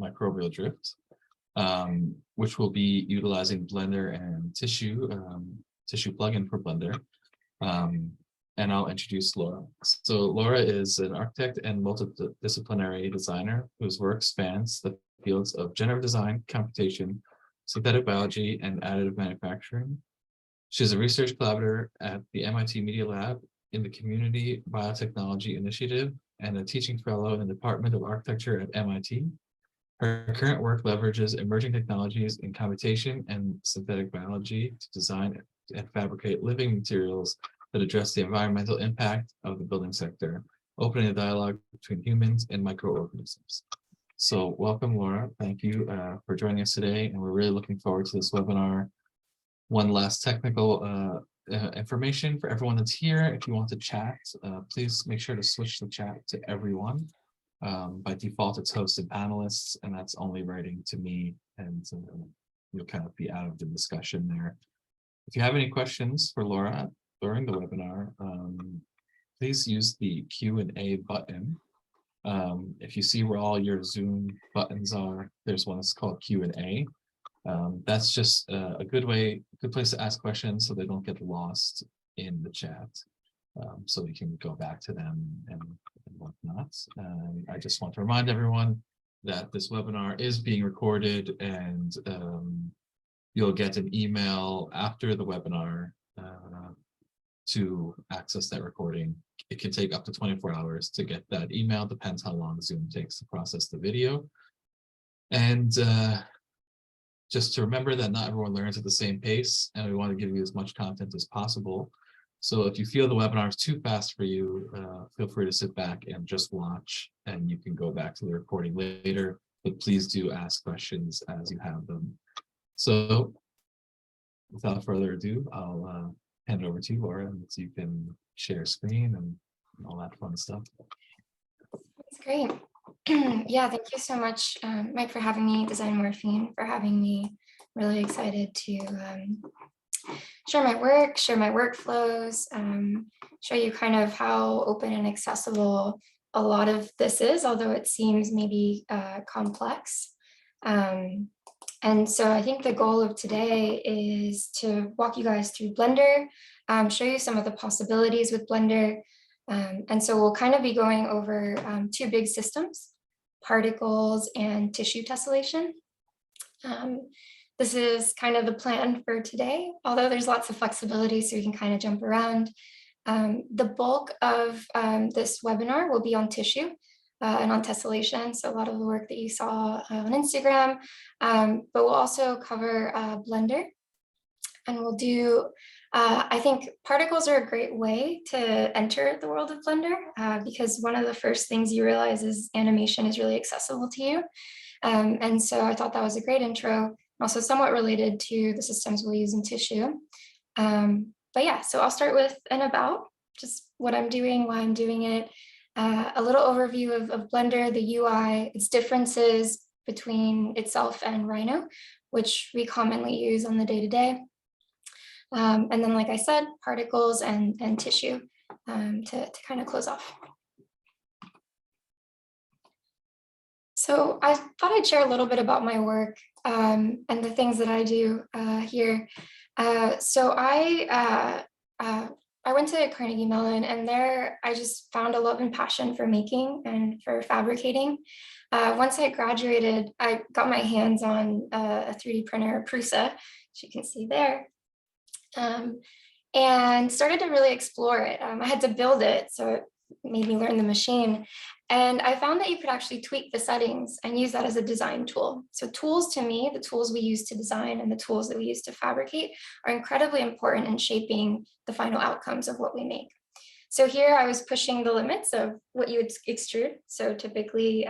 microbial drift, which will be utilizing Blender and Tissue plugin for Blender. And I'll introduce Laura. So Laura is an architect and multidisciplinary designer whose work spans the fields of generative design, computation, synthetic biology, and additive manufacturing. She's a research collaborator at the MIT Media Lab in the Community Biotechnology Initiative and a teaching fellow in the Department of Architecture at MIT. Her current work leverages emerging technologies in computation and synthetic biology to design and fabricate living materials that address the environmental impact of the building sector, opening a dialogue between humans and microorganisms. So welcome, Laura. Thank you for joining us today. And we're really looking forward to this webinar. One last technical information for everyone that's here. If you want to chat, please make sure to switch the chat to everyone. By default, it's hosted panelists, and that's only writing to me, and you'll kind of be out of the discussion there. If you have any questions for Laura during the webinar, please use the Q&A button. If you see where all your Zoom buttons are, there's one that's called Q&A. That's just a good place to ask questions so they don't get lost in the chat. So we can go back to them and whatnot. I just want to remind everyone that this webinar is being recorded, and you'll get an email after the webinar to access that recording. It can take up to 24 hours to get that email, depends how long Zoom takes to process the video. And just to remember that not everyone learns at the same pace, and we want to give you as much content as possible. So if you feel the webinar is too fast for you, feel free to sit back and just watch, and you can go back to the recording later, but please do ask questions as you have them. So without further ado, I'll hand it over to you, Laura, and so you can share screen and all that fun stuff. That's great. Yeah, thank you so much, Mike, for having me, Design Morphine, for having me. Really excited to share my work, share my workflows, show you kind of how open and accessible a lot of this is, although it seems maybe complex. And so I think the goal of today is to walk you guys through Blender, show you some of the possibilities with Blender. And so we'll kind of be going over two big systems, particles and tissue tessellation. This is kind of the plan for today, although there's lots of flexibility, so we can kind of jump around. The bulk of this webinar will be on tissue and on tessellation, so a lot of the work that you saw on Instagram, but we'll also cover Blender, and we'll do, I think particles are a great way to enter the world of Blender because one of the first things you realize is animation is really accessible to you. And so I thought that was a great intro, also somewhat related to the systems we'll use in tissue. But yeah, so I'll start with an about, just what I'm doing, why I'm doing it, a little overview of Blender, the UI, its differences between itself and Rhino, which we commonly use on the day-to-day. And then, like I said, particles and tissue to kind of close off. So I thought I'd share a little bit about my work and the things that I do here. So I went to Carnegie Mellon, and there I just found a love and passion for making and for fabricating. Once I graduated, I got my hands on a 3D printer, Prusa, as you can see there. And started to really explore it. I had to build it, so it made me learn the machine. And I found that you could actually tweak the settings and use that as a design tool. So tools, to me, the tools we use to design and the tools that we use to fabricate are incredibly important in shaping the final outcomes of what we make. So here I was pushing the limits of what you would extrude. So typically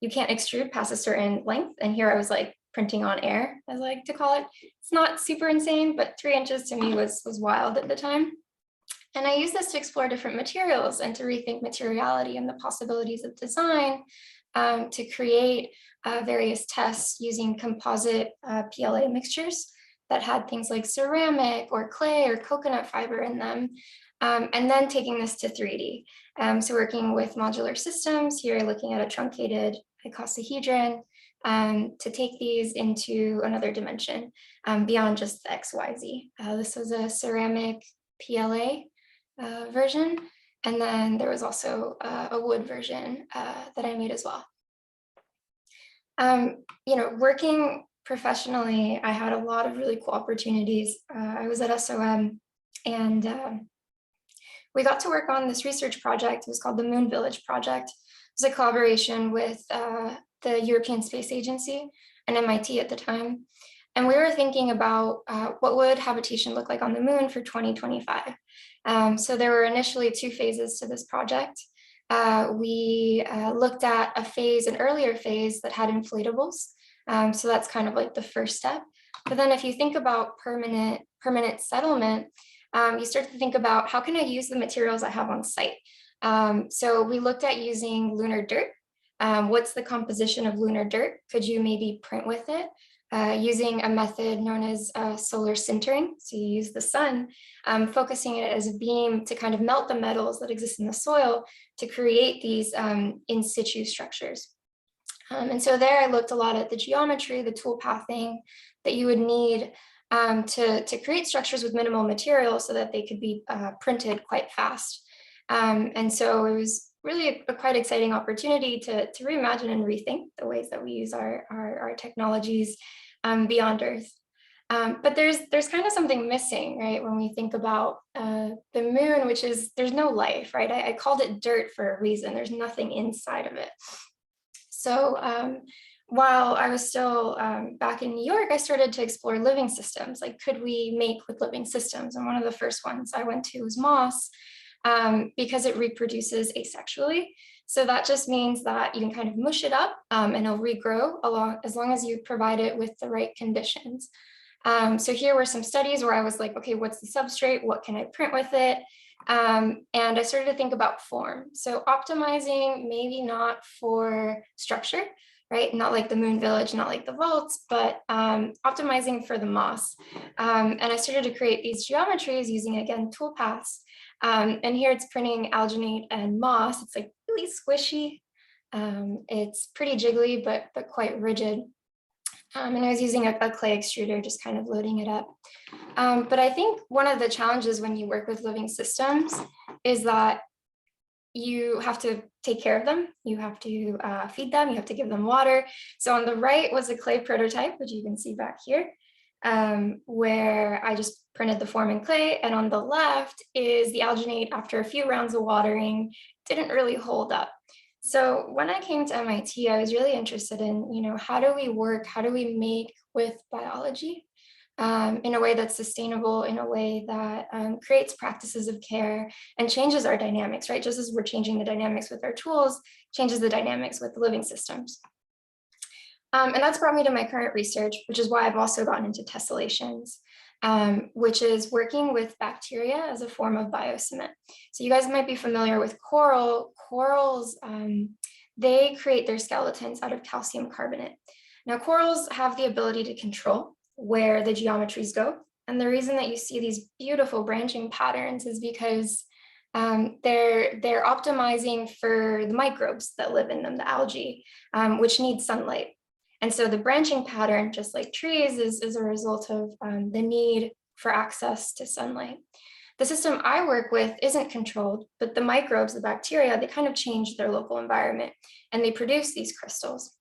you can't extrude past a certain length. And here I was like printing on air, as I like to call it. It's not super insane, but 3 inches to me was wild at the time. And I use this to explore different materials and to rethink materiality and the possibilities of design to create various tests using composite PLA mixtures that had things like ceramic or clay or coconut fiber in them. And then taking this to 3D. So working with modular systems, here looking at a truncated icosahedron, to take these into another dimension beyond just the XYZ. This was a ceramic PLA version, and then there was also a wood version that I made as well. Working professionally, I had a lot of really cool opportunities. I was at SOM, and we got to work on this research project. It was called the Moon Village Project. It was a collaboration with the European Space Agency and MIT at the time. And we were thinking about what would habitation look like on the moon for 2025. So there were initially 2 phases to this project. We looked at an earlier phase that had inflatables. So that's kind of like the first step. But then if you think about permanent settlement, you start to think about how can I use the materials I have on site? So we looked at using lunar dirt. What's the composition of lunar dirt? Could you maybe print with it? Using a method known as solar sintering. So you use the sun, focusing it as a beam to kind of melt the metals that exist in the soil to create these in situ structures. And so there I looked a lot at the geometry, the tool pathing that you would need to create structures with minimal material so that they could be printed quite fast. And so it was really a quite exciting opportunity to reimagine and rethink the ways that we use our technologies beyond Earth. But there's kind of something missing, right? When we think about the moon, which is, there's no life, right? I called it dirt for a reason. There's nothing inside of it. So while I was still back in New York, I started to explore living systems. Like, could we make with living systems? And one of the first ones I went to was moss, because it reproduces asexually. So that just means that you can kind of mush it up and it'll regrow as long as you provide it with the right conditions. So here were some studies where I was like, okay, what's the substrate? What can I print with it? And I started to think about form. So optimizing maybe not for structure, right? Not like the Moon Village, not like the vaults, but optimizing for the moss. And I started to create these geometries using, again, toolpaths. And here it's printing alginate and moss. It's like really squishy. It's pretty jiggly, but quite rigid. And I was using a clay extruder, just kind of loading it up. But I think one of the challenges when you work with living systems is that you have to take care of them. You have to feed them. You have to give them water. So on the right was a clay prototype, which you can see back here, where I just printed the form in clay. And on the left is the alginate after a few rounds of watering. Didn't really hold up. So when I came to MIT, I was really interested in, how do we work? How do we make with biology in a way that's sustainable, in a way that creates practices of care and changes our dynamics, right? Just as we're changing the dynamics with our tools, changes the dynamics with the living systems. And that's brought me to my current research, which is why I've also gotten into tessellations, which is working with bacteria as a form of biocement. So you guys might be familiar with coral. Corals, they create their skeletons out of calcium carbonate. Now, corals have the ability to control where the geometries go. And the reason that you see these beautiful branching patterns is because they're optimizing for the microbes that live in them, the algae, which need sunlight. And so the branching pattern, just like trees, is a result of the need for access to sunlight. The system I work with isn't controlled, but the microbes, the bacteria, they kind of change their local environment and they produce these crystals.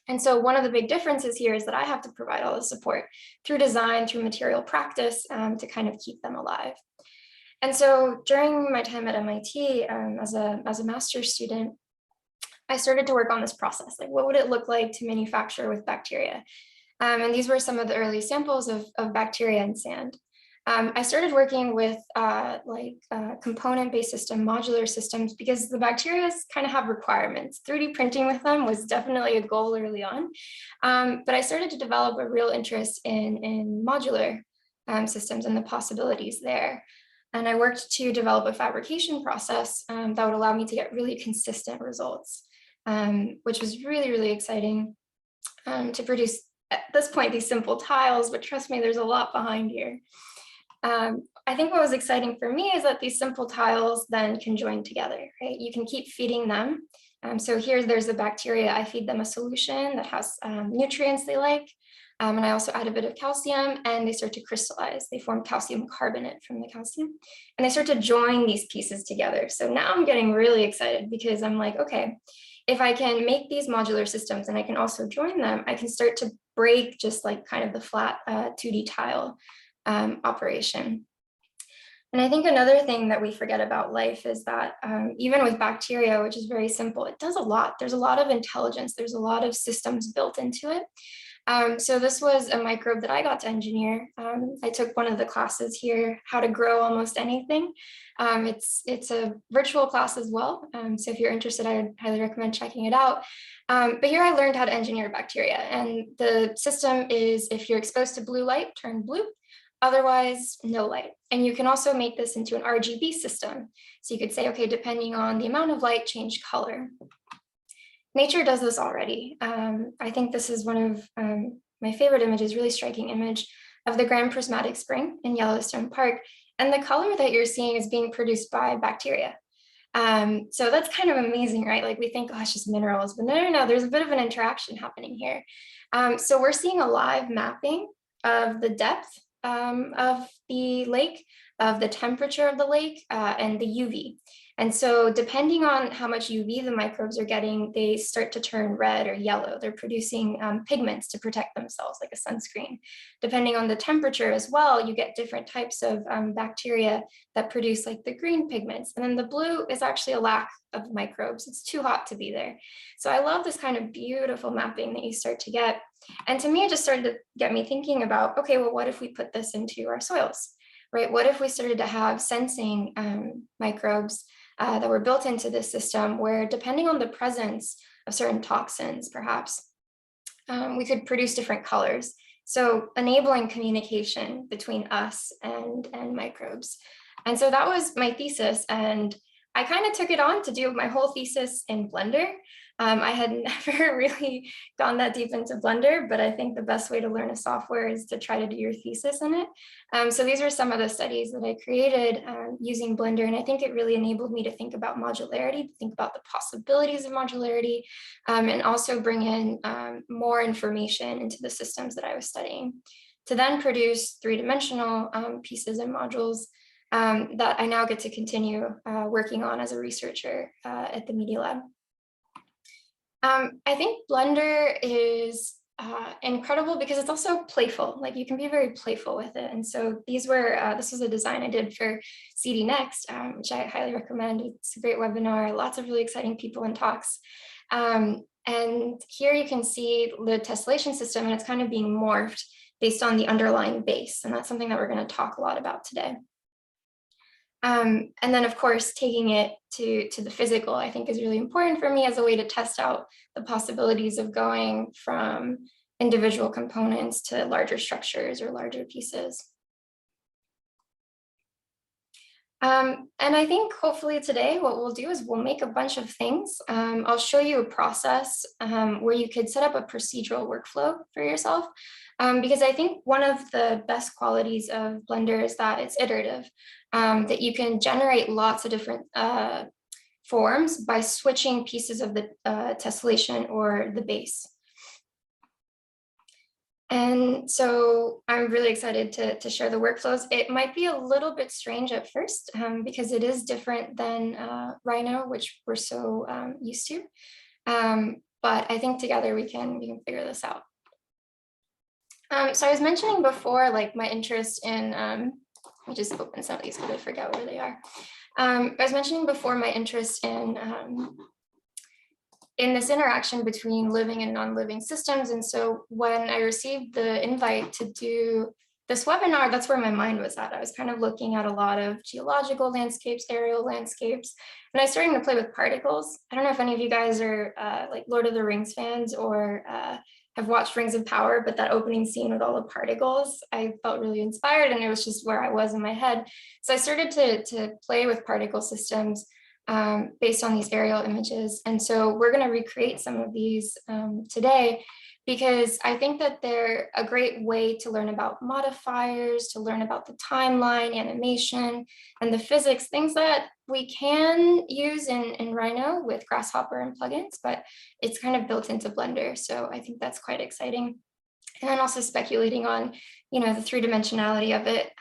And so one of the big differences here is that I have to provide all the support through design, through material practice to kind of keep them alive. And so during my time at MIT as a master's student, I started to work on this process. Like, what would it look like to manufacture with bacteria? And these were some of the early samples of bacteria in sand. I started working with component-based system, modular systems, because the bacteria kind of have requirements. 3D printing with them was definitely a goal early on. But I started to develop a real interest in modular systems and the possibilities there. And I worked to develop a fabrication process that would allow me to get really consistent results, which was really, really exciting to produce, at this point, these simple tiles, but trust me, there's a lot behind here. I think what was exciting for me is that these simple tiles then can join together, right? You can keep feeding them So here there's a bacteria. I feed them a solution that has nutrients they like. And I also add a bit of calcium, and they start to crystallize. They form calcium carbonate from the calcium, and they start to join these pieces together. So now I'm getting really excited because I'm like, okay, if I can make these modular systems and I can also join them, I can start to break just like kind of the flat 2D tile operation. And I think another thing that we forget about life is that even with bacteria, which is very simple, it does a lot. There's a lot of intelligence. There's a lot of systems built into it. So this was a microbe that I got to engineer. I took one of the classes here, how to grow almost anything. It's a virtual class as well. So if you're interested, I would highly recommend checking it out. But here I learned how to engineer bacteria. And the system is, if you're exposed to blue light, turn blue. Otherwise, no light. And you can also make this into an RGB system. So you could say, okay, depending on the amount of light, change color. Nature does this already. I think this is one of my favorite images, really striking image of the Grand Prismatic Spring in Yellowstone Park. And the color that you're seeing is being produced by bacteria. So that's kind of amazing, right? Like we think, oh, it's just minerals, but no, there's a bit of an interaction happening here. So we're seeing a live mapping of the depth of the lake, of the temperature of the lake, and the UV. And so depending on how much UV the microbes are getting, they start to turn red or yellow. They're producing pigments to protect themselves, like a sunscreen. Depending on the temperature as well, you get different types of bacteria that produce like the green pigments. And then the blue is actually a lack of microbes. It's too hot to be there. So I love this kind of beautiful mapping that you start to get. And to me, it just started to get me thinking about, okay, well, what if we put this into our soils, right? What if we started to have sensing microbes that were built into this system where, depending on the presence of certain toxins, perhaps, we could produce different colors. So enabling communication between us and microbes. And so that was my thesis. And I kind of took it on to do my whole thesis in Blender. I had never really gone that deep into Blender, but I think the best way to learn a software is to try to do your thesis in it. So these are some of the studies that I created using Blender, and I think it really enabled me to think about modularity, to think about the possibilities of modularity, and also bring in more information into the systems that I was studying, to then produce three-dimensional pieces and modules that I now get to continue working on as a researcher at the Media Lab. I think Blender is incredible because it's also playful. Like you can be very playful with it. And so these were, this was a design I did for CD Next, which I highly recommend. It's a great webinar, lots of really exciting people and talks. And here you can see the tessellation system, and it's kind of being morphed based on the underlying base. And that's something that we're going to talk a lot about today. And then, of course, taking it to the physical, I think, is really important for me as a way to test out the possibilities of going from individual components to larger structures or larger pieces. And I think hopefully today what we'll do is we'll make a bunch of things. I'll show you a process where you could set up a procedural workflow for yourself. Because I think one of the best qualities of Blender is that it's iterative, that you can generate lots of different forms by switching pieces of the tessellation or the base. And so I'm really excited to share the workflows. It might be a little bit strange at first because it is different than Rhino, which we're so used to. But I think together we can figure this out. So I was mentioning before, like my interest in, let me just open some of these because I forget where they are. I was mentioning before my interest in this interaction between living and non-living systems. And so when I received the invite to do this webinar, that's where my mind was at. I was kind of looking at a lot of geological landscapes, aerial landscapes, and I was starting to play with particles. I don't know if any of you guys are like Lord of the Rings fans or have watched Rings of Power, but that opening scene with all the particles, I felt really inspired, and it was just where I was in my head. So I started to play with particle systems based on these aerial images. And so we're going to recreate some of these today. because I think that they're a great way to learn about modifiers, to learn about the timeline, animation, and the physics, things that we can use in Rhino with Grasshopper and plugins, but it's kind of built into Blender. So I think that's quite exciting. And then also speculating on, the three-dimensionality of it.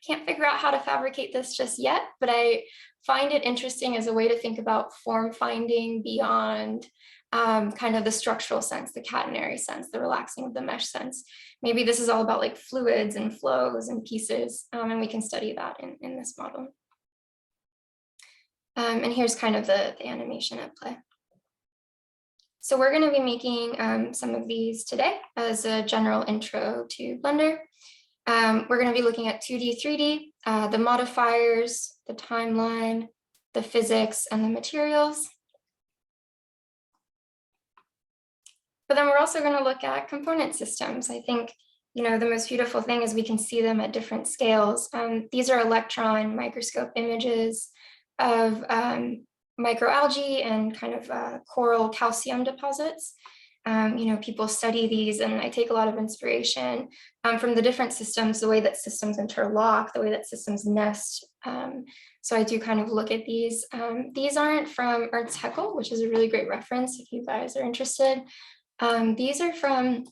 Can't figure out how to fabricate this just yet, but I find it interesting as a way to think about form finding beyond kind of the structural sense, the catenary sense, the relaxing of the mesh sense. Maybe this is all about like fluids and flows and pieces, and we can study that in this model. And here's kind of the animation at play. So we're going to be making some of these today as a general intro to Blender. We're going to be looking at 2D, 3D, the modifiers, the timeline, the physics, and the materials. But then we're also going to look at component systems. I think, the most beautiful thing is we can see them at different scales. These are electron microscope images of microalgae and kind of coral calcium deposits. People study these, and I take a lot of inspiration from the different systems, the way that systems interlock, the way that systems nest. So I do kind of look at these. These aren't from Ernst Haeckel, which is a really great reference if you guys are interested. These are from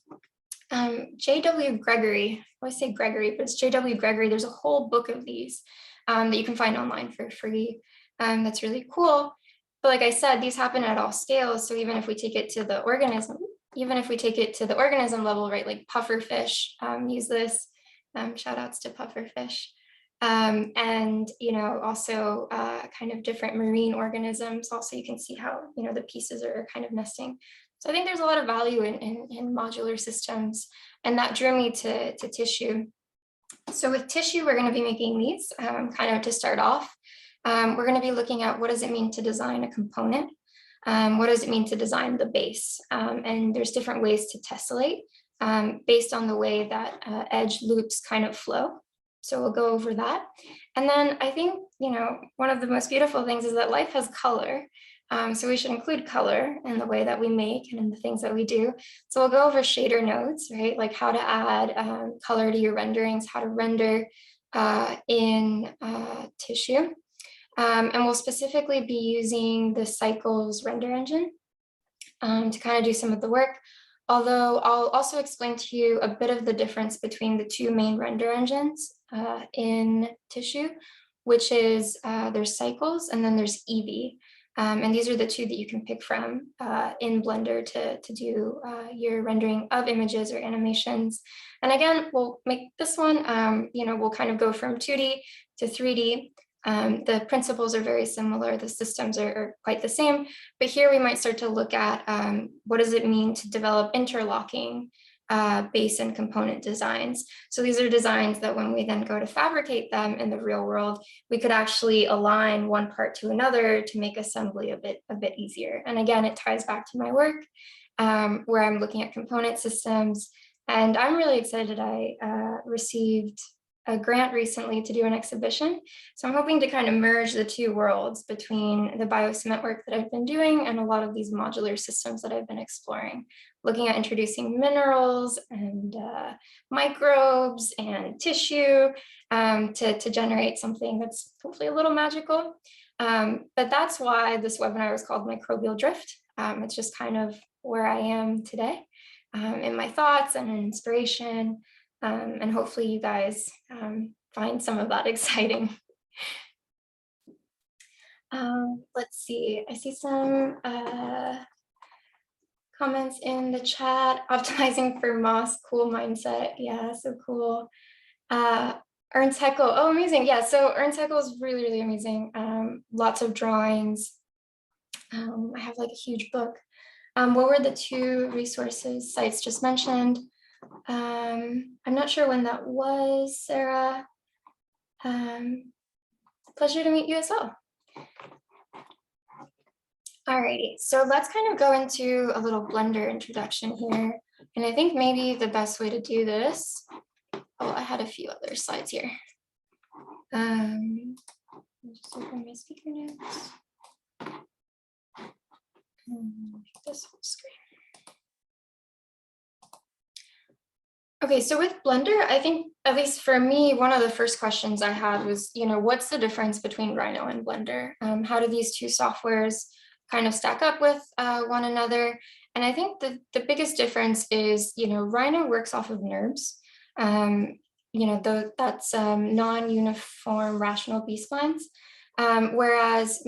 J.W. Gregory. I always say Gregory, but it's J.W. Gregory. There's a whole book of these that you can find online for free. That's really cool. But like I said, these happen at all scales. So even if we take it to the organism, level, right, like pufferfish use this. Shout outs to pufferfish. And, also kind of different marine organisms. Also, you can see how, the pieces are kind of nesting. So I think there's a lot of value in modular systems, and that drew me to tissue. So with tissue, we're going to be making these kind of to start off. We're going to be looking at what does it mean to design a component? What does it mean to design the base? And there's different ways to tessellate based on the way that edge loops kind of flow. So we'll go over that. And then I think, one of the most beautiful things is that life has color. So we should include color in the way that we make and in the things that we do. So we'll go over shader nodes, right? Like how to add color to your renderings, how to render in tissue. And we'll specifically be using the Cycles render engine to kind of do some of the work. Although I'll also explain to you a bit of the difference between the two main render engines in tissue, which is there's Cycles and then there's Eevee. And these are the two that you can pick from in Blender to do your rendering of images or animations. And again, we'll make this one, we'll kind of go from 2D to 3D. The principles are very similar. The systems are quite the same. But here we might start to look at what does it mean to develop interlocking base and component designs. So these are designs that when we then go to fabricate them in the real world, we could actually align one part to another to make assembly a bit easier. And again, it ties back to my work where I'm looking at component systems. And I'm really excited. I received a grant recently to do an exhibition. So I'm hoping to kind of merge the two worlds between the biocement work that I've been doing and a lot of these modular systems that I've been exploring, looking at introducing minerals and microbes and tissue to generate something that's hopefully a little magical. But that's why this webinar is called Microbial Drift. It's just kind of where I am today in my thoughts and inspiration. And hopefully you guys find some of that exciting. Let's see, I see some comments in the chat. Optimizing for moss, cool mindset. Yeah, so cool. Ernst Haeckel, oh, amazing. Yeah, so Ernst Haeckel is really, really amazing. Lots of drawings. I have like a huge book. What were the two resources sites just mentioned? I'm not sure when that was, Sarah. Pleasure to meet you as well. Alrighty, so let's kind of go into a little Blender introduction here. And I think maybe the best way to do this, oh, I had a few other slides here. Just open my speaker notes. This whole screen. Okay, so with Blender, I think, at least for me, one of the first questions I had was, what's the difference between Rhino and Blender? How do these two softwares kind of stack up with one another? And I think the biggest difference is, Rhino works off of NURBS. That's non-uniform rational B-splines, whereas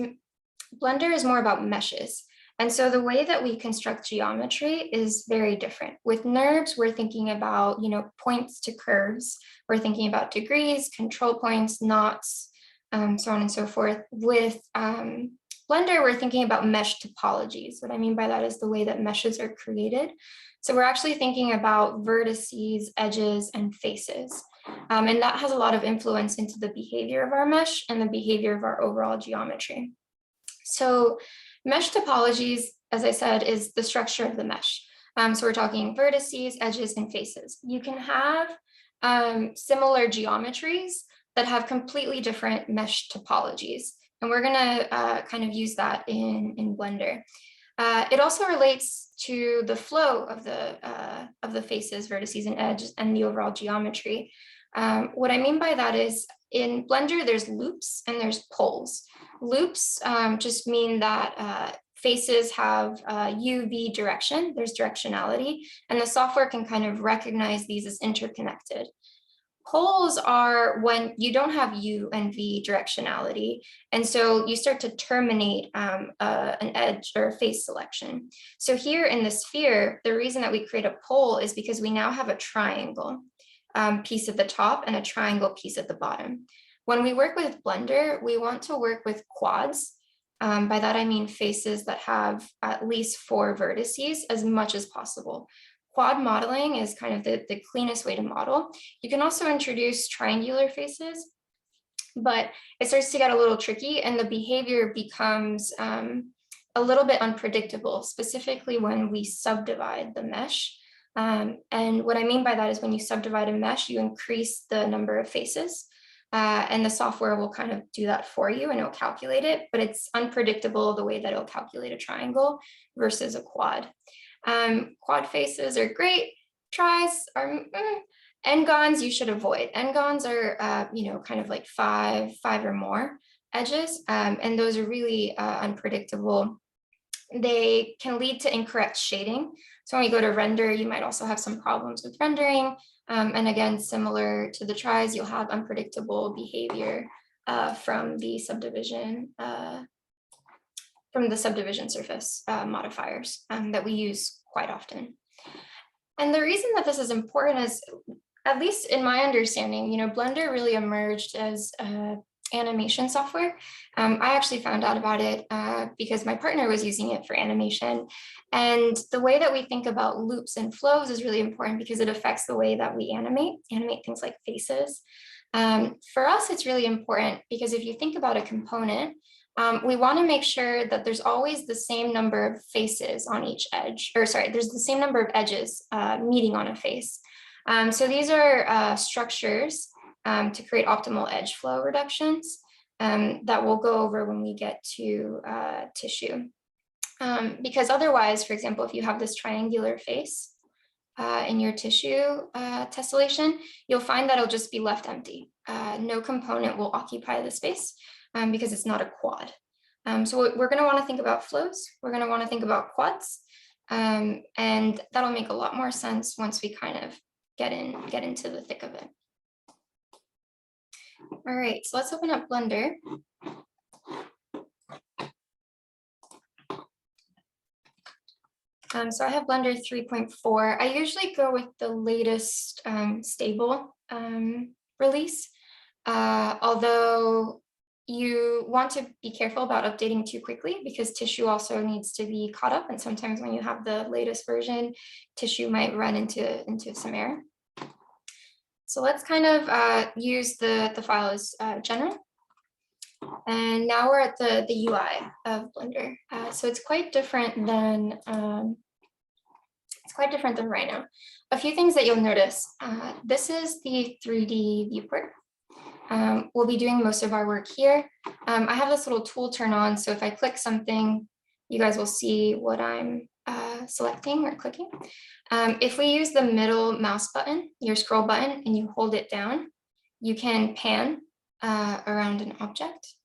Blender is more about meshes. And so the way that we construct geometry is very different. With NURBS, we're thinking about, points to curves. We're thinking about degrees, control points, knots, so on and so forth. With Blender, we're thinking about mesh topologies. What I mean by that is the way that meshes are created. So we're actually thinking about vertices, edges, and faces. And that has a lot of influence into the behavior of our mesh and the behavior of our overall geometry. So mesh topologies, as I said, is the structure of the mesh. So we're talking vertices, edges, and faces. You can have similar geometries that have completely different mesh topologies. And we're gonna kind of use that in Blender. It also relates to the flow of the faces, vertices, and edges, and the overall geometry. What I mean by that is in Blender, there's loops and there's poles. Loops just mean that faces have UV direction, there's directionality, and the software can kind of recognize these as interconnected. Poles are when you don't have U and V directionality, and so you start to terminate an edge or a face selection. So here in the sphere, the reason that we create a pole is because we now have a triangle piece at the top and a triangle piece at the bottom. When we work with Blender, we want to work with quads. By that, I mean faces that have at least 4 vertices as much as possible. Quad modeling is kind of the cleanest way to model. You can also introduce triangular faces, but it starts to get a little tricky and the behavior becomes a little bit unpredictable, specifically when we subdivide the mesh. And what I mean by that is when you subdivide a mesh, you increase the number of faces. And the software will kind of do that for you and it'll calculate it, but it's unpredictable the way that it'll calculate a triangle versus a quad. Quad faces are great, tries are n-gons you should avoid. N-gons are, kind of like five or more edges, and those are really unpredictable. They can lead to incorrect shading. So when you go to render, you might also have some problems with rendering. And again, similar to the tries, you'll have unpredictable behavior from the subdivision surface modifiers that we use quite often. And the reason that this is important is, at least in my understanding, Blender really emerged as animation software. I actually found out about it because my partner was using it for animation. And the way that we think about loops and flows is really important because it affects the way that we animate things like faces. For us, it's really important because if you think about a component, we want to make sure that there's always the same number of faces on each edge, or sorry, there's the same number of edges meeting on a face. So these are structures to create optimal edge flow reductions that we'll go over when we get to tissue. Because otherwise, for example, if you have this triangular face in your tissue tessellation, you'll find that it'll just be left empty. No component will occupy the space because it's not a quad. So we're going to want to think about flows. We're going to want to think about quads. And that'll make a lot more sense once we kind of get into the thick of it. All right, so let's open up Blender. So I have Blender 3.4. I usually go with the latest stable release, although you want to be careful about updating too quickly because tissue also needs to be caught up. And sometimes when you have the latest version, tissue might run into some error. So let's kind of use the file as general. And now we're at the UI of Blender. So it's quite different than Rhino. A few things that you'll notice. This is the 3D viewport. We'll be doing most of our work here. I have this little tool turn on, so if I click something, you guys will see what I'm selecting or clicking. If we use the middle mouse button, your scroll button, and you hold it down, you can pan around an object.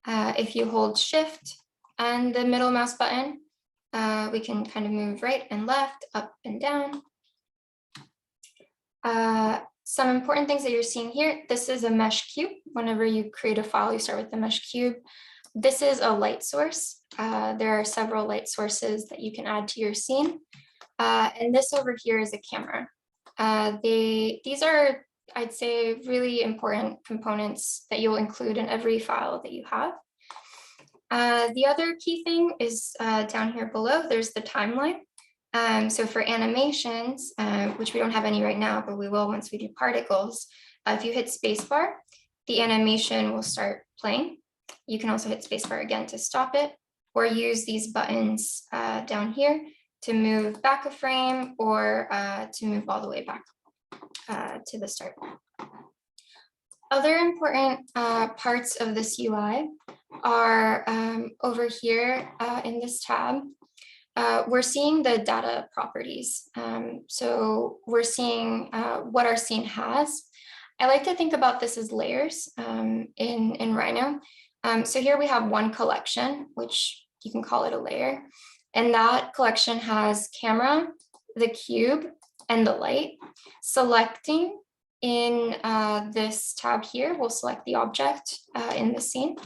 If you hold Shift and the middle mouse button, we can kind of move right and left, up and down. Some important things that you're seeing here, this is a mesh cube. Whenever you create a file, you start with the mesh cube. This is a light source. There are several light sources that you can add to your scene. And this over here is a camera. These are, I'd say, really important components that you'll include in every file that you have. The other key thing is down here below, there's the timeline. So for animations, which we don't have any right now, but we will once we do particles, if you hit spacebar, the animation will start playing. You can also hit spacebar again to stop it, or use these buttons down here to move back a frame, or to move all the way back to the start. Other important parts of this UI are over here in this tab. We're seeing the data properties. So we're seeing what our scene has. I like to think about this as layers in Rhino. So here we have one collection, which you can call it a layer. And that collection has camera, the cube, and the light. Selecting in this tab here, we'll select the object in the scene.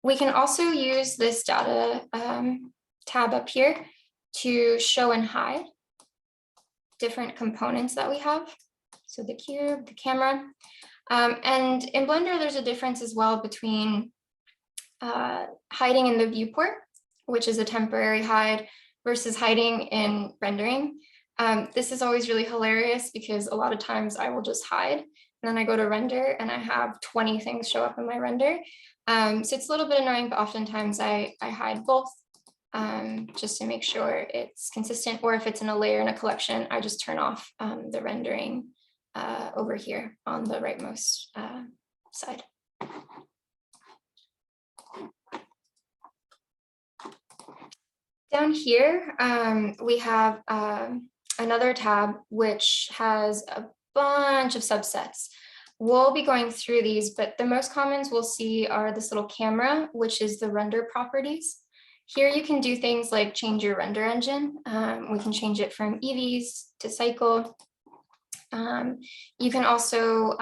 We can also use this data tab up here to show and hide different components that we have. So the cube, the camera. And in Blender, there's a difference as well between hiding in the viewport, which is a temporary hide, versus hiding in rendering. This is always really hilarious because a lot of times I will just hide, and then I go to render and I have 20 things show up in my render. So it's a little bit annoying, but oftentimes I hide both just to make sure it's consistent. Or if it's in a layer in a collection, I just turn off the rendering over here on the rightmost side. Down here, we have another tab which has a bunch of subsets. We'll be going through these, but the most commons we'll see are this little camera, which is the render properties. Here you can do things like change your render engine. We can change it from EVs to cycle. You can also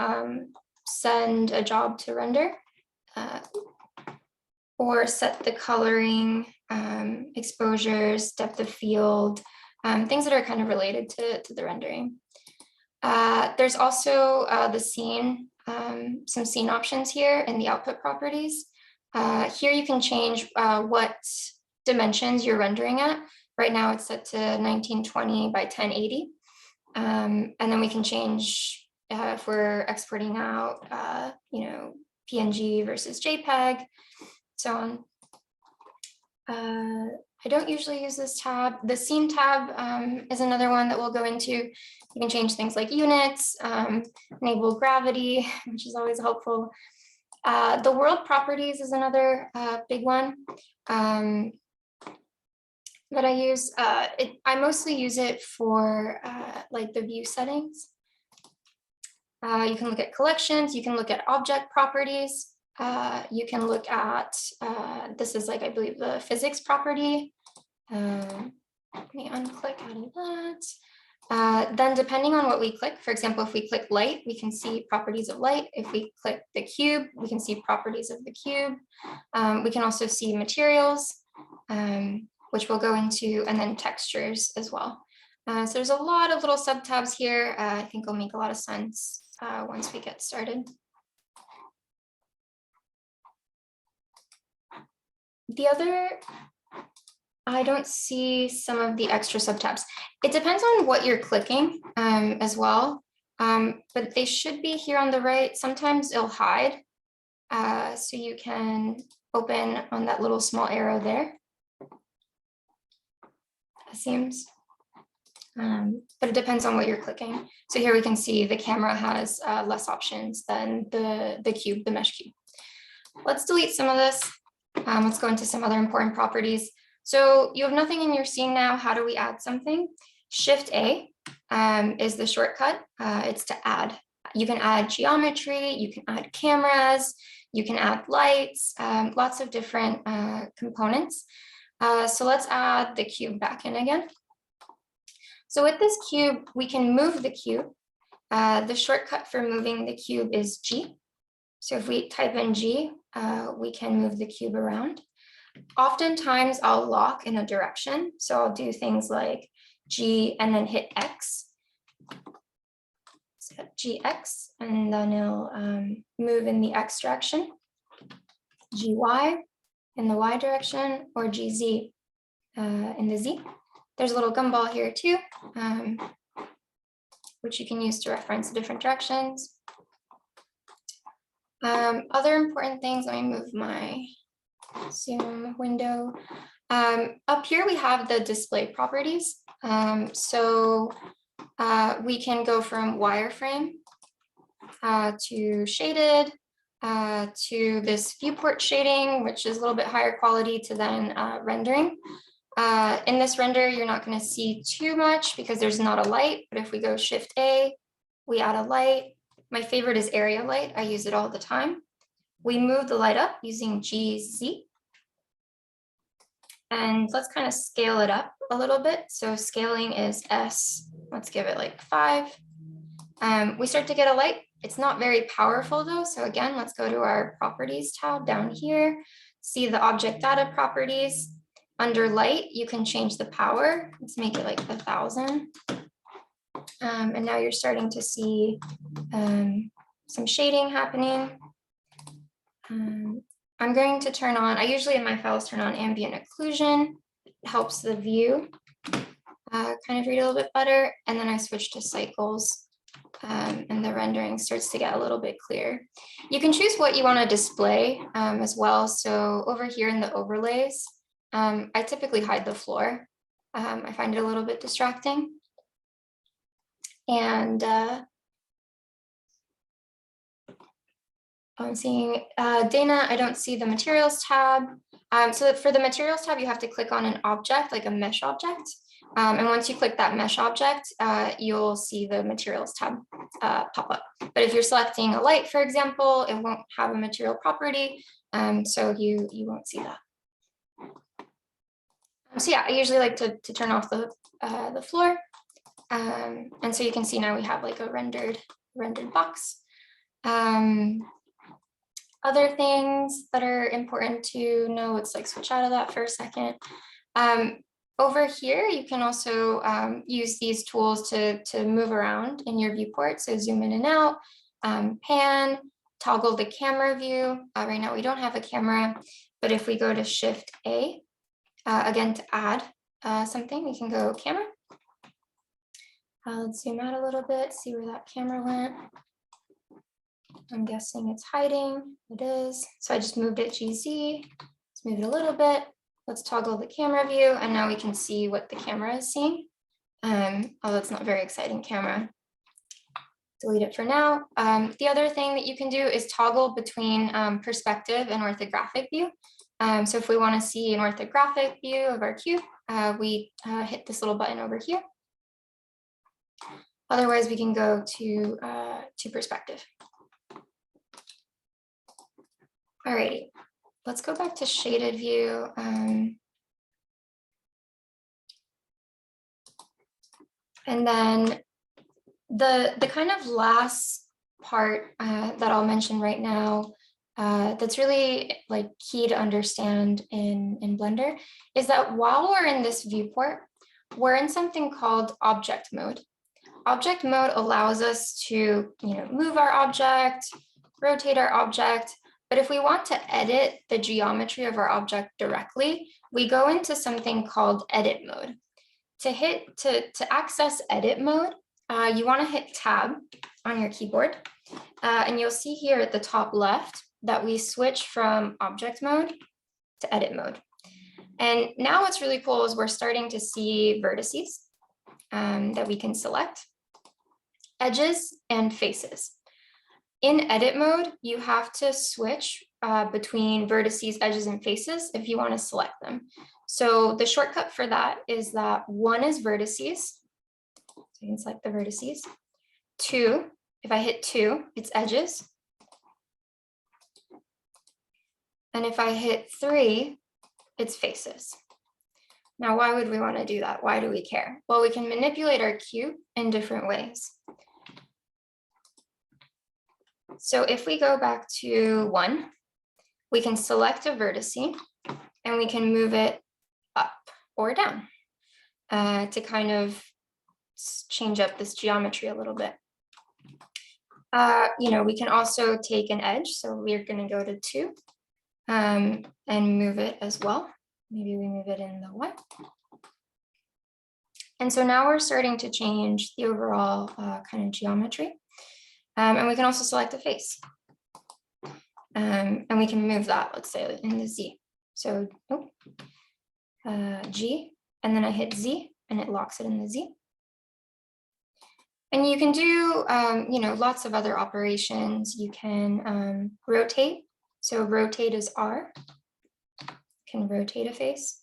send a job to render or set the coloring, exposures, depth of field, things that are kind of related to the rendering. There's also the scene, some scene options here in the output properties. Here you can change what dimensions you're rendering at. Right now it's set to 1920 by 1080. And then we can change if we're exporting out, PNG versus JPEG, so on. I don't usually use this tab. The scene tab is another one that we'll go into. You can change things like units, enable gravity, which is always helpful. The world properties is another big one that I use. I mostly use it for like the view settings. You can look at collections, you can look at object properties. You can look at, this is like, I believe, the physics property. Let me unclick out of that. Then depending on what we click, for example, if we click light, we can see properties of light. If we click the cube, we can see properties of the cube. We can also see materials, which we'll go into, and then textures as well. So there's a lot of little subtabs here. I think it'll make a lot of sense once we get started. The other, I don't see some of the extra subtabs. It depends on what you're clicking as well, but they should be here on the right. Sometimes it'll hide, so you can open on that little small arrow there. It seems, but it depends on what you're clicking. So here we can see the camera has less options than the cube, the mesh cube. Let's delete some of this. Let's go into some other important properties. So you have nothing in your scene now. How do we add something? Shift A is the shortcut. It's to add. You can add geometry, you can add cameras, you can add lights, lots of different components. So let's add the cube back in again. So with this cube, we can move the cube. The shortcut for moving the cube is G. So if we type in G, we can move the cube around. Oftentimes I'll lock in a direction. So I'll do things like G and then hit X. So GX, and then it'll move in the X direction. GY in the Y direction, or GZ in the Z. There's a little gumball here too, which you can use to reference different directions. Other important things, let me move my Zoom window. Up here we have the display properties. We can go from wireframe to shaded to this viewport shading, which is a little bit higher quality, to then rendering. In this render, you're not going to see too much because there's not a light, but if we go Shift A, we add a light. My favorite is area light. I use it all the time. We move the light up using GZ. And let's kind of scale it up a little bit. So scaling is S. Let's give it like 5. We start to get a light. It's not very powerful though. So again, let's go to our properties tab down here. See the object data properties. Under light, you can change the power. Let's make it like 1,000. And now you're starting to see some shading happening. I'm going to turn on, I usually in my files turn on ambient occlusion. It helps the view kind of read a little bit better. And then I switch to cycles and the rendering starts to get a little bit clearer. You can choose what you want to display as well. So over here in the overlays, I typically hide the floor. I find it a little bit distracting. And I'm seeing Dana, I don't see the materials tab. So for the materials tab, you have to click on an object, like a mesh object. And once you click that mesh object, you'll see the materials tab pop up. But if you're selecting a light, for example, it won't have a material property. So you won't see that. So yeah, I usually like to turn off the floor. And so you can see now we have like a rendered box. Other things that are important to know, let's like switch out of that for a second. Over here, you can also use these tools to move around in your viewport. So zoom in and out, pan, toggle the camera view. Right now we don't have a camera, but if we go to Shift A, again to add something, we can go camera. Let's zoom out a little bit, see where that camera went. I'm guessing it's hiding. It is. So I just moved it GZ. Let's move it a little bit. Let's toggle the camera view. And now we can see what the camera is seeing. Although it's not very exciting camera. Delete it for now. The other thing that you can do is toggle between perspective and orthographic view. So if we want to see an orthographic view of our cube, we hit this little button over here. Otherwise, we can go to perspective. Alrighty, let's go back to shaded view. And then the kind of last part that I'll mention right now that's really like key to understand in Blender is that while we're in this viewport, we're in something called object mode. Object mode allows us to move our object, rotate our object. But if we want to edit the geometry of our object directly, we go into something called edit mode. To access edit mode, you want to hit Tab on your keyboard. And you'll see here at the top left that we switch from object mode to edit mode. And now what's really cool is we're starting to see vertices that we can select, edges, and faces. In edit mode, you have to switch between vertices, edges, and faces if you want to select them. So the shortcut for that is that 1 is vertices. So you can select the vertices. 2, if I hit 2, it's edges. And if I hit 3, it's faces. Now, why would we want to do that? Why do we care? Well, we can manipulate our cube in different ways. So if we go back to 1, we can select a vertex and we can move it up or down to kind of change up this geometry a little bit. We can also take an edge. So we're going to go to 2 and move it as well. Maybe we move it in the Y. And so now we're starting to change the overall kind of geometry. And we can also select a face. And we can move that, let's say, in the Z. So G, and then I hit Z, and it locks it in the Z. And you can do, lots of other operations. You can rotate. So rotate is R. Can rotate a face.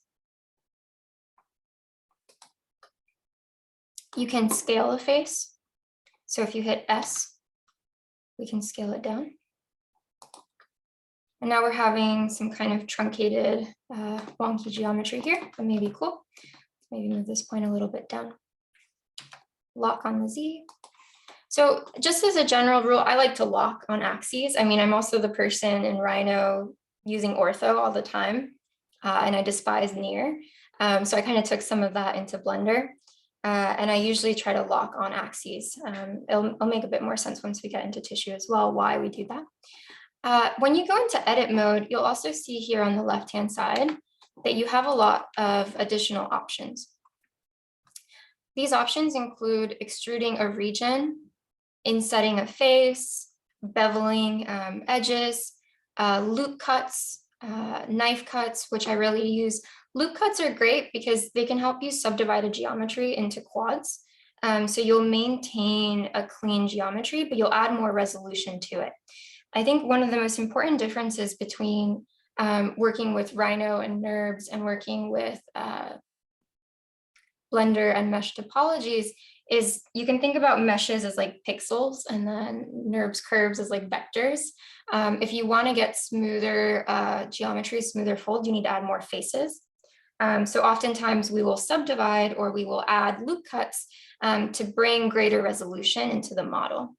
You can scale a face. So if you hit S, we can scale it down. And now we're having some kind of truncated, wonky geometry here, but maybe cool. Maybe move this point a little bit down. Lock on the Z. So just as a general rule, I like to lock on axes. I mean, I'm also the person in Rhino using ortho all the time, and I despise near. So I kind of took some of that into Blender. And I usually try to lock on axes. It'll make a bit more sense once we get into tissue as well, why we do that. When you go into edit mode, you'll also see here on the left-hand side that you have a lot of additional options. These options include extruding a region, insetting a face, beveling edges, loop cuts, knife cuts, which I really use. Loop cuts are great because they can help you subdivide a geometry into quads. So you'll maintain a clean geometry, but you'll add more resolution to it. I think one of the most important differences between working with Rhino and NURBS and working with Blender and mesh topologies is you can think about meshes as like pixels and then NURBS curves as like vectors. If you want to get smoother geometry, smoother folds, you need to add more faces. So oftentimes we will subdivide or we will add loop cuts to bring greater resolution into the model.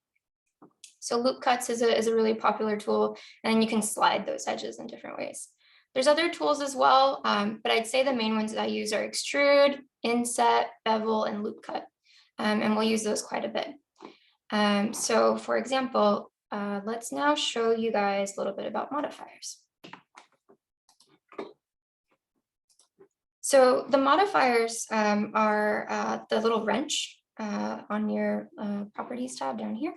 So loop cuts is a really popular tool, and you can slide those edges in different ways. There's other tools as well, but I'd say the main ones that I use are extrude, inset, bevel, and loop cut. And we'll use those quite a bit. So for example, let's now show you guys a little bit about modifiers. So the modifiers are the little wrench on your properties tab down here.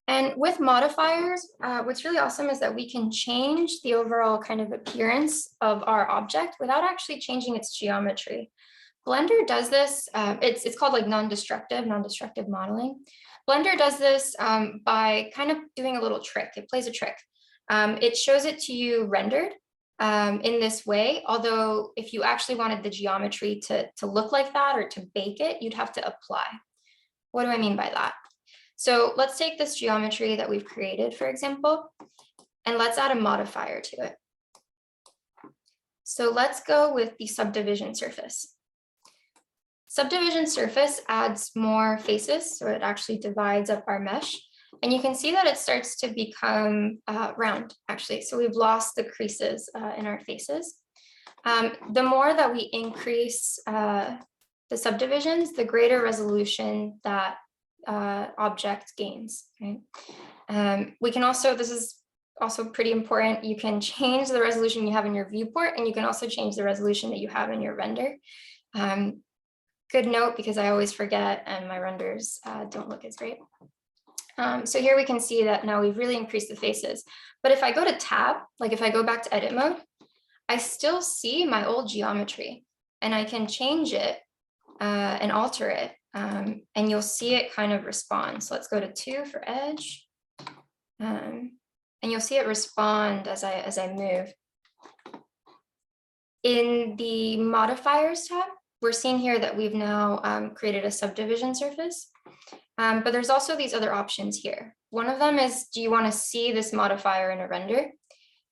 And with modifiers, what's really awesome is that we can change the overall kind of appearance of our object without actually changing its geometry. Blender does this, it's called like non-destructive modeling. Blender does this by kind of doing a little trick. It plays a trick. It shows it to you rendered in this way, although if you actually wanted the geometry to look like that or to bake it, you'd have to apply. What do I mean by that? So let's take this geometry that we've created, for example, and let's add a modifier to it. So let's go with the subdivision surface. Subdivision surface adds more faces, so it actually divides up our mesh. And you can see that it starts to become round, actually. So we've lost the creases in our faces. The more that we increase the subdivisions, the greater resolution that object gains. Right? We can also, this is also pretty important, you can change the resolution you have in your viewport, and you can also change the resolution that you have in your render. Good note, because I always forget and my renders don't look as great. So here we can see that now we've really increased the faces. But if I go to tab, like if I go back to edit mode, I still see my old geometry, and I can change it and alter it. And you'll see it kind of respond. So let's go to 2 for edge. And you'll see it respond as I move. In the modifiers tab, we're seeing here that we've now created a subdivision surface, but there's also these other options here. One of them is, do you want to see this modifier in a render?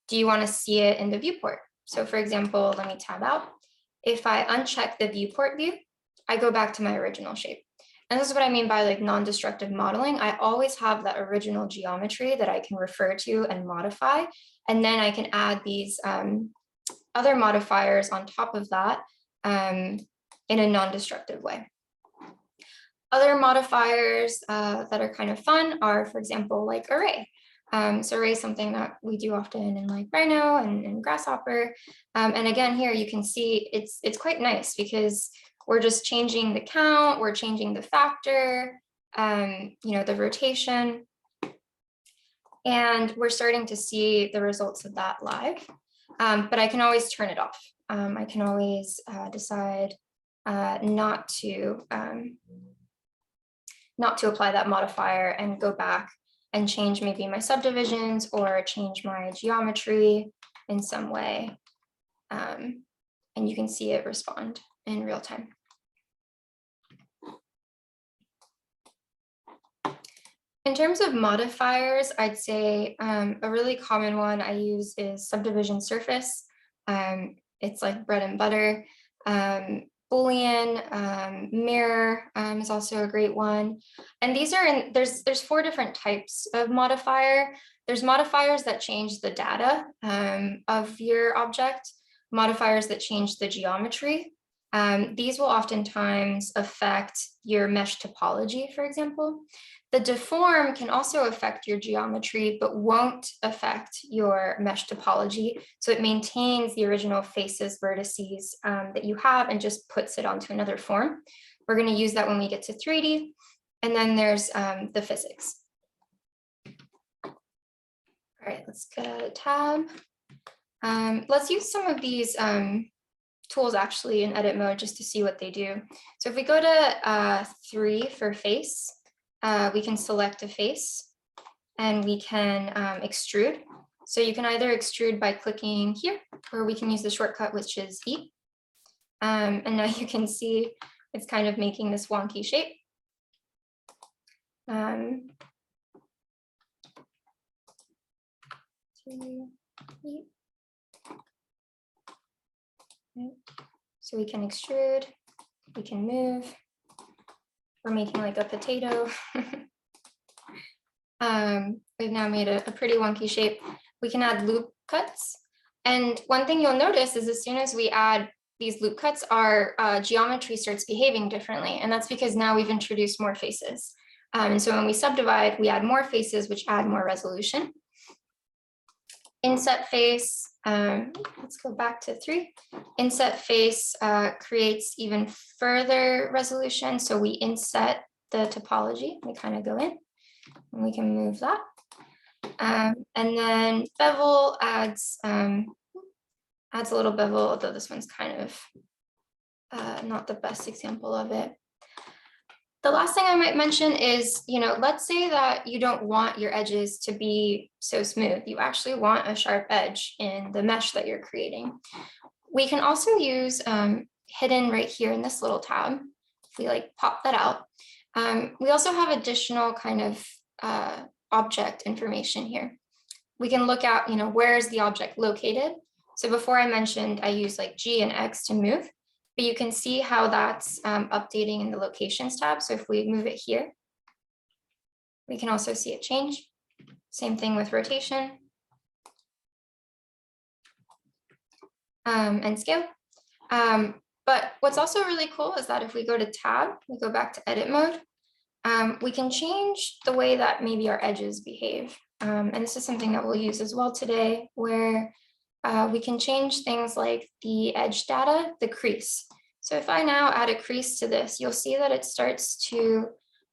Do you want to see it in the viewport? So for example, let me tab out. If I uncheck the viewport view, I go back to my original shape. And this is what I mean by like non-destructive modeling. I always have that original geometry that I can refer to and modify. And then I can add these other modifiers on top of that in a non-destructive way. Other modifiers that are kind of fun are, for example, like array. So array is something that we do often in like Rhino and Grasshopper. And again, here you can see it's quite nice because we're just changing the count, we're changing the factor, the rotation. And we're starting to see the results of that live. But I can always turn it off. I can always decide not to apply that modifier and go back and change maybe my subdivisions or change my geometry in some way. And you can see it respond in real time. In terms of modifiers, I'd say a really common one I use is subdivision surface. It's like bread and butter. Boolean, mirror is also a great one. And these are there's 4 different types of modifier. There's modifiers that change the data of your object, modifiers that change the geometry. These will oftentimes affect your mesh topology, for example. The deform can also affect your geometry, but won't affect your mesh topology. So it maintains the original faces, vertices that you have and just puts it onto another form. We're going to use that when we get to 3D. And then there's the physics. All right, let's go to tab. Let's use some of these tools actually in edit mode just to see what they do. So if we go to 3 for face, we can select a face and we can extrude. So you can either extrude by clicking here, or we can use the shortcut, which is E. And now you can see it's kind of making this wonky shape. So we can extrude, we can move. We're making like a potato. We've now made a pretty wonky shape. We can add loop cuts. And one thing you'll notice is as soon as we add these loop cuts, our geometry starts behaving differently. And that's because now we've introduced more faces. And so when we subdivide, we add more faces, which add more resolution. Inset face, let's go back to 3. Inset face creates even further resolution. So we inset the topology, we kind of go in and we can move that. And then bevel adds a little bevel, although this one's kind of not the best example of it. The last thing I might mention is, let's say that you don't want your edges to be so smooth. You actually want a sharp edge in the mesh that you're creating. We can also use hidden right here in this little tab. If we like pop that out, we also have additional kind of object information here. We can look at, where is the object located? So before I mentioned, I use like G and X to move. But you can see how that's updating in the locations tab. So if we move it here, we can also see it change. Same thing with rotation and scale. But what's also really cool is that if we go to tab, we go back to edit mode, we can change the way that maybe our edges behave. And this is something that we'll use as well today, where we can change things like the edge data, the crease. So if I now add a crease to this, you'll see that it starts to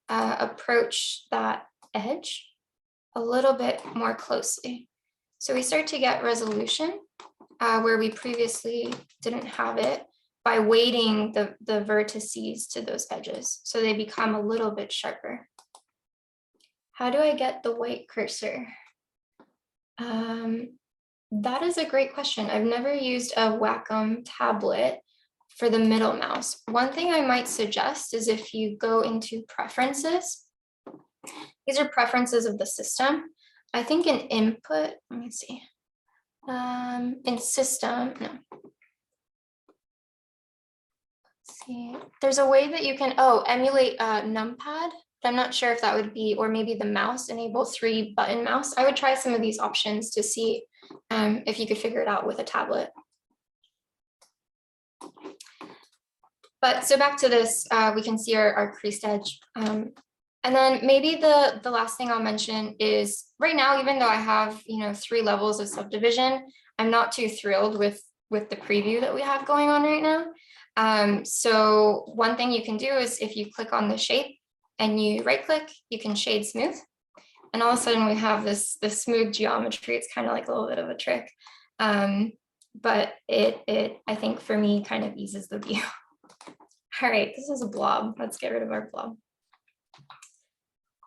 approach that edge a little bit more closely. So we start to get resolution where we previously didn't have it by weighting the vertices to those edges. So they become a little bit sharper. How do I get the white cursor? That is a great question. I've never used a Wacom tablet for the middle mouse. One thing I might suggest is if you go into preferences, these are preferences of the system. I think in input, let me see. In system, no. Let's see, there's a way that you can, emulate numpad. I'm not sure if that would be, or maybe the mouse, enable 3-button mouse. I would try some of these options to see if you could figure it out with a tablet. But so back to this, we can see our creased edge. And then maybe the last thing I'll mention is right now, even though I have 3 levels of subdivision, I'm not too thrilled with the preview that we have going on right now. So one thing you can do is if you click on the shape and you right click, you can shade smooth. And all of a sudden we have this smooth geometry. It's kind of like a little bit of a trick. But it I think for me kind of eases the view. All right, this is a blob. Let's get rid of our blob.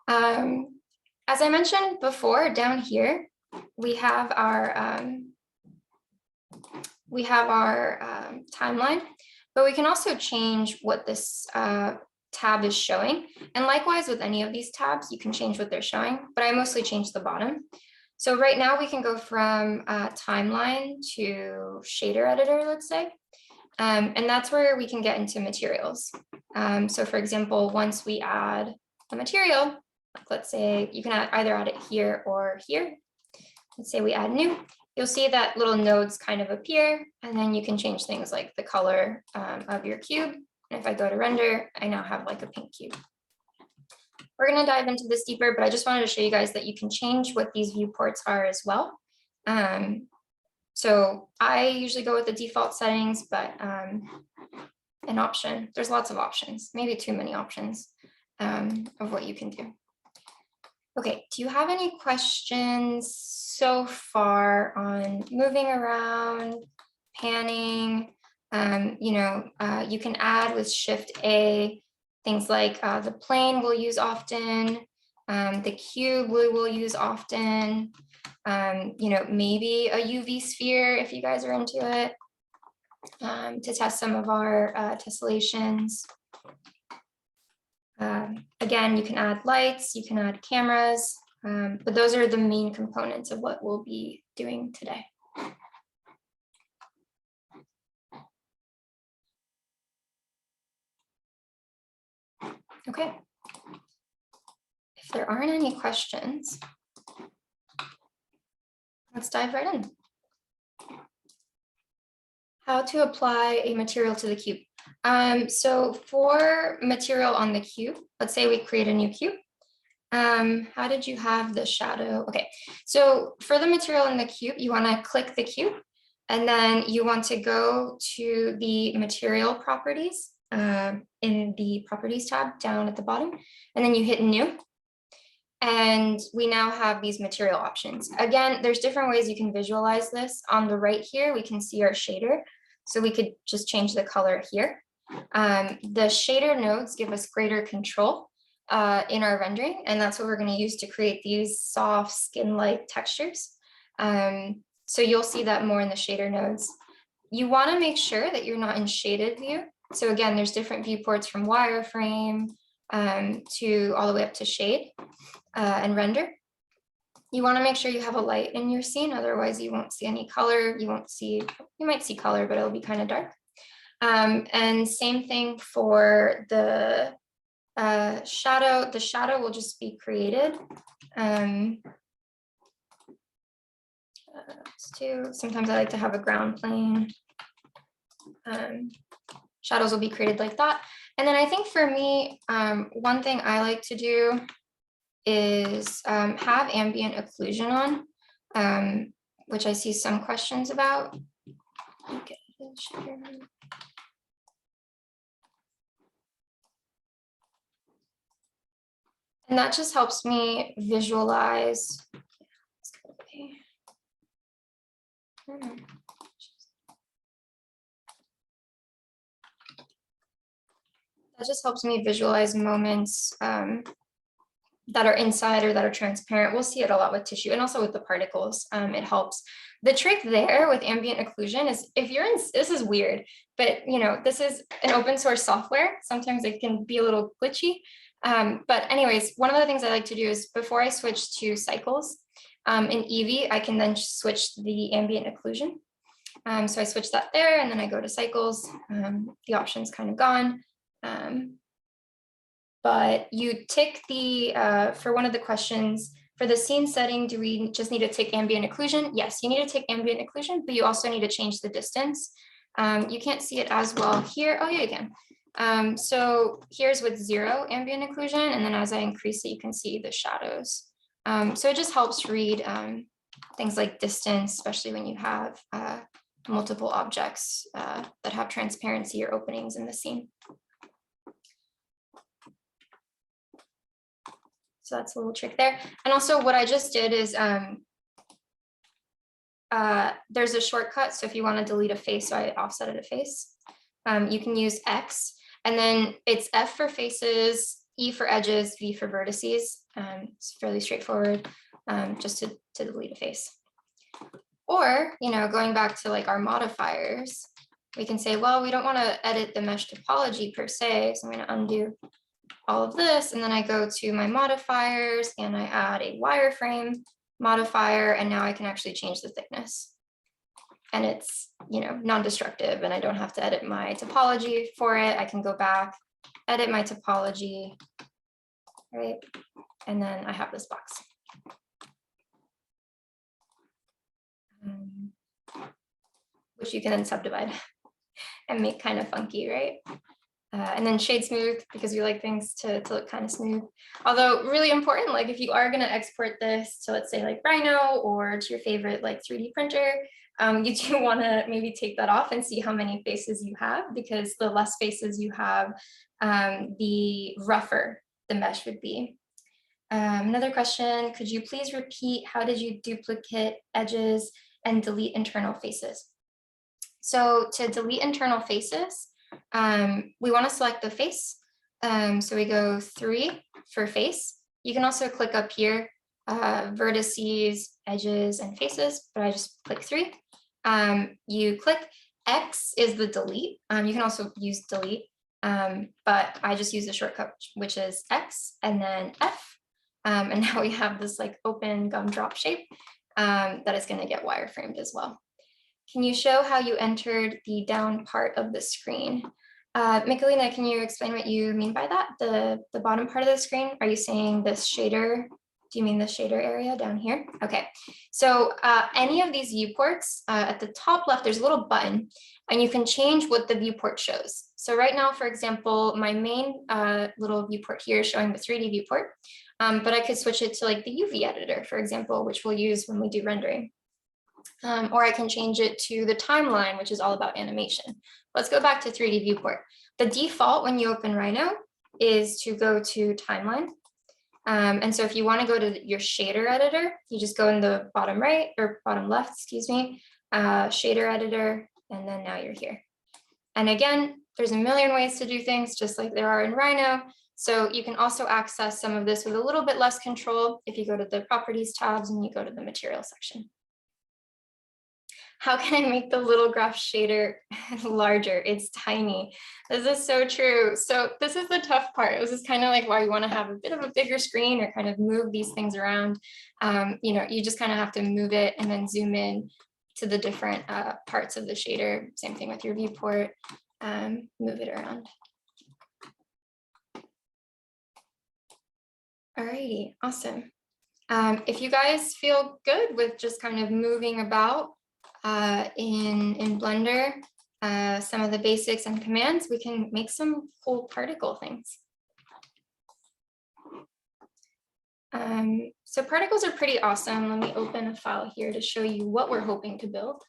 As I mentioned before, down here, we have our timeline, but we can also change what this tab is showing. And likewise with any of these tabs, you can change what they're showing, but I mostly change the bottom. So right now we can go from timeline to shader editor, let's say. And that's where we can get into materials. So for example, once we add a material, let's say you can either add it here or here. Let's say we add new, you'll see that little nodes kind of appear, and then you can change things like the color of your cube. And if I go to render, I now have like a pink cube. We're going to dive into this deeper, but I just wanted to show you guys that you can change what these viewports are as well. So I usually go with the default settings, but an option, there's lots of options, maybe too many options of what you can do. Okay, do you have any questions so far on moving around, panning? You can add with Shift A, things like the plane we'll use often, the cube we will use often, maybe a UV sphere if you guys are into it, to test some of our tessellations. Again, you can add lights, you can add cameras, but those are the main components of what we'll be doing today. Okay. If there aren't any questions, let's dive right in. How to apply a material to the cube. So for material on the cube, let's say we create a new cube. How did you have the shadow? Okay, so for the material in the cube, you want to click the cube, and then you want to go to the material properties in the properties tab down at the bottom, and then you hit new. And we now have these material options. Again, there's different ways you can visualize this. On the right here, we can see our shader. So we could just change the color here. The shader nodes give us greater control in our rendering, and that's what we're going to use to create these soft skin-like textures. So you'll see that more in the shader nodes. You want to make sure that you're not in shaded view. So again, there's different viewports from wireframe to all the way up to shade and render. You want to make sure you have a light in your scene, otherwise you won't see any color. You might see color, but it'll be kind of dark. And same thing for the shadow. The shadow will just be created. Sometimes I like to have a ground plane. Shadows will be created like that. And then I think for me, one thing I like to do is have ambient occlusion on, which I see some questions about. Okay. And that just helps me visualize. That just helps me visualize moments that are inside or that are transparent. We'll see it a lot with tissue and also with the particles. It helps. The trick there with ambient occlusion is if you're in, this is weird, but you know, this is an open source software. Sometimes it can be a little glitchy. But anyways, one of the things I like to do is before I switch to cycles in Eevee, I can then switch the ambient occlusion. So I switch that there and then I go to cycles. The option's kind of gone. But you tick the, for one of the questions, for the scene setting, do we just need to tick ambient occlusion? Yes, you need to tick ambient occlusion, but you also need to change the distance. You can't see it as well here. Oh yeah, you can. So here's with 0 ambient occlusion, and then as I increase it, you can see the shadows. So it just helps read things like distance, especially when you have multiple objects that have transparency or openings in the scene. So that's a little trick there. And also what I just did is there's a shortcut. So if you want to delete a face, so I offsetted a face, you can use X, and then it's F for faces, E for edges, V for vertices. It's fairly straightforward, just to delete a face. Or, you know, going back to like our modifiers, we can say, well, we don't want to edit the mesh topology per se. So I'm going to undo all of this, and then I go to my modifiers and I add a wireframe modifier, and now I can actually change the thickness. And it's, you know, non-destructive, and I don't have to edit my topology for it. I can go back, edit my topology, right? And then I have this box. Which you can then subdivide and make kind of funky, right? And then shade smooth, because we like things to look kind of smooth. Although really important, like if you are going to export this to, let's say, like Rhino or to your favorite like 3D printer, you do want to maybe take that off and see how many faces you have, because the less faces you have, the rougher the mesh would be. Another question, could you please repeat, how did you duplicate edges and delete internal faces? So to delete internal faces, we want to select the face. So we go 3 for face. You can also click up here, vertices, edges, and faces, but I just click 3. You click X is the delete. You can also use delete, but I just use the shortcut, which is X and then F. And now we have this like open gumdrop shape that is going to get wireframed as well. Can you show how you entered the down part of the screen? Michelina, can you explain what you mean by that? The bottom part of the screen, are you saying this shader? Do you mean the shader area down here? Okay, so any of these viewports, at the top left, there's a little button, and you can change what the viewport shows. So right now, for example, my main little viewport here is showing the 3D viewport, but I could switch it to like the UV editor, for example, which we'll use when we do rendering. Or I can change it to the timeline, which is all about animation. Let's go back to 3D viewport. The default when you open Rhino is to go to timeline. And so if you want to go to your shader editor, you just go in the bottom right or bottom left, excuse me, shader editor, and then now you're here. And again, there's a million ways to do things just like there are in Rhino. So you can also access some of this with a little bit less control if you go to the properties tabs and you go to the material section. How can I make the little graph shader larger? It's tiny. This is so true. So this is the tough part. This is kind of like why you want to have a bit of a bigger screen or kind of move these things around. You know, you just kind of have to move it and then zoom in to the different parts of the shader. Same thing with your viewport. Move it around. Alrighty, awesome. If you guys feel good with just kind of moving about in Blender, some of the basics and commands, we can make some cool particle things. So particles are pretty awesome. Let me open a file here to show you what we're hoping to build.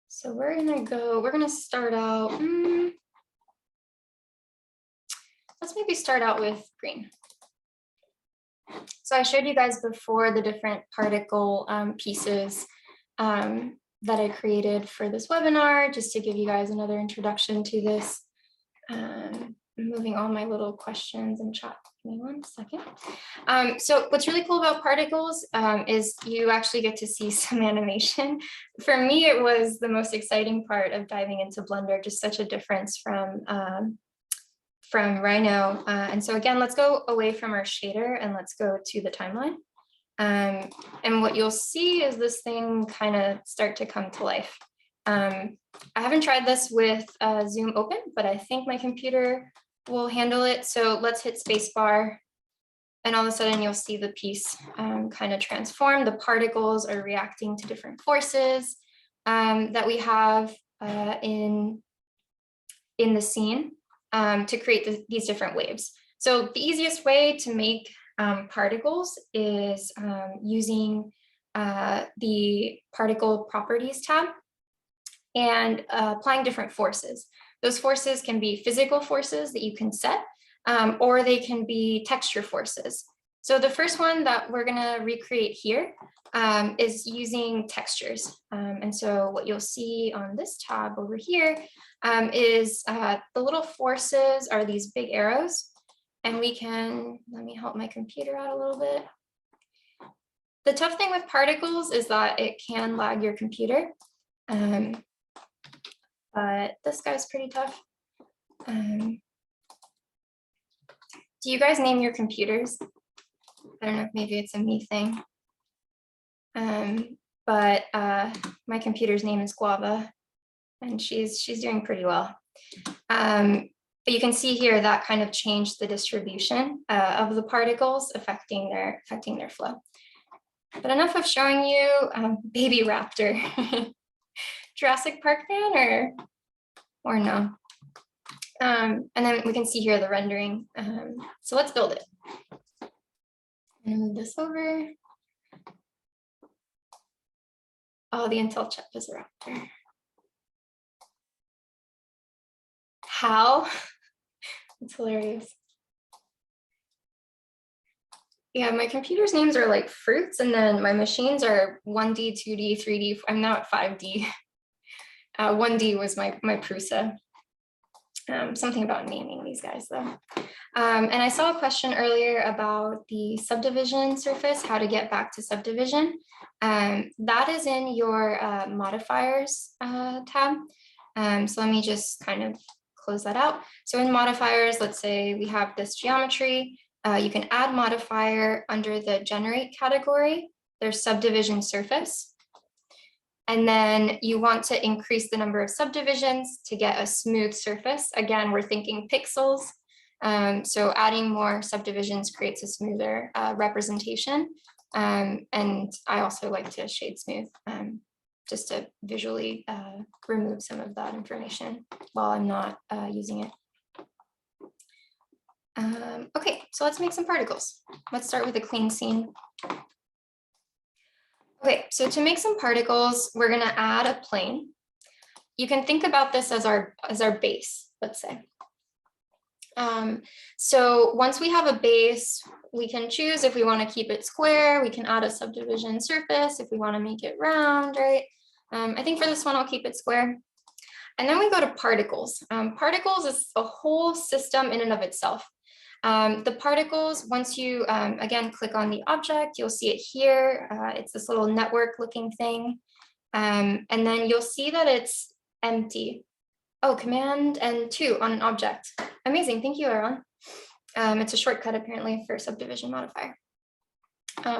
So we're gonna start out, let's maybe start out with green. So I showed you guys before the different particle pieces that I created for this webinar, just to give you guys another introduction to this. moving all my little questions in chat. Give me 1 second. So what's really cool about particles is you actually get to see some animation. For me, it was the most exciting part of diving into Blender, just such a difference from Rhino. And so again, let's go away from our shader and let's go to the timeline. And what you'll see is this thing kind of start to come to life. I haven't tried this with Zoom open, but I think my computer will handle it. So let's hit spacebar, and all of a sudden you'll see the piece kind of transform. The particles are reacting to different forces that we have in the scene to create these different waves. So the easiest way to make particles is using the particle properties tab and applying different forces. Those forces can be physical forces that you can set, or they can be texture forces. So the first one that we're gonna recreate here is using textures. And so what you'll see on this tab over here is the little forces are these big arrows. And we can, let me help my computer out a little bit. The tough thing with particles is that it can lag your computer. But this guy's pretty tough. Do you guys name your computers? I don't know if maybe it's a me thing. But my computer's name is Guava, and she's doing pretty well. But you can see here that kind of changed the distribution of the particles affecting their flow. But enough of showing you Baby Raptor. Jurassic Park fan or no? And then we can see here the rendering. So let's build it. I'm gonna move this over. Oh, the Intel chip is a raptor. How? It's hilarious. Yeah, my computer's names are like fruits, and then my machines are 1D, 2D, 3D. I'm now at 5D. 1D was my Prusa. Something about naming these guys though. And I saw a question earlier about the subdivision surface, how to get back to subdivision. That is in your modifiers tab. So let me just kind of close that out. So in modifiers, let's say we have this geometry. You can add modifier under the generate category. There's subdivision surface. And then you want to increase the number of subdivisions to get a smooth surface. Again, we're thinking pixels. So adding more subdivisions creates a smoother representation. And I also like to shade smooth just to visually remove some of that information while I'm not using it. Okay, so let's make some particles. Let's start with a clean scene. Okay, so to make some particles, we're gonna add a plane. You can think about this as our base, let's say. So once we have a base, we can choose if we want to keep it square. We can add a subdivision surface if we want to make it round, right? I think for this one, I'll keep it square. And then we go to particles. Particles is a whole system in and of itself. The particles, once you, again, click on the object, you'll see it here. It's this little network looking thing. And then you'll see that it's empty. Oh, Command and 2 on an object. Amazing, thank you, Aaron. It's a shortcut apparently for subdivision modifier.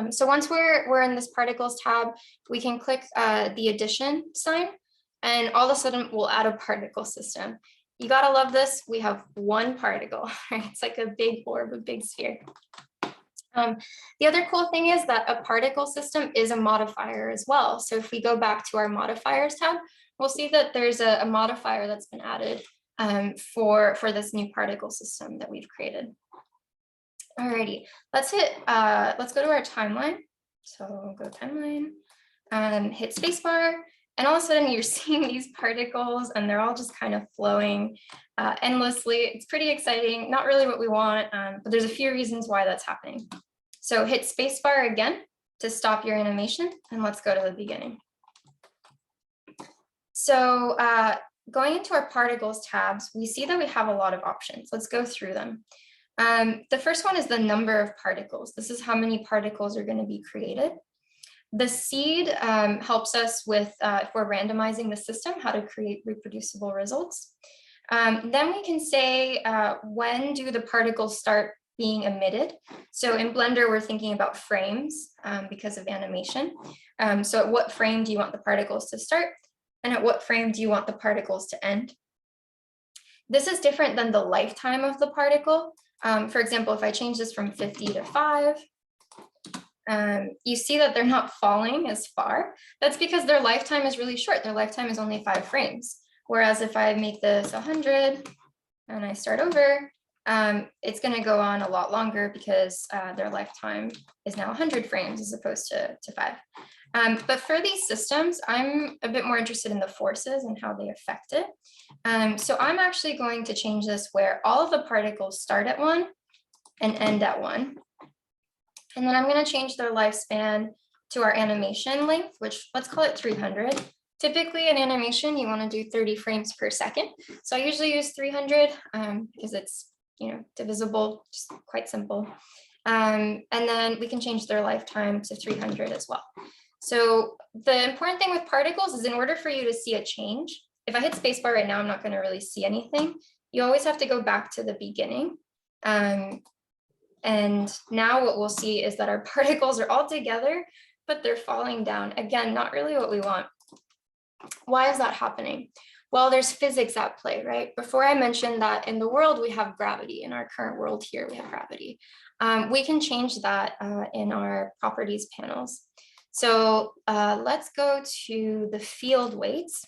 So once we're in this particles tab, we can click the addition sign, and all of a sudden we'll add a particle system. You gotta love this. We have one particle, right? It's like a big orb, a big sphere. The other cool thing is that a particle system is a modifier as well. So if we go back to our modifiers tab, we'll see that there's a modifier that's been added for this new particle system that we've created. Alrighty, let's go to our timeline. So go timeline, hit spacebar, and all of a sudden you're seeing these particles and they're all just kind of flowing endlessly. It's pretty exciting, not really what we want, but there's a few reasons why that's happening. So hit spacebar again to stop your animation, and let's go to the beginning. So going into our particles tabs, we see that we have a lot of options. Let's go through them. The first one is the number of particles. This is how many particles are going to be created. The seed helps us with, if we're randomizing the system, how to create reproducible results. Then we can say, when do the particles start being emitted? So in Blender, we're thinking about frames because of animation. So at what frame do you want the particles to start? And at what frame do you want the particles to end? This is different than the lifetime of the particle. For example, if I change this from 50 to 5, you see that they're not falling as far. That's because their lifetime is really short. Their lifetime is only 5 frames. Whereas if I make this 100 and I start over, it's going to go on a lot longer because their lifetime is now 100 frames as opposed to 5. But for these systems, I'm a bit more interested in the forces and how they affect it. So I'm actually going to change this where all of the particles start at 1 and end at 1. And then I'm going to change their lifespan to our animation length, which let's call it 300. Typically in animation, you want to do 30 frames per second. So I usually use 300 because it's, divisible, just quite simple. And then we can change their lifetime to 300 as well. So the important thing with particles is in order for you to see a change, if I hit spacebar right now, I'm not going to really see anything. You always have to go back to the beginning. And now what we'll see is that our particles are all together, but they're falling down. Again, not really what we want. Why is that happening? Well, there's physics at play, right? Before I mentioned that in the world, we have gravity. In our current world here, we have gravity. We can change that in our properties panels. So let's go to the field weights.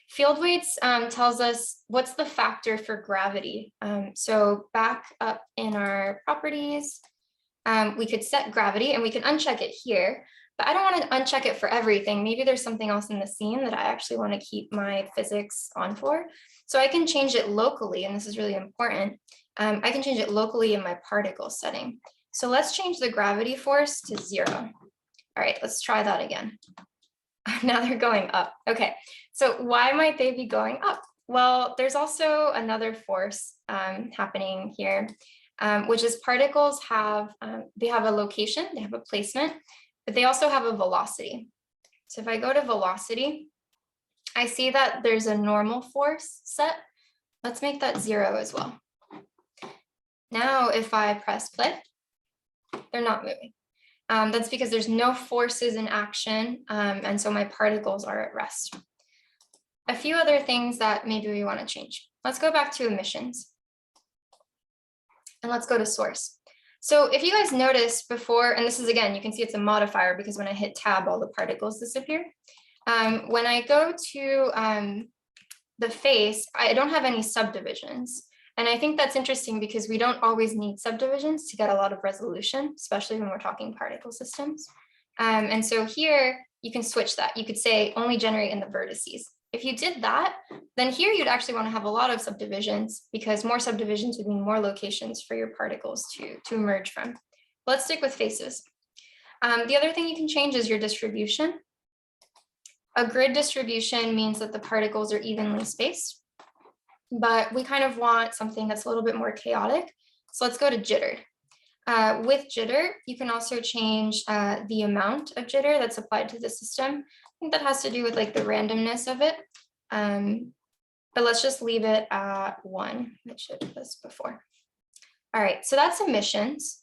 Field weights tells us what's the factor for gravity. So back up in our properties, we could set gravity and we can uncheck it here, but I don't want to uncheck it for everything. Maybe there's something else in the scene that I actually want to keep my physics on for. So I can change it locally, and this is really important. I can change it locally in my particle setting. So let's change the gravity force to 0. All right, let's try that again. Now they're going up. Okay, so why might they be going up? Well, there's also another force happening here, which is particles have, they have a location, they have a placement, but they also have a velocity. So if I go to velocity, I see that there's a normal force set. Let's make that 0 as well. Now, if I press play, they're not moving. That's because there's no forces in action, and so my particles are at rest. A few other things that maybe we want to change. Let's go back to emissions. And let's go to source. So if you guys notice before, and this is again, you can see it's a modifier because when I hit tab, all the particles disappear. When I go to the face, I don't have any subdivisions. And I think that's interesting because we don't always need subdivisions to get a lot of resolution, especially when we're talking particle systems. And so here you can switch that. You could say only generate in the vertices. If you did that, then here you'd actually want to have a lot of subdivisions because more subdivisions would mean more locations for your particles to emerge from. Let's stick with faces. The other thing you can change is your distribution. A grid distribution means that the particles are evenly spaced, but we kind of want something that's a little bit more chaotic. So let's go to jitter. With jitter, you can also change the amount of jitter that's applied to the system. I think that has to do with like the randomness of it. But let's just leave it at 1, which it was before. All right, so that's emissions.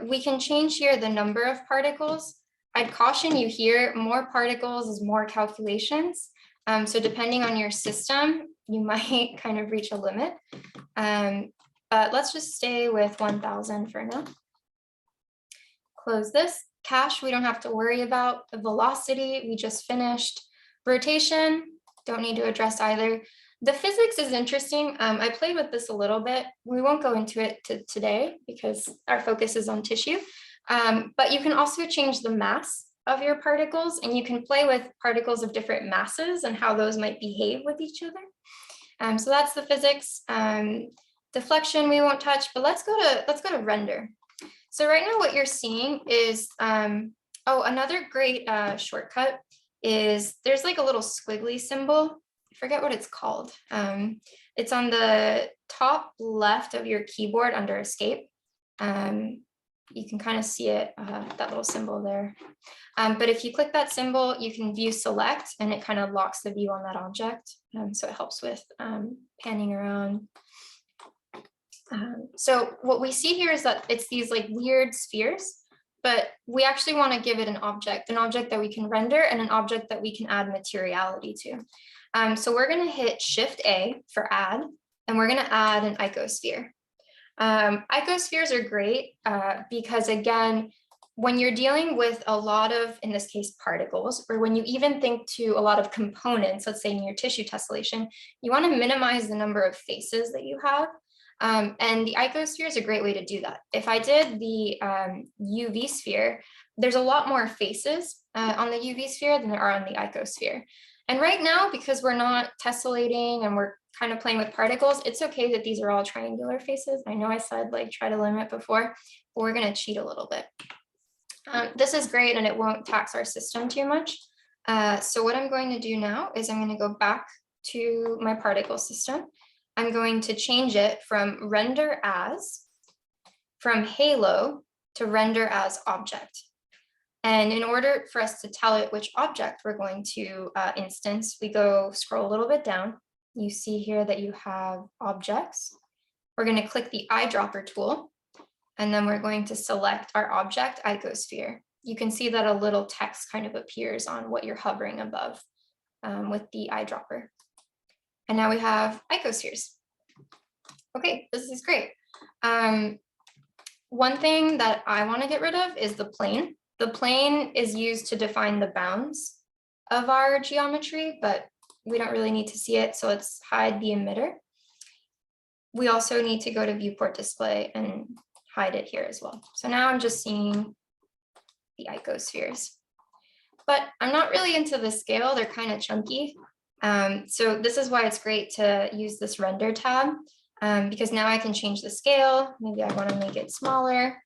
We can change here the number of particles. I'd caution you here, more particles is more calculations. So depending on your system, you might kind of reach a limit. But let's just stay with 1,000 for now. Close this. Cache, we don't have to worry about. The velocity, we just finished. Rotation, don't need to address either. The physics is interesting. I played with this a little bit. We won't go into it today because our focus is on tissue. But you can also change the mass of your particles, and you can play with particles of different masses and how those might behave with each other. So that's the physics. Deflection we won't touch, but let's go to render. So right now what you're seeing is, another great shortcut is there's like a little squiggly symbol forget what it's called. It's on the top left of your keyboard under escape. You can kind of see it, that little symbol there. But if you click that symbol, you can view select and it kind of locks the view on that object. So it helps with panning around. So what we see here is that it's these like weird spheres, but we actually want to give it an object that we can render and an object that we can add materiality to. So we're going to hit Shift A for add, and we're going to add an icosphere. Icospheres are great because, again, when you're dealing with a lot of, in this case, particles, or when you even think to a lot of components, let's say in your tissue tessellation, you want to minimize the number of faces that you have. And the icosphere is a great way to do that. If I did the UV sphere, there's a lot more faces on the UV sphere than there are on the icosphere. And right now, because we're not tessellating and we're kind of playing with particles, it's okay that these are all triangular faces. I know I said like try to limit before, but we're going to cheat a little bit. This is great and it won't tax our system too much. So what I'm going to do now is I'm going to go back to my particle system. I'm going to change it from render as, from halo to render as object. And in order for us to tell it which object we're going to instance, we scroll a little bit down. You see here that you have objects. We're going to click the eyedropper tool, and then we're going to select our object icosphere. You can see that a little text kind of appears on what you're hovering above with the eyedropper. And now we have icospheres. Okay, this is great. One thing that I want to get rid of is the plane. The plane is used to define the bounds of our geometry, but we don't really need to see it, so let's hide the emitter. We also need to go to viewport display and hide it here as well. So now I'm just seeing the icospheres. But I'm not really into the scale, they're kind of chunky. So this is why it's great to use this render tab, because now I can change the scale. Maybe I want to make it smaller.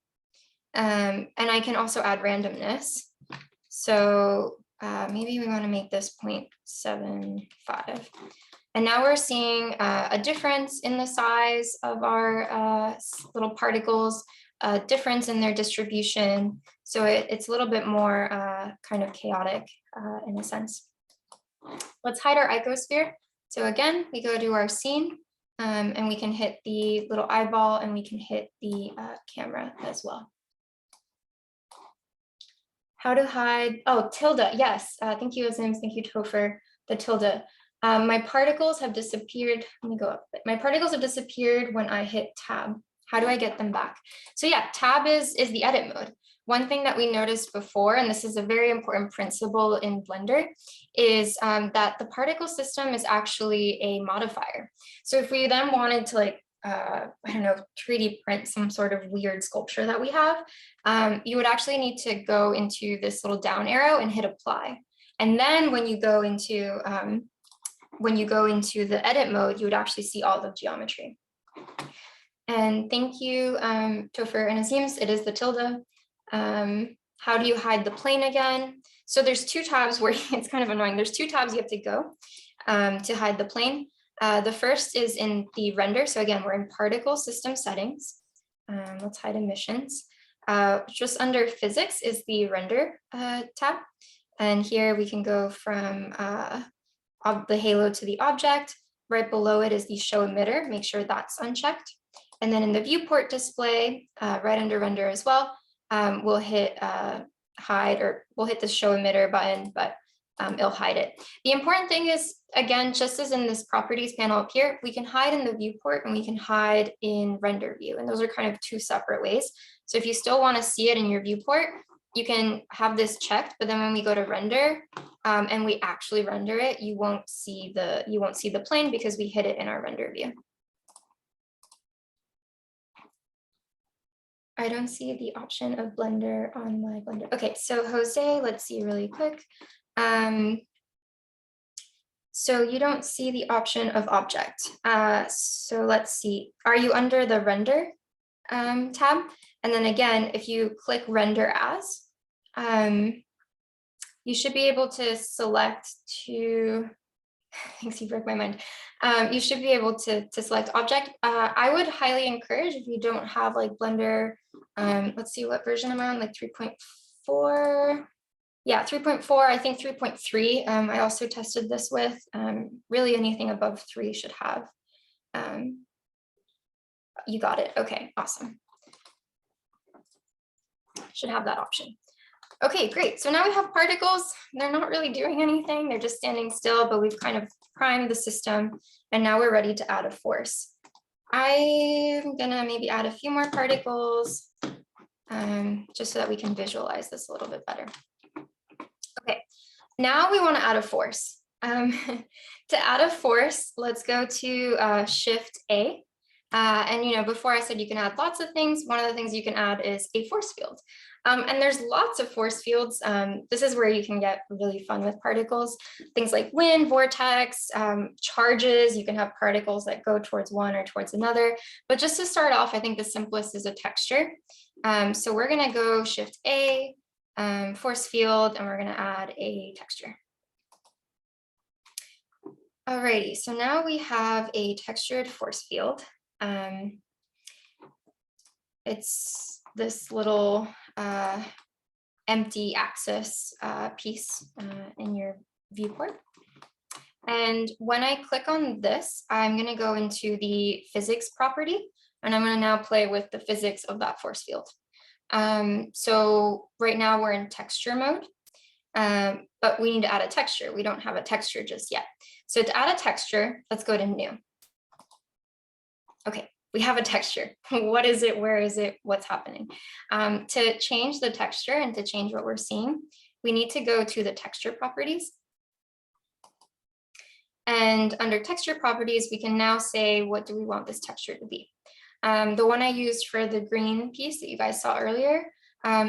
And I can also add randomness. So maybe we want to make this 0.75. And now we're seeing a difference in the size of our little particles, a difference in their distribution. So it's a little bit more kind of chaotic in a sense. Let's hide our icosphere. So again, we go to our scene and we can hit the little eyeball and we can hit the camera as well. How to hide, oh, tilde, yes. Thank you, Azims, thank you, Topher, the tilde. My particles have disappeared. Let me go up. My particles have disappeared when I hit tab. How do I get them back? So yeah, tab is the edit mode. One thing that we noticed before, and this is a very important principle in Blender, is that the particle system is actually a modifier. So if we then wanted to like, I don't know, 3D print some sort of weird sculpture that we have, you would actually need to go into this little down arrow and hit apply. And then when you go into the edit mode, you would actually see all the geometry. And thank you, Topher and Azims, it is the tilde. How do you hide the plane again? So there's two tabs where it's kind of annoying. There's two tabs you have to go to hide the plane. The first is in the render. So again, we're in particle system settings. Let's hide emissions. Just under physics is the render tab. And here we can go from the halo to the object. Right below it is the show emitter. Make sure that's unchecked. And then in the viewport display, right under render as well, we'll hit hide, or we'll hit the show emitter button, but it'll hide it. The important thing is, again, just as in this properties panel up here, we can hide in the viewport and we can hide in render view. And those are kind of two separate ways. So if you still want to see it in your viewport, you can have this checked, but then when we go to render and we actually render it, you won't see the plane because we hid it in our render view. I don't see the option of Blender on my Blender. Okay, so Jose, let's see really quick. So you don't see the option of object. So let's see, are you under the render tab? And then again, if you click render as, you should be able to select to thanks, you broke my mind. You should be able to select object. I would highly encourage, if you don't have like Blender, let's see what version I'm on, like 3.4. Yeah, 3.4, I think 3.3. I also tested this with, really anything above 3 should have. You got it. Okay, awesome. Should have that option. Okay, great. So now we have particles. They're not really doing anything. They're just standing still, but we've kind of primed the system, and now we're ready to add a force. I'm gonna maybe add a few more particles, just so that we can visualize this a little bit better. Okay, now we want to add a force. To add a force, let's go to Shift A. And before I said you can add lots of things, one of the things you can add is a force field. And there's lots of force fields. This is where you can get really fun with particles. Things like wind, vortex, charges. You can have particles that go towards one or towards another. But just to start off, I think the simplest is a texture. So we're going to go Shift A, force field, and we're going to add a texture. Alrighty, so now we have a textured force field. It's this little empty axis piece in your viewport. And when I click on this, I'm going to go into the physics property, and I'm going to now play with the physics of that force field. So right now we're in texture mode, but we need to add a texture. We don't have a texture just yet. So to add a texture, let's go to new. Okay, we have a texture. What is it? Where is it? What's happening? To change the texture and to change what we're seeing, we need to go to the texture properties. And under texture properties, we can now say, what do we want this texture to be? The one I used for the green piece that you guys saw earlier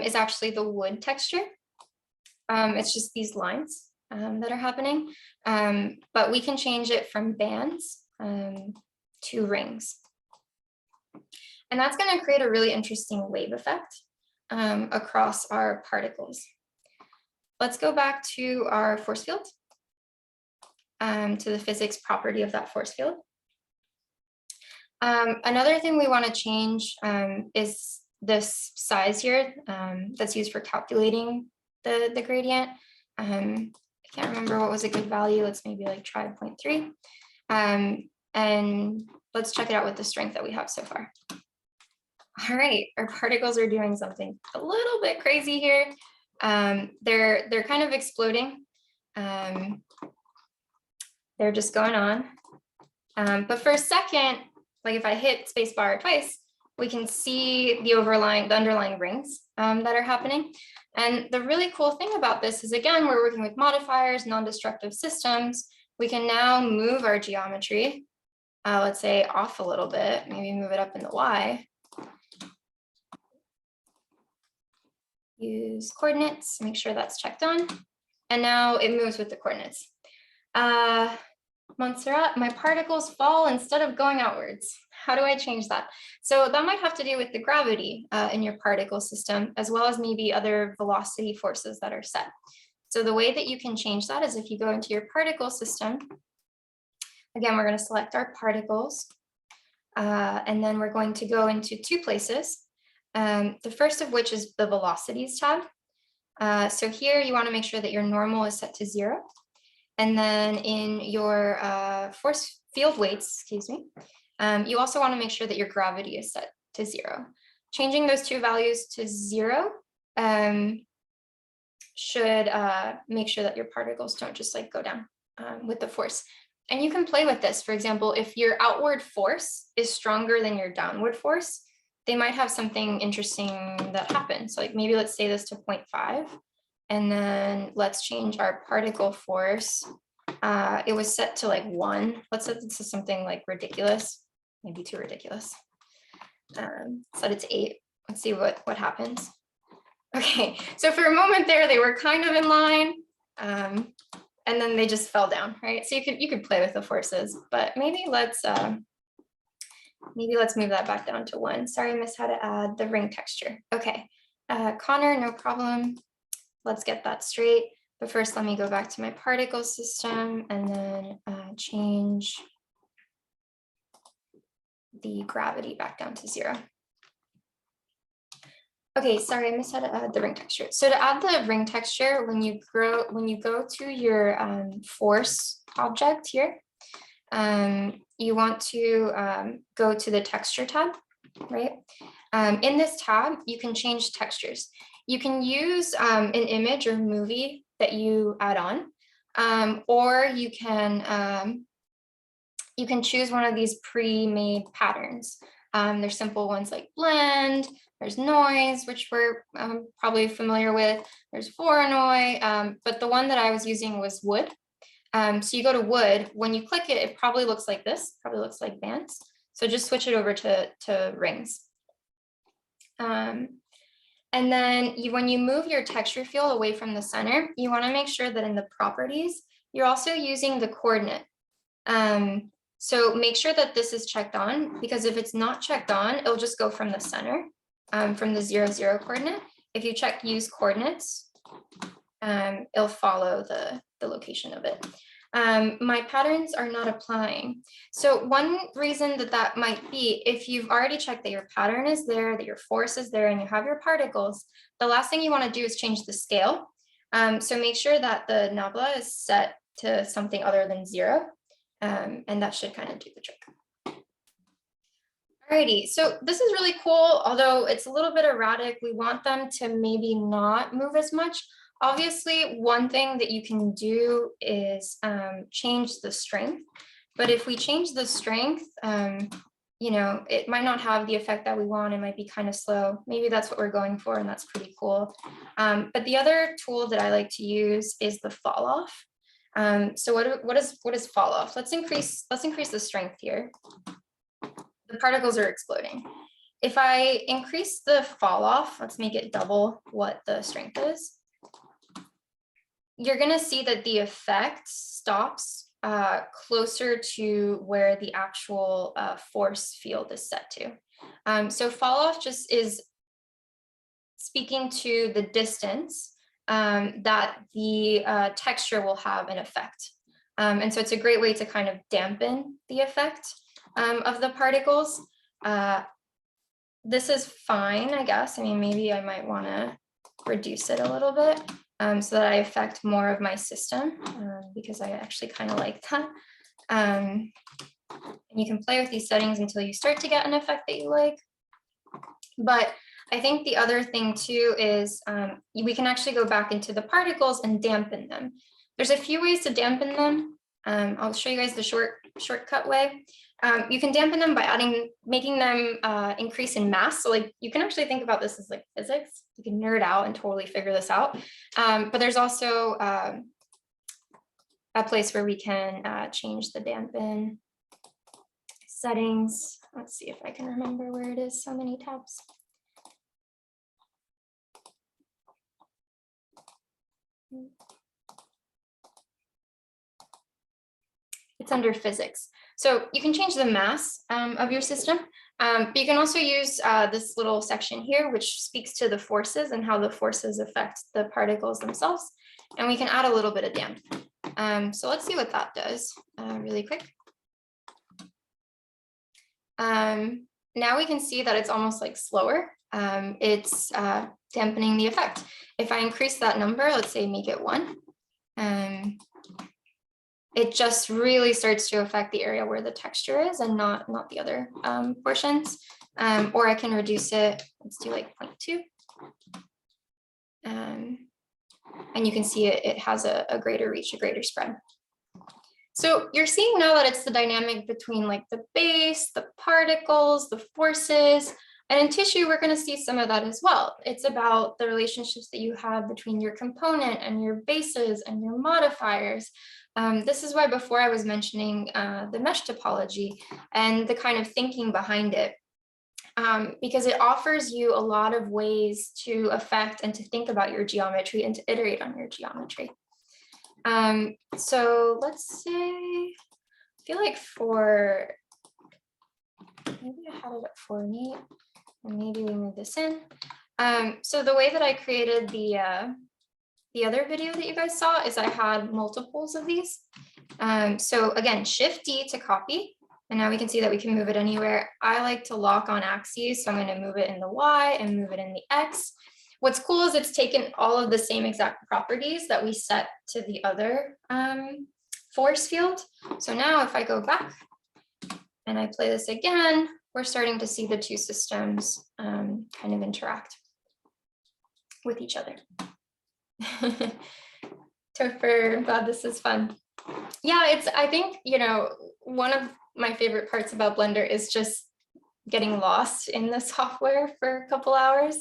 is actually the wood texture. It's just these lines that are happening, but we can change it from bands to rings. And that's going to create a really interesting wave effect across our particles. Let's go back to our force field, to the physics property of that force field. Another thing we want to change is this size here that's used for calculating the gradient. I can't remember what was a good value. Let's maybe like try 0.3. And let's check it out with the strength that we have so far. All right, our particles are doing something a little bit crazy here. They're kind of exploding. They're just going on. But for a second, like if I hit spacebar twice, we can see the underlying rings that are happening. And the really cool thing about this is, again, we're working with modifiers, non-destructive systems. We can now move our geometry, let's say off a little bit, maybe move it up in the Y. Use coordinates, make sure that's checked on. And now it moves with the coordinates. Montserrat, my particles fall instead of going outwards. How do I change that? So that might have to do with the gravity in your particle system, as well as maybe other velocity forces that are set. So the way that you can change that is if you go into your particle system, again, we're going to select our particles, and then we're going to go into two places. The first of which is the velocities tab. So here you want to make sure that your normal is set to 0. And then in your force field weights, excuse me, you also want to make sure that your gravity is set to 0. Changing those two values to 0 should make sure that your particles don't just like go down with the force. And you can play with this. For example, if your outward force is stronger than your downward force, they might have something interesting that happens. So like maybe let's say this to 0.5. And then let's change our particle force. It was set to like 1. Let's set this to something like ridiculous, maybe too ridiculous. Set it to 8. Let's see what happens. Okay, so for a moment there, they were kind of in line, and then they just fell down, right? So you could play with the forces, but maybe let's move that back down to 1. Sorry, I missed how to add the ring texture. Okay, Connor, no problem. Let's get that straight. But first, let me go back to my particle system and then change the gravity back down to 0. Okay, sorry, I missed how to add the ring texture. So to add the ring texture, when you go to your force object here, you want to go to the texture tab, right? In this tab, you can change textures. You can use an image or movie that you add on, or you can choose one of these pre-made patterns. There's simple ones like blend, there's noise, which we're probably familiar with, there's Voronoi, but the one that I was using was wood. So you go to wood, when you click it, it probably looks like this, probably looks like bands. So just switch it over to rings. And then when you move your texture field away from the center, you want to make sure that in the properties, you're also using the coordinate. So make sure that this is checked on, because if it's not checked on, it'll just go from the center, from the 0, 0 coordinate. If you check use coordinates, it'll follow the location of it. My patterns are not applying. So one reason that might be, if you've already checked that your pattern is there, that your force is there, and you have your particles, the last thing you want to do is change the scale. So make sure that the nabla is set to something other than 0. And that should kind of do the trick. Alrighty, so this is really cool, although it's a little bit erratic. We want them to maybe not move as much. Obviously, one thing that you can do is change the strength. But if we change the strength, you know, it might not have the effect that we want. It might be kind of slow. Maybe that's what we're going for, and that's pretty cool. But the other tool that I like to use is the fall off. So what is fall off? Let's increase the strength here. The particles are exploding. If I increase the fall off, let's make it double what the strength is. You're gonna see that the effect stops closer to where the actual force field is set to. So fall off just is speaking to the distance that the texture will have an effect. And so it's a great way to kind of dampen the effect of the particles. This is fine, I guess. I mean, maybe I might want to reduce it a little bit so that I affect more of my system because I actually kind of like that. And you can play with these settings until you start to get an effect that you like. But I think the other thing too is we can actually go back into the particles and dampen them. There's a few ways to dampen them. I'll show you guys the shortcut way. You can dampen them by making them increase in mass. So like you can actually think about this as like physics. You can nerd out and totally figure this out. But there's also a place where we can change the dampen settings. Let's see if I can remember where it is. So many tabs. It's under physics. So you can change the mass of your system, but you can also use this little section here, which speaks to the forces and how the forces affect the particles themselves. And we can add a little bit of damp. So let's see what that does really quick. Now we can see that it's almost like slower. It's dampening the effect. If I increase that number, let's say make it 1, it just really starts to affect the area where the texture is and not the other portions. Or I can reduce it. Let's do like 0.2. And you can see it has a greater reach, a greater spread. So you're seeing now that it's the dynamic between like the base, the particles, the forces, and in tissue, we're going to see some of that as well. It's about the relationships that you have between your component and your bases and your modifiers. This is why before I was mentioning the mesh topology and the kind of thinking behind it, because it offers you a lot of ways to affect and to think about your geometry and to iterate on your geometry. So let's say, I feel like maybe I had it at 4.8, and maybe we move this in. So the way that I created the the other video that you guys saw is I had multiples of these. So again, Shift D to copy. And now we can see that we can move it anywhere. I like to lock on axes, so I'm going to move it in the Y and move it in the X. What's cool is it's taken all of the same exact properties that we set to the other force field. So now if I go back and I play this again, we're starting to see the two systems kind of interact with each other. Topher, I'm glad this is fun. Yeah, I think, you know, one of my favorite parts about Blender is just getting lost in the software for a couple hours.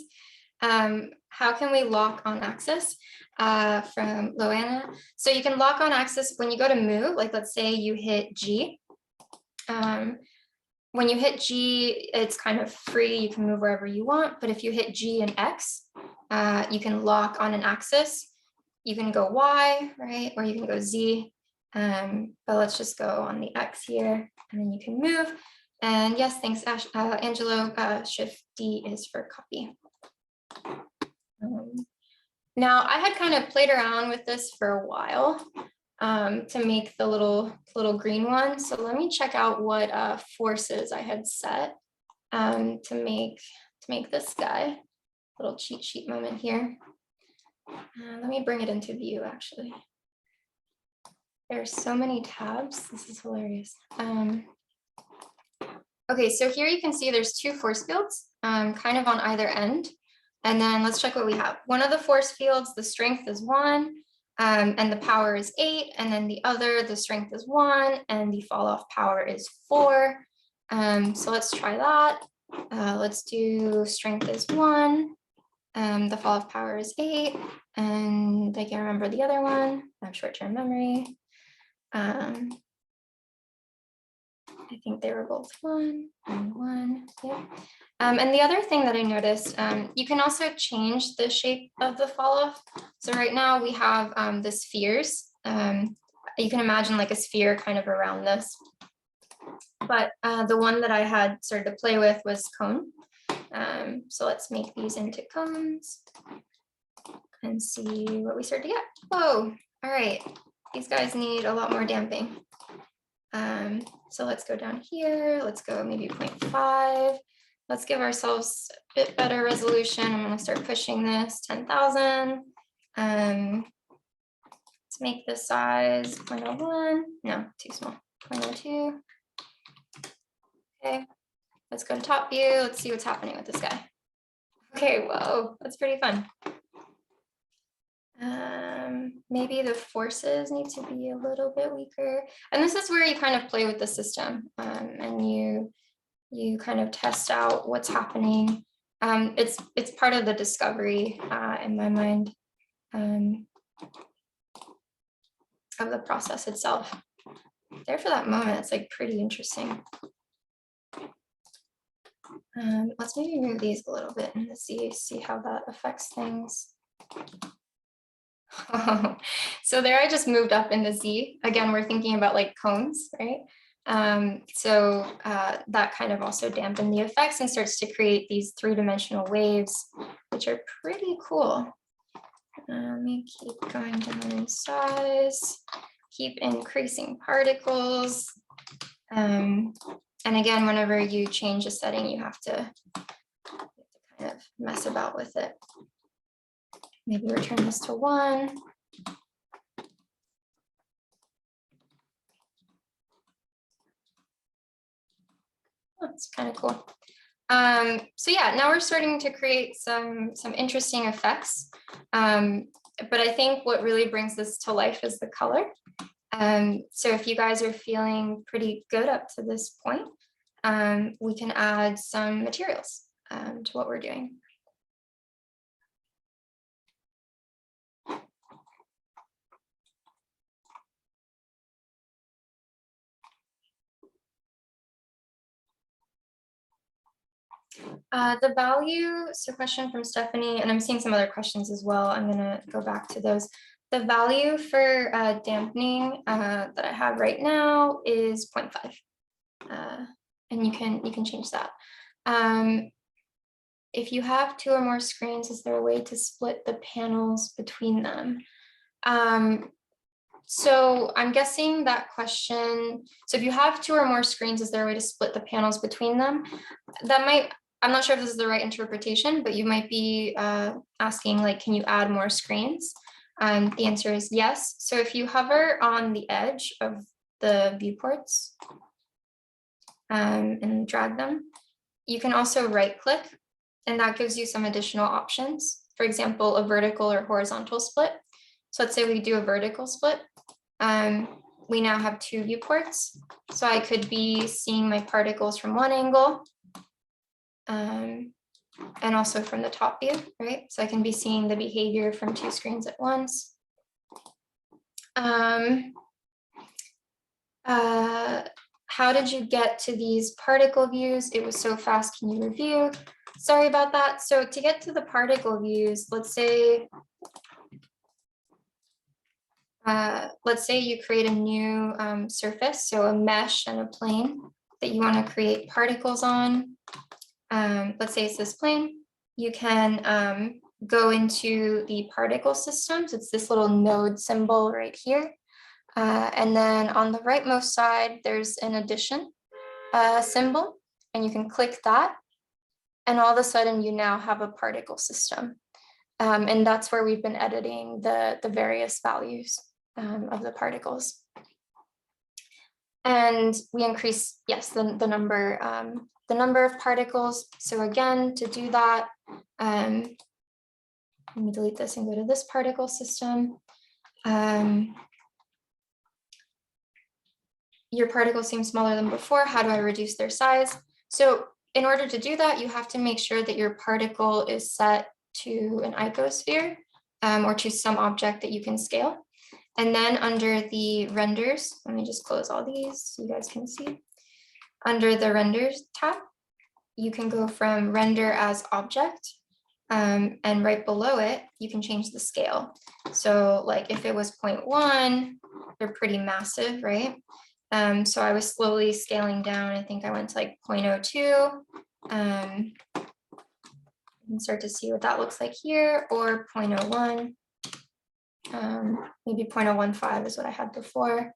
How can we lock on axis from Loana? So you can lock on axis when you go to move, like let's say you hit G. When you hit G, it's kind of free, you can move wherever you want, but if you hit G and X, you can lock on an axis. You can go Y, right? Or you can go Z. But let's just go on the X here, and then you can move. And yes, thanks, Angelo. Shift D is for copy. Now, I had kind of played around with this for a while to make the little green one. So let me check out what forces I had set to make this guy. Little cheat sheet moment here. Let me bring it into view, actually. There's so many tabs. This is hilarious. Okay, so here you can see there's two force fields kind of on either end. And then let's check what we have. One of the force fields, the strength is 1, and the power is 8. And then the other, the strength is 1, and the fall off power is 4. So let's try that. Let's do strength is 1. The fall off power is 8. And I can't remember the other one. I have short-term memory. I think they were both 1 and 1. Yeah. And the other thing that I noticed, you can also change the shape of the fall off. So right now we have the spheres. You can imagine like a sphere kind of around this. But the one that I had started to play with was cone. So let's make these into cones and see what we start to get. Whoa, all right. These guys need a lot more damping. So let's go down here. Let's go maybe 0.5. Let's give ourselves a bit better resolution. I'm going to start pushing this 10,000. Let's make the size 0.01. No, too small. 0.02. Okay, let's go to top view. Let's see what's happening with this guy. Okay, whoa, that's pretty fun. Maybe the forces need to be a little bit weaker. And this is where you kind of play with the system and you kind of test out what's happening. It's part of the discovery in my mind of the process itself. There for that moment, it's like pretty interesting. Let's maybe move these a little bit and see how that affects things. Oh, so there I just moved up in the Z. Again, we're thinking about like cones, right? So that kind of also dampened the effects and starts to create these three-dimensional waves, which are pretty cool. Let me keep going down in size, keep increasing particles. And again, whenever you change a setting, you have to kind of mess about with it. Maybe return this to 1. That's kind of cool. So yeah, now we're starting to create some interesting effects. But I think what really brings this to life is the color. So if you guys are feeling pretty good up to this point, we can add some materials to what we're doing. The value, so question from Stephanie, and I'm seeing some other questions as well. I'm going to go back to those. The value for dampening that I have right now is 0.5, and you can change that. if you have 2 or more screens, is there a way to split the panels between them? So I'm guessing that question, so if you have 2 or more screens, is there a way to split the panels between them? That might, I'm not sure if this is the right interpretation, but you might be asking, like, can you add more screens? The answer is yes. So if you hover on the edge of the viewports and drag them, you can also right click, and that gives you some additional options. For example, a vertical or horizontal split. So let's say we do a vertical split. We now have 2 viewports. So I could be seeing my particles from one angle and also from the top view, right? So I can be seeing the behavior from 2 screens at once. How did you get to these particle views? It was so fast, can you review? Sorry about that. So to get to the particle views, let's say you create a new surface, so a mesh and a plane that you want to create particles on. Let's say it's this plane. You can go into the particle systems. It's this little node symbol right here. And then on the rightmost side, there's an addition symbol, and you can click that. And all of a sudden, you now have a particle system. And that's where we've been editing the various values of the particles. And we increase, yes, the number of particles. So again, to do that, let me delete this and go to this particle system. Your particles seem smaller than before. How do I reduce their size? So in order to do that, you have to make sure that your particle is set to an icosphere or to some object that you can scale. And then under the renders, let me just close all these so you guys can see. Under the renders tab, you can go from render as object, and right below it, you can change the scale. So like if it was 0.1, they're pretty massive, right? So I was slowly scaling down. I think I went to like 0.02. You can start to see what that looks like here, or 0.01. Maybe 0.015 is what I had before.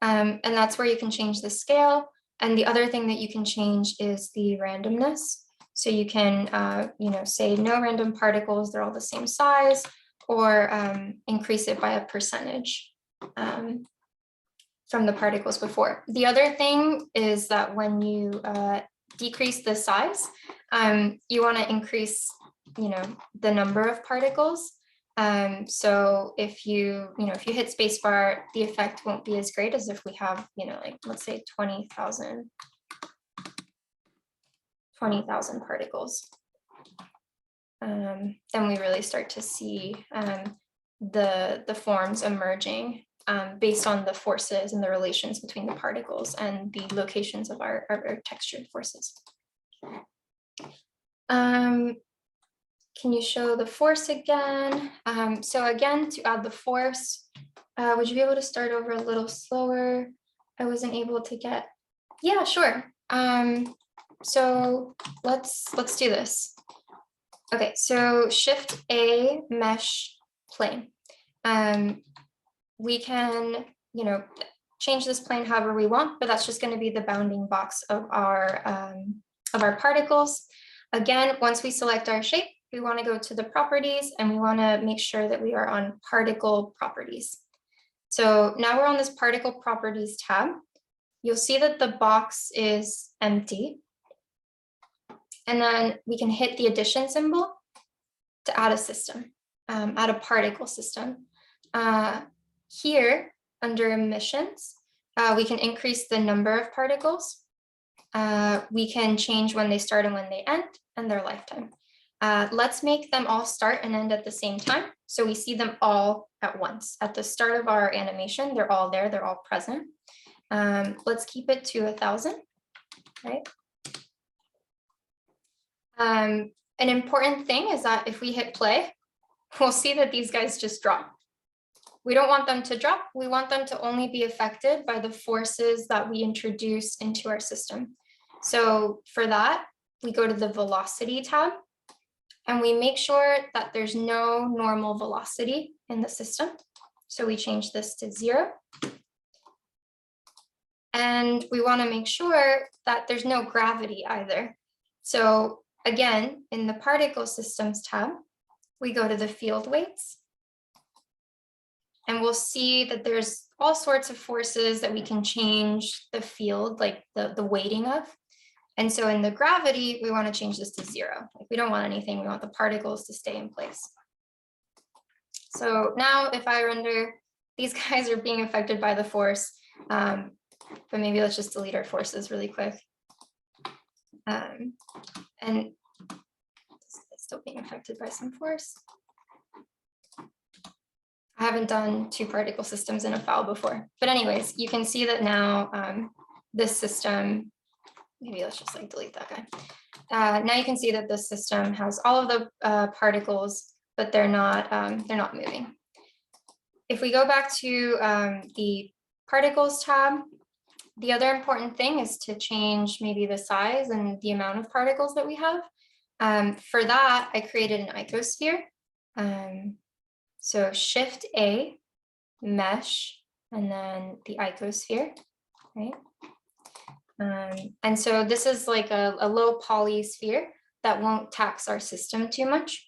And that's where you can change the scale. And the other thing that you can change is the randomness. So you can, say no random particles, they're all the same size, or increase it by a percentage from the particles before. The other thing is that when you decrease the size, you want to increase, the number of particles. So if you hit spacebar, the effect won't be as great as if we have, like let's say 20,000 particles. Then we really start to see the forms emerging based on the forces and the relations between the particles and the locations of our textured forces. Can you show the force again? So again, to add the force, would you be able to start over a little slower? I wasn't able to get, yeah, sure. So let's do this. Okay, so Shift A, mesh plane. We can, change this plane however we want, but that's just going to be the bounding box of our particles. Again, once we select our shape, we want to go to the properties and we want to make sure that we are on particle properties. So now we're on this particle properties tab. You'll see that the box is empty. And then we can hit the addition symbol to add a system, add a particle system. Here under emissions, we can increase the number of particles. We can change when they start and when they end and their lifetime. Let's make them all start and end at the same time. So we see them all at once. At the start of our animation, they're all there, they're all present. Let's keep it to 1,000, right? An important thing is that if we hit play, we'll see that these guys just drop. We don't want them to drop. We want them to only be affected by the forces that we introduce into our system. So for that, we go to the velocity tab and we make sure that there's no normal velocity in the system. So we change this to 0. And we want to make sure that there's no gravity either. So again, in the particle systems tab, we go to the field weights. And we'll see that there's all sorts of forces that we can change the field, like the weighting of. And so in the gravity, we want to change this to 0. Like we don't want anything, we want the particles to stay in place. So now if I render, these guys are being affected by the force, but maybe let's just delete our forces really quick. And it's still being affected by some force. I haven't done 2 particle systems in a file before, but anyways, you can see that now this system, maybe let's just like delete that guy. Now you can see that this system has all of the particles, but they're not moving. If we go back to the particles tab, the other important thing is to change maybe the size and the amount of particles that we have. For that, I created an icosphere. So Shift A, mesh, and then the icosphere, right? And so this is like a low poly sphere that won't tax our system too much.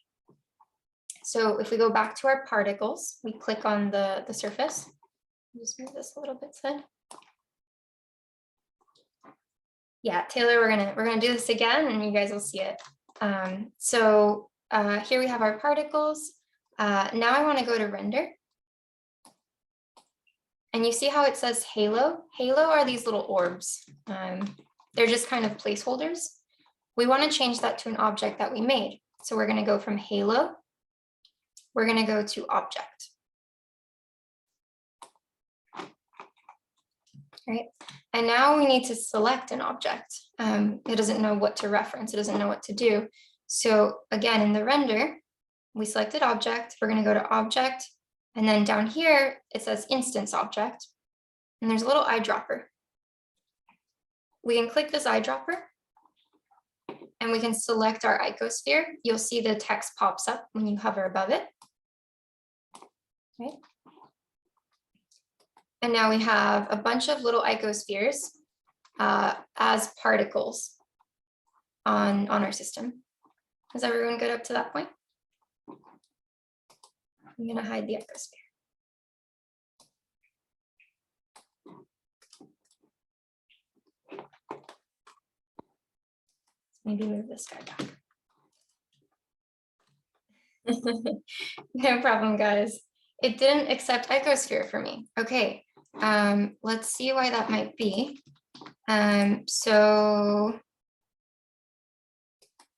So if we go back to our particles, we click on the surface. Just move this a little bit, Sid. Yeah, Taylor, we're gonna do this again, and you guys will see it. So here we have our particles. Now I want to go to render. And you see how it says halo? Halo are these little orbs. They're just kind of placeholders. We want to change that to an object that we made. So we're going to go from halo. We're going to go to object. Right. And now we need to select an object. It doesn't know what to reference. It doesn't know what to do. So again, in the render, we selected object. We're going to go to object. And then down here, it says instance object. And there's a little eyedropper. We can click this eyedropper. And we can select our icosphere. You'll see the text pops up when you hover above it. Okay. And now we have a bunch of little icospheres as particles on our system. Is everyone good up to that point? I'm going to hide the icosphere. Maybe move this guy back. No problem, guys. It didn't accept icosphere for me. Okay, let's see why that might be. So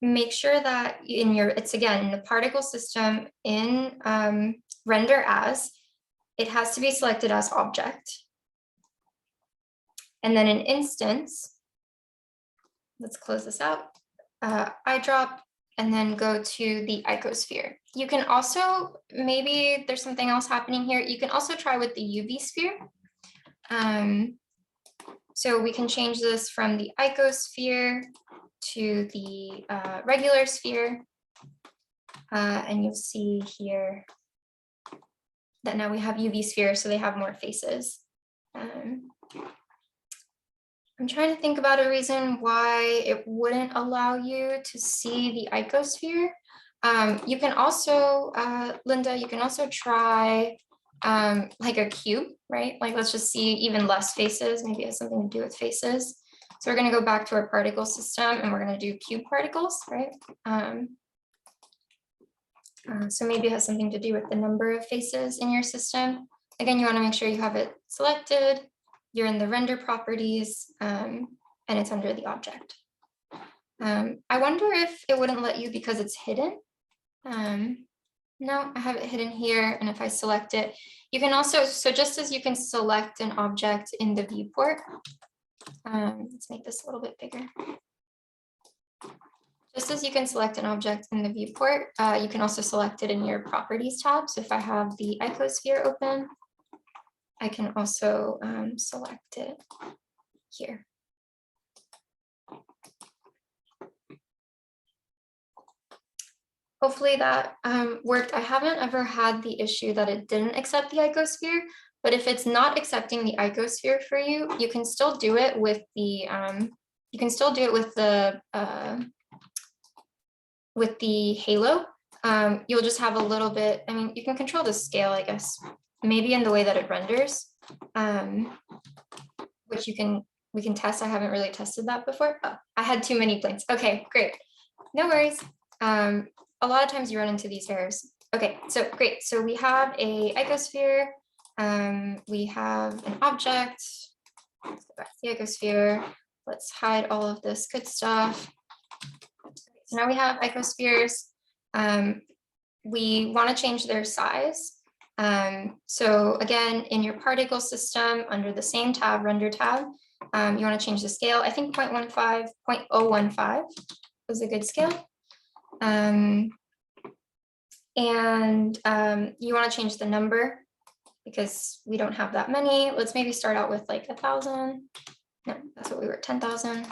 make sure that in your, it's again, in the particle system in render as, it has to be selected as object. And then in instance, let's close this out, eyedrop, and then go to the icosphere. You can also, maybe there's something else happening here. You can also try with the UV sphere. So we can change this from the icosphere to the regular sphere. And you'll see here that now we have UV sphere, so they have more faces. I'm trying to think about a reason why it wouldn't allow you to see the icosphere. You can also, Linda, you can also try like a cube, right? Like let's just see even less faces. Maybe it has something to do with faces. So we're going to go back to our particle system and we're going to do cube particles, right? So maybe it has something to do with the number of faces in your system. Again, you want to make sure you have it selected. You're in the render properties, and it's under the object. I wonder if it wouldn't let you because it's hidden. No, I have it hidden here, and if I select it, you can also, so just as you can select an object in the viewport, let's make this a little bit bigger. Just as you can select an object in the viewport, you can also select it in your properties tab. So if I have the icosphere open, I can also select it here. hopefully that worked. I haven't ever had the issue that it didn't accept the icosphere, but if it's not accepting the icosphere for you, you can still do it with the halo. You'll just have a little bit, I mean, you can control the scale, I guess, maybe in the way that it renders, which we can test. I haven't really tested that before. Oh, I had too many planes. Okay, great. No worries. A lot of times you run into these errors. Okay, so great. So we have a icosphere. We have an object. Let's go back to the icosphere. Let's hide all of this good stuff. So now we have icospheres. We want to change their size. So again, in your particle system, under the same tab, render tab, you want to change the scale. I think 0.15 was a good scale. And you want to change the number because we don't have that many. Let's maybe start out with like 1,000. No, that's what we were, 10,000.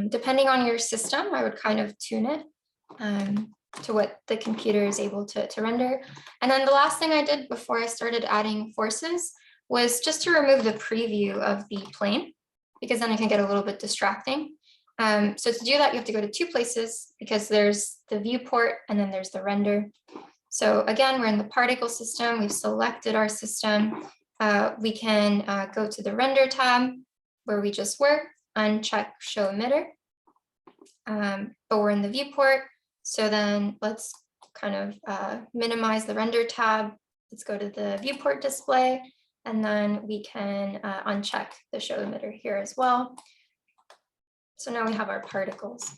Depending on your system, I would kind of tune it to what the computer is able to render. And then the last thing I did before I started adding forces was just to remove the preview of the plane, because then it can get a little bit distracting. So to do that, you have to go to two places because there's the viewport and then there's the render. So again, we're in the particle system. We've selected our system. We can go to the render tab where we just were, uncheck show emitter. But we're in the viewport. So then let's kind of minimize the render tab. Let's go to the viewport display, and then we can uncheck the show emitter here as well. So now we have our particles.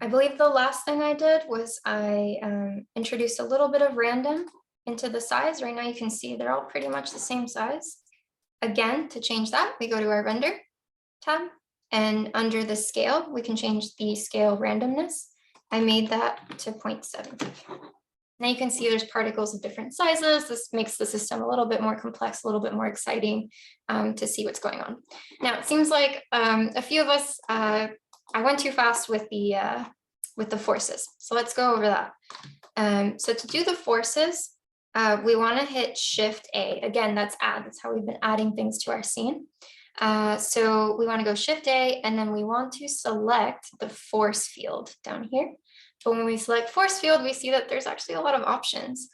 I believe the last thing I did was I introduced a little bit of random into the size. Right now you can see they're all pretty much the same size. Again, to change that, we go to our render tab, and under the scale, we can change the scale randomness. I made that to 0.75. Now you can see there's particles of different sizes. This makes the system a little bit more complex, a little bit more exciting to see what's going on. Now, it seems like a few of us, I went too fast with the forces. So let's go over that. So to do the forces, we want to hit Shift A. Again, that's add. That's how we've been adding things to our scene. So we want to go Shift A, and then we want to select the force field down here. But when we select force field, we see that there's actually a lot of options.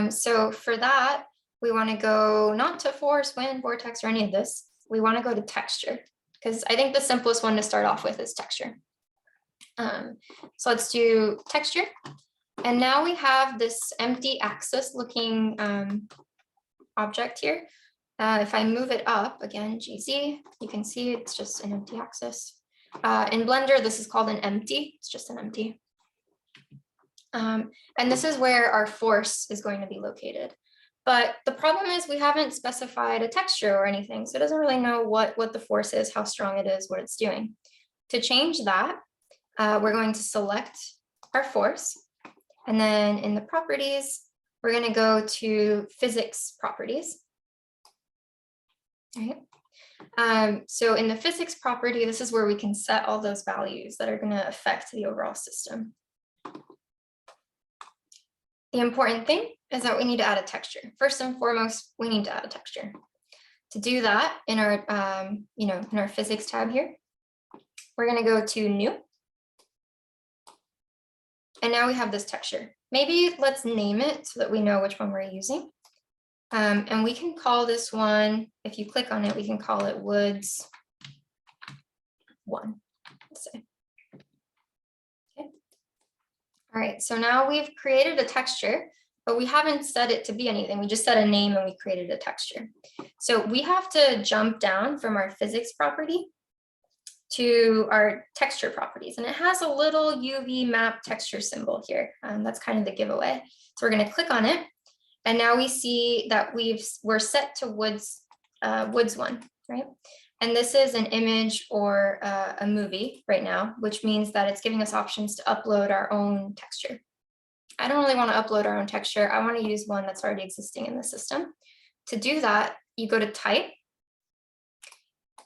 So for that, we want to go not to force, wind, vortex, or any of this. We want to go to texture, because I think the simplest one to start off with is texture. So let's do texture. And now we have this empty axis looking object here. If I move it up, again, GZ, you can see it's just an empty axis. In Blender, this is called an empty. It's just an empty. And this is where our force is going to be located. But the problem is we haven't specified a texture or anything, so it doesn't really know what the force is, how strong it is, what it's doing. To change that, we're going to select our force. And then in the properties, we're going to go to physics properties. All right. So in the physics property, this is where we can set all those values that are going to affect the overall system. The important thing is that we need to add a texture. First and foremost, we need to add a texture. To do that, in our in our physics tab here, we're going to go to new. And now we have this texture. Maybe let's name it so that we know which one we're using. And we can call this one, if you click on it, we can call it Woods 1. Let's say. Okay. All right, so now we've created a texture, but we haven't set it to be anything. We just set a name and we created a texture. So we have to jump down from our physics property to our texture properties. And it has a little UV map texture symbol here. That's kind of the giveaway. So we're going to click on it. And now we see that we're set to Woods 1, right? And this is an image or a movie right now, which means that it's giving us options to upload our own texture. I don't really want to upload our own texture. I want to use one that's already existing in the system. To do that, you go to Type,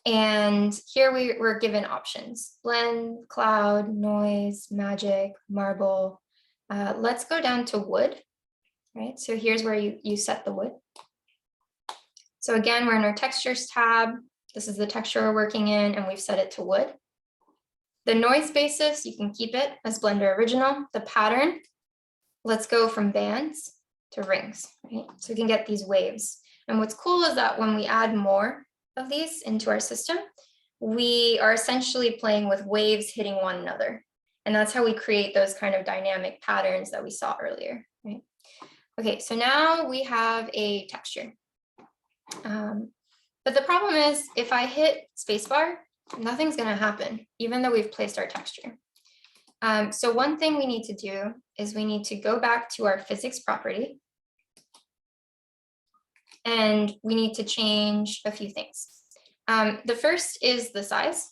And here we're given options: blend, cloud, noise, magic, marble. Let's go down to wood, right? So here's where you set the wood. So again, we're in our textures tab. This is the texture we're working in, and we've set it to wood. The noise basis, you can keep it as Blender Original. The pattern, let's go from bands to rings, right? So we can get these waves. And what's cool is that when we add more of these into our system, we are essentially playing with waves hitting one another. And that's how we create those kind of dynamic patterns that we saw earlier, right? Okay, so now we have a texture. But the problem is if I hit spacebar, nothing's gonna happen, even though we've placed our texture. So one thing we need to do is we need to go back to our physics property, and we need to change a few things. The first is the size.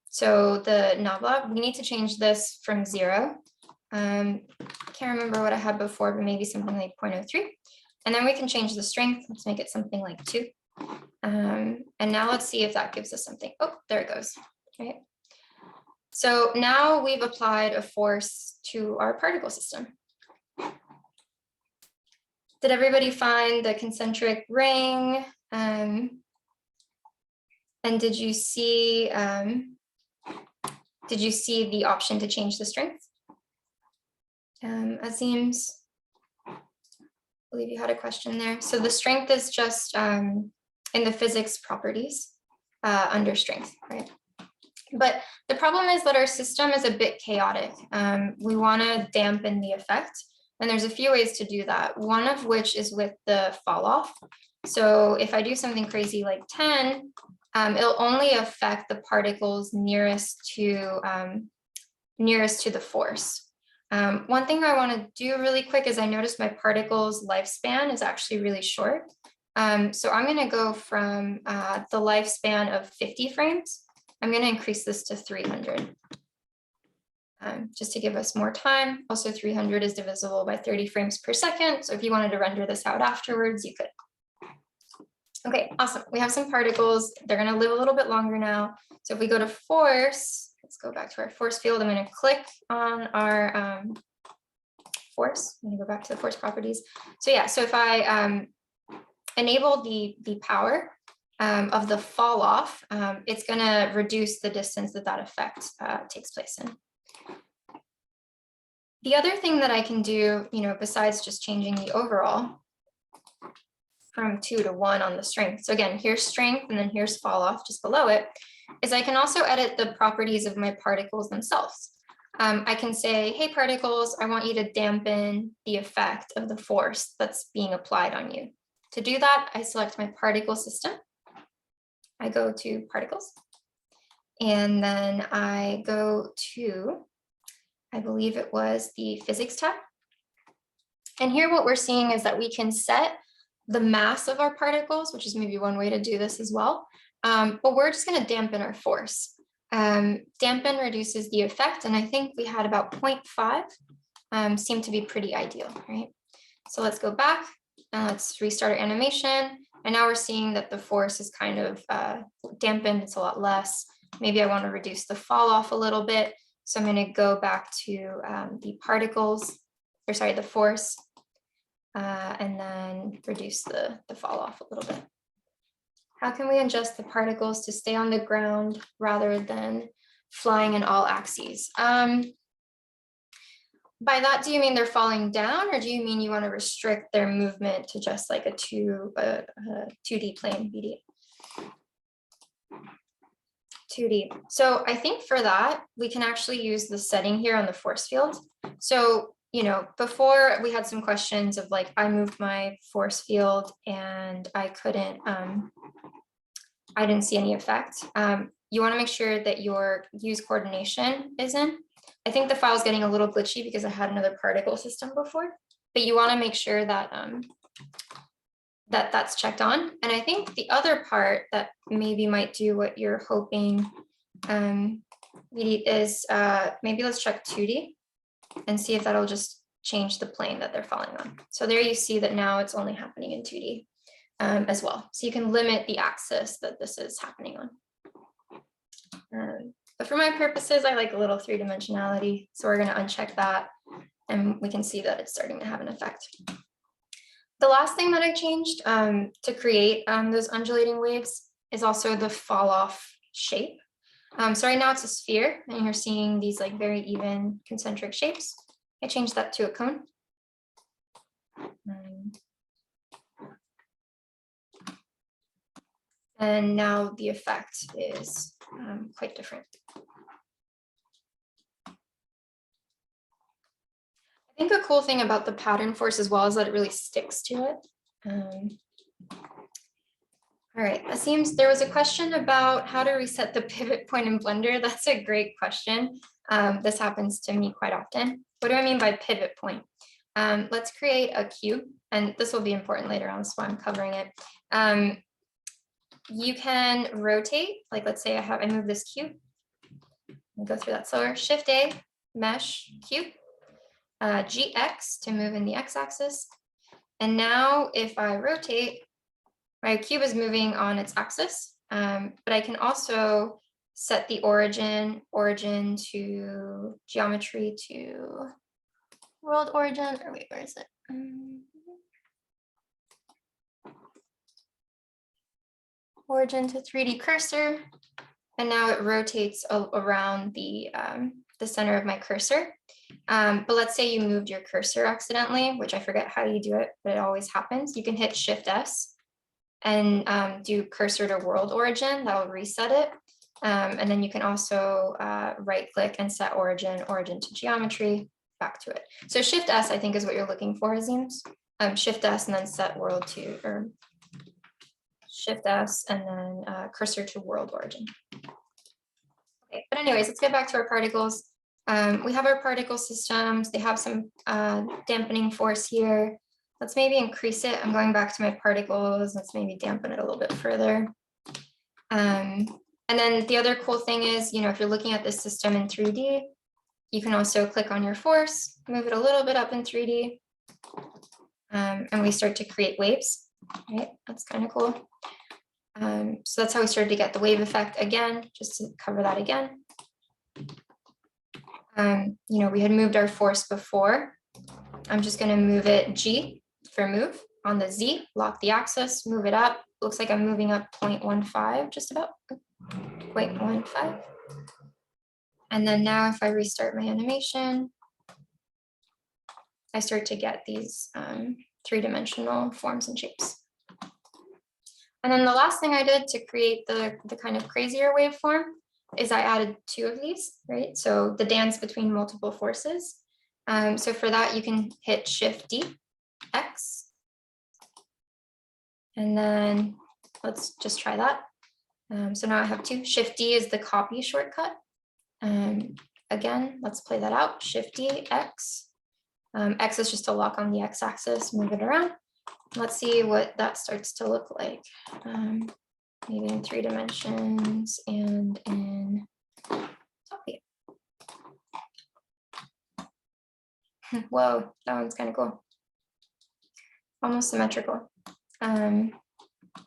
So the nabla, we need to change this from 0. Can't remember what I had before, but maybe something like 0.03. And then we can change the strength. Let's make it something like 2. And now let's see if that gives us something. Oh, there it goes. Okay. So now we've applied a force to our particle system. Did everybody find the concentric ring? And did you see the option to change the strength? Azim's, I believe you had a question there. So the strength is just in the physics properties under strength, right? But the problem is that our system is a bit chaotic. We want to dampen the effect, and there's a few ways to do that. One of which is with the fall off. So if I do something crazy like 10, it'll only affect the particles nearest to the force. One thing I want to do really quick is I noticed my particles lifespan is actually really short. So I'm going to go from the lifespan of 50 frames. I'm going to increase this to 300 just to give us more time. Also, 300 is divisible by 30 frames per second. So if you wanted to render this out afterwards, you could. Okay, awesome. We have some particles. They're going to live a little bit longer now. So if we go to force, let's go back to our force field. I'm going to click on our force. I'm going to go back to the force properties. So yeah, so if I enable the power of the fall off, it's going to reduce the distance that effect takes place in. The other thing that I can do, besides just changing the overall from 2 to 1 on the strength. So again, here's strength, and then here's fall off just below it, is I can also edit the properties of my particles themselves. I can say, hey, particles, I want you to dampen the effect of the force that's being applied on you. To do that, I select my particle system. I go to particles, and then I go to, I believe it was the physics tab. And here what we're seeing is that we can set the mass of our particles, which is maybe one way to do this as well. But we're just going to dampen our force. Dampen reduces the effect, and I think we had about 0.5 seemed to be pretty ideal, right? So let's go back and let's restart our animation. And now we're seeing that the force is kind of dampened. It's a lot less. Maybe I want to reduce the fall off a little bit. So I'm going to go back to the particles, or sorry, the force, and then reduce the fall off a little bit. How can we adjust the particles to stay on the ground rather than flying in all axes? By that, do you mean they're falling down, or do you mean you want to restrict their movement to just like a 2D plane, BD? 2D. So I think for that, we can actually use the setting here on the force field. So, before we had some questions of like, I moved my force field and I couldn't, I didn't see any effect. You want to make sure that your use coordination is in. I think the file is getting a little glitchy because I had another particle system before, but you want to make sure that that's checked on. And I think the other part that maybe might do what you're hoping is maybe let's check 2D and see if that'll just change the plane that they're falling on. So there you see that now it's only happening in 2D. as well. So you can limit the axis that this is happening on. But for my purposes, I like a little three-dimensionality. So we're going to uncheck that, and we can see that it's starting to have an effect. The last thing that I changed to create those undulating waves is also the fall off shape. So right now it's a sphere, and you're seeing these like very even concentric shapes. I changed that to a cone. And now the effect is quite different. I think a cool thing about the pattern force as well is that it really sticks to it. All right, it seems there was a question about how to reset the pivot point in Blender. That's a great question. This happens to me quite often. What do I mean by pivot point? Let's create a cube, and this will be important later on, so I'm covering it. You can rotate, like let's say I move this cube. I'll go through that slower. Shift A, mesh, cube. GX to move in the x-axis. And now if I rotate, my cube is moving on its axis, but I can also set the origin to geometry to world origin, or wait, where is it? Origin to 3D cursor, and now it rotates around the center of my cursor. But let's say you moved your cursor accidentally, which I forget how you do it, but it always happens. You can hit Shift S and do cursor to world origin. That will reset it. And then you can also right click and set origin to geometry, back to it. So Shift S, I think, is what you're looking for, Azims. Shift S and then set world to, or Shift S and then cursor to world origin. Okay, but anyways, let's get back to our particles. We have our particle systems. They have some dampening force here. Let's maybe increase it. I'm going back to my particles. Let's maybe dampen it a little bit further. And then the other cool thing is, if you're looking at this system in 3D, you can also click on your force, move it a little bit up in 3D, and we start to create waves, right? That's kind of cool. So that's how we started to get the wave effect again, just to cover that again. We had moved our force before. I'm just going to move it G for move on the Z, lock the axis, move it up. Looks like I'm moving up 0.15, just about 0.15. And then now if I restart my animation, I start to get these three-dimensional forms and shapes. And then the last thing I did to create the kind of crazier waveform is I added 2 of these, right? So the dance between multiple forces. So for that, you can hit Shift D, X. And then let's just try that. So now I have 2. Shift D is the copy shortcut. Again, let's play that out. Shift D, X. X is just to lock on the x-axis, move it around. Let's see what that starts to look like. Maybe in 3 dimensions and in top view. Whoa, that one's kind of cool. Almost symmetrical. And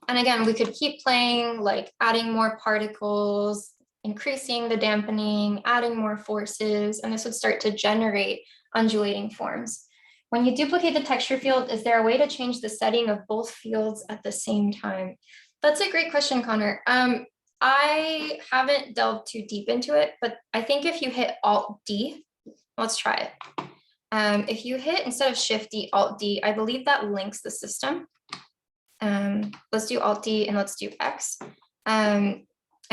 again, we could keep playing, like adding more particles, increasing the dampening, adding more forces, and this would start to generate undulating forms. When you duplicate the texture field, is there a way to change the setting of both fields at the same time? That's a great question, Connor. I haven't delved too deep into it, but I think if you hit Alt D, let's try it. If you hit, instead of Shift D, Alt D, I believe that links the system. Let's do Alt D and let's do X. And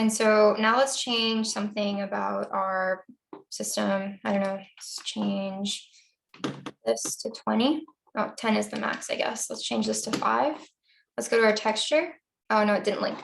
so now let's change something about our system. I don't know, let's change this to 20. Oh, 10 is the max, I guess. Let's change this to 5. Let's go to our texture. Oh, no, it didn't link.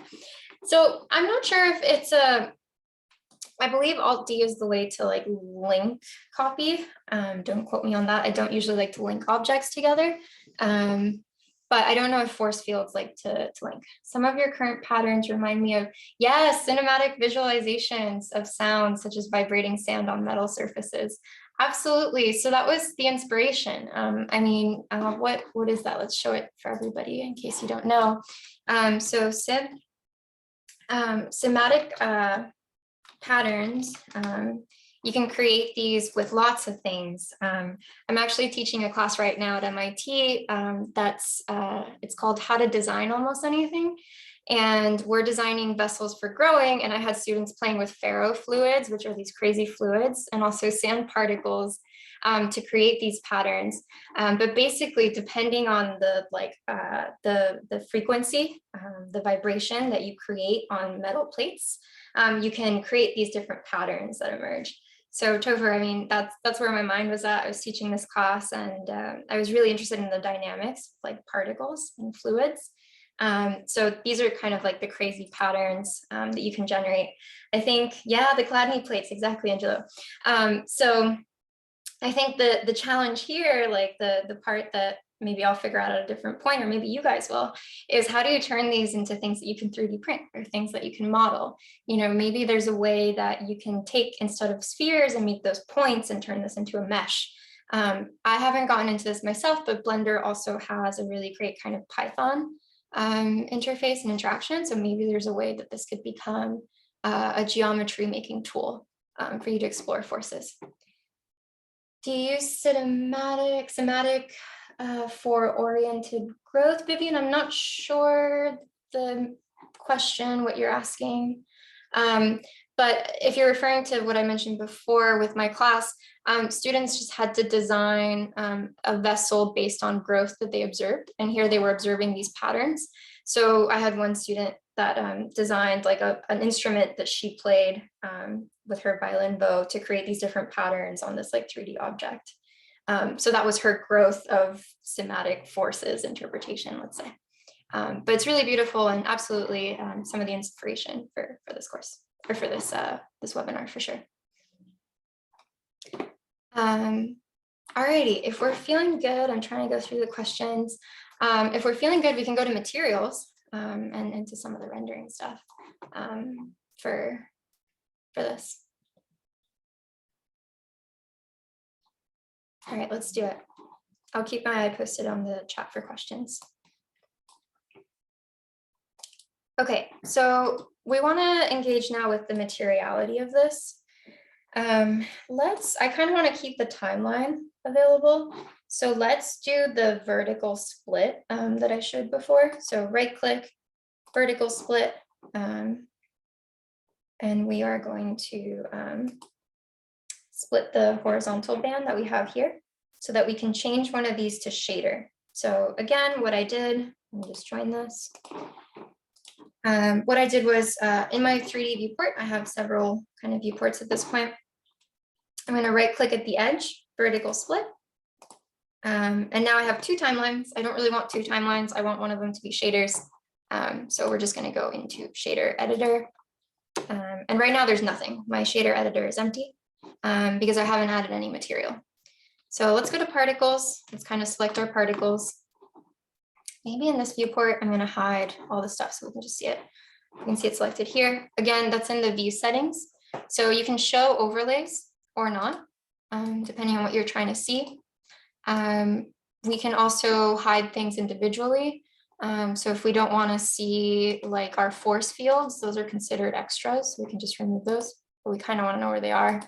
So I'm not sure if it's I believe Alt D is the way to like link copy. Don't quote me on that. I don't usually like to link objects together. But I don't know if force fields like to link. Some of your current patterns remind me of, yes, cinematic visualizations of sounds such as vibrating sand on metal surfaces. Absolutely. So that was the inspiration. I mean, what is that? Let's show it for everybody in case you don't know. So Somatic patterns, you can create these with lots of things. I'm actually teaching a class right now at MIT it's called How to Design Almost Anything. And we're designing vessels for growing, and I had students playing with ferrofluids, which are these crazy fluids, and also sand particles to create these patterns. But basically, depending on the frequency, the vibration that you create on metal plates, you can create these different patterns that emerge. So Topher, I mean, that's where my mind was at. I was teaching this class, and I was really interested in the dynamics, like particles and fluids. So these are kind of like the crazy patterns that you can generate. I think, yeah, the Chladni plates, exactly, Angelo. So I think the challenge here, like the part that maybe I'll figure out at a different point, or maybe you guys will, is how do you turn these into things that you can 3D print or things that you can model? You know, maybe there's a way that you can take, instead of spheres and make those points, and turn this into a mesh. I haven't gotten into this myself, but Blender also has a really great kind of Python interface and interaction. So maybe there's a way that this could become a geometry making tool for you to explore forces. Do you use somatic for oriented growth, Vivian? I'm not sure the question, what you're asking. But if you're referring to what I mentioned before with my class, students just had to design a vessel based on growth that they observed. And here they were observing these patterns. So I had one student that designed like an instrument that she played with her violin bow to create these different patterns on this like 3D object. So that was her growth of somatic forces interpretation, let's say. But it's really beautiful, and absolutely some of the inspiration for this course, or for this webinar for sure. Alrighty, if we're feeling good, I'm trying to go through the questions. If we're feeling good, we can go to materials and into some of the rendering stuff for this. All right, let's do it. I'll keep my eye posted on the chat for questions. Okay, so we want to engage now with the materiality of this. I kind of want to keep the timeline available. So let's do the vertical split that I showed before. So right click, vertical split, and we are going to split the horizontal band that we have here so that we can change one of these to shader. So again, what I did, let me just join this. What I did was in my 3D viewport, I have several kind of viewports at this point. I'm going to right click at the edge, vertical split. And now I have two timelines. I don't really want two timelines. I want one of them to be shaders. So we're just going to go into shader editor. And right now there's nothing. My shader editor is empty because I haven't added any material. So let's go to particles. Let's kind of select our particles. Maybe in this viewport, I'm going to hide all the stuff so we can just see it. You can see it selected here. Again, that's in the view settings. So you can show overlays or not, depending on what you're trying to see. We can also hide things individually. So if we don't want to see like our force fields, those are considered extras. So we can just remove those, but we kind of want to know where they are.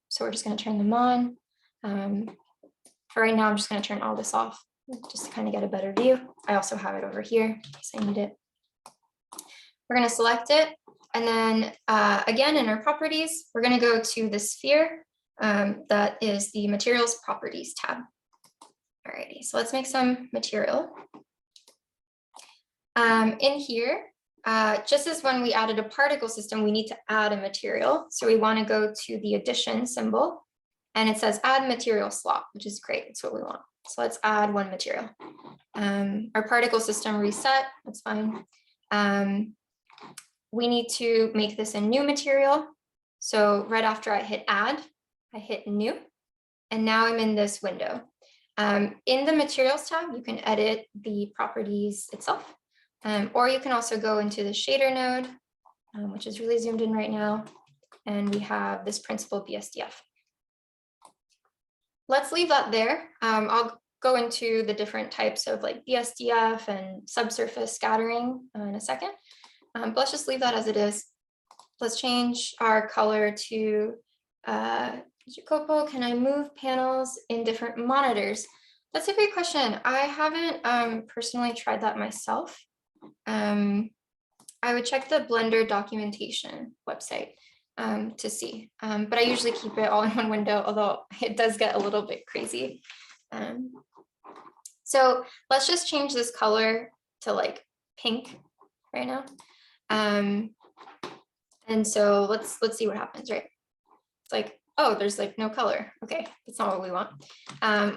So we're just going to turn them on. For right now, I'm just going to turn all this off just to kind of get a better view. I also have it over here in case I need it. We're going to select it. And then again, in our properties, we're going to go to the sphere. That is the materials properties tab. Alrighty, so let's make some material. In here, just as when we added a particle system, we need to add a material. So we want to go to the addition symbol, and it says add material slot, which is great. It's what we want. So let's add one material. Our particle system reset, that's fine. We need to make this a new material. So right after I hit add, I hit new, and now I'm in this window. In the materials tab, you can edit the properties itself, or you can also go into the shader node, which is really zoomed in right now. And we have this principled BSDF. let's leave that there. I'll go into the different types of like BSDF and subsurface scattering in a second. But let's just leave that as it is. Let's change our color to Jacopo. Can I move panels in different monitors? That's a great question. I haven't personally tried that myself. I would check the Blender documentation website to see, but I usually keep it all in one window, although it does get a little bit crazy. So let's just change this color to like pink right now. And so let's see what happens, right? It's like, oh, there's like no color. Okay, that's not what we want.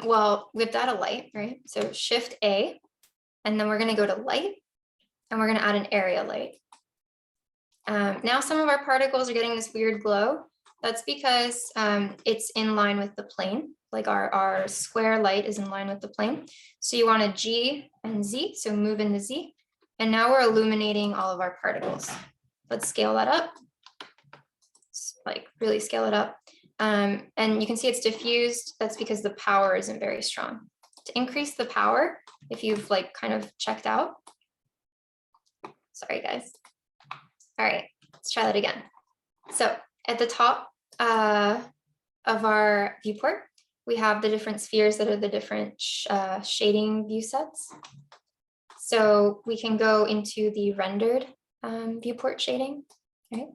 Well, with data light, right? So Shift A, and then we're gonna go to light, and we're gonna add an area light. Now some of our particles are getting this weird glow. That's because it's in line with the plane. Like our square light is in line with the plane. So you want a G and Z, so move in the Z. And now we're illuminating all of our particles. Let's scale that up. Like really scale it up. And you can see it's diffused. That's because the power isn't very strong. To increase the power, if you've like kind of checked out. Sorry, guys. All right, let's try that again. So at the top of our viewport, we have the different spheres that are the different shading view sets. So we can go into the rendered viewport shading, right?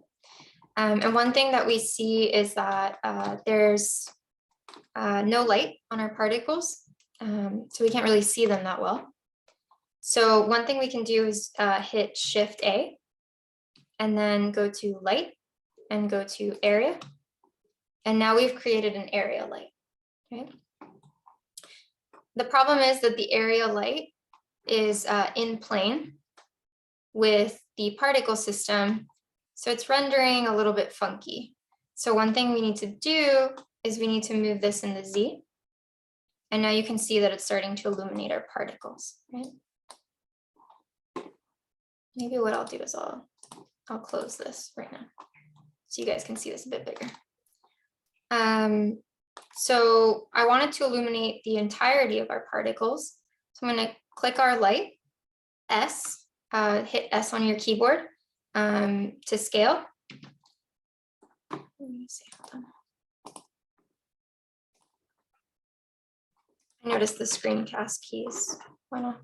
And one thing that we see is that there's no light on our particles, so we can't really see them that well. So one thing we can do is hit Shift A, and then go to light and go to area. And now we've created an area light. Okay. The problem is that the area light is in plane with the particle system. So it's rendering a little bit funky. So one thing we need to do is we need to move this in the Z. And now you can see that it's starting to illuminate our particles, right? Maybe what I'll do is I'll close this right now so you guys can see this a bit bigger. So I wanted to illuminate the entirety of our particles. So I'm going to click our light, S, hit S on your keyboard to scale. Let me see. I noticed the screencast keys went off.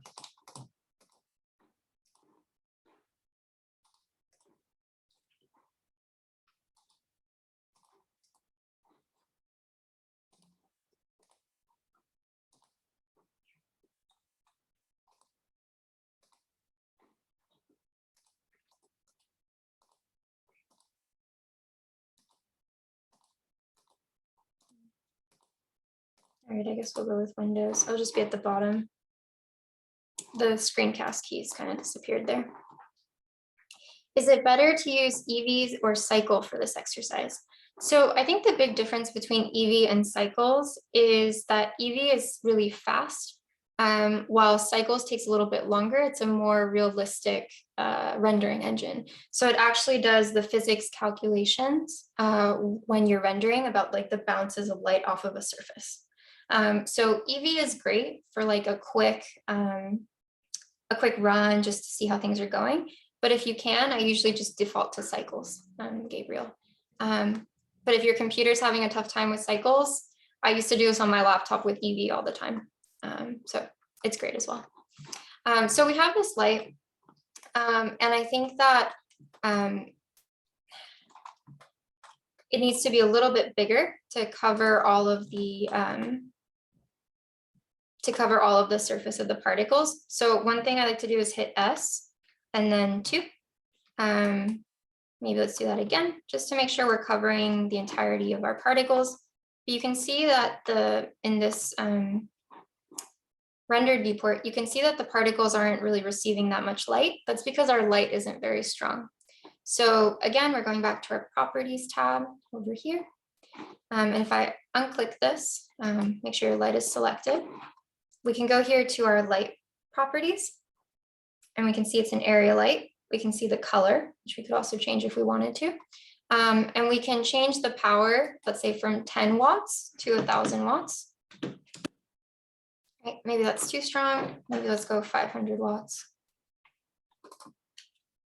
All right, I guess we'll go with Windows. I'll just be at the bottom. The screencast keys kind of disappeared there. Is it better to use EVs or cycle for this exercise? So I think the big difference between EV and cycles is that EV is really fast, while cycles takes a little bit longer. It's a more realistic rendering engine. So it actually does the physics calculations when you're rendering about like the bounces of light off of a surface. So EV is great for like a quick run just to see how things are going. But if you can, I usually just default to cycles, Gabriel. But if your computer's having a tough time with cycles, I used to do this on my laptop with EV all the time. So it's great as well. So we have this light, and I think that it needs to be a little bit bigger to cover all of the surface of the particles. So one thing I like to do is hit S and then 2. Maybe let's do that again, just to make sure we're covering the entirety of our particles. You can see that in this rendered viewport, you can see that the particles aren't really receiving that much light. That's because our light isn't very strong. So again, we're going back to our properties tab over here. And if I unclick this, make sure your light is selected. We can go here to our light properties, and we can see it's an area light. We can see the color, which we could also change if we wanted to. And we can change the power, let's say from 10 watts to 1,000 watts. Right, maybe that's too strong. Maybe let's go 500 watts.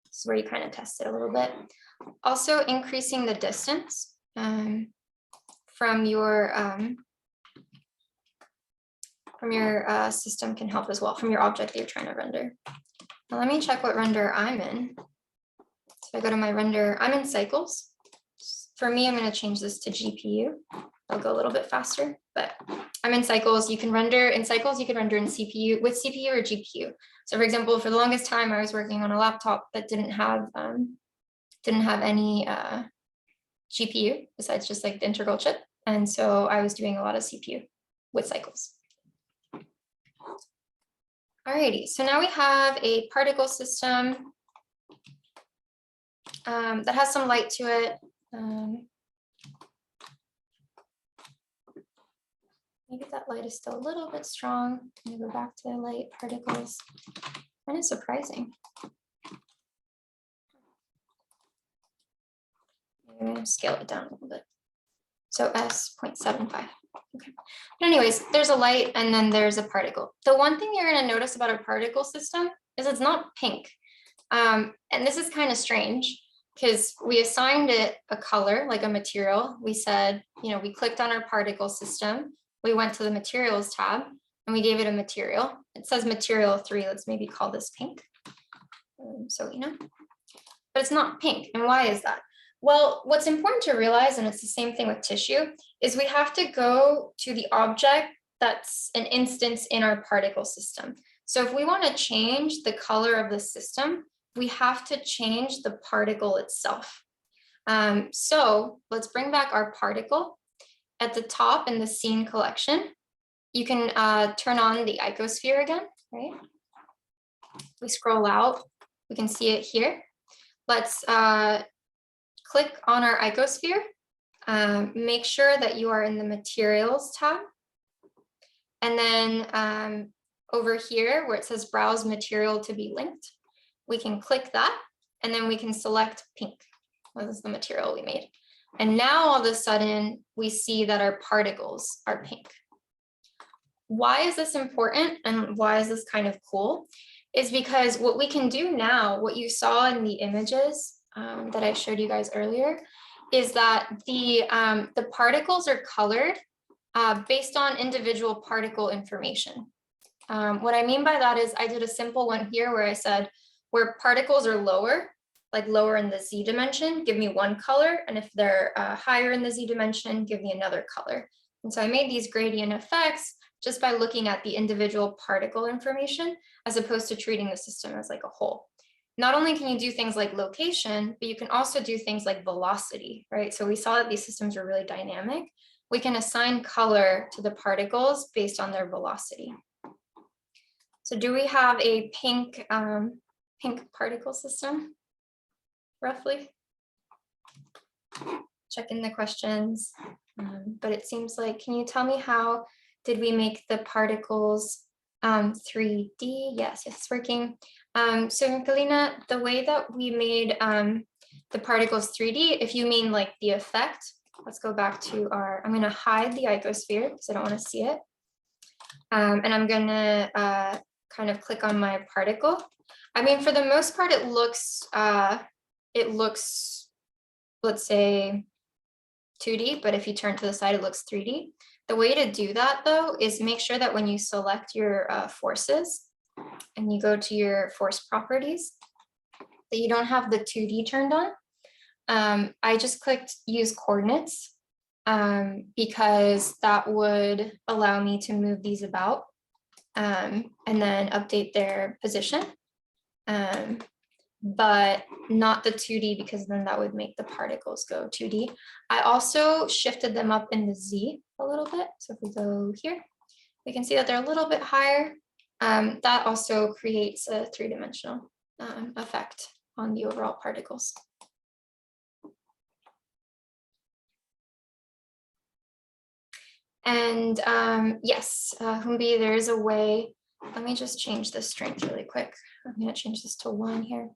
This is where you kind of test it a little bit. Also increasing the distance from your system can help as well, from your object that you're trying to render. Now let me check what render I'm in. So if I go to my render, I'm in cycles. For me, I'm going to change this to GPU. I'll go a little bit faster, but I'm in cycles. You can render in cycles, you can render in CPU with CPU or GPU. So for example, for the longest time, I was working on a laptop that didn't have any GPU besides just like the integral chip. And so I was doing a lot of CPU with cycles. Alrighty, so now we have a particle system that has some light to it. Maybe that light is still a little bit strong. I'm gonna go back to light particles. Kind of surprising. I'm gonna scale it down a little bit. So S.75. Okay. But anyways, there's a light and then there's a particle. The one thing you're gonna notice about a particle system is it's not pink. And this is kind of strange because we assigned it a color, like a material. We said, you know, we clicked on our particle system. We went to the materials tab and we gave it a material. It says material 3. Let's maybe call this pink. So, you know, but it's not pink. And why is that? Well, what's important to realize, and it's the same thing with tissue, is we have to go to the object that's an instance in our particle system. So if we want to change the color of the system, we have to change the particle itself. So let's bring back our particle. At the top in the scene collection, you can turn on the icosphere again, right? If we scroll out, we can see it here. Let's click on our icosphere. Make sure that you are in the materials tab. And then over here where it says browse material to be linked, we can click that and then we can select pink. This is the material we made. And now all of a sudden we see that our particles are pink. Why is this important and why is this kind of cool? Is because what we can do now, what you saw in the images that I showed you guys earlier, is that the particles are colored based on individual particle information. What I mean by that is I did a simple one here where I said where particles are lower, like lower in the Z dimension, give me one color. And if they're higher in the Z dimension, give me another color. And so I made these gradient effects just by looking at the individual particle information, as opposed to treating the system as like a whole. Not only can you do things like location, but you can also do things like velocity, right? So we saw that these systems are really dynamic. We can assign color to the particles based on their velocity. So do we have a pink particle system? Roughly. Check in the questions, but it seems like, can you tell me how did we make the particles 3D? Yes, it's working. So Nicolina, the way that we made the particles 3D, if you mean like the effect, let's go back to our, I'm gonna hide the icosphere because I don't wanna see it. And I'm gonna kind of click on my particle. I mean, for the most part, it looks, let's say 2D, but if you turn to the side, it looks 3D. The way to do that though, is make sure that when you select your forces and you go to your force properties, that you don't have the 2D turned on. I just clicked use coordinates because that would allow me to move these about and then update their position. But not the 2D because then that would make the particles go 2D. I also shifted them up in the Z a little bit. So if we go here, we can see that they're a little bit higher. That also creates a 3-dimensional effect on the overall particles. And yes, Humbi, there is a way. Let me just change the strength really quick. I'm going to change this to 1 here.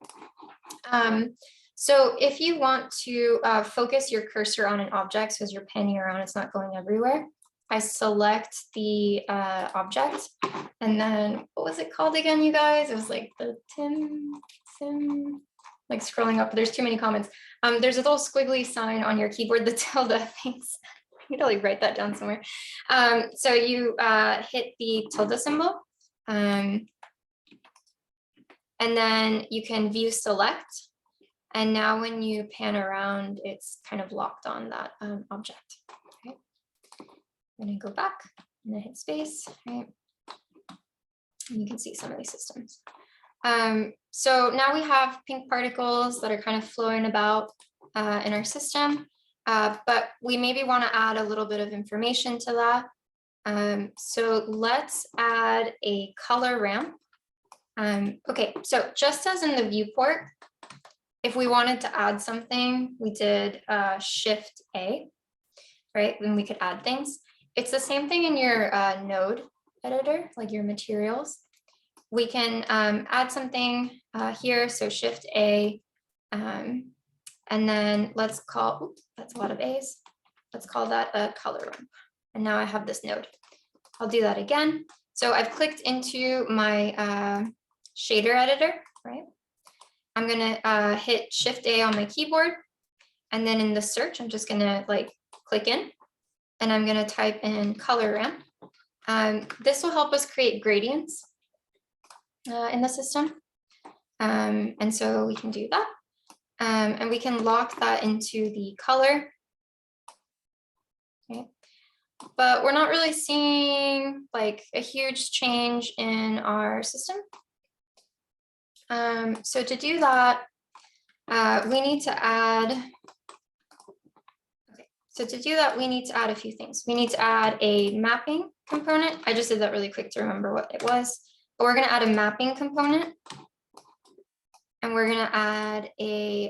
So if you want to focus your cursor on an object, so as you're panning around, it's not going everywhere, I select the object, and then what was it called again, you guys? It was like the sim, like scrolling up. There's too many comments. There's a little squiggly sign on your keyboard, the tilde. Thanks. You need to like write that down somewhere. So you hit the tilde symbol, and then you can view select. And now when you pan around, it's kind of locked on that object. Okay. I'm gonna go back, I'm gonna hit space, right? And you can see some of these systems. So now we have pink particles that are kind of flowing about in our system, but we maybe want to add a little bit of information to that. So let's add a color ramp. Okay, so just as in the viewport, if we wanted to add something, we did Shift A, right? Then we could add things. It's the same thing in your node editor, like your materials. We can add something here, so Shift A, and then let's call, oops, that's a lot of A's. Let's call that a color ramp. And now I have this node. I'll do that again. So I've clicked into my shader editor, right? I'm gonna hit Shift A on my keyboard, and then in the search, I'm just gonna like click in, and I'm gonna type in color ramp. This will help us create gradients in the system, and so we can do that, and we can lock that into the color. Okay. But we're not really seeing like a huge change in our system. So to do that, we need to add, okay, so to do that, we need to add a few things. We need to add a mapping component. I just did that really quick to remember what it was, but we're gonna add a mapping component, and we're gonna add a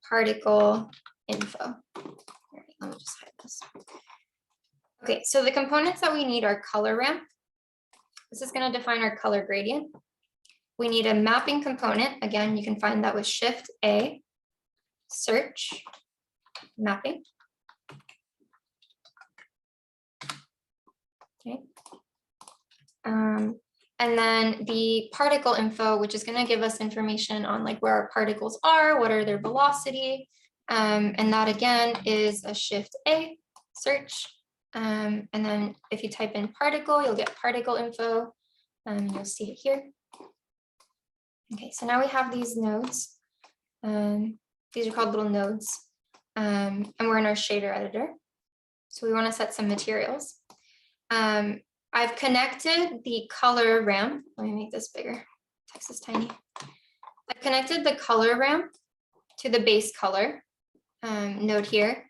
particle info. All right, let me just hide this. Okay, so the components that we need are color ramp. This is going to define our color gradient. We need a mapping component. Again, you can find that with Shift A, search, mapping. Okay. And then the particle info, which is going to give us information on like where our particles are, what are their velocity. And that again is a Shift A, search. And then if you type in particle, you'll get particle info. You'll see it here. Okay, so now we have these nodes. These are called little nodes. And we're in our shader editor. So we want to set some materials. I've connected the color ramp. Let me make this bigger. Text is tiny. I've connected the color ramp to the base color node here.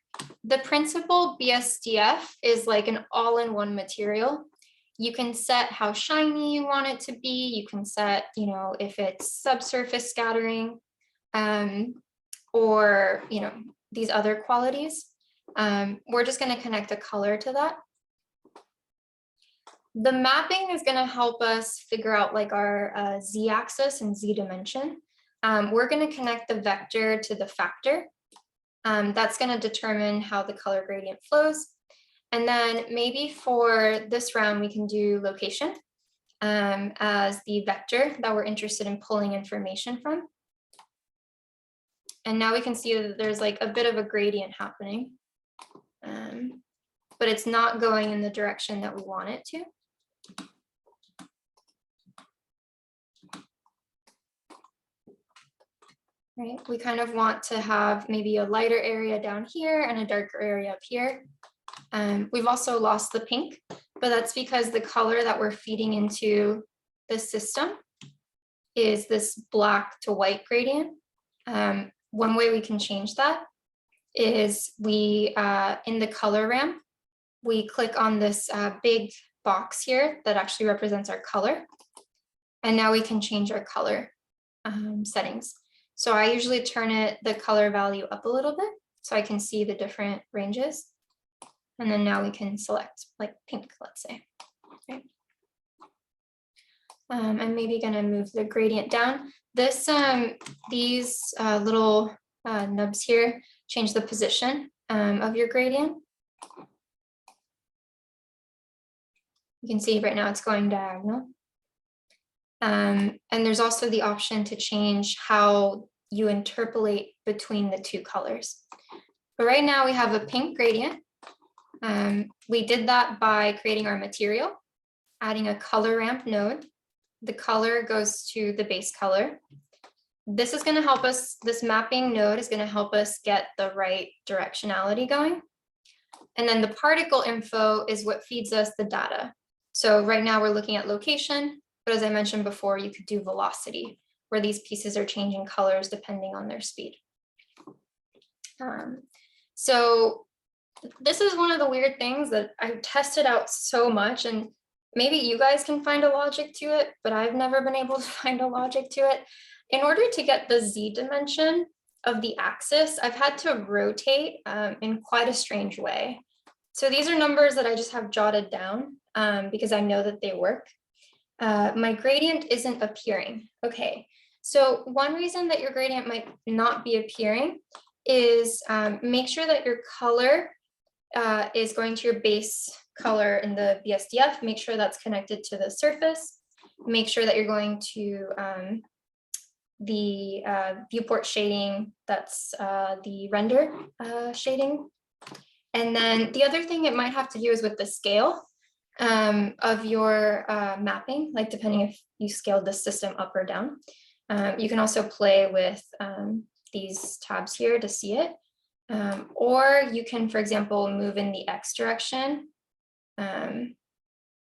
The principal BSDF is like an all-in-one material. You can set how shiny you want it to be. You can set, you know, if it's subsurface scattering, or, you know, these other qualities. We're just going to connect a color to that. The mapping is going to help us figure out like our z-axis and z-dimension. We're going to connect the vector to the factor. That's going to determine how the color gradient flows. And then maybe for this round, we can do location as the vector that we're interested in pulling information from. And now we can see that there's like a bit of a gradient happening, but it's not going in the direction that we want it to. Right, we kind of want to have maybe a lighter area down here and a darker area up here. We've also lost the pink, but that's because the color that we're feeding into the system is this black to white gradient. One way we can change that is we, in the color ramp, we click on this big box here that actually represents our color. And now we can change our color settings. So I usually turn the color value up a little bit so I can see the different ranges. And then now we can select like pink, let's say. Okay. I'm maybe gonna move the gradient down. This, these little nubs here change the position of your gradient. You can see right now it's going diagonal. And there's also the option to change how you interpolate between the two colors. But right now we have a pink gradient. We did that by creating our material, adding a color ramp node. The color goes to the base color. This is going to help us, this mapping node is going to help us get the right directionality going. And then the particle info is what feeds us the data. So right now we're looking at location, but as I mentioned before, you could do velocity, where these pieces are changing colors depending on their speed. So this is one of the weird things that I've tested out so much, and maybe you guys can find a logic to it, but I've never been able to find a logic to it. In order to get the Z dimension of the axis, I've had to rotate in quite a strange way. So these are numbers that I just have jotted down because I know that they work. My gradient isn't appearing. Okay, so one reason that your gradient might not be appearing is make sure that your color is going to your base color in the BSDF. Make sure that's connected to the surface. Make sure that you're going to the viewport shading, that's the render shading. And then the other thing it might have to do is with the scale of your mapping, like depending if you scaled the system up or down. You can also play with these tabs here to see it. Or you can, for example, move in the X direction.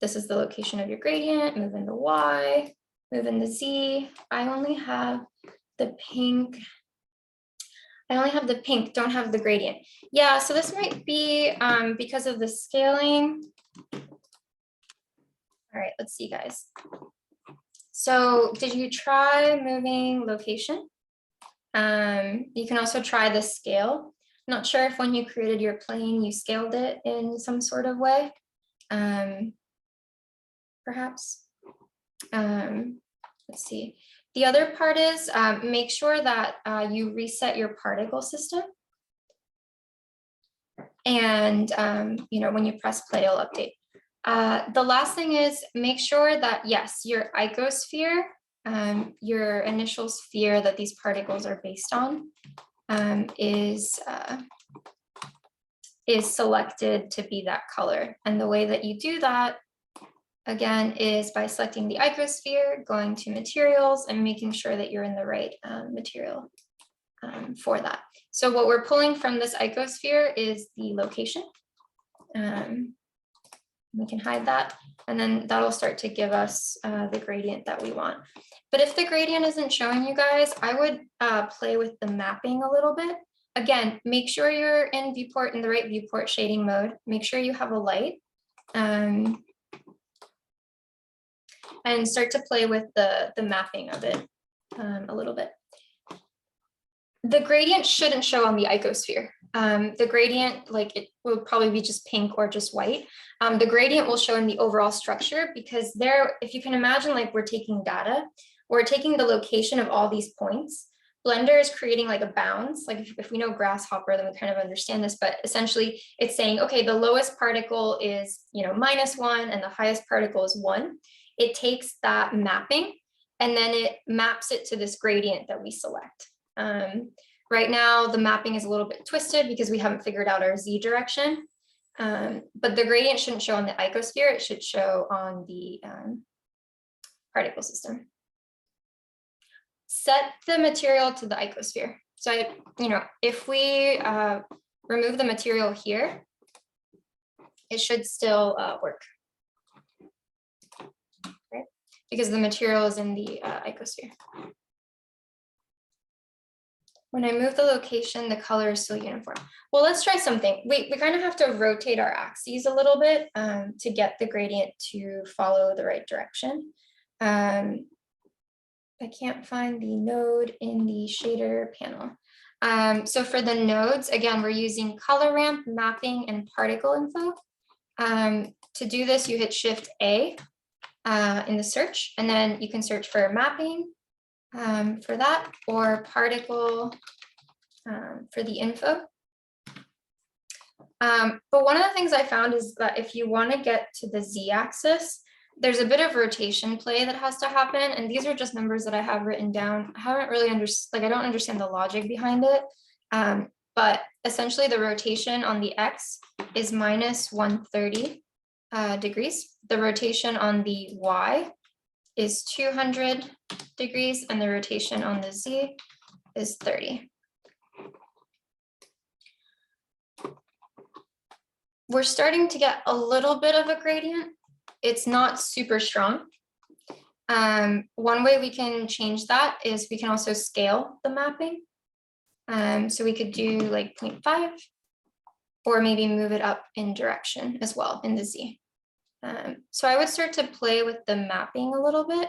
This is the location of your gradient, move in the Y, move in the Z. I only have the pink. Don't have the gradient. Yeah, so this might be because of the scaling. All right, let's see, guys. So did you try moving location? You can also try the scale. Not sure if when you created your plane, you scaled it in some sort of way. Perhaps. Let's see. The other part is make sure that you reset your particle system. And you know, when you press play, it'll update. The last thing is make sure that, yes, your icosphere, your initial sphere that these particles are based on, is selected to be that color. And the way that you do that, again, is by selecting the icosphere, going to materials, and making sure that you're in the right material for that. So what we're pulling from this icosphere is the location. We can hide that, and then that'll start to give us the gradient that we want. But if the gradient isn't showing you guys, I would play with the mapping a little bit. Again, make sure you're in viewport, in the right viewport shading mode. Make sure you have a light. And start to play with the mapping of it a little bit. The gradient shouldn't show on the icosphere. The gradient, like, it will probably be just pink or just white. The gradient will show in the overall structure, because there, if you can imagine, like, we're taking data, we're taking the location of all these points. Blender is creating like a bounds. Like if we know grasshopper, then we kind of understand this, but essentially it's saying, okay, the lowest particle is, you know, -1 and the highest particle is 1. It takes that mapping and then it maps it to this gradient that we select. Right now, the mapping is a little bit twisted because we haven't figured out our Z direction, but the gradient shouldn't show on the icosphere. It should show on the particle system. Set the material to the icosphere. So, you know, if we remove the material here, it should still work. Okay? Because the material is in the icosphere. When I move the location, the color is still uniform. Well, let's try something. We kind of have to rotate our axes a little bit to get the gradient to follow the right direction. I can't find the node in the shader panel. So for the nodes, again, we're using color ramp, mapping, and particle info. To do this, you hit Shift A in the search, and then you can search for mapping for that, or particle for the info. But one of the things I found is that if you want to get to the z-axis, there's a bit of rotation play that has to happen. And these are just numbers that I have written down. I haven't really understood, like I don't understand the logic behind it. But essentially the rotation on the x is minus 130 degrees. The rotation on the y is 200 degrees, and the rotation on the z is 30. We're starting to get a little bit of a gradient. It's not super strong. One way we can change that is we can also scale the mapping. So we could do like 0.5, or maybe move it up in direction as well in the z. So I would start to play with the mapping a little bit.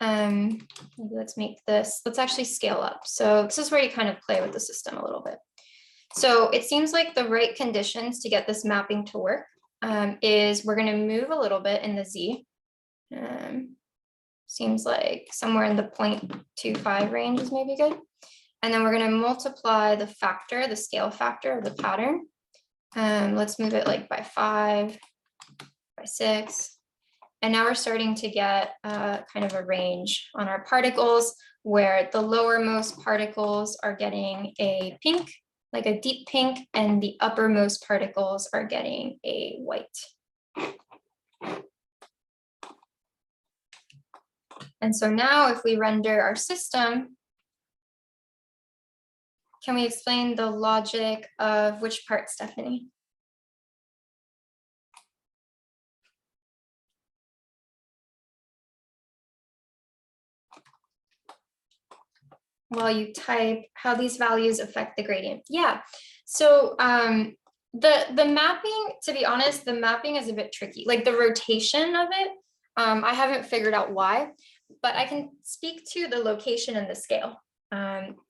Maybe let's make this, let's actually scale up. So this is where you kind of play with the system a little bit. So it seems like the right conditions to get this mapping to work is we're going to move a little bit in the z. Seems like somewhere in the 0.25 range is maybe good. And then we're going to multiply the factor, the scale factor of the pattern. Let's move it like by 5, by 6. And now we're starting to get kind of a range on our particles where the lowermost particles are getting a pink, like a deep pink, and the uppermost particles are getting a white. And so now if we render our system, can we explain the logic of which part, Stephanie? While you type how these values affect the gradient. Yeah, so the mapping, to be honest, the mapping is a bit tricky. Like the rotation of it, I haven't figured out why, but I can speak to the location and the scale.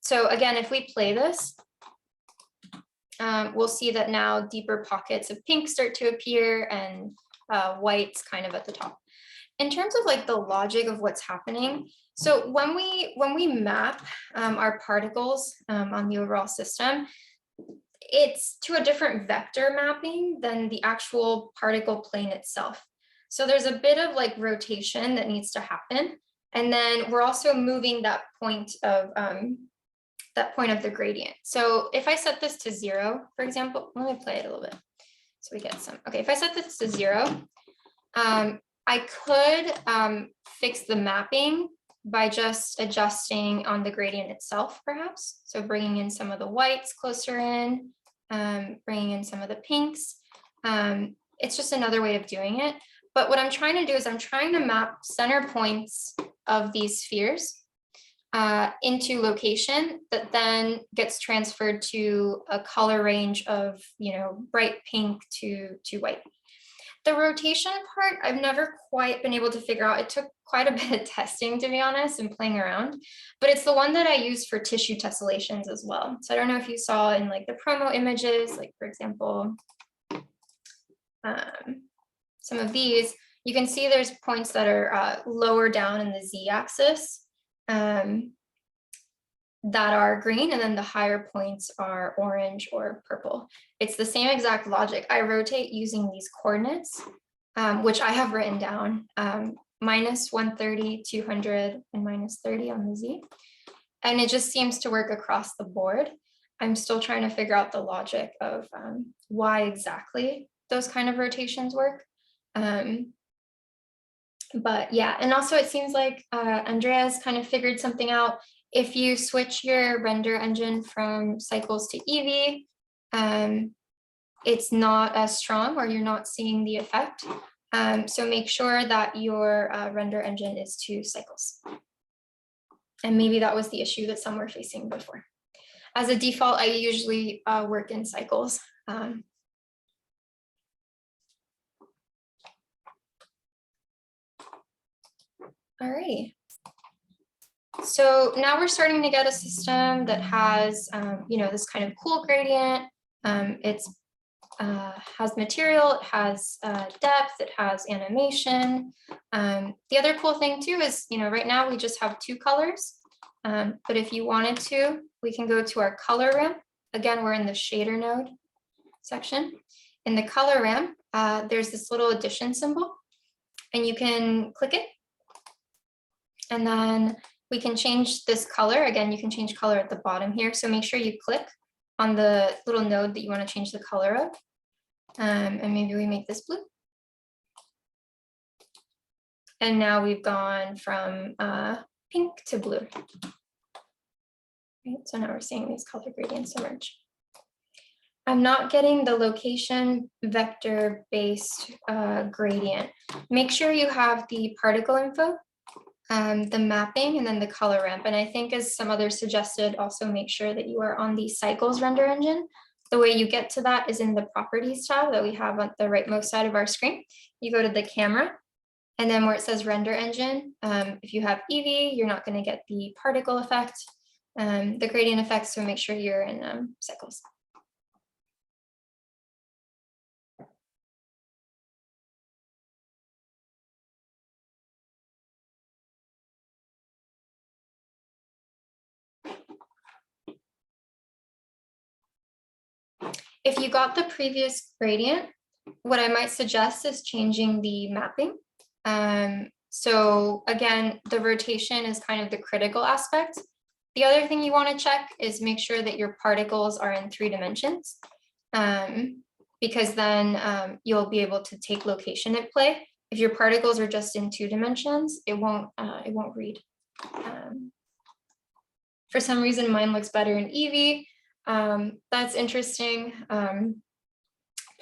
So again, if we play this, we'll see that now deeper pockets of pink start to appear and white's kind of at the top. In terms of like the logic of what's happening, so when we map our particles on the overall system, it's to a different vector mapping than the actual particle plane itself. So there's a bit of like rotation that needs to happen. And then we're also moving that point of the gradient. So if I set this to 0, for example, let me play it a little bit so we get some. Okay, if I set this to 0, I could fix the mapping by just adjusting on the gradient itself, perhaps. So bringing in some of the whites closer in, bringing in some of the pinks. It's just another way of doing it. But what I'm trying to do is I'm trying to map center points of these spheres into location that then gets transferred to a color range of, bright pink to white. The rotation part, I've never quite been able to figure out. It took quite a bit of testing, to be honest, and playing around, but it's the one that I use for tissue tessellations as well. So I don't know if you saw in like the promo images, like for example, some of these, you can see there's points that are lower down in the z-axis that are green, and then the higher points are orange or purple. It's the same exact logic. I rotate using these coordinates, which I have written down, minus 130, 200, and minus 30 on the z. And it just seems to work across the board. I'm still trying to figure out the logic of why exactly those kind of rotations work. But yeah, and also it seems like Andrea's kind of figured something out. If you switch your render engine from cycles to Eevee, it's not as strong, or you're not seeing the effect. So make sure that your render engine is 2 cycles. And maybe that was the issue that some were facing before. As a default, I usually work in cycles. All right. So now we're starting to get a system that has, this kind of cool gradient. It's has material, it has depth, it has animation. The other cool thing too is, right now we just have 2 colors. But if you wanted to, we can go to our color ramp. Again, we're in the shader node. section. In the color ramp, there's this little addition symbol, and you can click it. And then we can change this color. Again, you can change color at the bottom here. So make sure you click on the little node that you want to change the color of. And maybe we make this blue. And now we've gone from pink to blue. Right, so now we're seeing these color gradients emerge. I'm not getting the location vector-based gradient. Make sure you have the particle info, the mapping, and then the color ramp. And I think, as some others suggested, also make sure that you are on the cycles render engine. The way you get to that is in the properties tab that we have on the rightmost side of our screen. You go to the camera, and then where it says render engine, if you have Eevee, you're not going to get the particle effect, the gradient effect, so make sure you're in cycles. If you got the previous gradient, what I might suggest is changing the mapping. So again, the rotation is kind of the critical aspect. The other thing you want to check is make sure that your particles are in 3 dimensions, because then you'll be able to take location at play. If your particles are just in 2 dimensions, it won't read. For some reason, mine looks better in Eevee. That's interesting.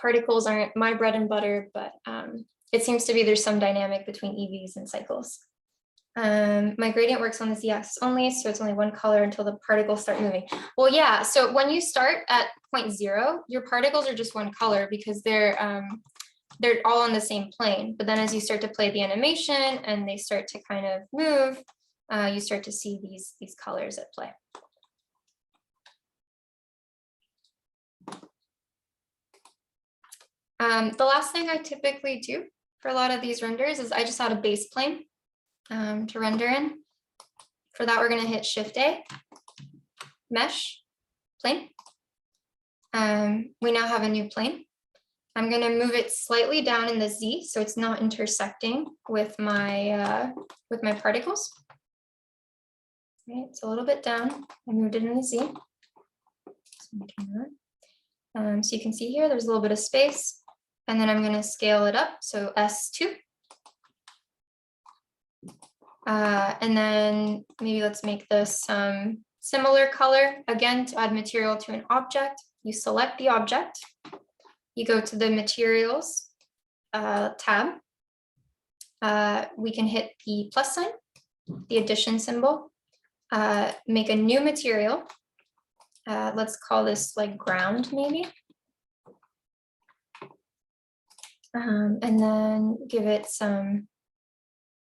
Particles aren't my bread and butter, but it seems to be there's some dynamic between EVs and cycles. My gradient works on the z-axis only, so it's only one color until the particles start moving. Well, yeah, so when you start at 0.0, your particles are just one color because they're all on the same plane. But then as you start to play the animation and they start to kind of move, you start to see these colors at play. The last thing I typically do for a lot of these renders is I just add a base plane to render in. For that, we're going to hit Shift-A, Mesh, Plane. We now have a new plane. I'm going to move it slightly down in the Z so it's not intersecting with my particles. Right, it's a little bit down. I moved it in the Z. So you can see here, there's a little bit of space. And then I'm going to scale it up, so S2. And then maybe let's make this similar color. Again, to add material to an object, you select the object. You go to the materials tab. We can hit the plus sign, the addition symbol, make a new material. Let's call this like ground maybe. And then give it some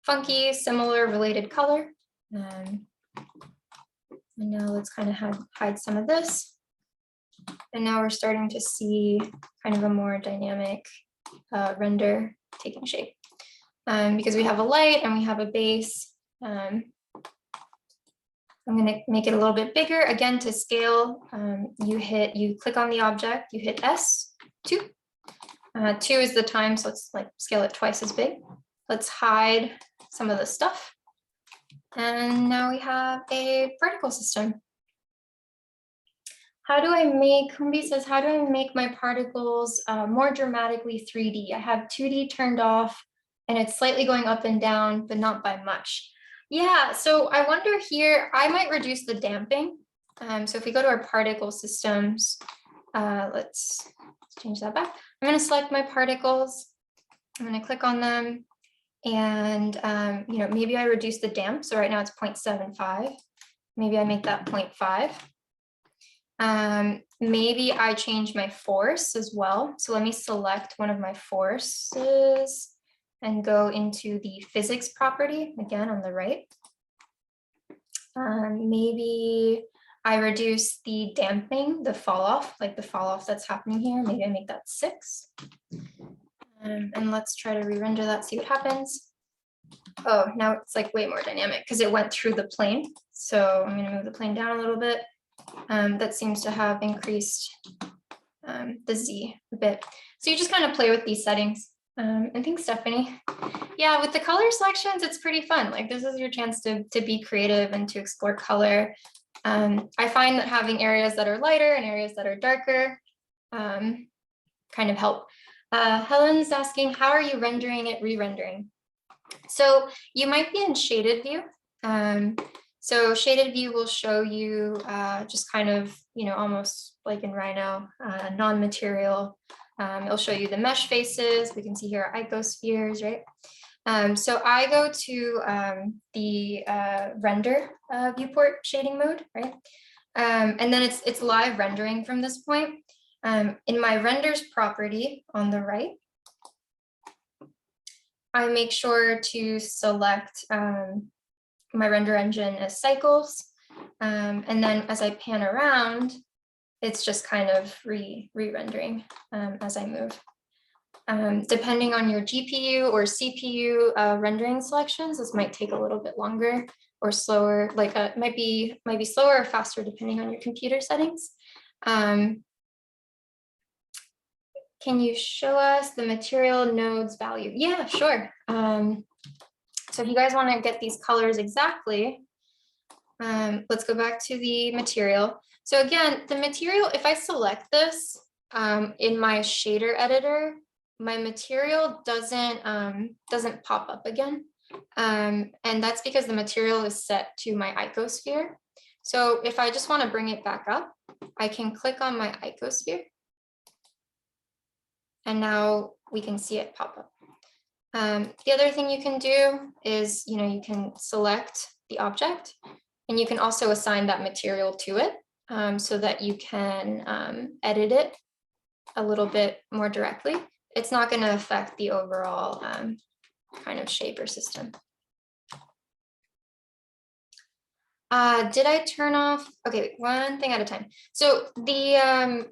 funky, similar, related color. And now let's kind of hide some of this. And now we're starting to see kind of a more dynamic render taking shape. Because we have a light and we have a base. I'm going to make it a little bit bigger. Again, to scale, you click on the object, you hit S2. 2 is the time, so let's like scale it twice as big. Let's hide some of the stuff. And now we have a particle system. Humbi says, how do I make my particles more dramatically 3D? I have 2D turned off and it's slightly going up and down, but not by much. Yeah, so I wonder here, I might reduce the damping. So if we go to our particle systems, let's change that back. I'm going to select my particles. I'm going to click on them. And maybe I reduce the damp. So right now it's 0.75. Maybe I make that 0.5. Maybe I change my force as well. So let me select one of my forces and go into the physics property again on the right. Maybe I reduce the damping, the fall off, like the fall off that's happening here. Maybe I make that 6. And let's try to re-render that, see what happens. Oh, now it's like way more dynamic because it went through the plane. So I'm going to move the plane down a little bit. That seems to have increased the Z a bit. So you just kind of play with these settings. And thanks, Stephanie. Yeah, with the color selections, it's pretty fun. Like this is your chance to be creative and to explore color. I find that having areas that are lighter and areas that are darker kind of help. Helen's asking, how are you rendering it, re-rendering? So you might be in shaded view. So shaded view will show you just kind of, almost like in Rhino, non-material. It'll show you the mesh faces. We can see here our icospheres, right? So I go to the render viewport shading mode, right? And then it's live rendering from this point. In my renders property on the right, I make sure to select my render engine as cycles. And then as I pan around, it's just kind of re-rendering as I move. Depending on your GPU or CPU rendering selections, this might take a little bit longer or slower, like it might be slower or faster depending on your computer settings. Can you show us the material nodes value? Yeah, sure. So if you guys want to get these colors exactly, let's go back to the material. So again, the material, if I select this in my shader editor, my material doesn't pop up again. And that's because the material is set to my icosphere. So if I just want to bring it back up, I can click on my icosphere. And now we can see it pop up. The other thing you can do is, you can select the object and you can also assign that material to it so that you can edit it a little bit more directly. It's not going to affect the overall kind of shape or system. Did I turn off? Okay, one thing at a time. So the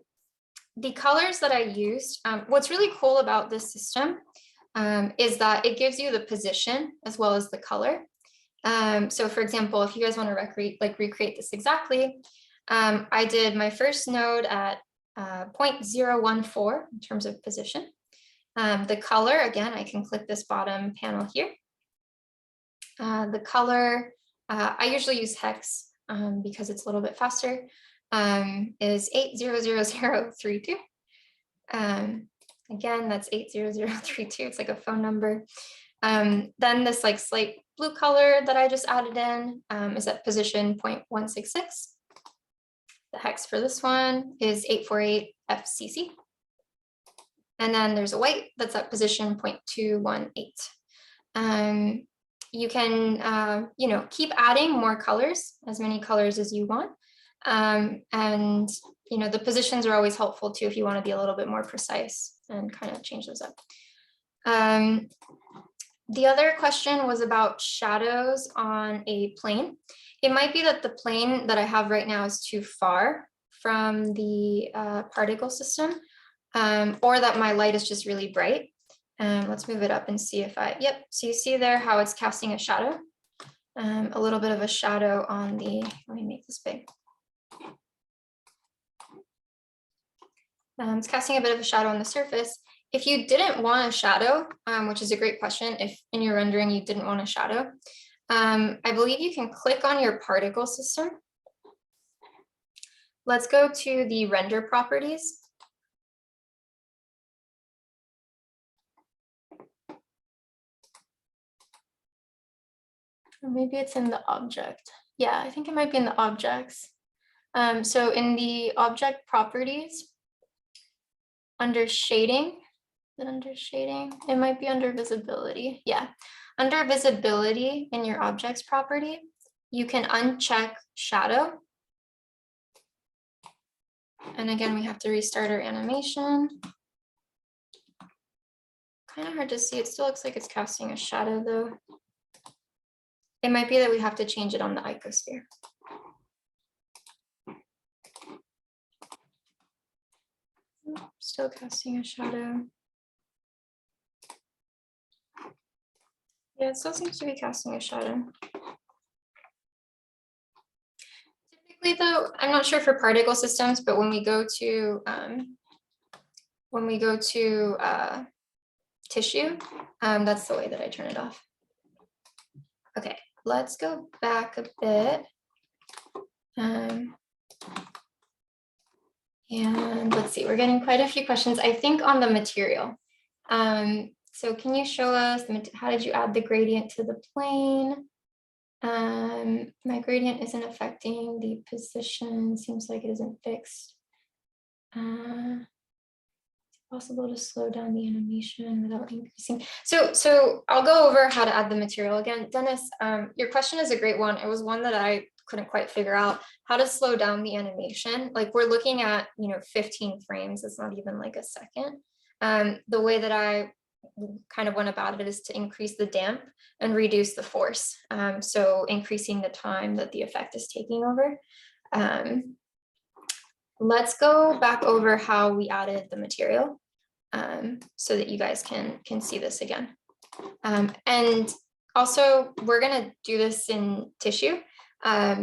colors that I used, what's really cool about this system is that it gives you the position as well as the color. So for example, if you guys want to recreate this exactly, I did my first node at 0.014 in terms of position. The color, again, I can click this bottom panel here. The color, I usually use hex because it's a little bit faster, is 800032. Again, that's 80032. It's like a phone number. Then this like slight blue color that I just added in is at position 0.166. The hex for this one is 848 FCC. And then there's a white that's at position 0.218. You can, keep adding more colors, as many colors as you want. And, the positions are always helpful too if you want to be a little bit more precise and kind of change those up. The other question was about shadows on a plane. It might be that the plane that I have right now is too far from the particle system, or that my light is just really bright. Let's move it up and see if yep. So you see there how it's casting a shadow, a little bit of a shadow on the, let me make this big. It's casting a bit of a shadow on the surface. If you didn't want a shadow, which is a great question, if in your rendering you didn't want a shadow, I believe you can click on your particle system. Let's go to the render properties. Or maybe it's in the object. Yeah, I think it might be in the objects. So in the object properties, under shading, it might be under visibility. Yeah, under visibility in your objects property, you can uncheck shadow. And again, we have to restart our animation. Kind of hard to see. It still looks like it's casting a shadow though. It might be that we have to change it on the icosphere. Still casting a shadow. Yeah, it still seems to be casting a shadow. Typically though, I'm not sure for particle systems, but when we go to when we go to tissue, that's the way that I turn it off. Okay, let's go back a bit. And let's see, we're getting quite a few questions, I think, on the material. So can you show us, how did you add the gradient to the plane? My gradient isn't affecting the position, seems like it isn't fixed. Possible to slow down the animation without increasing. So I'll go over how to add the material again. Dennis, your question is a great one. It was one that I couldn't quite figure out how to slow down the animation. Like we're looking at, 15 frames. It's not even like a second. The way that I kind of went about it is to increase the damp and reduce the force. So increasing the time that the effect is taking over. Let's go back over how we added the material so that you guys can see this again. And also, we're going to do this in tissue.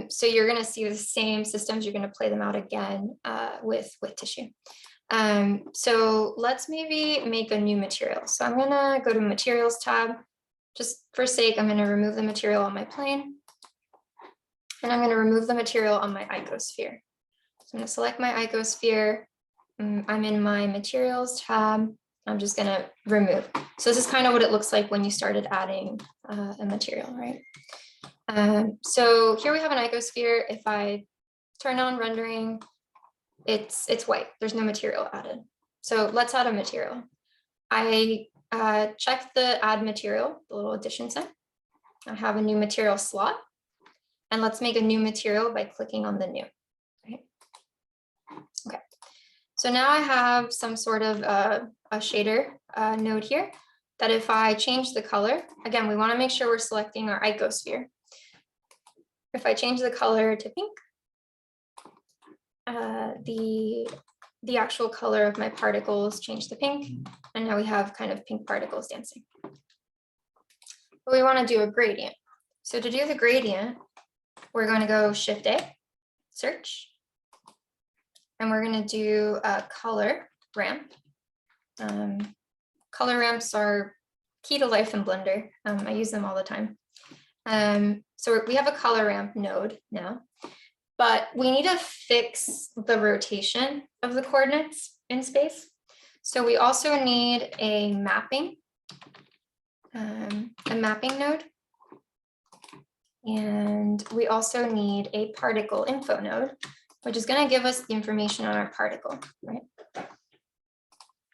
So you're going to see the same systems. You're going to play them out again with tissue. So let's maybe make a new material. So I'm going to go to Materials tab. Just for sake, I'm going to remove the material on my plane. And I'm going to remove the material on my icosphere. So I'm going to select my icosphere. I'm in my Materials tab. I'm just going to remove. So this is kind of what it looks like when you started adding a material, right? So here we have an icosphere. If I turn on rendering, it's white. There's no material added. So let's add a material. I check the add material, the little addition sign. I have a new material slot. And let's make a new material by clicking on the new. Right? Okay. So now I have some sort of a shader node here that if I change the color, again, we want to make sure we're selecting our icosphere. If I change the color to pink, the actual color of my particles change to pink, and now we have kind of pink particles dancing. But we want to do a gradient. So to do the gradient, we're going to go Shift A, search, and we're going to do a color ramp. Color ramps are key to life in Blender. I use them all the time. So we have a color ramp node now, but we need to fix the rotation of the coordinates in space. So we also need a mapping node. And we also need a particle info node, which is going to give us the information on our particle, right?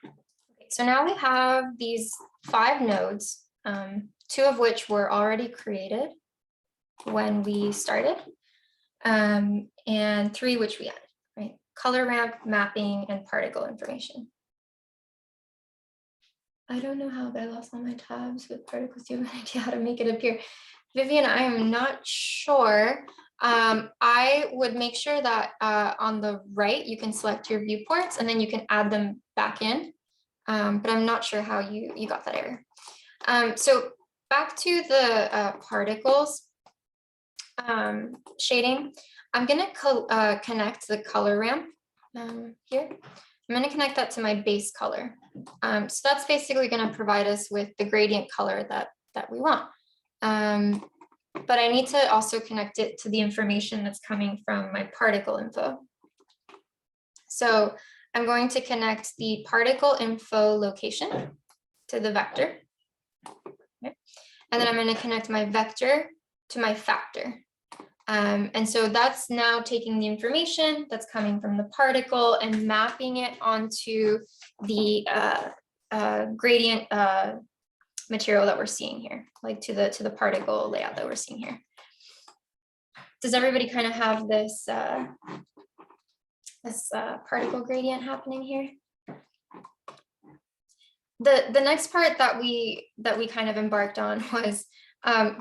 Okay, so now we have these 5 nodes, 2 of which were already created when we started, and 3 which we added, right? Color ramp, mapping, and particle information. I don't know how, but I lost all my tabs with particles. Do you have an idea how to make it appear? Vivian, I am not sure. I would make sure that on the right, you can select your viewports and then you can add them back in. But I'm not sure how you got that error. So back to the particles shading, I'm going to connect the color ramp here. I'm going to connect that to my base color. So that's basically going to provide us with the gradient color that we want. But I need to also connect it to the information that's coming from my particle info. So I'm going to connect the particle info location to the vector. Okay. And then I'm going to connect my vector to my factor. And so that's now taking the information that's coming from the particle and mapping it onto the gradient material that we're seeing here, like to the particle layout that we're seeing here. Does everybody kind of have this particle gradient happening here? The next part that we kind of embarked on was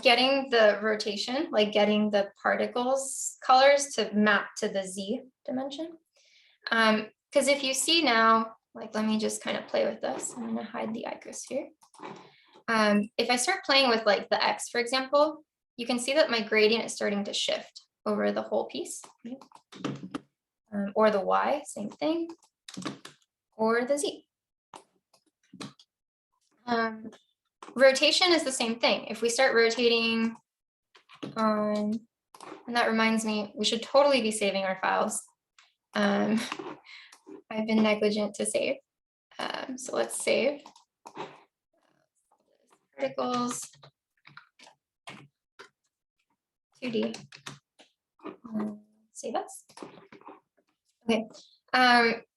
getting the rotation, like getting the particles colors to map to the Z dimension. Because if you see now, like, let me just kind of play with this. I'm going to hide the icosphere. If I start playing with like the X, for example, you can see that my gradient is starting to shift over the whole piece. Or the Y, same thing, or the Z. Rotation is the same thing. If we start rotating on, and that reminds me, we should totally be saving our files. I've been negligent to save. So let's save. Particles 2D. Save us. Okay.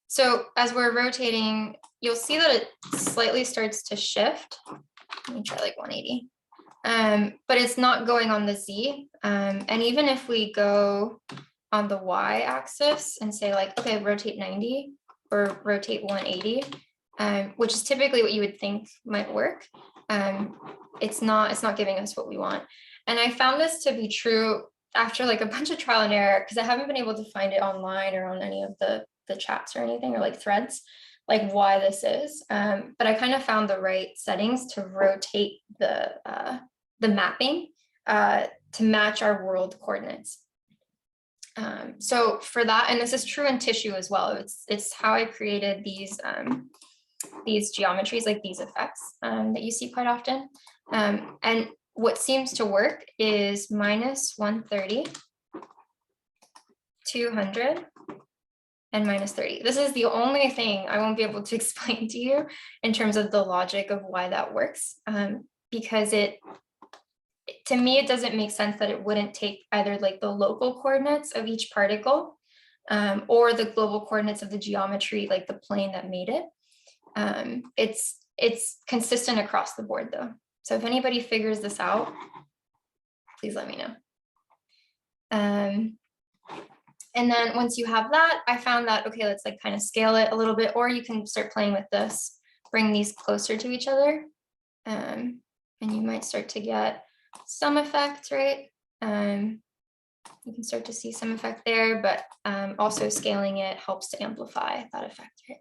So as we're rotating, you'll see that it slightly starts to shift. Let me try like 180. But it's not going on the Z. And even if we go on the Y axis and say like, okay, rotate 90 or rotate 180, which is typically what you would think might work. It's not giving us what we want. And I found this to be true after like a bunch of trial and error, because I haven't been able to find it online or on any of the chats or anything, or like threads, like why this is. But I kind of found the right settings to rotate the mapping to match our world coordinates. So for that, and this is true in tissue as well, it's how I created these geometries, like these effects that you see quite often. And what seems to work is minus 130, 200, and minus 30. This is the only thing I won't be able to explain to you in terms of the logic of why that works, because to me, it doesn't make sense that it wouldn't take either like the local coordinates of each particle or the global coordinates of the geometry, like the plane that made it. It's consistent across the board though. So if anybody figures this out, please let me know. And then once you have that, I found that, okay, let's like kind of scale it a little bit, or you can start playing with this, bring these closer to each other. And you might start to get some effect, right? You can start to see some effect there, but also scaling it helps to amplify that effect, right?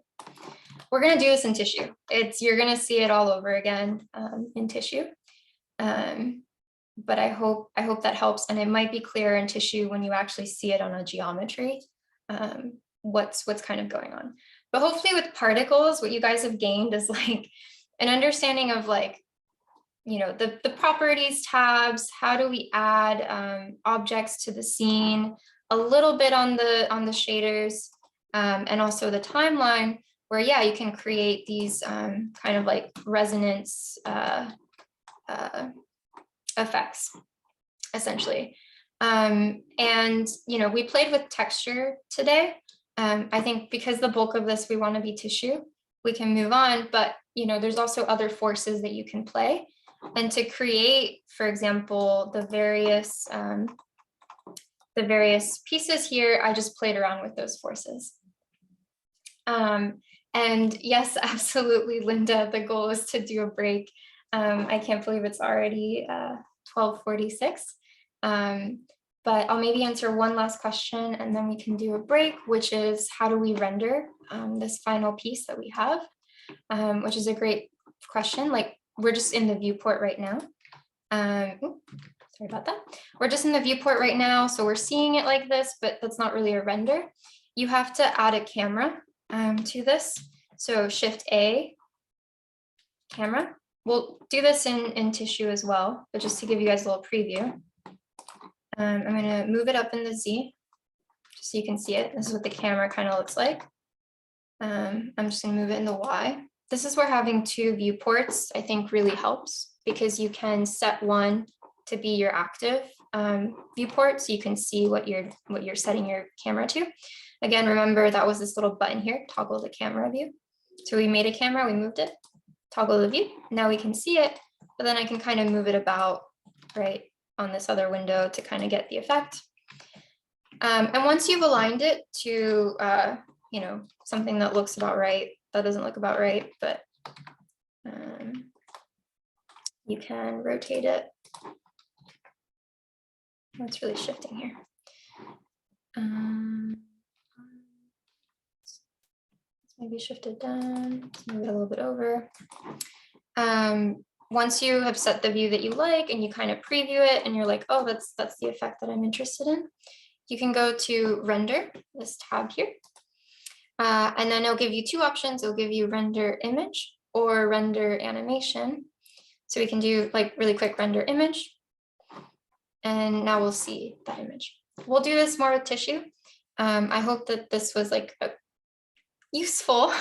We're gonna do this in tissue. You're gonna see it all over again in tissue. But I hope that helps, and it might be clearer in tissue when you actually see it on a geometry, what's kind of going on. But hopefully with particles, what you guys have gained is like an understanding of like, you know, the properties tabs, how do we add objects to the scene, a little bit on the shaders, and also the timeline, where yeah, you can create these kind of like resonance effects, essentially. And you know, we played with texture today. I think because the bulk of this we want to be tissue, we can move on, but you know, there's also other forces that you can play. And to create, for example, the various pieces here, I just played around with those forces. And yes, absolutely, Linda, the goal is to do a break. I can't believe it's already 12:46. But I'll maybe answer one last question and then we can do a break, which is how do we render this final piece that we have, which is a great question. Like, we're just in the viewport right now. Sorry about that. We're just in the viewport right now, so we're seeing it like this, but that's not really a render. You have to add a camera to this. So Shift A, camera. We'll do this in tissue as well, but just to give you guys a little preview. I'm gonna move it up in the Z, just so you can see it. This is what the camera kind of looks like. I'm just gonna move it in the Y. This is where having two viewports, I think, really helps, because you can set one to be your active viewport, so you can see what you're setting your camera to. Again, remember that was this little button here, toggle the camera view. So we made a camera, we moved it, toggle the view. Now we can see it, but then I can kind of move it about, right, on this other window to kind of get the effect. And once you've aligned it to, you know, something that looks about right, that doesn't look about right, but you can rotate it. It's really shifting here. Maybe shift it down, let's move it a little bit over. Once you have set the view that you like and you kind of preview it and you're like, oh, that's the effect that I'm interested in, you can go to render, this tab here. And then it'll give you two options. It'll give you render image or render animation. So we can do like really quick render image. And now we'll see the image. We'll do this more with tissue. I hope that this was like a useful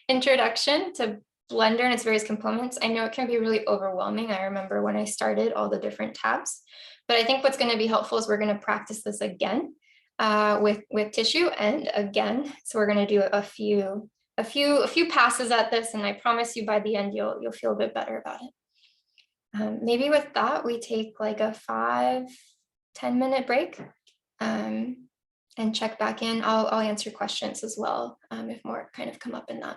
introduction to Blender and its various components. I know it can be really overwhelming. I remember when I started all the different tabs, but I think what's going to be helpful is we're going to practice this again with tissue and again. So we're going to do a few passes at this, and I promise you by the end you'll feel a bit better about it. Maybe with that we take like a 5-10 minute break and check back in. I'll answer questions as well if more kind of come up in that.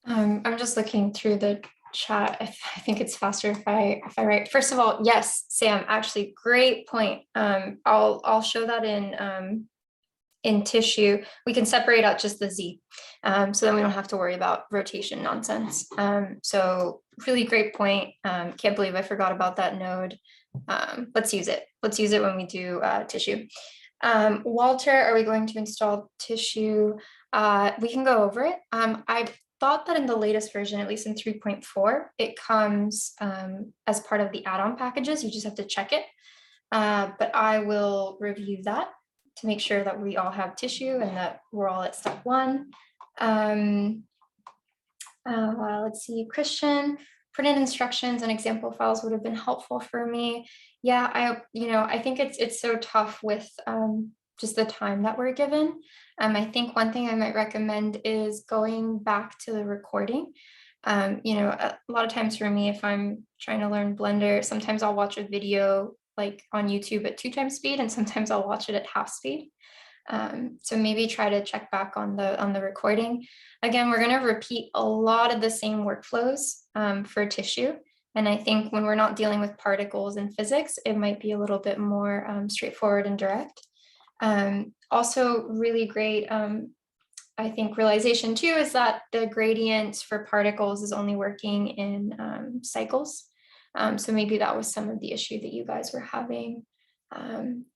I'm just looking through the chat. I think it's faster if I write. First of all, yes, Sam, actually, great point. I'll show that in tissue. We can separate out just the Z, so then we don't have to worry about rotation nonsense. So really great point. Can't believe I forgot about that node. Let's use it. Let's use it when we do tissue. Walter, are we going to install tissue? We can go over it. I thought that in the latest version, at least in 3.4, it comes as part of the add-on packages. You just have to check it. But I will review that to make sure that we all have tissue and that we're all at step 1. Let's see, Christian, printed instructions and example files would have been helpful for me. Yeah, I think it's so tough with just the time that we're given. I think one thing I might recommend is going back to the recording. A lot of times for me, if I'm trying to learn Blender, sometimes I'll watch a video like on YouTube at 2 times speed, and sometimes I'll watch it at half speed. So maybe try to check back on the recording. Again, we're going to repeat a lot of the same workflows for tissue. And I think when we're not dealing with particles in physics, it might be a little bit more straightforward and direct. Also really great, I think, realization too is that the gradients for particles is only working in cycles. So maybe that was some of the issue that you guys were having.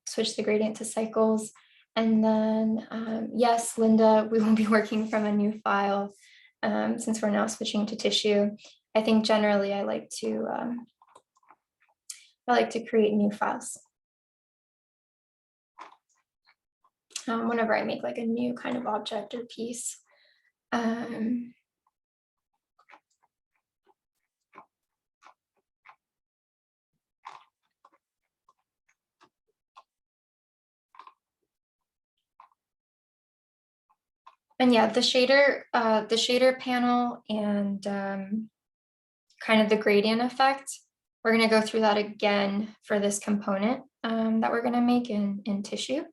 Switch the gradient to cycles. And then, yes, Linda, we will be working from a new file since we're now switching to tissue. I think generally I like to create new files. Whenever I make like a new kind of object or piece. And yeah, the shader panel and kind of the gradient effect, we're going to go through that again for this component that we're going to make in tissue.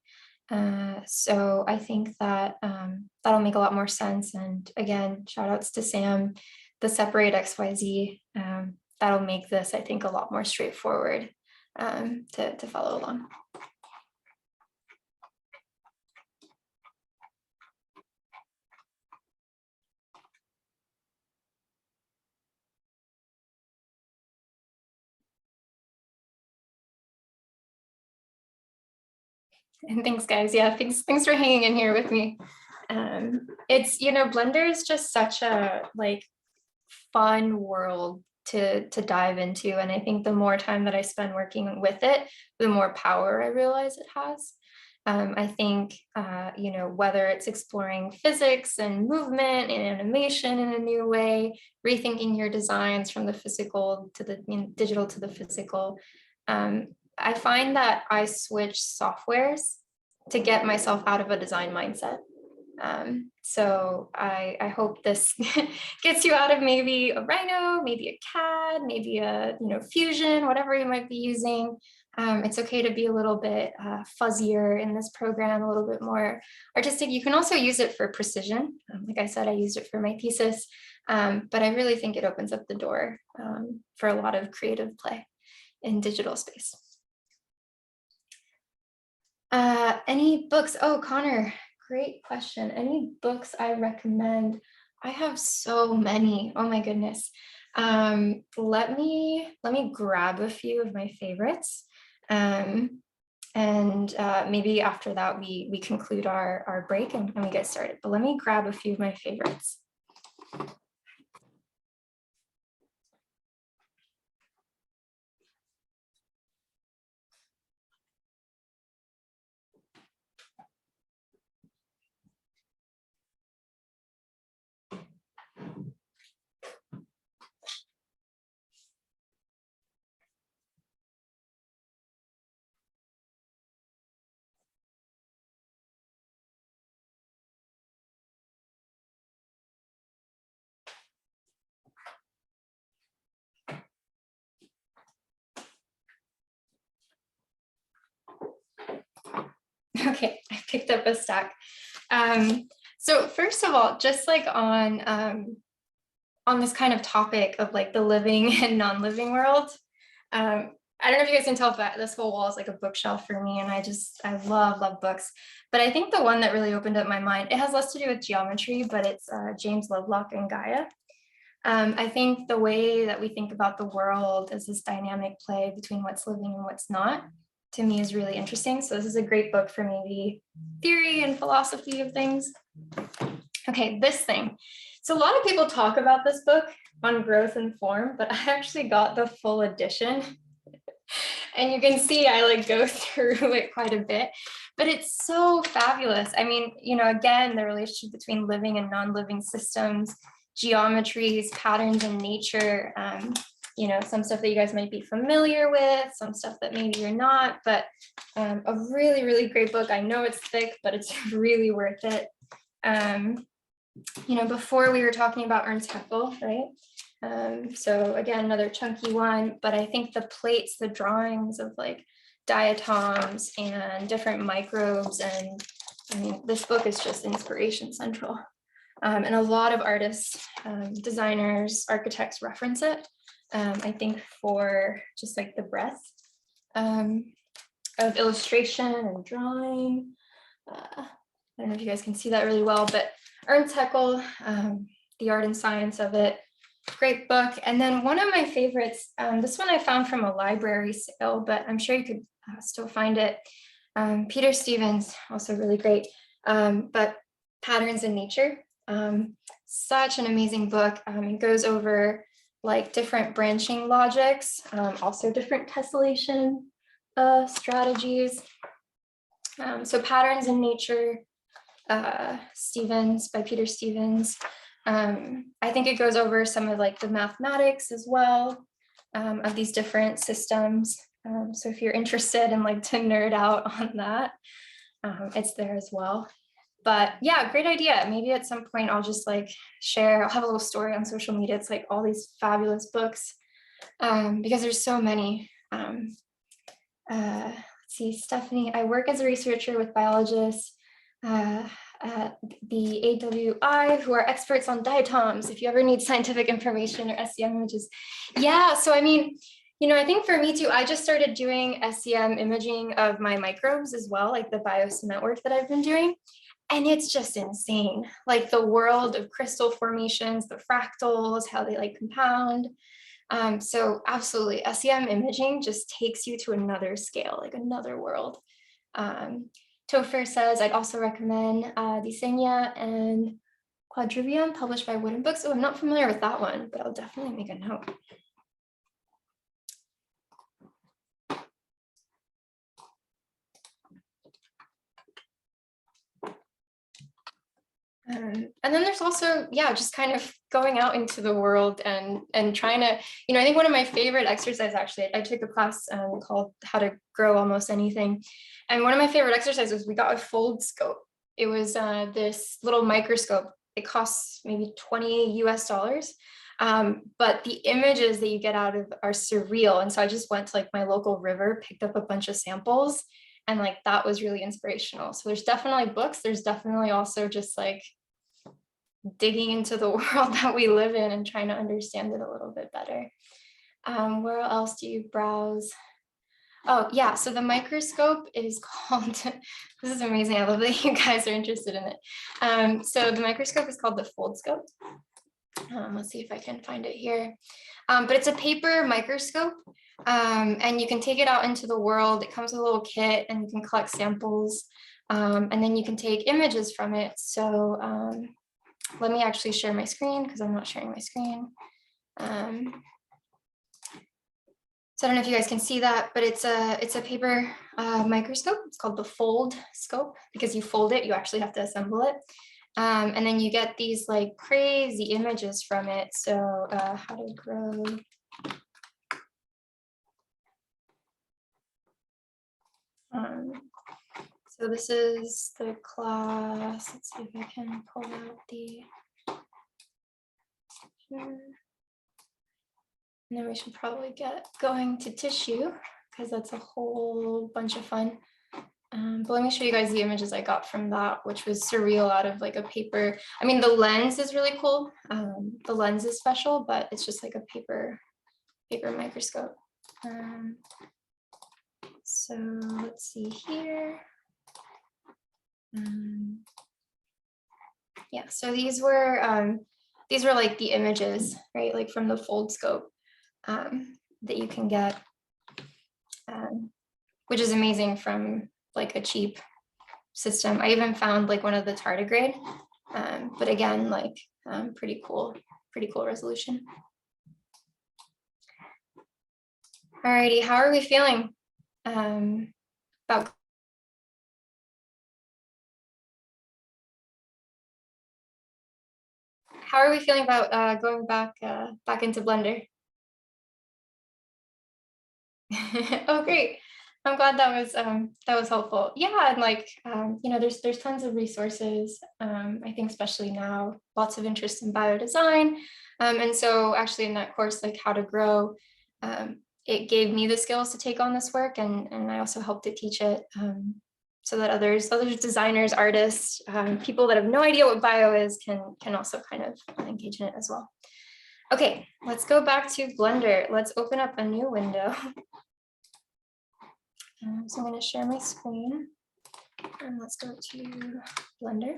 So I think that that'll make a lot more sense. And again, shout outs to Sam, the separate XYZ, that'll make this, I think, a lot more straightforward to follow along. And thanks, guys. Yeah, thanks for hanging in here with me. It's, Blender is just such a fun world to dive into. And I think the more time that I spend working with it, the more power I realize it has. I think, whether it's exploring physics and movement and animation in a new way, rethinking your designs from the physical to the digital to the physical, I find that I switch softwares to get myself out of a design mindset. So I hope this gets you out of maybe a Rhino, maybe a CAD, maybe a Fusion, whatever you might be using. It's okay to be a little bit fuzzier in this program, a little bit more artistic. You can also use it for precision. Like I said, I used it for my thesis, but I really think it opens up the door for a lot of creative play in digital space. Any books? Oh, Connor, great question. Any books I recommend? I have so many. Oh my goodness. Let me grab a few of my favorites. And maybe after that we conclude our break and we get started. But let me grab a few of my favorites. Okay, I picked up a stack. So first of all, just like on on this kind of topic of like the living and non-living world. I don't know if you guys can tell, but this whole wall is like a bookshelf for me, and I love books. But I think the one that really opened up my mind, it has less to do with geometry, but it's James Lovelock and Gaia. I think the way that we think about the world as this dynamic play between what's living and what's not, to me is really interesting. So this is a great book for maybe theory and philosophy of things. Okay, this thing. So a lot of people talk about this book on growth and form, but I actually got the full edition. And you can see I like go through it quite a bit, but it's so fabulous. I mean, you know, again, the relationship between living and non-living systems, geometries, patterns in nature, you know, some stuff that you guys might be familiar with, some stuff that maybe you're not, but a really, really great book. I know it's thick, but it's really worth it. You know, before we were talking about Ernst Haeckel, right? So again, another chunky one, but I think the plates, the drawings of like diatoms and different microbes, and I mean, this book is just inspiration central. And a lot of artists, designers, architects reference it, I think for just like the breadth of illustration and drawing. I don't know if you guys can see that really well, but Ernst Haeckel, The Art and Science of It, great book. And then one of my favorites, this one I found from a library sale, but I'm sure you could still find it. Peter Stevens, also really great, but Patterns in Nature. Such an amazing book. It goes over like different branching logics, also different tessellation strategies. So Patterns in Nature, Stevens, by Peter Stevens. I think it goes over some of like the mathematics as well, of these different systems. So if you're interested and like to nerd out on that, it's there as well. But yeah, great idea. Maybe at some point I'll just like share, I'll have a little story on social media. It's like all these fabulous books, because there's so many. Let's see, Stephanie, I work as a researcher with biologists at the AWI who are experts on diatoms. If you ever need scientific information or SEM images. Yeah, so I mean, you know, I think for me too, I just started doing SEM imaging of my microbes as well, like the biocement work that I've been doing. And it's just insane, like the world of crystal formations, the fractals, how they like compound. So absolutely, SEM imaging just takes you to another scale, like another world. Topher says, I'd also recommend Diseña and Quadrivium, published by Wooden Books. Oh, I'm not familiar with that one, but I'll definitely make a note. And then there's also, yeah, just kind of going out into the world and trying to, you know, I think one of my favorite exercises, actually, I took a class called How to Grow Almost Anything. And one of my favorite exercises, we got a fold scope. It was this little microscope. It costs maybe $20 US. But the images that you get out of are surreal. And so I just went to like my local river, picked up a bunch of samples, and like that was really inspirational. So there's definitely books. There's definitely also just like digging into the world that we live in and trying to understand it a little bit better. Where else do you browse? Oh yeah, so the microscope is called, this is amazing. I love that you guys are interested in it. So the microscope is called the fold scope. Let's see if I can find it here. But it's a paper microscope, and you can take it out into the world. It comes with a little kit and you can collect samples, and then you can take images from it. So let me actually share my screen because I'm not sharing my screen. So I don't know if you guys can see that, but it's a paper microscope. It's called the fold scope because you fold it, you actually have to assemble it. And then you get these like crazy images from it. So how to grow. So this is the class. Let's see if I can pull out the here. And then we should probably get going to tissue because that's a whole bunch of fun. But let me show you guys the images I got from that, which was surreal out of like a paper. I mean, the lens is really cool. The lens is special, but it's just like a paper microscope. So let's see here. Yeah, so these were like the images, right? Like from the fold scope that you can get, which is amazing from like a cheap system. I even found like one of the tardigrade, but again, like pretty cool resolution. Alrighty, how are we feeling about going back into Blender? Oh, great. I'm glad that was helpful. Yeah, and like you know, there's tons of resources. I think especially now, lots of interest in biodesign. And so actually in that course, like how to grow, it gave me the skills to take on this work, and I also helped to teach it so that others, designers, artists, people that have no idea what bio is can also kind of engage in it as well. Okay, let's go back to Blender. Let's open up a new window. So I'm going to share my screen and let's go to Blender.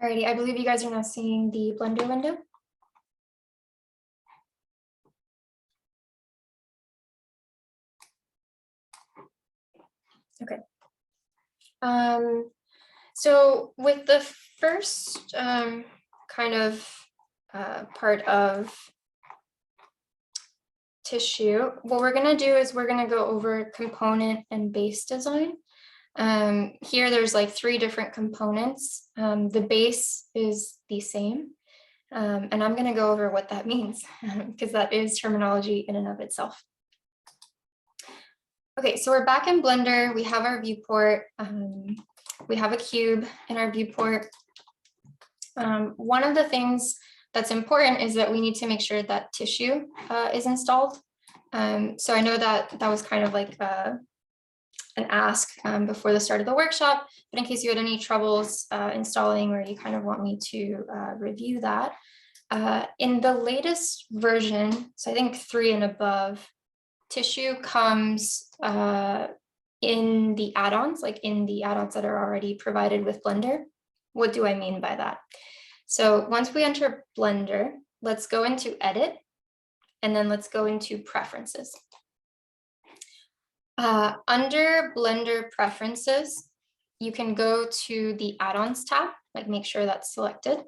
Alrighty, I believe you guys are now seeing the Blender window. Okay. So with the first kind of part of tissue, what we're going to do is we're going to go over component and base design. Here there's like 3 different components. The base is the same, and I'm going to go over what that means because that is terminology in and of itself. Okay, so we're back in Blender. We have our viewport. We have a cube in our viewport. One of the things that's important is that we need to make sure that tissue is installed. So I know that was kind of like an ask before the start of the workshop, but in case you had any troubles installing or you kind of want me to review that. In the latest version, so I think 3 and above, tissue comes in the add-ons, like in the add-ons that are already provided with Blender. What do I mean by that? So once we enter Blender, let's go into Edit, and then let's go into Preferences. Under Blender Preferences, you can go to the Add-ons tab, like make sure that's selected.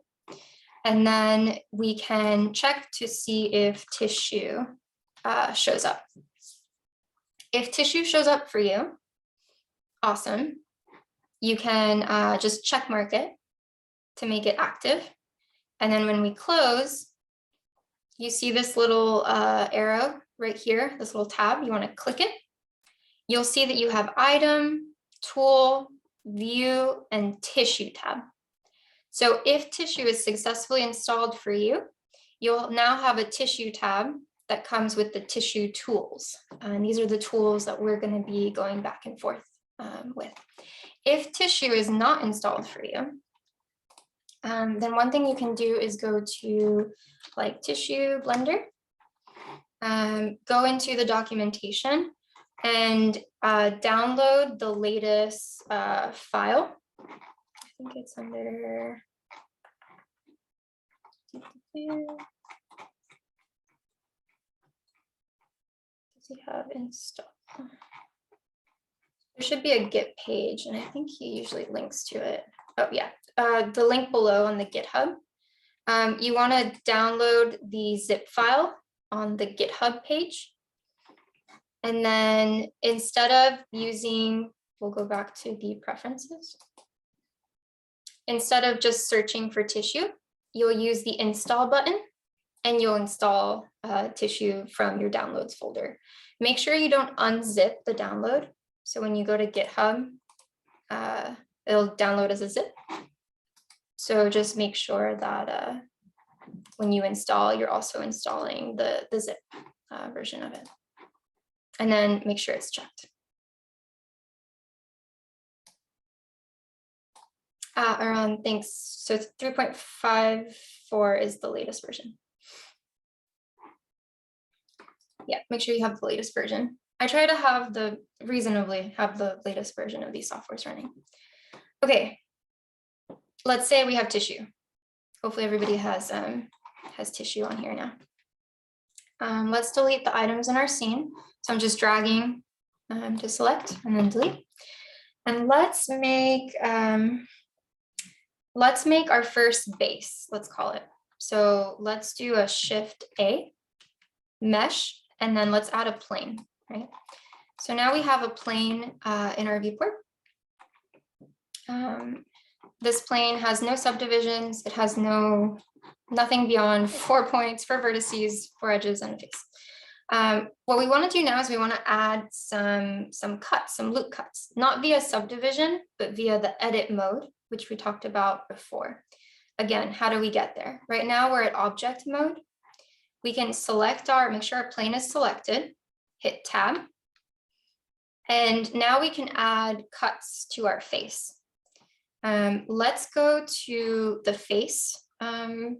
And then we can check to see if tissue shows up. If tissue shows up for you, awesome. You can just check mark it to make it active. And then when we close, you see this little arrow right here, this little tab, you want to click it. You'll see that you have Item, Tool, View, and Tissue tab. So if tissue is successfully installed for you, you'll now have a tissue tab that comes with the tissue tools. And these are the tools that we're going to be going back and forth with. If tissue is not installed for you, then one thing you can do is go to like Tissue Blender, go into the documentation and download the latest file. I think it's under does he have install? There should be a Git page, and I think he usually links to it. Oh yeah, the link below on the GitHub. You want to download the zip file on the GitHub page. And then instead of using, we'll go back to the preferences. Instead of just searching for tissue, you'll use the install button and you'll install tissue from your downloads folder. Make sure you don't unzip the download. So when you go to GitHub, it'll download as a zip. So just make sure that when you install, you're also installing the zip version of it. And then make sure it's checked. Thanks. So 3.54 is the latest version. Yeah, make sure you have the latest version. I try to have reasonably have the latest version of these softwares running. Okay, let's say we have tissue. Hopefully everybody has tissue on here now. Let's delete the items in our scene. So I'm just dragging to select and then delete. And let's make our first base, let's call it. So let's do a Shift A, mesh, and then let's add a plane, right? So now we have a plane in our viewport. This plane has no subdivisions. It has nothing beyond 4 points, 4 vertices, 4 edges, and a face. What we want to do now is we want to add some cuts, some loop cuts, not via subdivision, but via the edit mode, which we talked about before. Again, how do we get there? Right now we're at object mode. We can select make sure our plane is selected, hit tab. And now we can add cuts to our face. Let's go to the face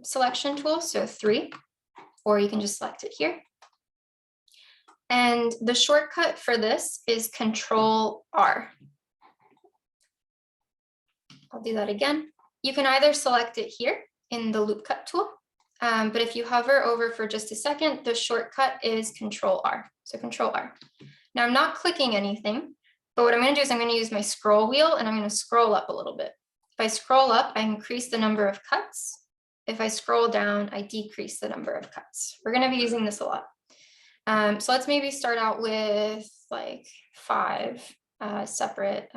selection tool, so 3, or you can just select it here. And the shortcut for this is Control R. I'll do that again. You can either select it here in the loop cut tool, but if you hover over for just a second, the shortcut is Control R. So Control R. Now I'm not clicking anything, but what I'm going to do is I'm going to use my scroll wheel and I'm going to scroll up a little bit. If I scroll up, I increase the number of cuts. If I scroll down, I decrease the number of cuts. We're going to be using this a lot. So let's maybe start out with like 5 separate,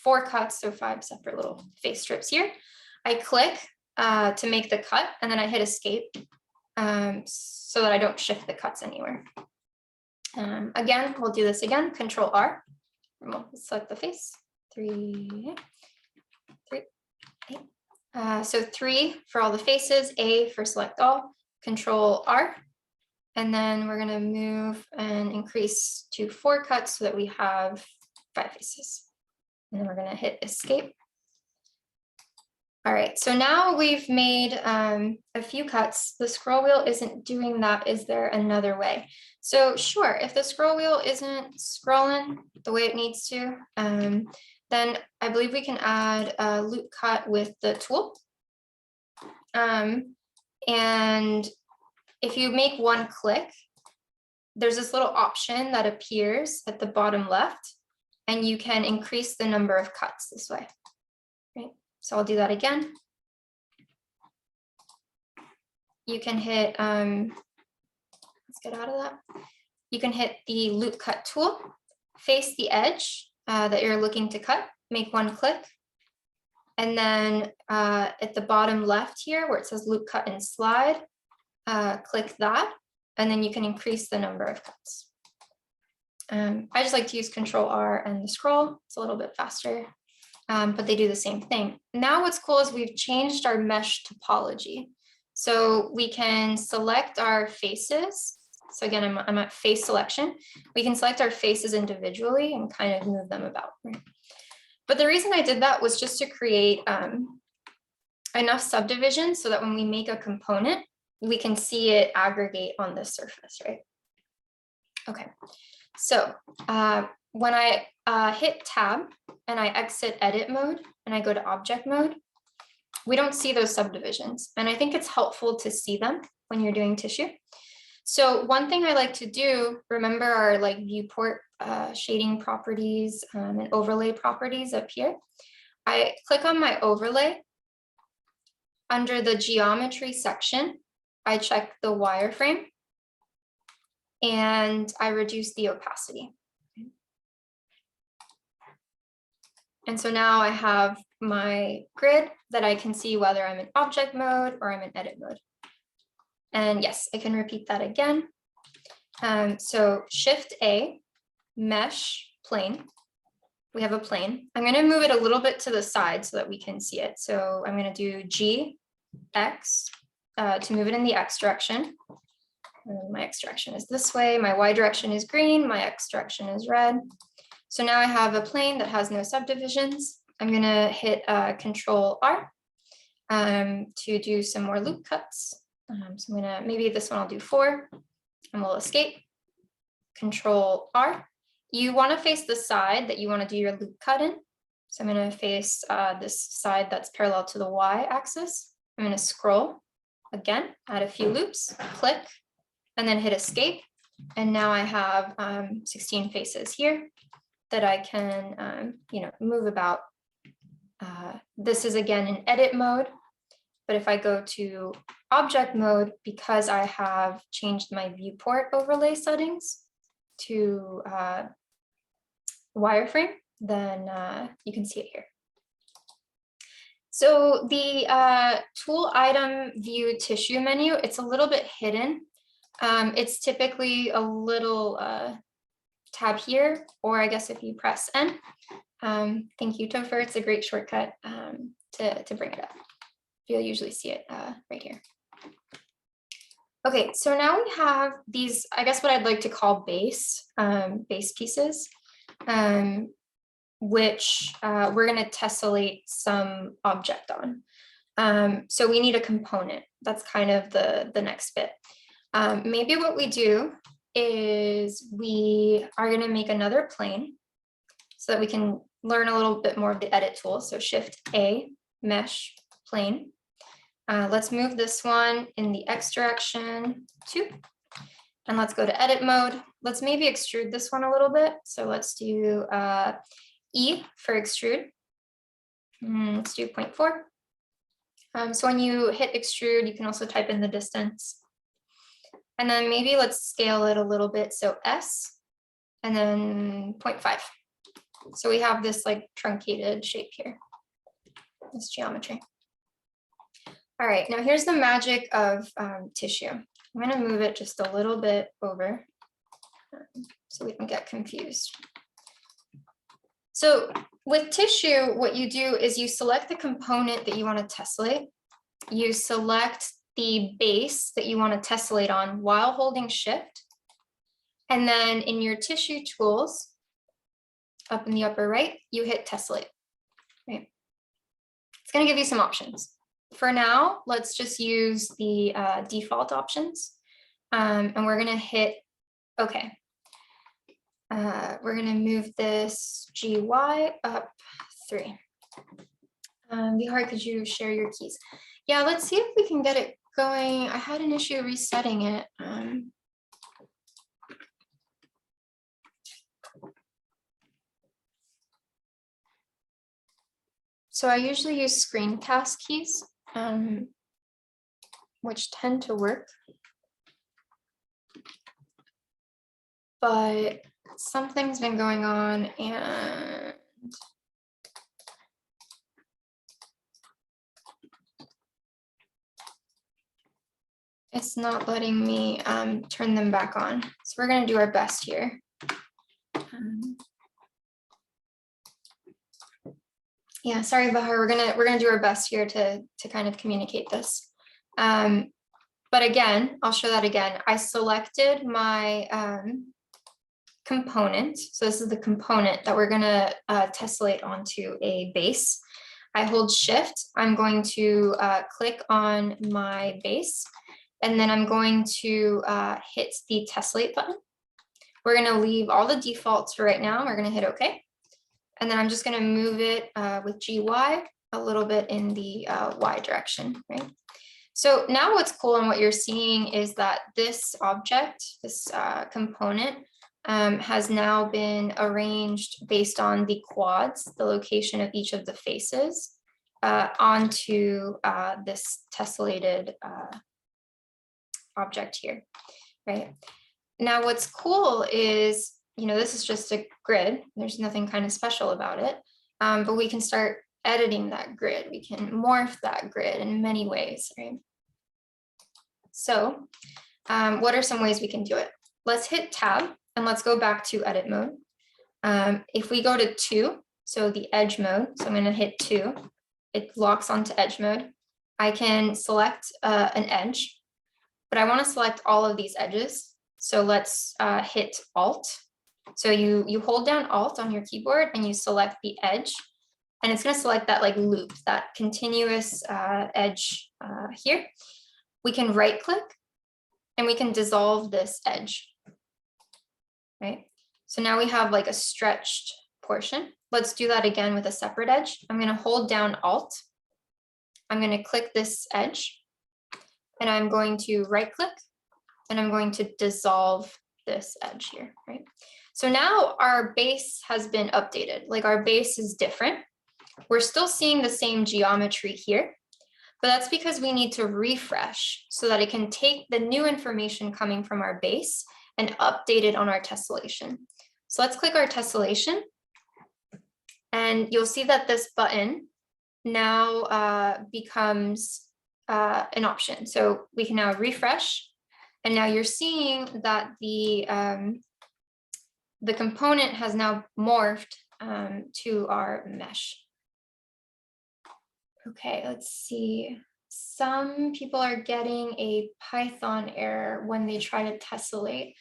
4 cuts, so 5 separate little face strips here. I click to make the cut, and then I hit escape so that I don't shift the cuts anywhere. Again, we'll do this again, Control R. We'll select the face, 3, 8. So 3 for all the faces, A for select all, Control R. And then we're going to move and increase to 4 cuts so that we have 5 faces. And then we're going to hit escape. All right, so now we've made a few cuts. The scroll wheel isn't doing that. Is there another way? So sure, if the scroll wheel isn't scrolling the way it needs to, then I believe we can add a loop cut with the tool. And if you make one click, there's this little option that appears at the bottom left, and you can increase the number of cuts this way. Right? So I'll do that again. You can hit, let's get out of that. You can hit the loop cut tool, face the edge that you're looking to cut, make one click. And then at the bottom left here where it says loop cut and slide, click that, and then you can increase the number of cuts. I just like to use Control R and the scroll. It's a little bit faster, but they do the same thing. Now what's cool is we've changed our mesh topology. So we can select our faces. So again, I'm at face selection. We can select our faces individually and kind of move them about. Right? But the reason I did that was just to create enough subdivisions so that when we make a component, we can see it aggregate on the surface, right? Okay, so when I hit tab and I exit edit mode and I go to object mode, we don't see those subdivisions. And I think it's helpful to see them when you're doing tissue. So one thing I like to do, remember our like viewport shading properties and overlay properties up here. I click on my overlay. Under the geometry section, I check the wireframe and I reduce the opacity. And so now I have my grid that I can see whether I'm in object mode or I'm in edit mode. And yes, I can repeat that again. So Shift A, mesh, plane. We have a plane. I'm going to move it a little bit to the side so that we can see it. So I'm going to do G, X, to move it in the X direction. And my X direction is this way, my Y direction is green, my X direction is red. So now I have a plane that has no subdivisions. I'm gonna hit Control R to do some more loop cuts. So I'm gonna, maybe this one I'll do 4, and we'll escape. Control R. You wanna face the side that you wanna do your loop cut in. So I'm gonna face this side that's parallel to the Y axis. I'm gonna scroll again, add a few loops, click, and then hit escape. And now I have 16 faces here that I can, move about. This is again in edit mode, but if I go to object mode, because I have changed my viewport overlay settings to wireframe, then you can see it here. So the tool item view tissue menu, it's a little bit hidden. It's typically a little tab here, or I guess if you press N. Thank you, Topher. It's a great shortcut to bring it up. You'll usually see it right here. Okay, so now we have these, I guess what I'd like to call base pieces, which we're going to tessellate some object on. So we need a component. That's kind of the next bit. Maybe what we do is we are going to make another plane so that we can learn a little bit more of the edit tool. So Shift A, mesh, plane. Let's move this one in the X direction 2. And let's go to edit mode. Let's maybe extrude this one a little bit. So let's do E for extrude. Let's do 0.4. So when you hit extrude, you can also type in the distance. And then maybe let's scale it a little bit. So S and then 0.5. So we have this like truncated shape here, this geometry. All right, now here's the magic of tissue. I'm gonna move it just a little bit over so we don't get confused. So with tissue, what you do is you select the component that you want to tessellate. You select the base that you want to tessellate on while holding Shift. And then in your tissue tools, up in the upper right, you hit tessellate. Right? It's going to give you some options. For now, let's just use the default options. And we're going to hit OK. We're going to move this GY up 3. Vihar, could you share your keys? Yeah, let's see if we can get it going. I had an issue resetting it. So I usually use screencast keys, which tend to work. But something's been going on and it's not letting me turn them back on. So we're going to do our best here. Yeah, sorry, Bahar, we're gonna do our best here to kind of communicate this. But again, I'll show that again. I selected my component. So this is the component that we're gonna tessellate onto a base. I hold Shift. I'm going to click on my base, and then I'm going to hit the tessellate button. We're gonna leave all the defaults for right now. We're gonna hit OK. And then I'm just going to move it with GY a little bit in the Y direction, right? So now what's cool and what you're seeing is that this object, this component, has now been arranged based on the quads, the location of each of the faces, onto this tessellated object here, right? Now what's cool is, this is just a grid. There's nothing kind of special about it, but we can start editing that grid. We can morph that grid in many ways, right? So what are some ways we can do it? Let's hit Tab and let's go back to edit mode. If we go to 2, so the edge mode, so I'm going to hit 2, it locks onto edge mode. I can select an edge, but I want to select all of these edges. So let's hit Alt. So you hold down Alt on your keyboard and you select the edge, and it's going to select that like loop, that continuous edge here. We can right click and we can dissolve this edge, right? So now we have like a stretched portion. Let's do that again with a separate edge. I'm going to hold down Alt. I'm going to click this edge and I'm going to right click and I'm going to dissolve this edge here, right? So now our base has been updated, like our base is different. We're still seeing the same geometry here, but that's because we need to refresh so that it can take the new information coming from our base and update it on our tessellation. So let's click our tessellation and you'll see that this button now becomes an option. So we can now refresh, and now you're seeing that the component has now morphed to our mesh. Okay, let's see. Some people are getting a Python error when they try to tessellate.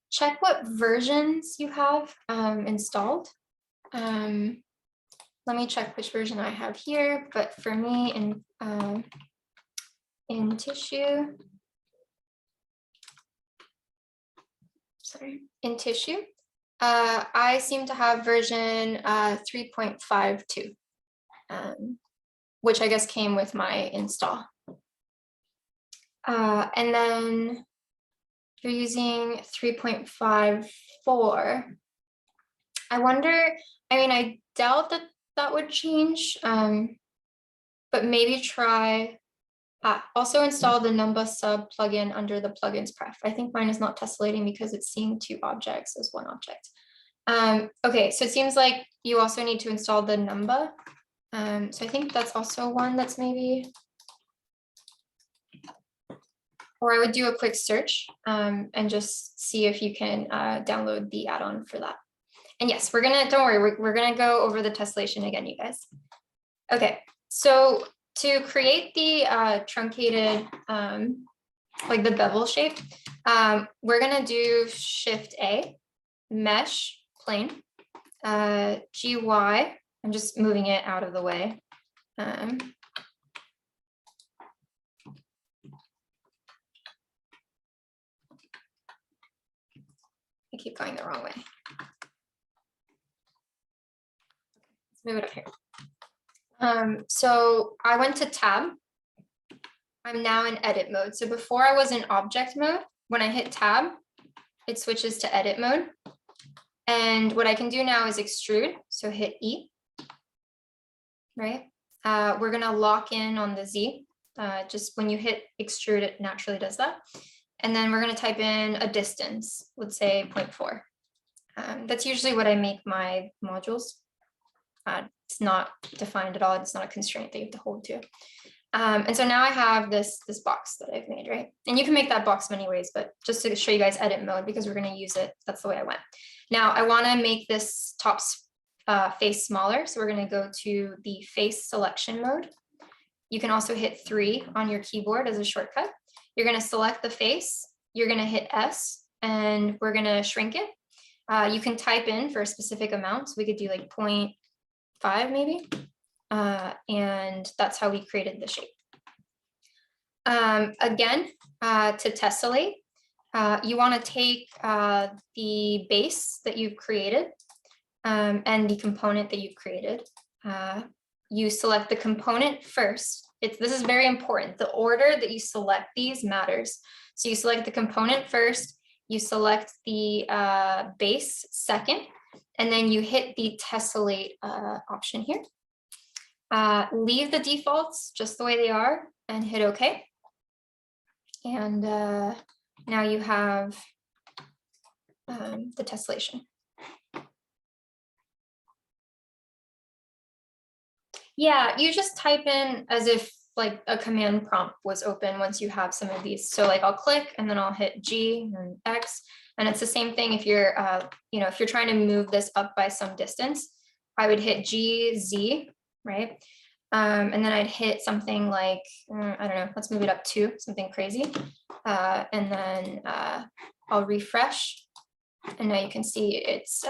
Check what versions you have installed. Let me check which version I have here, but for me in tissue, I seem to have version 3.52, which I guess came with my install. And then you're using 3.54. I wonder, I mean, I doubt that that would change, but maybe try, also install the Numba sub plugin under the plugins pref. I think mine is not tessellating because it's seeing two objects as one object. Okay, so it seems like you also need to install the Numba. So I think that's also one that's maybe, or I would do a quick search and just see if you can download the add-on for that. And yes, we're gonna, don't worry, we're gonna go over the tessellation again, you guys. Okay, so to create the truncated, like the bevel shape, we're gonna do Shift A, Mesh, Plane, GY, I'm just moving it out of the way. I keep going the wrong way. Let's move it up here. So I went to tab. I'm now in edit mode. So before I was in object mode, when I hit tab, it switches to edit mode. And what I can do now is extrude. So hit E, right? We're gonna lock in on the Z. Just when you hit extrude, it naturally does that. And then we're gonna type in a distance, let's say 0.4. That's usually what I make my modules. It's not defined at all. It's not a constraint that you have to hold to. And so now I have this box that I've made, right? And you can make that box many ways, but just to show you guys edit mode, because we're going to use it, that's the way I went. Now I want to make this top face smaller. So we're going to go to the face selection mode. You can also hit 3 on your keyboard as a shortcut. You're going to select the face. You're going to hit S and we're going to shrink it. You can type in for a specific amount. So we could do like 0.5 maybe. And that's how we created the shape. Again, to tessellate, you want to take the base that you've created and the component that you've created. You select the component first. This is very important. The order that you select these matters. So you select the component first, you select the base second, and then you hit the tessellate option here. Leave the defaults just the way they are and hit OK. And now you have the tessellation. Yeah, you just type in as if like a command prompt was open once you have some of these. So like I'll click and then I'll hit G and X. And it's the same thing if you're, if you're trying to move this up by some distance, I would hit G, Z, right? And then I'd hit something like, I don't know, let's move it up 2, something crazy. And then I'll refresh. And now you can see it's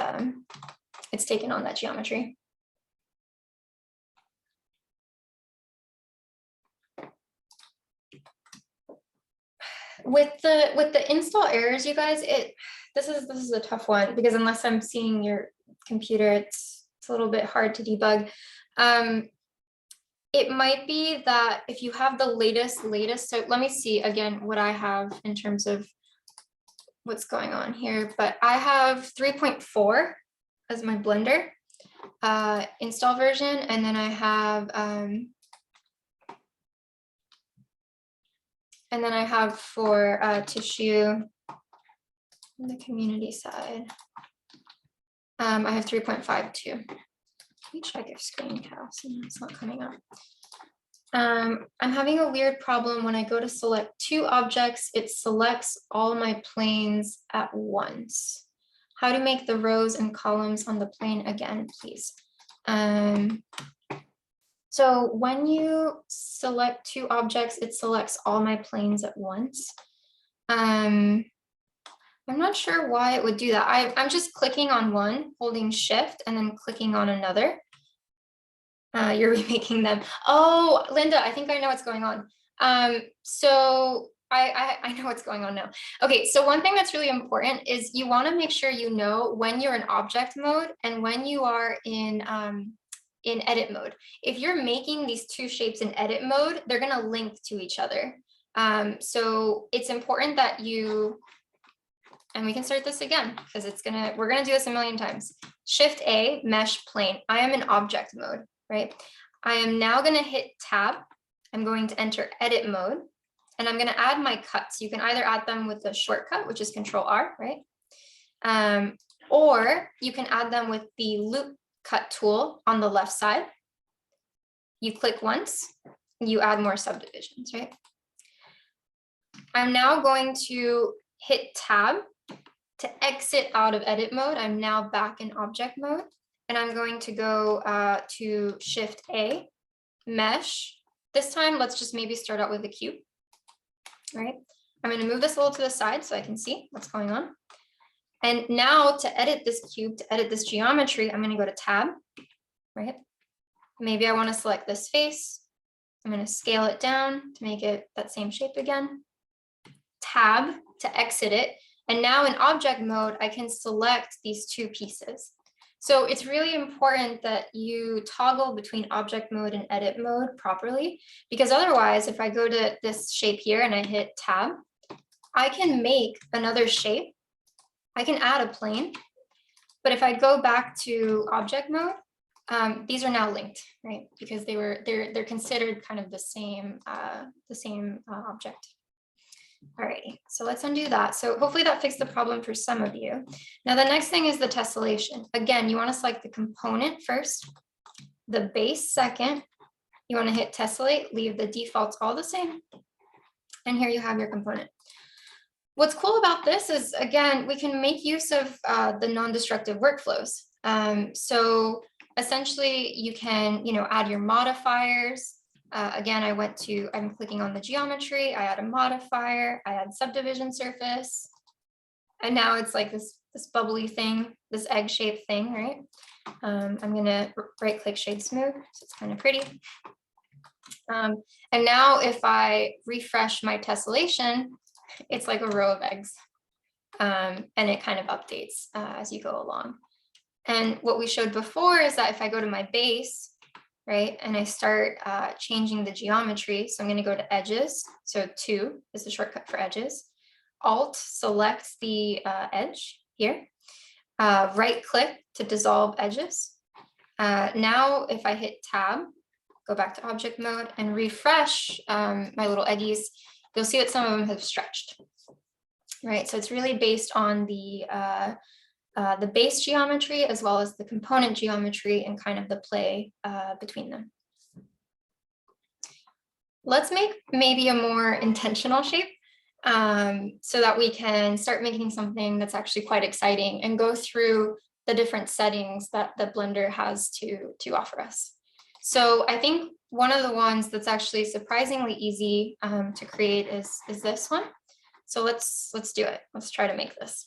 taken on that geometry. With the install errors, you guys, this is a tough one, because unless I'm seeing your computer, it's a little bit hard to debug. It might be that if you have the latest, so let me see again what I have in terms of what's going on here, but I have 3.4 as my Blender install version, and then I have for tissue on the community side, I have 3.52. Let me check your screencast, and it's not coming up. I'm having a weird problem when I go to select 2 objects, it selects all my planes at once. How to make the rows and columns on the plane again, please. So when you select 2 objects, it selects all my planes at once. I'm not sure why it would do that. I'm just clicking on one, holding shift, and then clicking on another. You're remaking them. Oh, Linda, I think I know what's going on. So I know what's going on now. Okay, so one thing that's really important is you want to make sure you know when you're in object mode and when you are in edit mode. If you're making these 2 shapes in edit mode, they're going to link to each other. So it's important that you, and we can start this again because we're gonna do this a million times. Shift A, mesh plane. I am in object mode, right? I am now gonna hit tab. I'm going to enter edit mode, and I'm gonna add my cuts. You can either add them with the shortcut, which is Control R, right? Or you can add them with the loop cut tool on the left side. You click once, you add more subdivisions, right? I'm now going to hit tab to exit out of edit mode. I'm now back in object mode, and I'm going to go to Shift A, mesh. This time, let's just maybe start out with a cube, right? I'm going to move this a little to the side so I can see what's going on. And now to edit this cube, to edit this geometry, I'm going to go to tab, right? Maybe I want to select this face. I'm going to scale it down to make it that same shape again. Tab to exit it. And now in object mode, I can select these 2 pieces. So it's really important that you toggle between object mode and edit mode properly, because otherwise, if I go to this shape here and I hit tab, I can make another shape. I can add a plane, but if I go back to object mode, these are now linked, right? Because they're considered kind of the same object. Alrighty, so let's undo that. So hopefully that fixed the problem for some of you. Now the next thing is the tessellation. Again, you want to select the component first, the base second. You want to hit tessellate, leave the defaults all the same. And here you have your component. What's cool about this is, again, we can make use of the non-destructive workflows. So essentially you can, add your modifiers. Again, I'm clicking on the geometry, I add a modifier, I add subdivision surface, and now it's like this bubbly thing, this egg-shaped thing, right? I'm gonna right-click shade smooth, so it's kind of pretty. And now if I refresh my tessellation, it's like a row of eggs, and it kind of updates as you go along. And what we showed before is that if I go to my base, right, and I start changing the geometry, so I'm going to go to edges. So 2 is the shortcut for edges. Alt selects the edge here. Right click to dissolve edges. Now if I hit tab, go back to object mode and refresh my little eggies, you'll see that some of them have stretched, right? So it's really based on the base geometry as well as the component geometry and kind of the play between them. Let's make maybe a more intentional shape so that we can start making something that's actually quite exciting and go through the different settings that the Blender has to offer us. So I think one of the ones that's actually surprisingly easy to create is this one. So let's do it. Let's try to make this.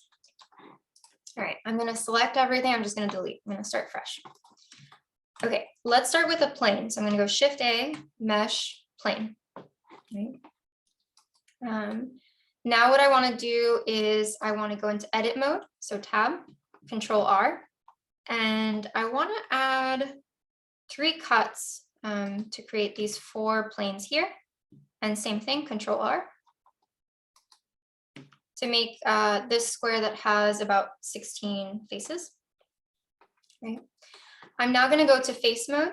All right, I'm going to select everything. I'm just going to delete. I'm going to start fresh. Okay, let's start with a plane. So I'm going to go Shift A, Mesh, Plane. Right. Now what I want to do is I want to go into edit mode. So Tab, Control R, and I want to add 3 cuts to create these 4 planes here. And same thing, Control R, to make this square that has about 16 faces. Right. I'm now going to go to face mode.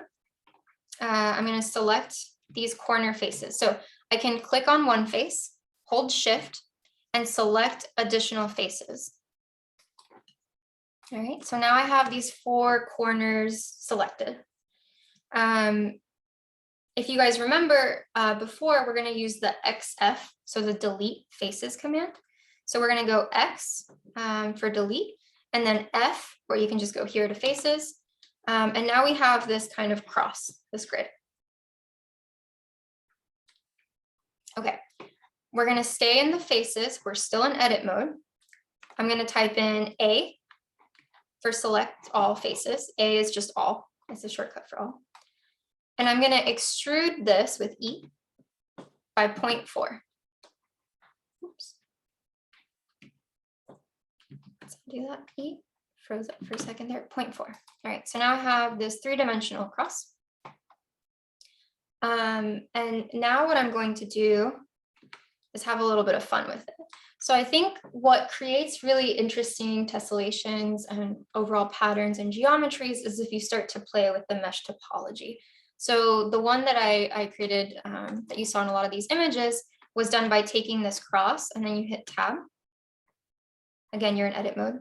I'm going to select these corner faces. So I can click on one face, hold Shift, and select additional faces. All right, so now I have these 4 corners selected. If you guys remember before, we're going to use the XF, so the delete faces command. So we're going to go X for delete, and then F, where you can just go here to faces. And now we have this kind of cross, this grid. Okay, we're going to stay in the faces. We're still in edit mode. I'm going to type in A for select all faces. A is just all. It's a shortcut for all. And I'm going to extrude this with E by 0.4. Oops. Let's do that. E froze up for a second there. 0.4. All right. So now I have this 3-dimensional cross. And now what I'm going to do is have a little bit of fun with it. So I think what creates really interesting tessellations and overall patterns and geometries is if you start to play with the mesh topology. So the one that I created that you saw in a lot of these images was done by taking this cross and then you hit Tab. Again, you're in edit mode.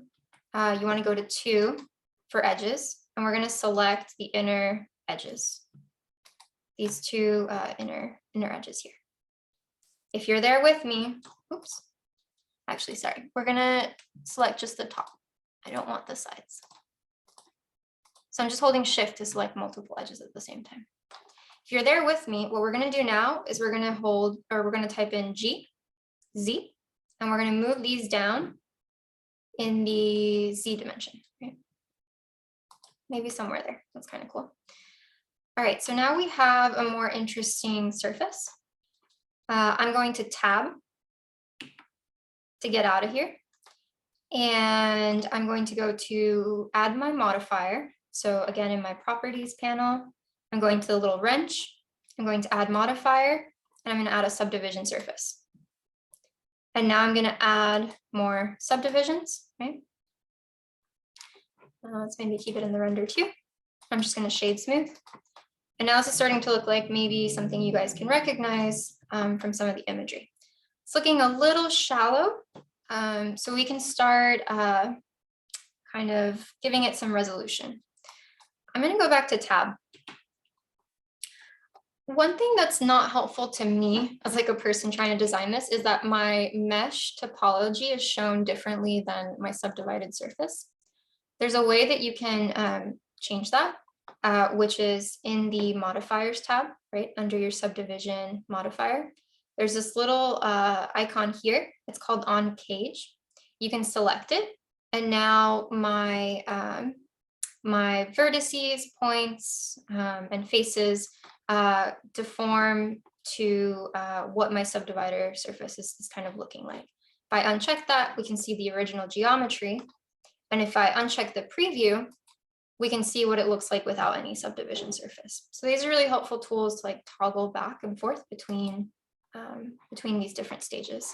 You want to go to 2 for edges, and we're going to select the inner edges. These 2 inner edges here. If you're there with me, oops, actually, sorry, we're going to select just the top. I don't want the sides. So I'm just holding Shift to select multiple edges at the same time. If you're there with me, what we're going to do now is we're going to type in G, Z, and we're going to move these down in the Z dimension. Right? Maybe somewhere there. That's kind of cool. All right, so now we have a more interesting surface. I'm going to Tab to get out of here. And I'm going to go to add my modifier. So again, in my properties panel, I'm going to the little wrench. I'm going to add modifier, and I'm going to add a subdivision surface. And now I'm going to add more subdivisions, right? Let's maybe keep it in the render too. I'm just going to shade smooth. And now this is starting to look like maybe something you guys can recognize from some of the imagery. It's looking a little shallow. So we can start kind of giving it some resolution. I'm going to go back to Tab. One thing that's not helpful to me as like a person trying to design this is that my mesh topology is shown differently than my subdivided surface. There's a way that you can change that, which is in the modifiers tab, right under your subdivision modifier. There's this little icon here. It's called on cage. You can select it, and now my my vertices, points, and faces deform to what my subdivider surface is kind of looking like. If I uncheck that, we can see the original geometry. And if I uncheck the preview, we can see what it looks like without any subdivision surface. So these are really helpful tools to like toggle back and forth between these different stages.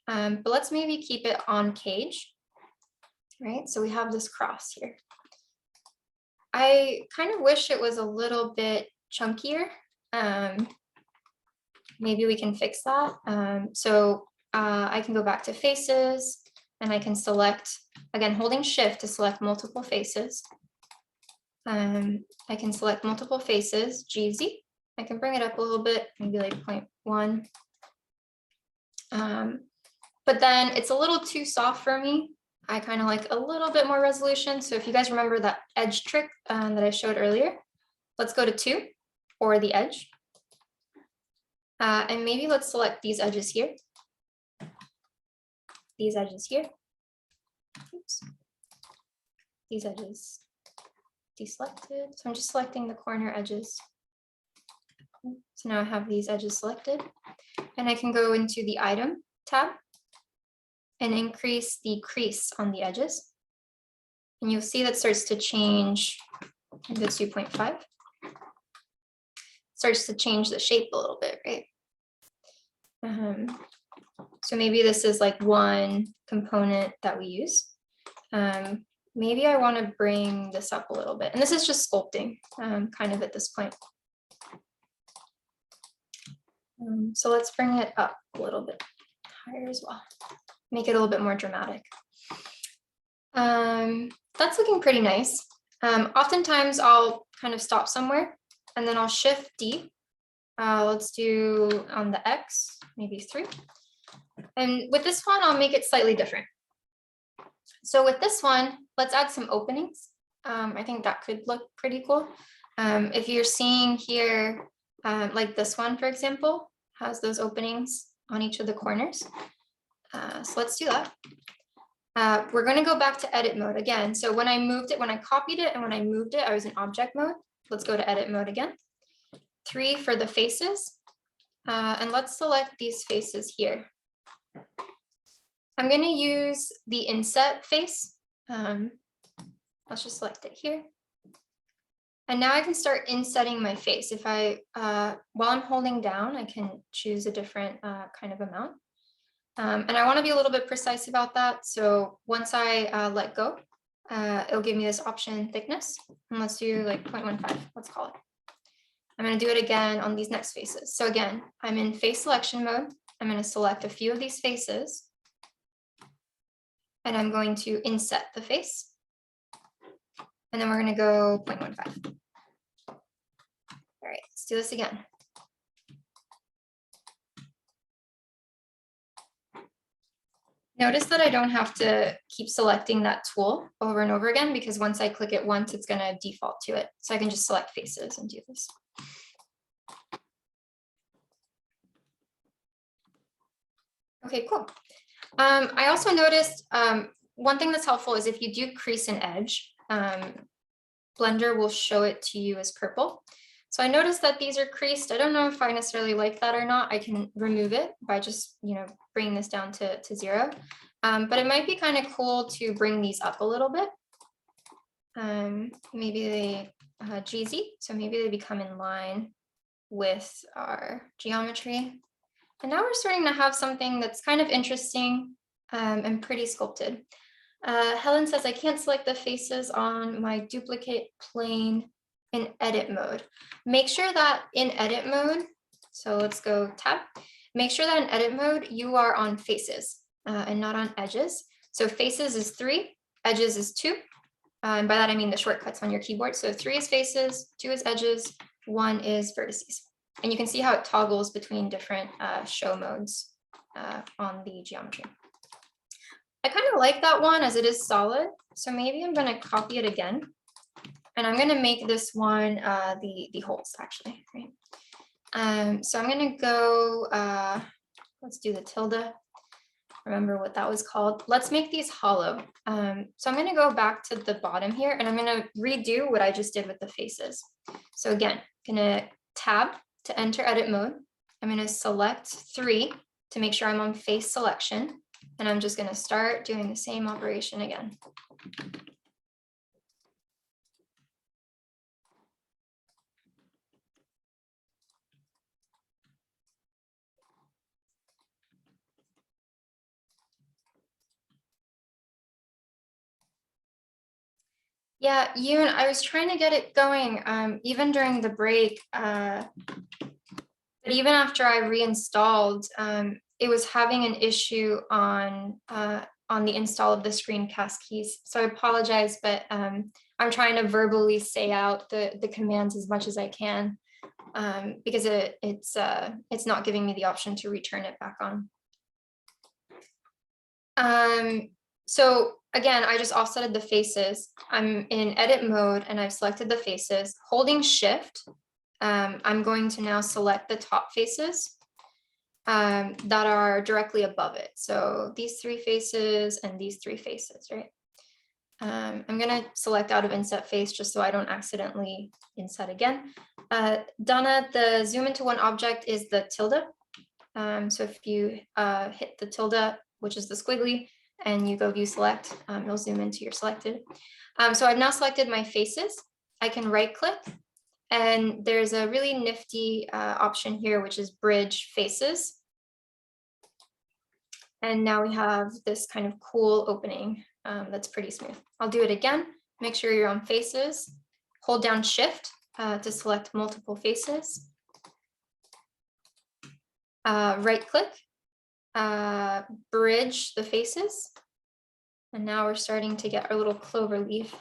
But let's maybe keep it on cage, right? So we have this cross here. I kind of wish it was a little bit chunkier. Maybe we can fix that. I can go back to faces, and I can select, again, holding Shift to select multiple faces. I can select multiple faces, GZ. I can bring it up a little bit, maybe like 0.1. But then it's a little too soft for me. I kind of like a little bit more resolution. So if you guys remember that edge trick that I showed earlier, let's go to 2. or the edge. And maybe let's select these edges here. These edges here. Oops. These edges deselected. So I'm just selecting the corner edges. So now I have these edges selected, and I can go into the item tab and increase the crease on the edges. And you'll see that starts to change the 2.5. Starts to change the shape a little bit, right? So maybe this is like one component that we use. Maybe I want to bring this up a little bit. And this is just sculpting kind of at this point. So let's bring it up a little bit higher as well. Make it a little bit more dramatic. That's looking pretty nice. Oftentimes I'll kind of stop somewhere and then I'll shift D. Let's do on the X, maybe 3. And with this one, I'll make it slightly different. So with this one, let's add some openings. I think that could look pretty cool. If you're seeing here, like this one, for example, has those openings on each of the corners. So let's do that. We're going to go back to edit mode again. So when I moved it, when I copied it and when I moved it, I was in object mode. Let's go to edit mode again. 3 for the faces. And let's select these faces here. I'm going to use the inset face. Let's just select it here. And now I can start insetting my face. If I, while I'm holding down, I can choose a different kind of amount. And I want to be a little bit precise about that. So once I let go, it'll give me this option thickness. And let's do like 0.15, let's call it. I'm going to do it again on these next faces. So again, I'm in face selection mode. I'm going to select a few of these faces. And I'm going to inset the face. And then we're going to go 0.15. All right, let's do this again. Notice that I don't have to keep selecting that tool over and over again, because once I click it once, it's going to default to it. So I can just select faces and do this. Okay, cool. I also noticed one thing that's helpful is if you do crease an edge, Blender will show it to you as purple. So I noticed that these are creased. I don't know if I necessarily like that or not. I can remove it by just, bringing this down to 0. But it might be kind of cool to bring these up a little bit. Maybe they GZ, so maybe they become in line with our geometry. And now we're starting to have something that's kind of interesting and pretty sculpted. Helen says, I can't select the faces on my duplicate plane in edit mode. Make sure that in edit mode, so let's go tab, make sure that in edit mode, you are on faces and not on edges. So faces is 3, edges is 2. And by that, I mean the shortcuts on your keyboard. So 3 is faces, 2 is edges, 1 is vertices. And you can see how it toggles between different show modes on the geometry. I kind of like that one as it is solid. So maybe I'm going to copy it again. And I'm going to make this one the holes, actually. Right? So I'm going to go, let's do the tilde. Remember what that was called. Let's make these hollow. So I'm going to go back to the bottom here, and I'm going to redo what I just did with the faces. So again, I'm going to tab to enter edit mode. I'm going to select 3 to make sure I'm on face selection. And I'm just going to start doing the same operation again. Yeah, Yoon, I was trying to get it going even during the break, but even after I reinstalled, it was having an issue on the install of the screencast keys. So I apologize, but I'm trying to verbally say out the commands as much as I can because it's not giving me the option to return it back on. So again, I just offsetted the faces. I'm in edit mode and I've selected the faces. Holding shift I'm going to now select the top faces that are directly above it. So these three faces and these three faces, right? I'm going to select out of inset face just so I don't accidentally inset again. Donna, the zoom into one object is the tilde. So if you hit the tilde, which is the squiggly, and you go view select, it'll zoom into your selected. So I've now selected my faces. I can right click, and there's a really nifty option here, which is bridge faces. And now we have this kind of cool opening that's pretty smooth. I'll do it again. Make sure you're on faces. Hold down shift to select multiple faces. Right click, bridge the faces. And now we're starting to get our little clover leaf.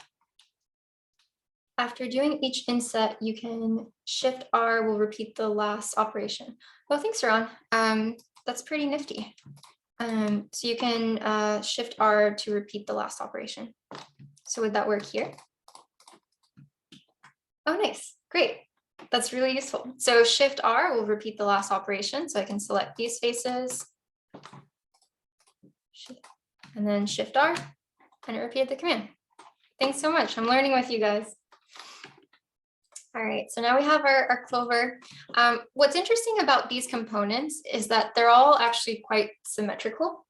After doing each inset, you can shift R will repeat the last operation. Well, thanks, Ron. That's pretty nifty. So you can shift R to repeat the last operation. So would that work here? Oh, nice. Great. That's really useful. So shift R will repeat the last operation. So I can select these faces. And then shift R, and it repeated the command. Thanks so much. I'm learning with you guys. All right, so now we have our clover. What's interesting about these components is that they're all actually quite symmetrical.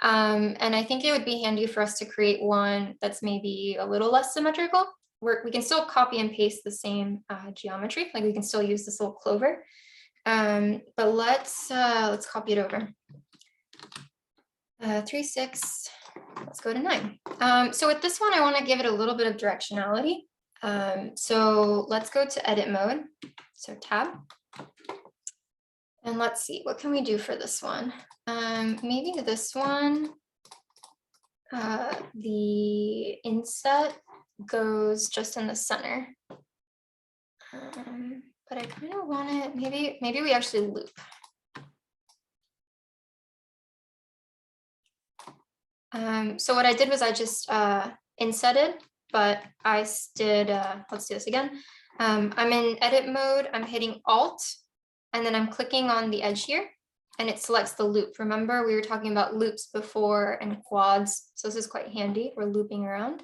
And I think it would be handy for us to create one that's maybe a little less symmetrical. We can still copy and paste the same geometry, like we can still use this little clover. But let's copy it over. 3, 6, let's go to 9. So with this one, I want to give it a little bit of directionality. So let's go to edit mode. So tab. And let's see, what can we do for this one? Maybe this one, the inset goes just in the center. But I kind of want it, maybe we actually loop. So what I did was I just insetted, but I did, let's do this again. I'm in edit mode, I'm hitting Alt, and then I'm clicking on the edge here, and it selects the loop. Remember, we were talking about loops before and quads, so this is quite handy. We're looping around.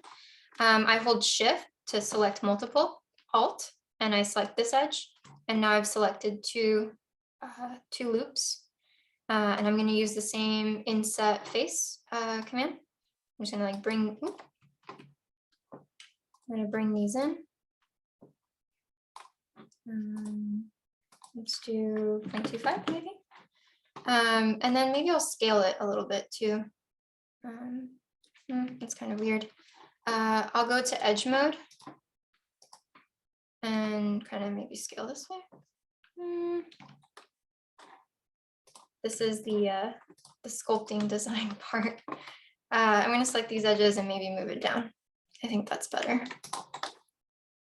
I hold Shift to select multiple, Alt, and I select this edge, and now I've selected two loops. And I'm going to use the same inset face command. I'm just going to bring, I'm going to bring these in. Let's do 0.25 maybe. And then maybe I'll scale it a little bit too. It's kind of weird. I'll go to edge mode and kind of maybe scale this way. This is the sculpting design part. I'm going to select these edges and maybe move it down. I think that's better.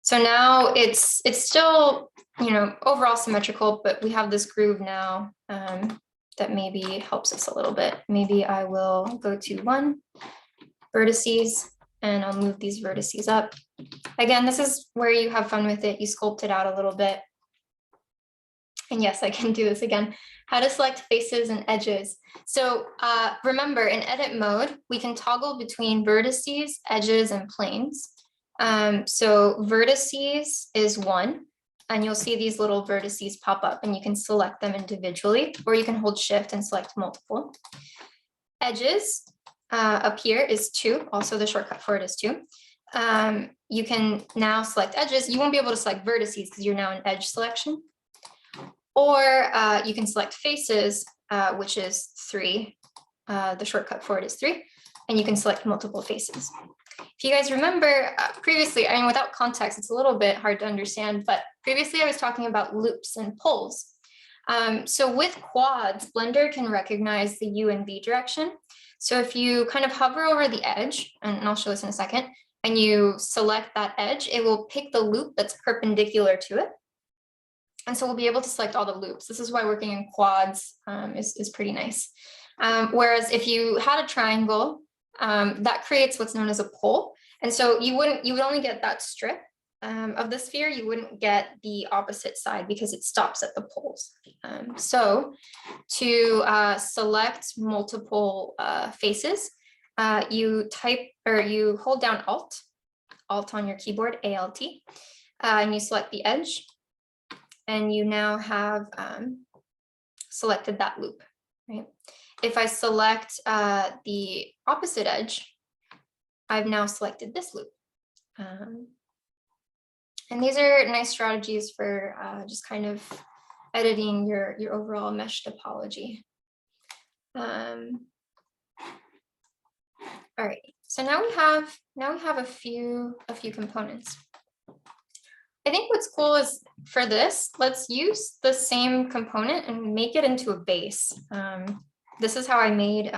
So now it's still, overall symmetrical, but we have this groove now that maybe helps us a little bit. Maybe I will go to 1, vertices, and I'll move these vertices up. Again, this is where you have fun with it. You sculpt it out a little bit. And yes, I can do this again. How to select faces and edges. So remember, in edit mode, we can toggle between vertices, edges, and planes. So vertices is 1, and you'll see these little vertices pop up, and you can select them individually, or you can hold Shift and select multiple. Edges up here is 2. Also, the shortcut for it is 2. You can now select edges. You won't be able to select vertices because you're now in edge selection. Or you can select faces, which is 3. The shortcut for it is 3, and you can select multiple faces. If you guys remember previously, without context, it's a little bit hard to understand, but previously I was talking about loops and pulls. So with quads, Blender can recognize the U and V direction. So if you kind of hover over the edge, and I'll show this in a second, and you select that edge, it will pick the loop that's perpendicular to it. And so we'll be able to select all the loops. This is why working in quads is pretty nice. Whereas if you had a triangle, that creates what's known as a pole. And so you would only get that strip. of the sphere, you wouldn't get the opposite side because it stops at the poles. So to select multiple faces, you hold down Alt on your keyboard, Alt, and you select the edge, and you now have selected that loop, right? If I select the opposite edge, I've now selected this loop. And these are nice strategies for just kind of editing your overall mesh topology. All right, so now we have a few components. I think what's cool is for this, let's use the same component and make it into a base. This is how I made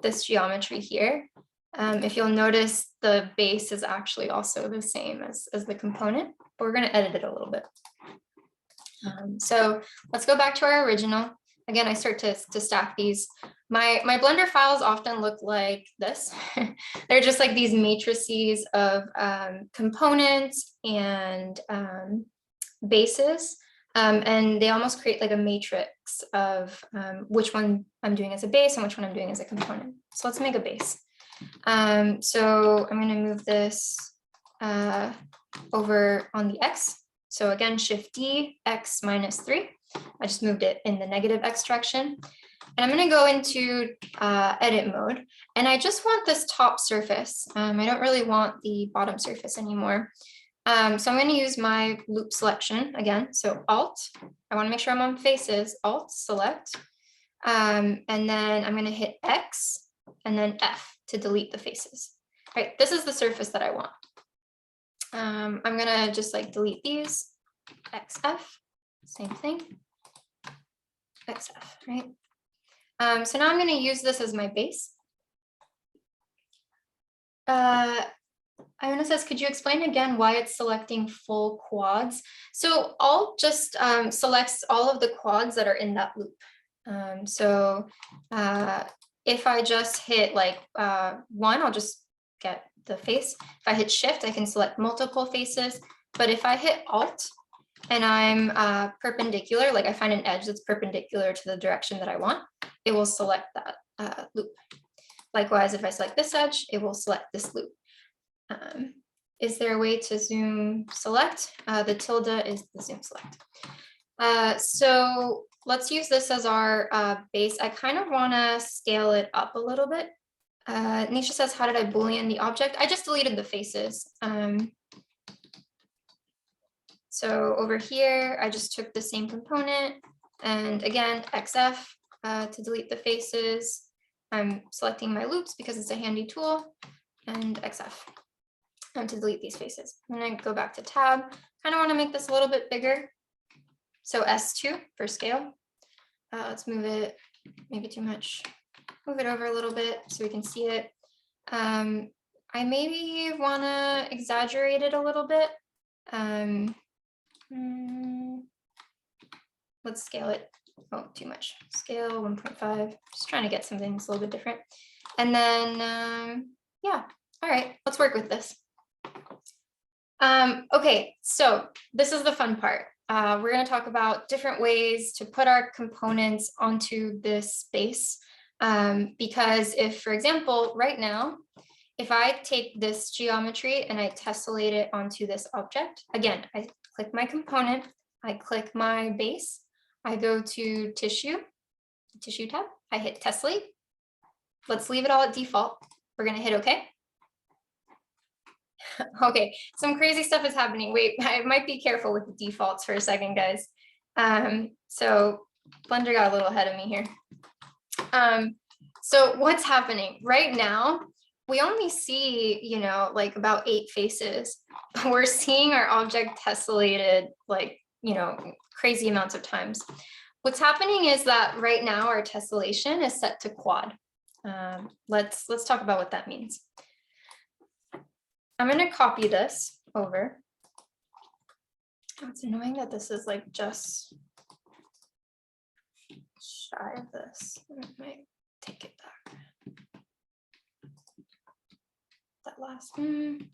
this geometry here. If you'll notice, the base is actually also the same as the component, but we're going to edit it a little bit. So let's go back to our original. Again, I start to stack these. My Blender files often look like this. They're just like these matrices of components and bases. And they almost create like a matrix of which one I'm doing as a base and which one I'm doing as a component. So let's make a base. So I'm going to move this over on the X. So again, Shift D, X -3. I just moved it in the negative X direction. And I'm going to go into edit mode. And I just want this top surface. I don't really want the bottom surface anymore. So I'm going to use my loop selection again. So Alt, I want to make sure I'm on faces, Alt, select. And then I'm going to hit X and then F to delete the faces. All right, this is the surface that I want. I'm going to just like delete these, XF, same thing, XF, right? So now I'm going to use this as my base. Iona says, could you explain again why it's selecting full quads? So Alt just selects all of the quads that are in that loop. If I just hit like 1, I'll just get the face. If I hit Shift, I can select multiple faces. But if I hit Alt and I'm perpendicular, like I find an edge that's perpendicular to the direction that I want, it will select that loop. Likewise, if I select this edge, it will select this loop. Is there a way to zoom select? The tilde is the zoom select. So let's use this as our base. I kind of want to scale it up a little bit. Nisha says, how did I Boolean the object? I just deleted the faces. So over here, I just took the same component and again, XF to delete the faces. I'm selecting my loops because it's a handy tool, and XF to delete these faces. I'm going to go back to tab. Kind of want to make this a little bit bigger. So S2 for scale. Let's move it, maybe too much. Move it over a little bit so we can see it. I maybe want to exaggerate it a little bit. Let's scale it. Oh, too much. Scale 1.5. Just trying to get something that's a little bit different. And then, yeah. All right, let's work with this. Okay, so this is the fun part. We're going to talk about different ways to put our components onto this space. Because if, for example, right now, if I take this geometry and I tessellate it onto this object, again, I click my component, I click my base, I go to tissue tab, I hit tessellate. Let's leave it all at default. We're going to hit OK. Okay, some crazy stuff is happening. Wait, I might be careful with the defaults for a second, guys. So Blender got a little ahead of me here. So what's happening right now? We only see, you know, like about 8 faces. We're seeing our object tessellated, like, you know, crazy amounts of times. What's happening is that right now our tessellation is set to quad. Let's talk about what that means. I'm going to copy this over. Oh, it's annoying that this is like just shy of this. I might take it back. That last one.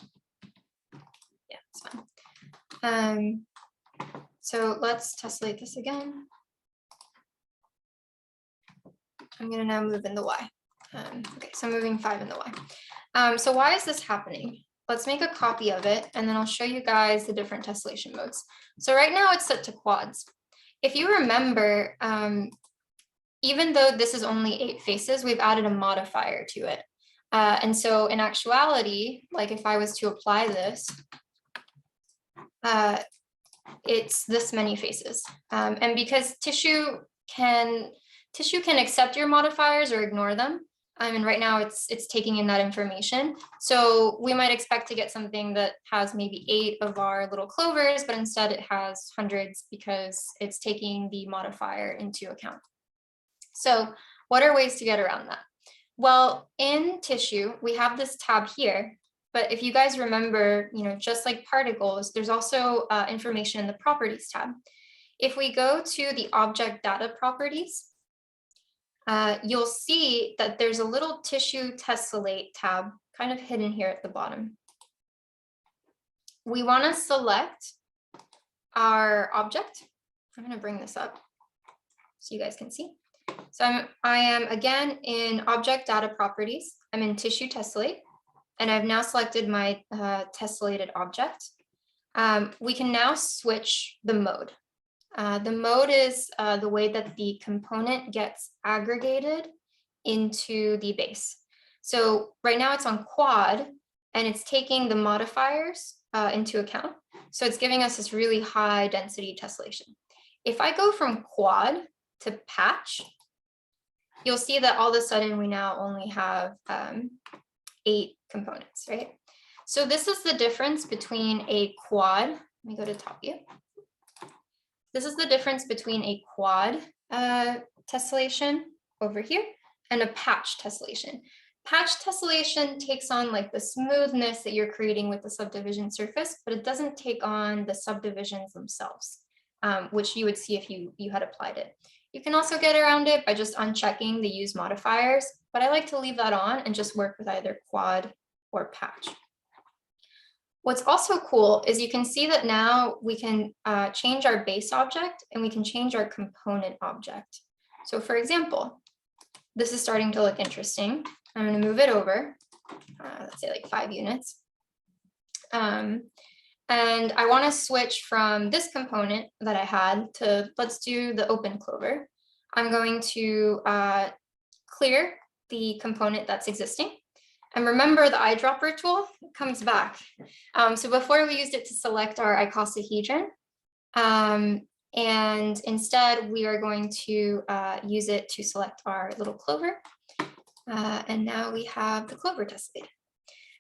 Yeah, it's So let's tessellate this again. I'm going to now move in the Y. Okay, so I'm moving 5 in the Y. So why is this happening? Let's make a copy of it, and then I'll show you guys the different tessellation modes. So right now it's set to quads. If you remember, even though this is only 8 faces, we've added a modifier to it. And so in actuality, like if I was to apply this, it's this many faces. And because tissue can accept your modifiers or ignore them. And right now it's taking in that information. So we might expect to get something that has maybe 8 of our little clovers, but instead it has hundreds because it's taking the modifier into account. So what are ways to get around that? Well, in tissue, we have this tab here, but if you guys remember, just like particles, there's also information in the properties tab. If we go to the object data properties, you'll see that there's a little tissue tessellate tab kind of hidden here at the bottom. We want to select our object. I'm going to bring this up so you guys can see. So I am again in object data properties. I'm in tissue tessellate, and I've now selected my tessellated object. We can now switch the mode. The mode is the way that the component gets aggregated into the base. So right now it's on quad, and it's taking the modifiers into account. So it's giving us this really high density tessellation. If I go from quad to patch, you'll see that all of a sudden we now only have 8 components, right? So this is the difference between a quad. Let me go to top view. This is the difference between a quad tessellation over here and a patch tessellation. Patch tessellation takes on like the smoothness that you're creating with the subdivision surface, but it doesn't take on the subdivisions themselves, which you would see if you had applied it. You can also get around it by just unchecking the use modifiers, but I like to leave that on and just work with either quad or patch. What's also cool is you can see that now we can change our base object and we can change our component object. So for example, this is starting to look interesting. I'm going to move it over, let's say like 5 units. And I want to switch from this component that I had to, let's do the open clover. I'm going to clear the component that's existing. And remember the eyedropper tool comes back. So before we used it to select our icosahedron, and instead we are going to use it to select our little clover. And now we have the clover tessellated.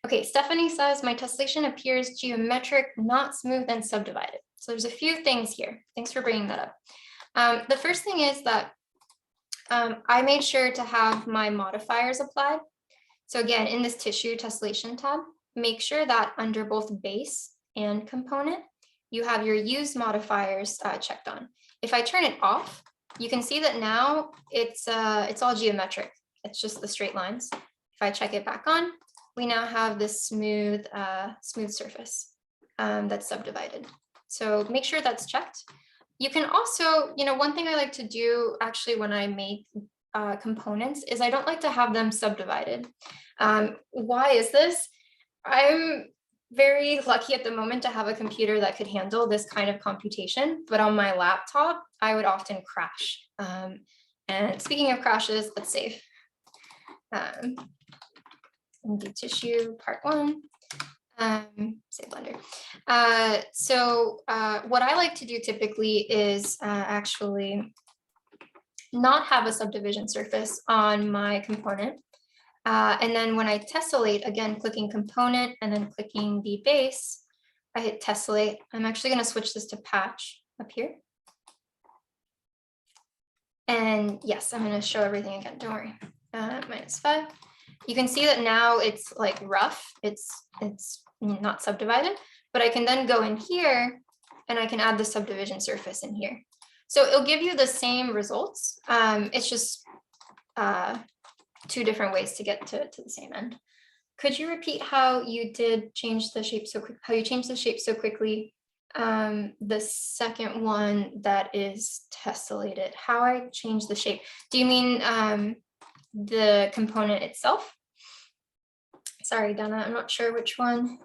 Okay, Stephanie says, my tessellation appears geometric, not smooth and subdivided. So there's a few things here. Thanks for bringing that up. The first thing is that I made sure to have my modifiers applied. So again, in this tissue tessellation tab, make sure that under both base and component, you have your use modifiers checked on. If I turn it off, you can see that now it's all geometric. It's just the straight lines. If I check it back on, we now have this smooth surface that's subdivided. So make sure that's checked. You can also, one thing I like to do actually when I make components is I don't like to have them subdivided. Why is this? I'm very lucky at the moment to have a computer that could handle this kind of computation, but on my laptop, I would often crash. And speaking of crashes, let's save. Do tissue part 1. Say Blender. What I like to do typically is actually not have a subdivision surface on my component. And then when I tessellate, again, clicking component and then clicking the base, I hit tessellate. I'm actually going to switch this to patch up here. And yes, I'm going to show everything again. Don't worry. -5. You can see that now it's like rough. It's not subdivided, but I can then go in here and I can add the subdivision surface in here. So it'll give you the same results. It's just 2 different ways to get to the same end. Could you repeat how you did change the shape so quick? How you changed the shape so quickly the second one that is tessellated, how I change the shape. Do you mean the component itself? Sorry, Donna, I'm not sure which one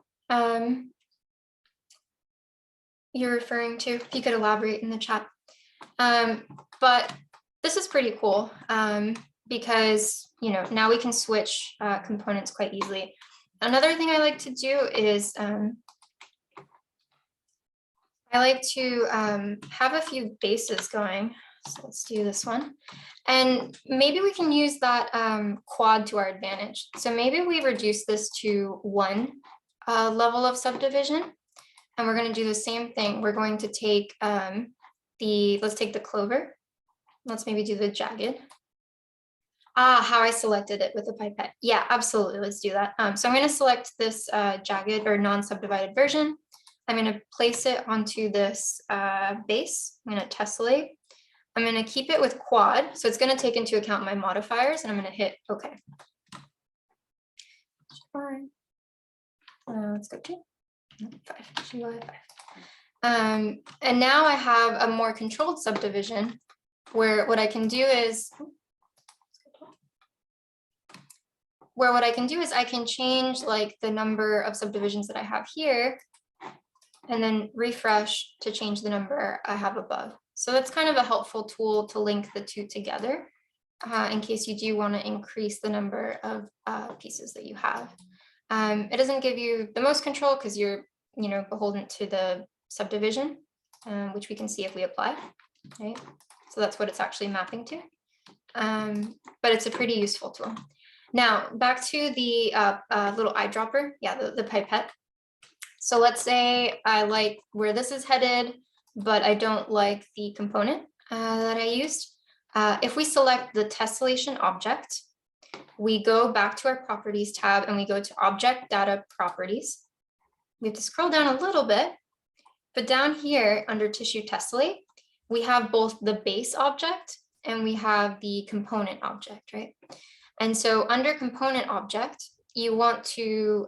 you're referring to. If you could elaborate in the chat. But this is pretty cool because, you know, now we can switch components quite easily. Another thing I like to do is I like to have a few bases going. So let's do this one. And maybe we can use that quad to our advantage. So maybe we reduce this to 1 level of subdivision. And we're going to do the same thing. We're going to take let's take the clover. Let's maybe do the jagged. How I selected it with the pipette. Yeah, absolutely. Let's do that. So I'm going to select this jagged or non-subdivided version. I'm going to place it onto this base. I'm going to tessellate. I'm going to keep it with quad. So it's going to take into account my modifiers, and I'm going to hit OK. Let's go to 5. And now I have a more controlled subdivision where what I can do is I can change like the number of subdivisions that I have here and then refresh to change the number I have above. So that's kind of a helpful tool to link the two together in case you do want to increase the number of pieces that you have. It doesn't give you the most control because you're, you know, beholden to the subdivision, which we can see if we apply, right? So that's what it's actually mapping to. But it's a pretty useful tool. Now back to the little eyedropper, yeah, the pipette. So let's say I like where this is headed, but I don't like the component that I used. If we select the tessellation object, we go back to our properties tab and we go to object data properties. We have to scroll down a little bit, but down here under tissue tessellate, we have both the base object and we have the component object, right? And so under component object, you want to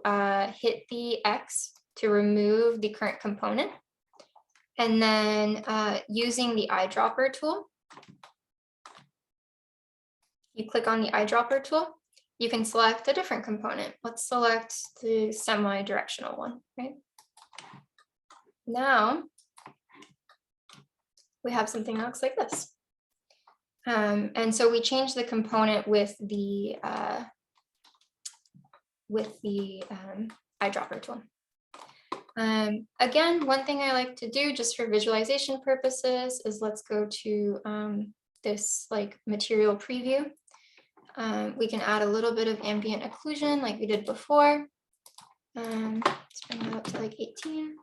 hit the X to remove the current component. And then using the eyedropper tool, you click on the eyedropper tool, you can select a different component. Let's select the semi-directional one, right? Now we have something that looks like this. And so we change the component with the eyedropper tool. Again, one thing I like to do just for visualization purposes is let's go to this like material preview. We can add a little bit of ambient occlusion like we did before. Let's bring that up to like 18.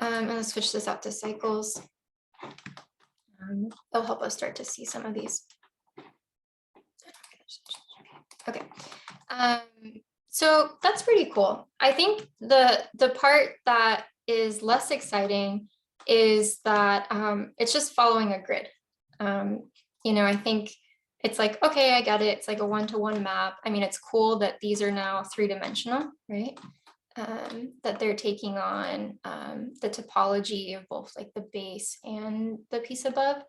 And let's switch this out to cycles. It'll help us start to see some of these. Okay. So that's pretty cool. I think the part that is less exciting is that it's just following a grid. You know, I think it's like, okay, I get it. It's like a one-to-one map. I mean, it's cool that these are now 3-dimensional, right? That they're taking on the topology of both like the base and the piece above.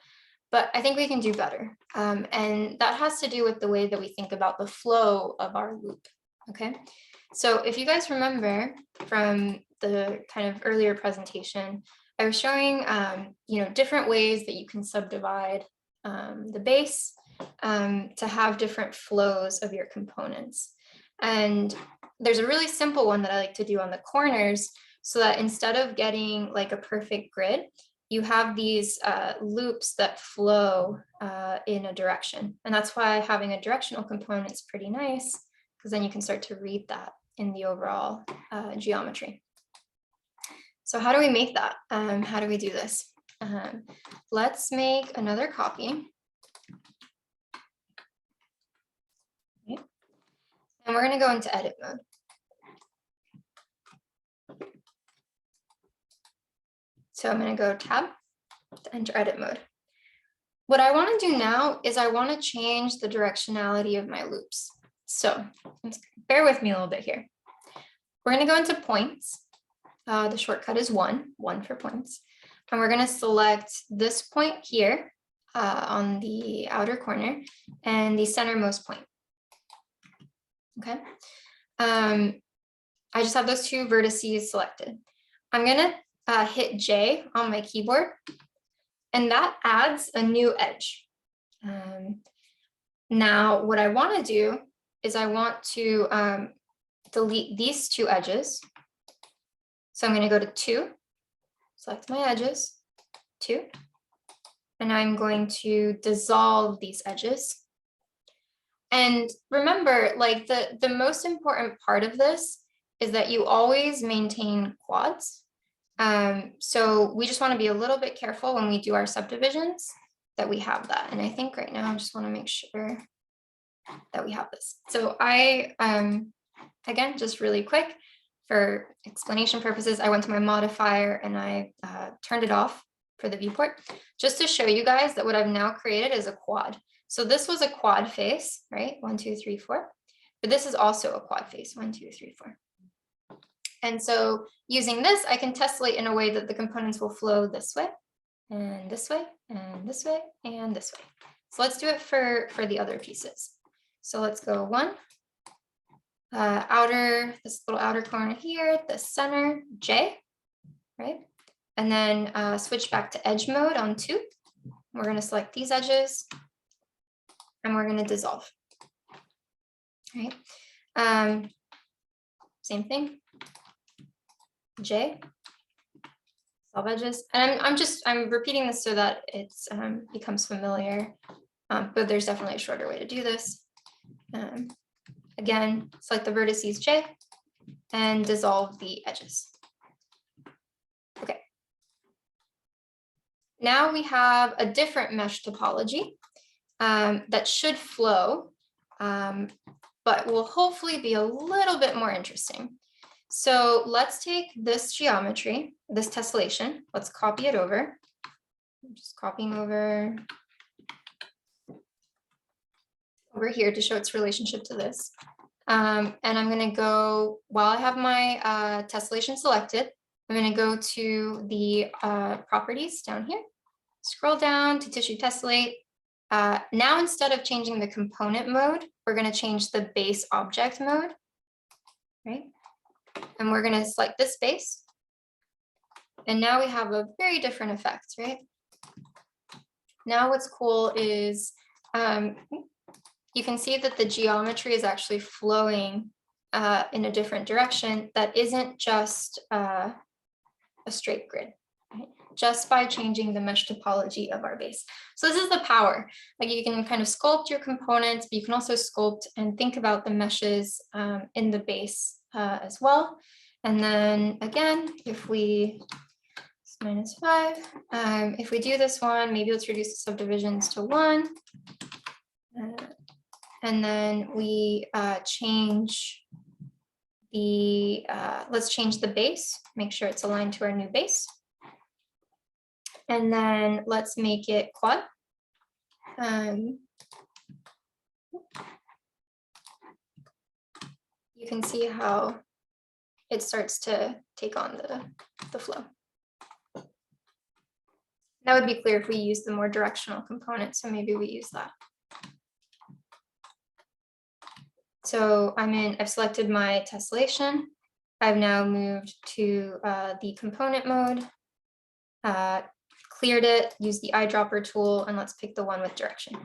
But I think we can do better. And that has to do with the way that we think about the flow of our loop. Okay, so if you guys remember from the kind of earlier presentation, I was showing you know, different ways that you can subdivide the base to have different flows of your components. And there's a really simple one that I like to do on the corners so that instead of getting like a perfect grid, you have these loops that flow in a direction. And that's why having a directional component is pretty nice, because then you can start to read that in the overall geometry. So how do we make that? How do we do this? Let's make another copy. Okay. And we're going to go into edit mode. So I'm going to go tab to enter edit mode. What I want to do now is I want to change the directionality of my loops. So bear with me a little bit here. We're going to go into points. The shortcut is 1 for points. And we're going to select this point here on the outer corner and the centermost point. Okay. I just have those two vertices selected. I'm going to hit J on my keyboard, and that adds a new edge. Now, what I want to do is I want to delete these two edges. So I'm going to go to 2, select my edges, 2, and I'm going to dissolve these edges. And remember, like the most important part of this is that you always maintain quads. So we just want to be a little bit careful when we do our subdivisions that we have that. And I think right now I just want to make sure that we have this. So I, again, just really quick for explanation purposes, I went to my modifier and I turned it off for the viewport, just to show you guys that what I've now created is a quad. So this was a quad face, right? 1, 2, 3, 4. But this is also a quad face, 1, 2, 3, 4. And so using this, I can tessellate in a way that the components will flow this way, and this way, and this way, and this way. So let's do it for the other pieces. So let's go 1, outer, this little outer corner here, the center, J, right? And then switch back to edge mode on 2. We're going to select these edges, and we're going to dissolve, right? Same thing, J, solve edges. And I'm repeating this so that it's becomes familiar, but there's definitely a shorter way to do this. Again, select the vertices J and dissolve the edges. Okay. Now we have a different mesh topology that should flow, but will hopefully be a little bit more interesting. So let's take this geometry, this tessellation, let's copy it over. I'm just copying over here to show its relationship to this. And I'm going to go, while I have my tessellation selected, I'm going to go to the properties down here, scroll down to tissue tessellate. Now, instead of changing the component mode, we're going to change the base object mode, right? And we're going to select this base. And now we have a very different effect, right? Now what's cool is you can see that the geometry is actually flowing in a different direction that isn't just a straight grid, right? Just by changing the mesh topology of our base. So this is the power. Like you can kind of sculpt your components, but you can also sculpt and think about the meshes in the base as well. And then again, if we -5, if we do this one, maybe let's reduce the subdivisions to 1. And then we change the, let's change the base, make sure it's aligned to our new base. And then let's make it quad. You can see how it starts to take on the flow. That would be clear if we use the more directional component, so maybe we use that. So I've selected my tessellation. I've now moved to the component mode, cleared it, used the eyedropper tool, and let's pick the one with direction.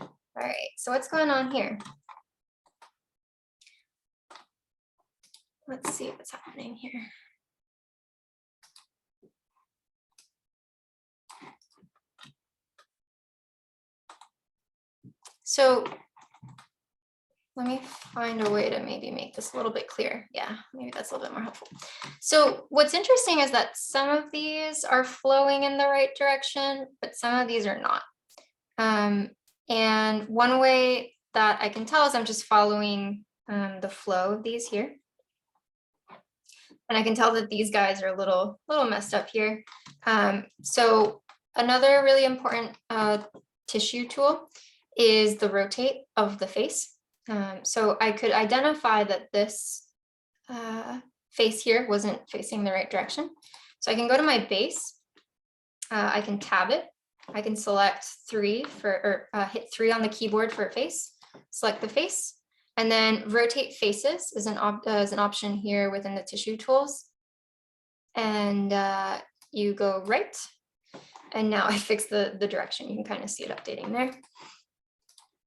All right, so what's going on here? Let's see what's happening here. So let me find a way to maybe make this a little bit clearer. Yeah, maybe that's a little bit more helpful. So what's interesting is that some of these are flowing in the right direction, but some of these are not. And one way that I can tell is I'm just following the flow of these here. And I can tell that these guys are a little messed up here. So another really important tissue tool is the rotate of the face. So I could identify that this face here wasn't facing the right direction. So I can go to my base. I can tab it. I can select 3 for, or hit 3 on the keyboard for a face, select the face, and then rotate faces is an option here within the tissue tools. And you go right. And now I fixed the direction. You can kind of see it updating there.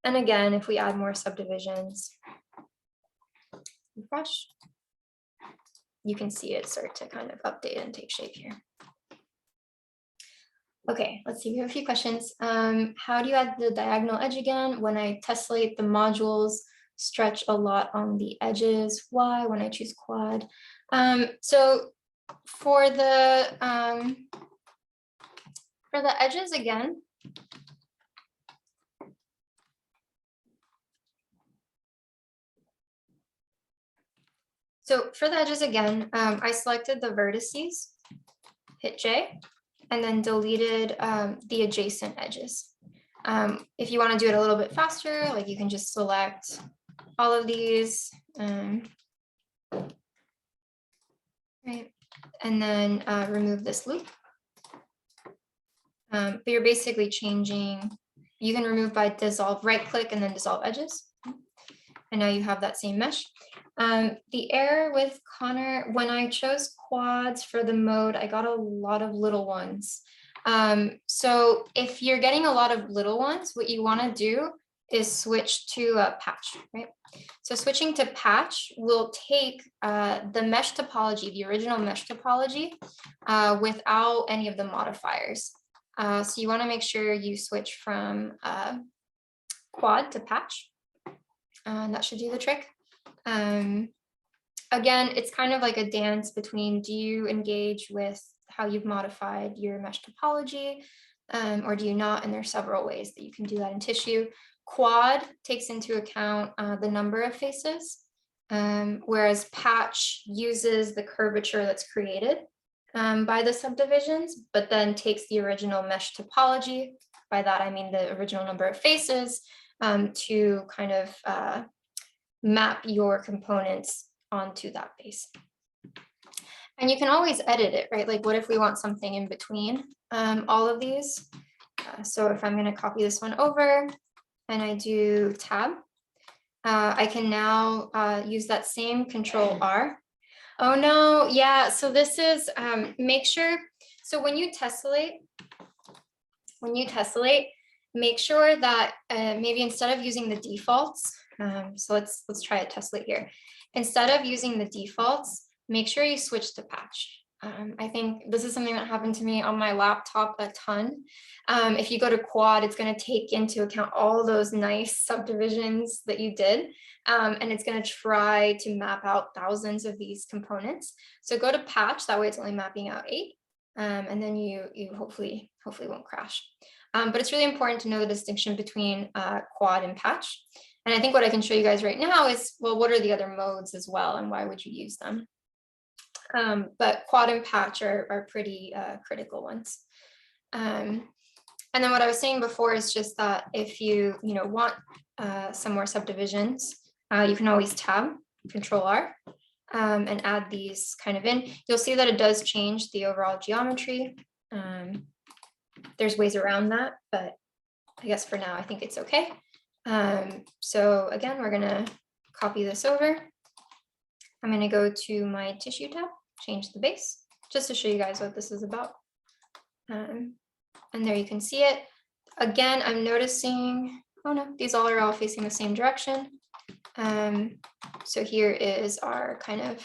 And again, if we add more subdivisions, refresh, you can see it start to kind of update and take shape here. Okay, let's see, we have a few questions. How do you add the diagonal edge again? When I tessellate, the modules stretch a lot on the edges. Why? When I choose quad. So for the edges again, I selected the vertices, hit J, and then deleted the adjacent edges. If you want to do it a little bit faster, like you can just select all of these, right, and then remove this loop. But you're basically changing, you can remove by dissolve, right click and then dissolve edges. And now you have that same mesh. The error with Connor, when I chose quads for the mode, I got a lot of little ones. So if you're getting a lot of little ones, what you want to do is switch to a patch, right? So switching to patch will take the mesh topology, the original mesh topology, without any of the modifiers. So you want to make sure you switch from quad to patch. That should do the trick. Again, it's kind of like a dance between, do you engage with how you've modified your mesh topology, or do you not? And there's several ways that you can do that in tissue. Quad takes into account the number of faces, whereas patch uses the curvature that's created by the subdivisions, but then takes the original mesh topology. By that, I mean the original number of faces, to kind of map your components onto that base. And you can always edit it, right? Like what if we want something in between all of these? So if I'm going to copy this one over and I do tab, I can now use that same Control R. Oh no, yeah, so this is, make sure, so when you tessellate, make sure that maybe instead of using the defaults, so let's try a tessellate here. Instead of using the defaults, make sure you switch to patch. I think this is something that happened to me on my laptop a ton. If you go to quad, it's going to take into account all those nice subdivisions that you did, and it's going to try to map out thousands of these components. So go to patch, that way it's only mapping out 8, and then you hopefully won't crash. But it's really important to know the distinction between quad and patch. And I think what I can show you guys right now is, well, what are the other modes as well, and why would you use them? But quad and patch are pretty critical ones. And then what I was saying before is just that if you want some more subdivisions, you can always tab, Control R, and add these kind of in. You'll see that it does change the overall geometry. There's ways around that, but I guess for now, I think it's okay. So again, we're gonna copy this over. I'm gonna go to my tissue tab, change the base, just to show you guys what this is about. And there you can see it. Again, I'm noticing, oh no, these all are facing the same direction. So here is our kind of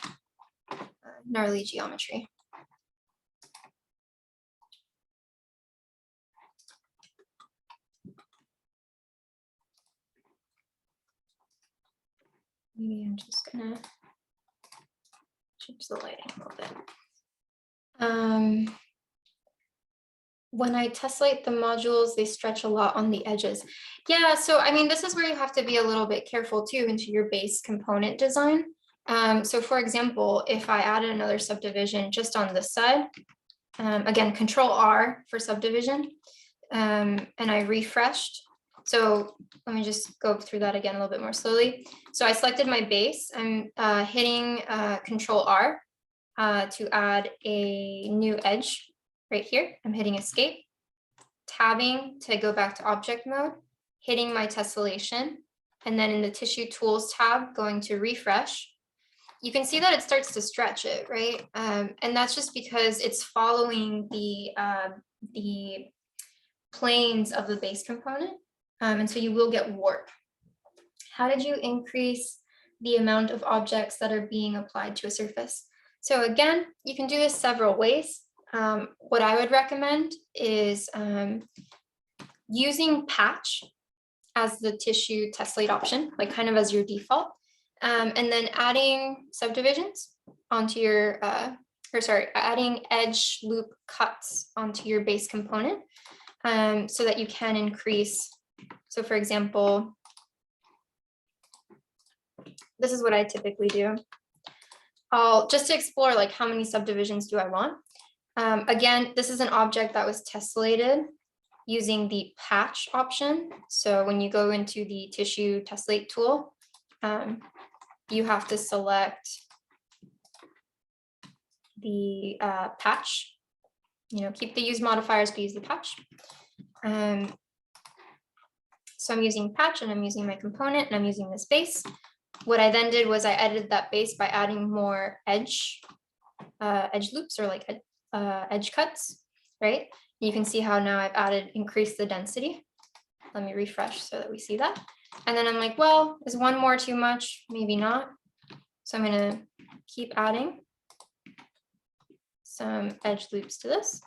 gnarly geometry. Maybe I'm just gonna change the lighting a little bit. When I tessellate the modules, they stretch a lot on the edges. Yeah, so I mean, this is where you have to be a little bit careful too into your base component design. So for example, if I added another subdivision just on this side, again, Control R for subdivision, and I refreshed. So let me just go through that again a little bit more slowly. So I selected my base. I'm hitting Control R to add a new edge right here. I'm hitting escape, tabbing to go back to object mode, hitting my tessellation, and then in the tissue tools tab, going to refresh. You can see that it starts to stretch it, right? And that's just because it's following the planes of the base component. And so you will get warp. How did you increase the amount of objects that are being applied to a surface? So again, you can do this several ways. What I would recommend is using patch as the tissue tessellate option, like kind of as your default, and then adding subdivisions onto your, adding edge loop cuts onto your base component, so that you can increase. So for example, this is what I typically do. I'll just to explore like how many subdivisions do I want. Again, this is an object that was tessellated using the patch option. So when you go into the tissue tessellate tool, you have to select the patch, keep the use modifiers, but use the patch. So I'm using patch and I'm using my component and I'm using this base. What I then did was I edited that base by adding more edge loops or like edge cuts, right? You can see how now I've increased the density. Let me refresh so that we see that. And then I'm like, well, is one more too much? Maybe not. So I'm gonna keep adding some edge loops to this.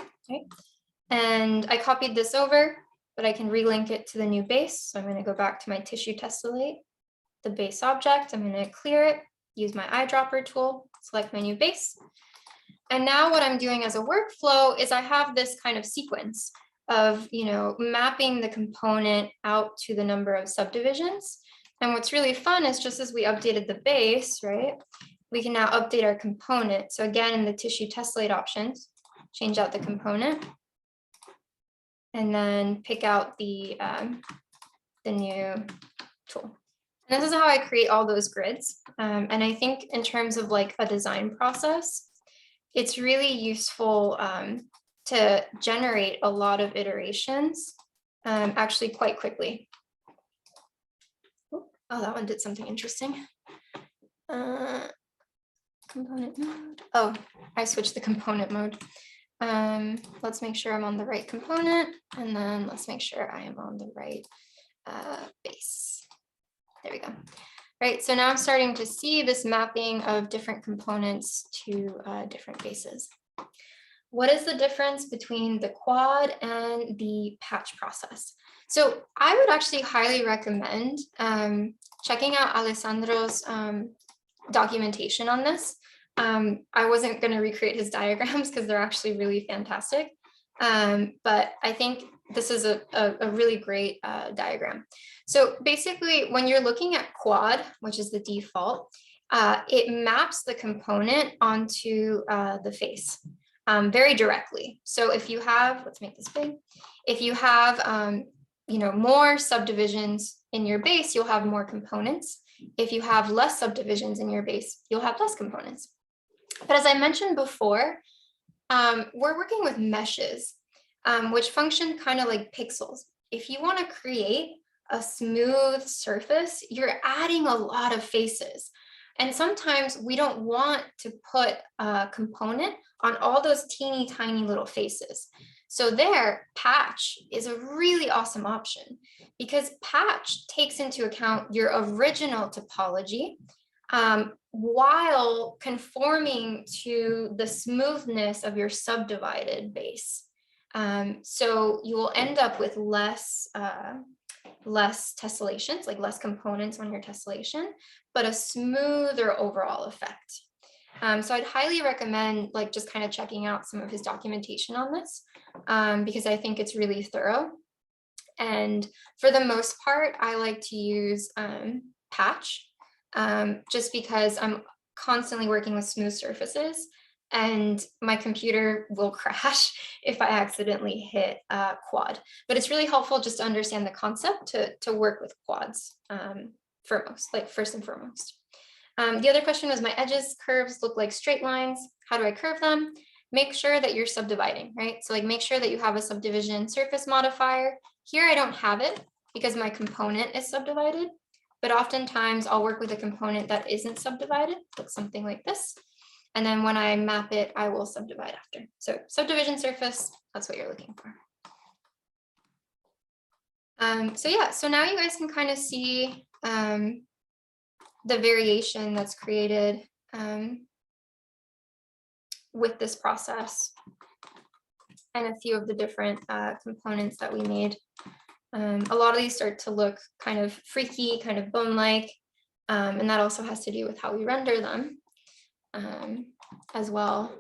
Okay. And I copied this over, but I can relink it to the new base. So I'm gonna go back to my tissue tessellate, the base object. I'm gonna clear it, use my eyedropper tool, select my new base. And now what I'm doing as a workflow is I have this kind of sequence of, mapping the component out to the number of subdivisions. And what's really fun is just as we updated the base, right, we can now update our component. So again, in the tissue tessellate options, change out the component and then pick out the new tool. And this is how I create all those grids. And I think in terms of like a design process, it's really useful to generate a lot of iterations actually quite quickly. Oh, that one did something interesting. Component mode. Oh, I switched the component mode. Let's make sure I'm on the right component, and then let's make sure I am on the right base. There we go. Right, so now I'm starting to see this mapping of different components to different bases. What is the difference between the quad and the patch process? So I would actually highly recommend checking out Alessandro's documentation on this. I wasn't going to recreate his diagrams because they're actually really fantastic. But I think this is a really great diagram. So basically, when you're looking at quad, which is the default, it maps the component onto the face very directly. So if you have, let's make this big, if you have more subdivisions in your base, you'll have more components. If you have less subdivisions in your base, you'll have less components. But as I mentioned before, we're working with meshes, which function kind of like pixels. If you want to create a smooth surface, you're adding a lot of faces. And sometimes we don't want to put a component on all those teeny tiny little faces. So there, patch is a really awesome option because patch takes into account your original topology while conforming to the smoothness of your subdivided base. So you will end up with less tessellations, like less components on your tessellation, but a smoother overall effect. So I'd highly recommend like just kind of checking out some of his documentation on this because I think it's really thorough. And for the most part, I like to use patch just because I'm constantly working with smooth surfaces and my computer will crash if I accidentally hit quad. But it's really helpful just to understand the concept to work with quads first and foremost. The other question was, my edges curves look like straight lines. How do I curve them? Make sure that you're subdividing, right? So like make sure that you have a subdivision surface modifier. Here I don't have it because my component is subdivided, but oftentimes I'll work with a component that isn't subdivided, looks something like this. And then when I map it, I will subdivide after. So subdivision surface, that's what you're looking for. So yeah, so now you guys can kind of see the variation that's created with this process and a few of the different components that we made. A lot of these start to look kind of freaky, kind of bone-like, and that also has to do with how we render them as well.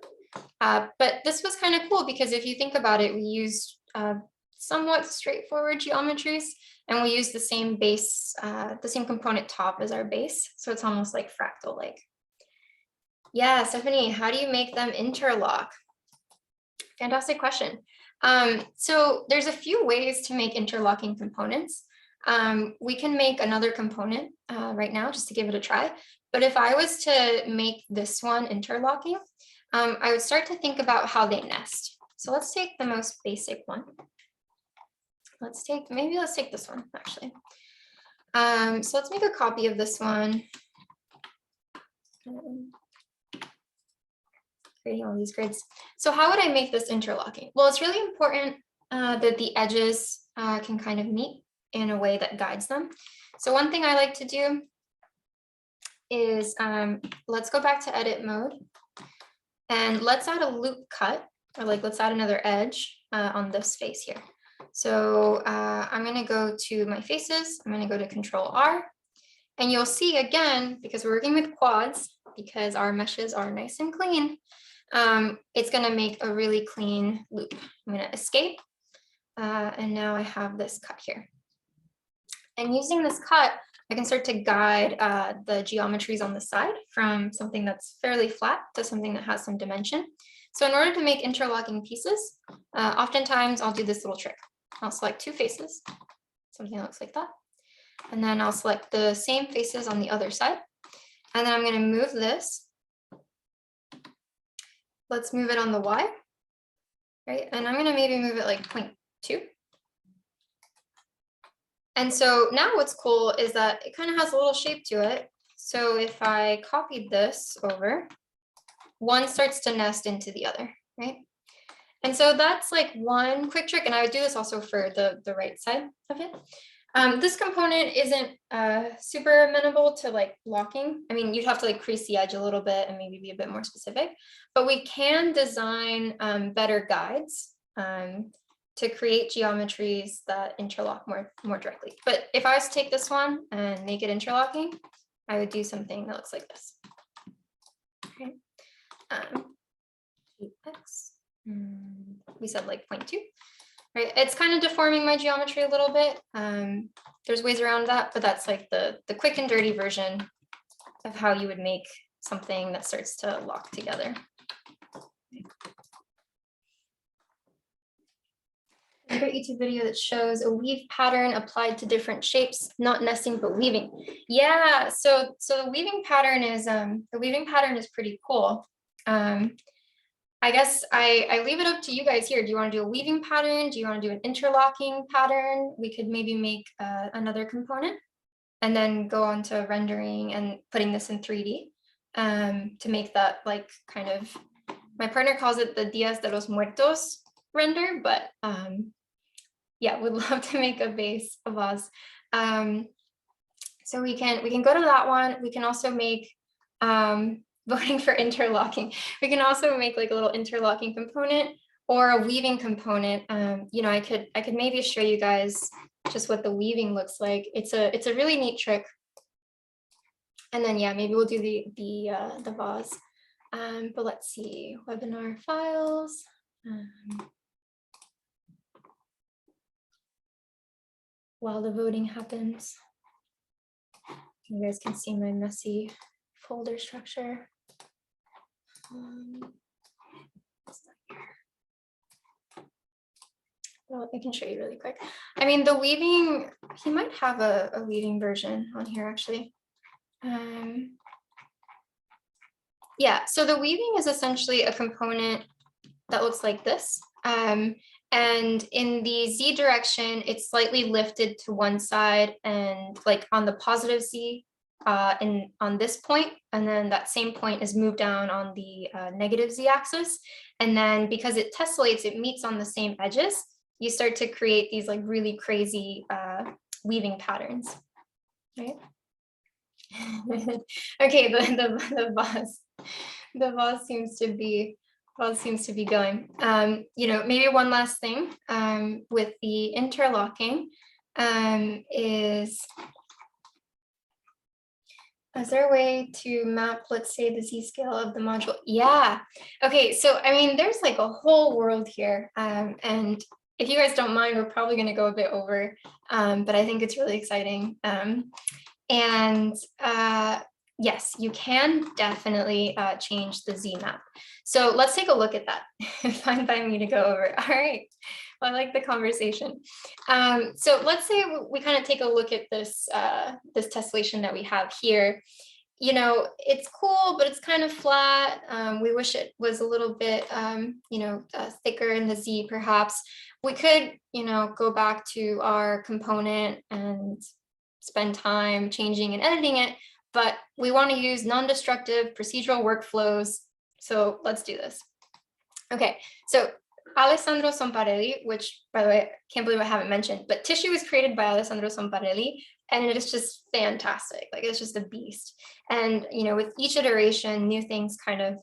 But this was kind of cool because if you think about it, we used somewhat straightforward geometries, and we use the same base, the same component top as our base. So it's almost like fractal-like. Yeah, Stephanie, how do you make them interlock? Fantastic question. So there's a few ways to make interlocking components. We can make another component right now just to give it a try. But if I was to make this one interlocking, I would start to think about how they nest. So let's take the most basic one. Let's take this one actually. So let's make a copy of this one. Creating all these grids. So how would I make this interlocking? Well, it's really important that the edges can kind of meet in a way that guides them. So one thing I like to do is let's go back to edit mode and let's add a loop cut, or like let's add another edge on this face here. So I'm going to go to my faces. I'm going to go to Control R, and you'll see again, because we're working with quads, because our meshes are nice and clean, it's going to make a really clean loop. I'm going to escape, and now I have this cut here. And using this cut, I can start to guide the geometries on the side from something that's fairly flat to something that has some dimension. So in order to make interlocking pieces, oftentimes I'll do this little trick. I'll select two faces, something that looks like that. And then I'll select the same faces on the other side. And then I'm going to move this. Let's move it on the Y, right? And I'm going to maybe move it like 0.2. And so now what's cool is that it kind of has a little shape to it. So if I copied this over, one starts to nest into the other, right? And so that's like one quick trick. And I would do this also for the right side of it. This component isn't super amenable to like locking. I mean, you'd have to like crease the edge a little bit and maybe be a bit more specific, but we can design better guides to create geometries that interlock more directly. But if I was to take this one and make it interlocking, I would do something that looks like this. Okay. X, we said like 0.2. Right, it's kind of deforming my geometry a little bit. There's ways around that, but that's like the quick and dirty version of how you would make something that starts to lock together. A great YouTube video that shows a weave pattern applied to different shapes, not nesting but weaving. Yeah, so the weaving pattern is pretty cool. I guess I leave it up to you guys here. Do you want to do a weaving pattern? Do you want to do an interlocking pattern? We could maybe make another component and then go on to rendering and putting this in 3D to make that like kind of, my partner calls it the Dias de los Muertos render, but yeah, would love to make a vase. So we can go to that one. We can also make voting for interlocking. We can also make like a little interlocking component or a weaving component. You know, I could maybe show you guys just what the weaving looks like. It's a really neat trick. And then yeah, maybe we'll do the vase. But let's see, webinar files. While the voting happens, you guys can see my messy folder structure. Well, I can show you really quick. I mean, the weaving, he might have a weaving version on here actually. Yeah, so the weaving is essentially a component that looks like this. And in the Z direction, it's slightly lifted to one side and like on the positive Z on this point, and then that same point is moved down on the negative Z axis. And then because it tessellates, it meets on the same edges, you start to create these like really crazy weaving patterns, right? Okay, the vase seems to be going. You know, maybe one last thing with the interlocking is there a way to map, let's say, the Z-scale of the module? Yeah. Okay, so I mean, there's like a whole world here. And if you guys don't mind, we're probably going to go a bit over, but I think it's really exciting. Yes, you can definitely change the Z map. So let's take a look at that. Fine by me to go over. All right. Well, I like the conversation. So let's say we kind of take a look at this this tessellation that we have here. You know, it's cool, but it's kind of flat. We wish it was a little bit, you know, thicker in the Z perhaps. We could, you know, go back to our component and spend time changing and editing it, but we want to use non-destructive procedural workflows. So let's do this. Okay, so Alessandro Somparelli, which by the way, I can't believe I haven't mentioned, but tissue was created by Alessandro Somparelli, and it is just fantastic. Like it's just a beast. And you know, with each iteration, new things kind of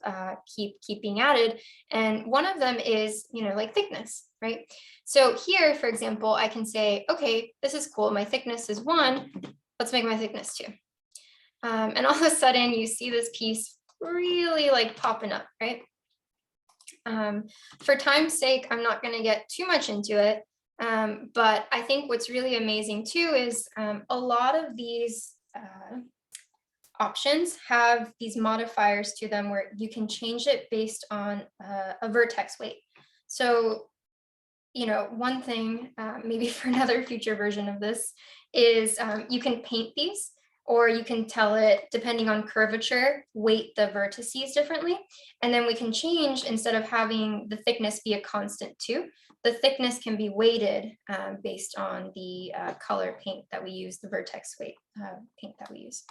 keep being added. And one of them is, you know, like thickness, right? So here, for example, I can say, okay, this is cool. My thickness is 1. Let's make my thickness 2. And all of a sudden you see this piece really like popping up, right? For time's sake, I'm not going to get too much into it. But I think what's really amazing too is a lot of these options have these modifiers to them where you can change it based on a vertex weight. So, you know, one thing, maybe for another future version of this, is you can paint these, or you can tell it, depending on curvature, weight the vertices differently. And then we can change, instead of having the thickness be a constant too, the thickness can be weighted based on the color paint that we use, the vertex weight paint that we use,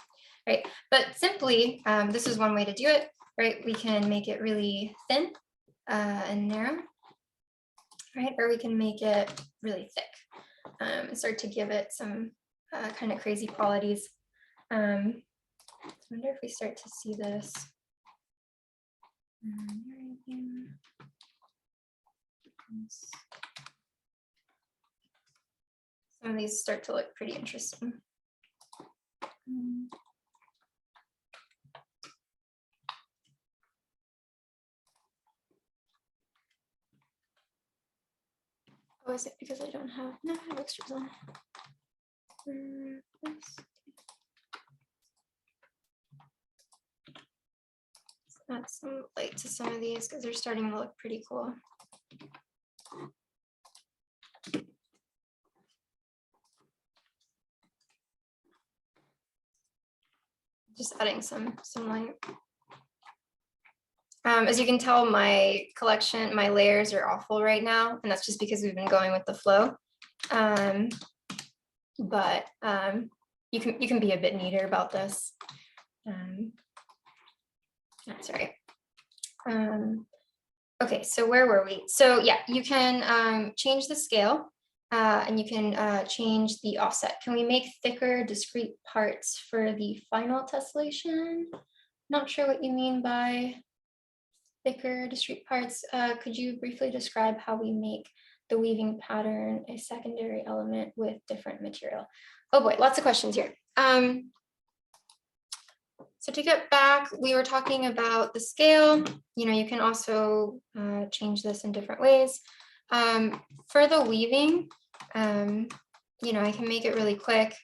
right? But simply, this is one way to do it, right? We can make it really thin and narrow, right? Or we can make it really thick and start to give it some kind of crazy qualities. I wonder if we start to see this. Some of these start to look pretty interesting. Oh, is it because I don't have, no, I have extras on. Add some light to some of these because they're starting to look pretty cool. Just adding some light. As you can tell, my collection, my layers are awful right now, and that's just because we've been going with the flow. But you can be a bit neater about this. That's right. Okay, so where were we? So yeah, you can change the scale and you can change the offset. Can we make thicker discrete parts for the final tessellation? Not sure what you mean by thicker discrete parts. Could you briefly describe how we make the weaving pattern a secondary element with different material? Oh boy, lots of questions here. So to get back, we were talking about the scale. You know, you can also change this in different ways. For the weaving, you know, I can make it really quick,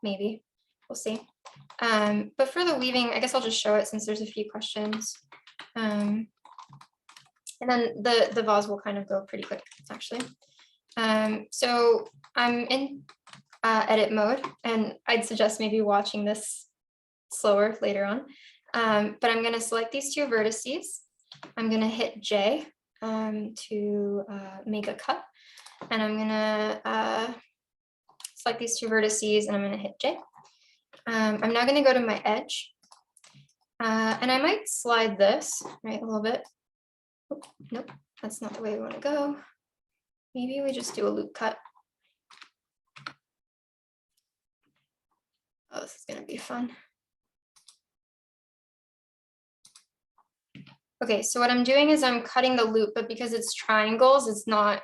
maybe, we'll see. But for the weaving, I guess I'll just show it since there's a few questions. And then the vase will kind of go pretty quick, actually. So I'm in edit mode, and I'd suggest maybe watching this slower later on. But I'm going to select these two vertices. I'm going to hit J to make a cut. And I'm going to select these two vertices and I'm going to hit J. I'm now going to go to my edge. And I might slide this, right, a little bit. Oh, nope, that's not the way we want to go. Maybe we just do a loop cut. Oh, this is going to be fun. Okay, so what I'm doing is I'm cutting the loop, but because it's triangles, it's not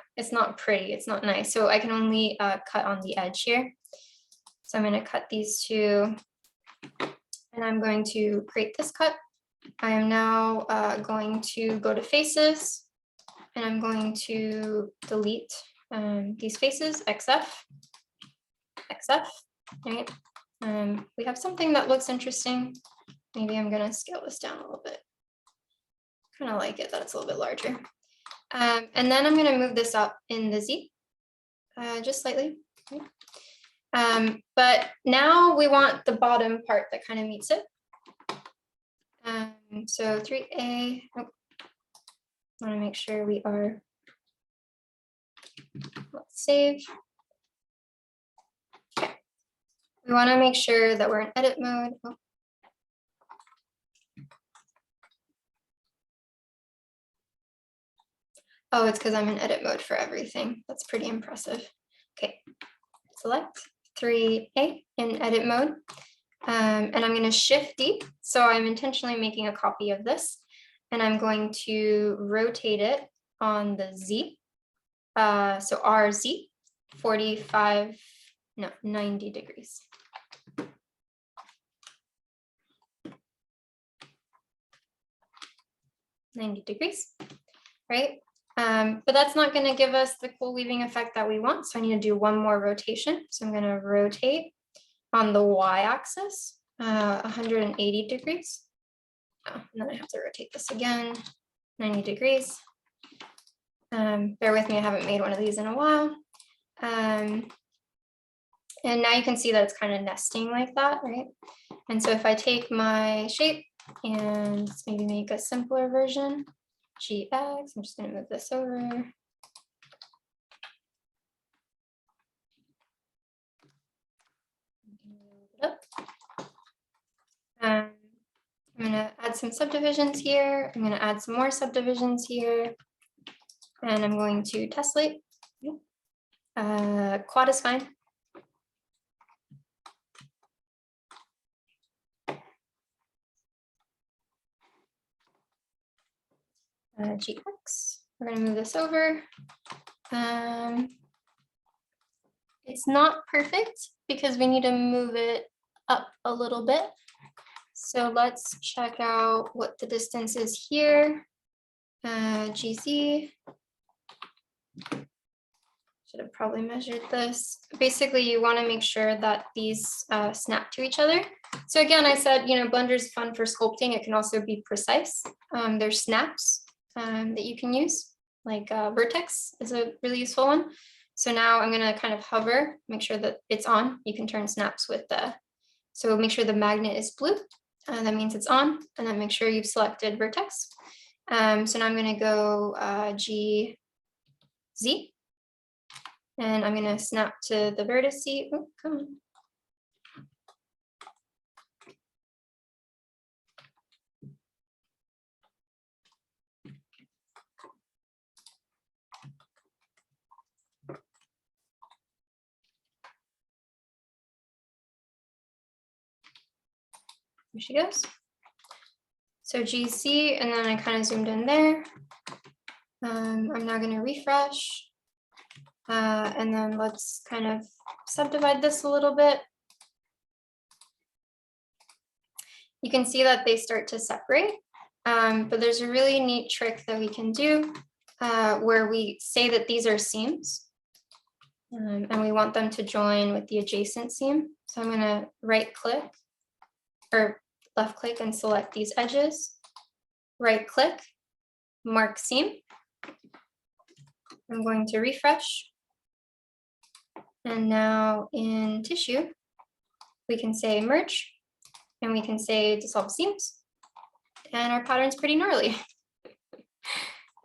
pretty, it's not nice. So I can only cut on the edge here. So I'm going to cut these two, and I'm going to create this cut. I am now going to go to faces, and I'm going to delete these faces, XF, right? We have something that looks interesting. Maybe I'm going to scale this down a little bit. Kind of like it that it's a little bit larger. And then I'm going to move this up in the Z, just slightly. Okay. But now we want the bottom part that kind of meets it. So 3A, oh, I want to make sure we are, let's save. Okay. We want to make sure that we're in edit mode. Oh, it's because I'm in edit mode for everything. That's pretty impressive. Okay, select 3A in edit mode. And I'm going to shift D. So I'm intentionally making a copy of this. And I'm going to rotate it on the Z. So RZ, 90 degrees. Right? But that's not going to give us the cool weaving effect that we want. So I need to do one more rotation. So I'm going to rotate on the y-axis, 180 degrees. Oh, and then I have to rotate this again, 90 degrees. Bear with me, I haven't made one of these in a while. And now you can see that it's kind of nesting like that, right? And so if I take my shape and maybe make a simpler version, GX, I'm just going to move this over. I'm going to add some subdivisions here. I'm going to add some more subdivisions here. And I'm going to tessellate. Quad is fine. GX. We're going to move this over. It's not perfect because we need to move it up a little bit. So let's check out what the distance is here. GZ. Should have probably measured this. Basically, you want to make sure that these snap to each other. So again, I said, Blender is fun for sculpting. It can also be precise. There's snaps that you can use, like vertex is a really useful one. So now I'm going to kind of hover, make sure that it's on. You can turn snaps with so make sure the magnet is blue. That means it's on, and then make sure you've selected vertex. So now I'm going to go GZ. And I'm going to snap to the vertex. Oh, come on. Here she goes. So GC, and then I kind of zoomed in there. I'm now going to refresh. And then let's kind of subdivide this a little bit. You can see that they start to separate, but there's a really neat trick that we can do where we say that these are seams and we want them to join with the adjacent seam. So I'm going to right click or left click and select these edges, right click, mark seam. I'm going to refresh. And now in tissue, we can say merge and we can say dissolve seams. and our pattern's pretty gnarly.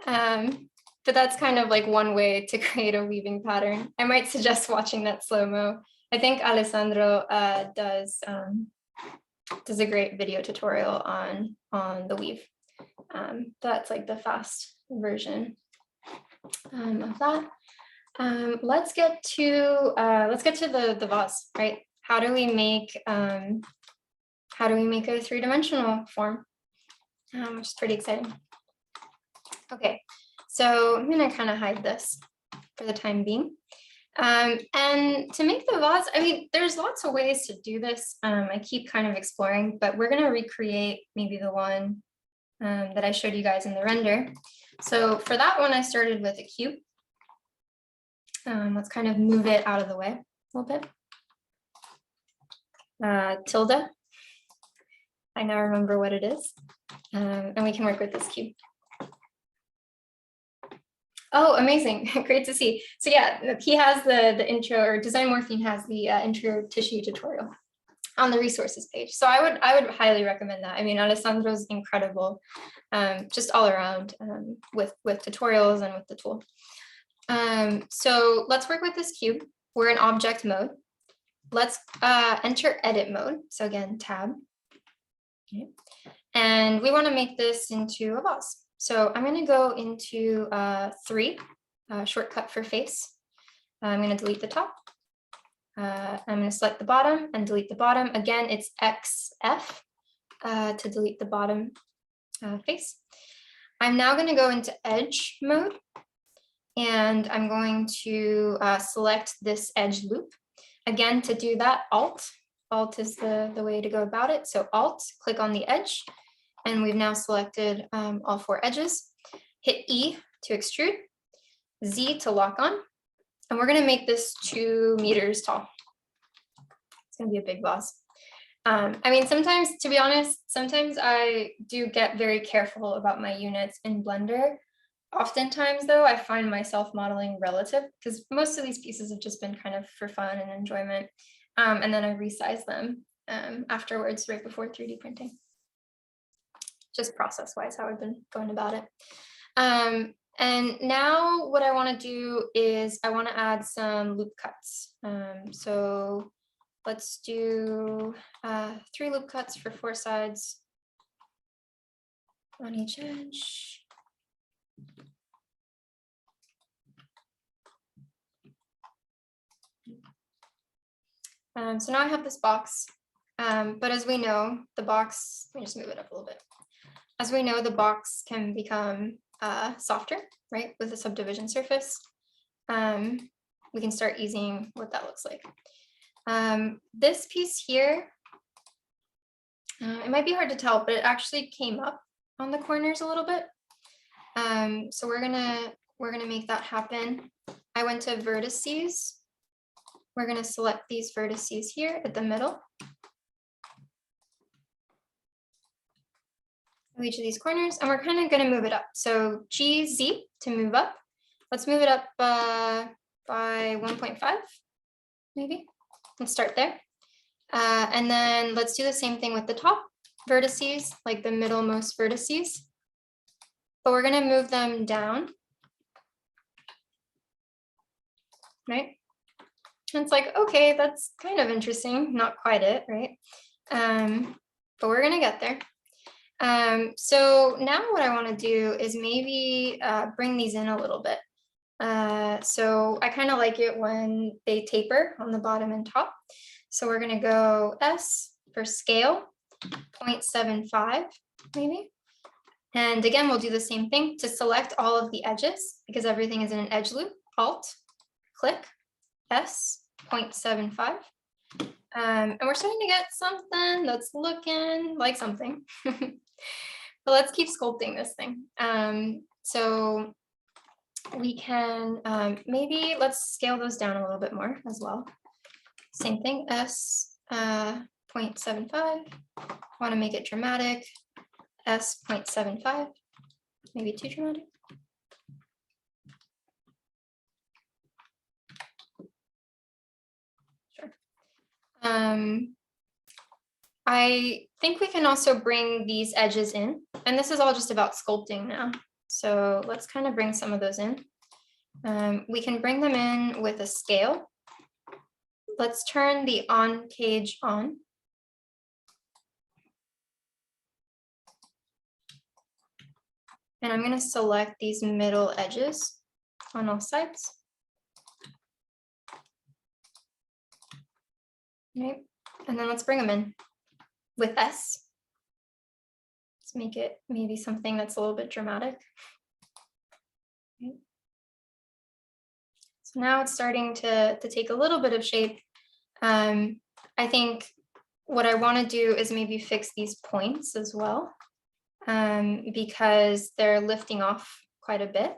But that's kind of like one way to create a weaving pattern. I might suggest watching that slow-mo. I think Alessandro does a great video tutorial on the weave. That's like the fast version of that. Let's get to the vase, right? How do we make a three-dimensional form? Which is pretty exciting. Okay, so I'm gonna kind of hide this for the time being. And to make the vase, I mean, there's lots of ways to do this. I keep kind of exploring, but we're gonna recreate maybe the one that I showed you guys in the render. So for that one, I started with a cube. Let's kind of move it out of the way a little bit. Tilde. I now remember what it is. And we can work with this cube. Oh, amazing. Great to see. So yeah, he has the intro, or Design Morphine has the intro tissue tutorial on the resources page. So I would highly recommend that. I mean, Alessandro's incredible, just all around with tutorials and with the tool. So let's work with this cube. We're in object mode. Let's enter edit mode. So again, tab. Okay. And we want to make this into a vase. So I'm going to go into 3, shortcut for face. I'm going to delete the top. I'm going to select the bottom and delete the bottom. Again, it's XF to delete the bottom face. I'm now going to go into edge mode. And I'm going to select this edge loop. Again, to do that, Alt is the way to go about it. So Alt, click on the edge. And we've now selected all 4 edges. Hit E to extrude, Z to lock on. And we're going to make this 2 meters tall. It's going to be a big vase. I mean, sometimes, to be honest, sometimes I do get very careful about my units in Blender. Oftentimes, though, I find myself modeling relative because most of these pieces have just been kind of for fun and enjoyment. And then I resize them afterwards, right before 3D printing. Just process-wise, how I've been going about it. And now what I want to do is I want to add some loop cuts. So let's do 3 loop cuts for 4 sides on each edge. So now I have this box, but as we know, the box, let me just move it up a little bit. As we know, the box can become softer, right, with a subdivision surface. We can start easing what that looks like. This piece here, it might be hard to tell, but it actually came up on the corners a little bit. So we're gonna make that happen. I went to vertices. We're gonna select these vertices here at the middle of each of these corners, and we're kind of gonna move it up. So GZ to move up. Let's move it up by 1.5, maybe. Let's start there. And then let's do the same thing with the top vertices, like the middlemost vertices. But we're gonna move them down, right? And it's like, okay, that's kind of interesting. Not quite it, right? But we're gonna get there. So now what I want to do is maybe bring these in a little bit. So I kind of like it when they taper on the bottom and top. So we're going to go S for scale, 0.75 maybe. And again, we'll do the same thing to select all of the edges because everything is in an edge loop. Alt, click, S, 0.75. And we're starting to get something that's looking like something. But let's keep sculpting this thing. So we can maybe let's scale those down a little bit more as well. Same thing, S 0.75. Want to make it dramatic. S 0.75. Maybe too dramatic. Sure. I think we can also bring these edges in, and this is all just about sculpting now. So let's kind of bring some of those in. We can bring them in with a scale. Let's turn the on cage on. And I'm going to select these middle edges on all sides. Right. And then let's bring them in with S. Let's make it maybe something that's a little bit dramatic. Okay. So now it's starting to take a little bit of shape. I think what I want to do is maybe fix these points as well, because they're lifting off quite a bit.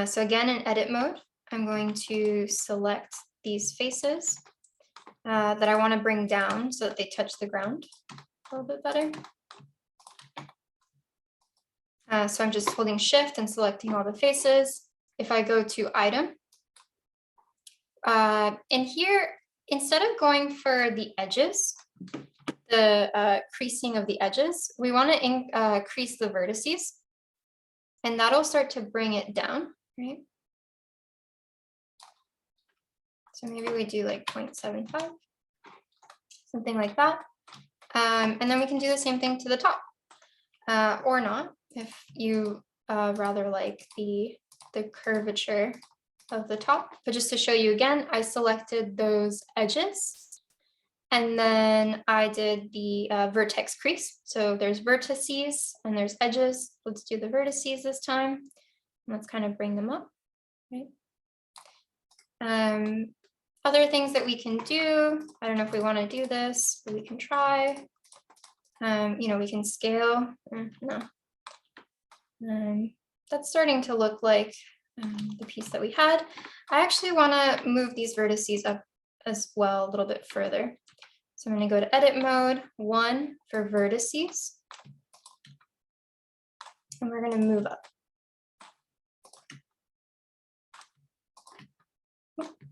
So again, in edit mode, I'm going to select these faces that I want to bring down so that they touch the ground a little bit better. So I'm just holding shift and selecting all the faces. If I go to item, in here, instead of going for the edges, the creasing of the edges, we want to crease the vertices, and that'll start to bring it down, right? So maybe we do like 0.75, something like that. And then we can do the same thing to the top, or not, if you rather like the curvature of the top. But just to show you again, I selected those edges, and then I did the vertex crease. So there's vertices and there's edges. Let's do the vertices this time. Let's kind of bring them up, right? Other things that we can do, I don't know if we want to do this, but we can try. We can scale. No. That's starting to look like the piece that we had. I actually want to move these vertices up as well a little bit further. So I'm going to go to edit mode 1 for vertices, and we're going to move up.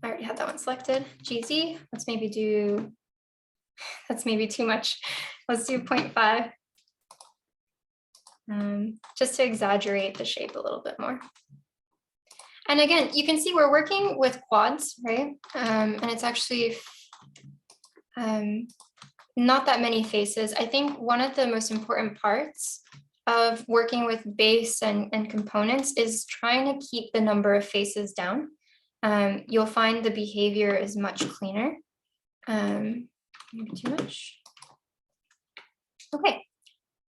I already had that one selected. GZ, let's maybe do, that's maybe too much. Let's do 0.5. Just to exaggerate the shape a little bit more. And again, you can see we're working with quads, right? And it's actually not that many faces. I think one of the most important parts of working with base and components is trying to keep the number of faces down. You'll find the behavior is much cleaner. Maybe too much. Okay,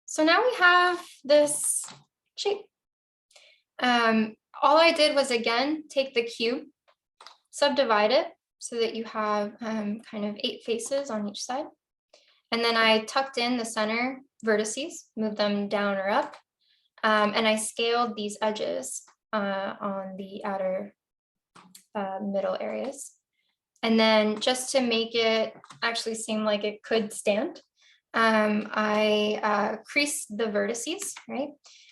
so now we have this shape. All I did was, again, take the cube, subdivide it so that you have kind of 8 faces on each side. And then I tucked in the center vertices, moved them down or up, and I scaled these edges on the outer middle areas. And then just to make it actually seem like it could stand, I creased the vertices, right?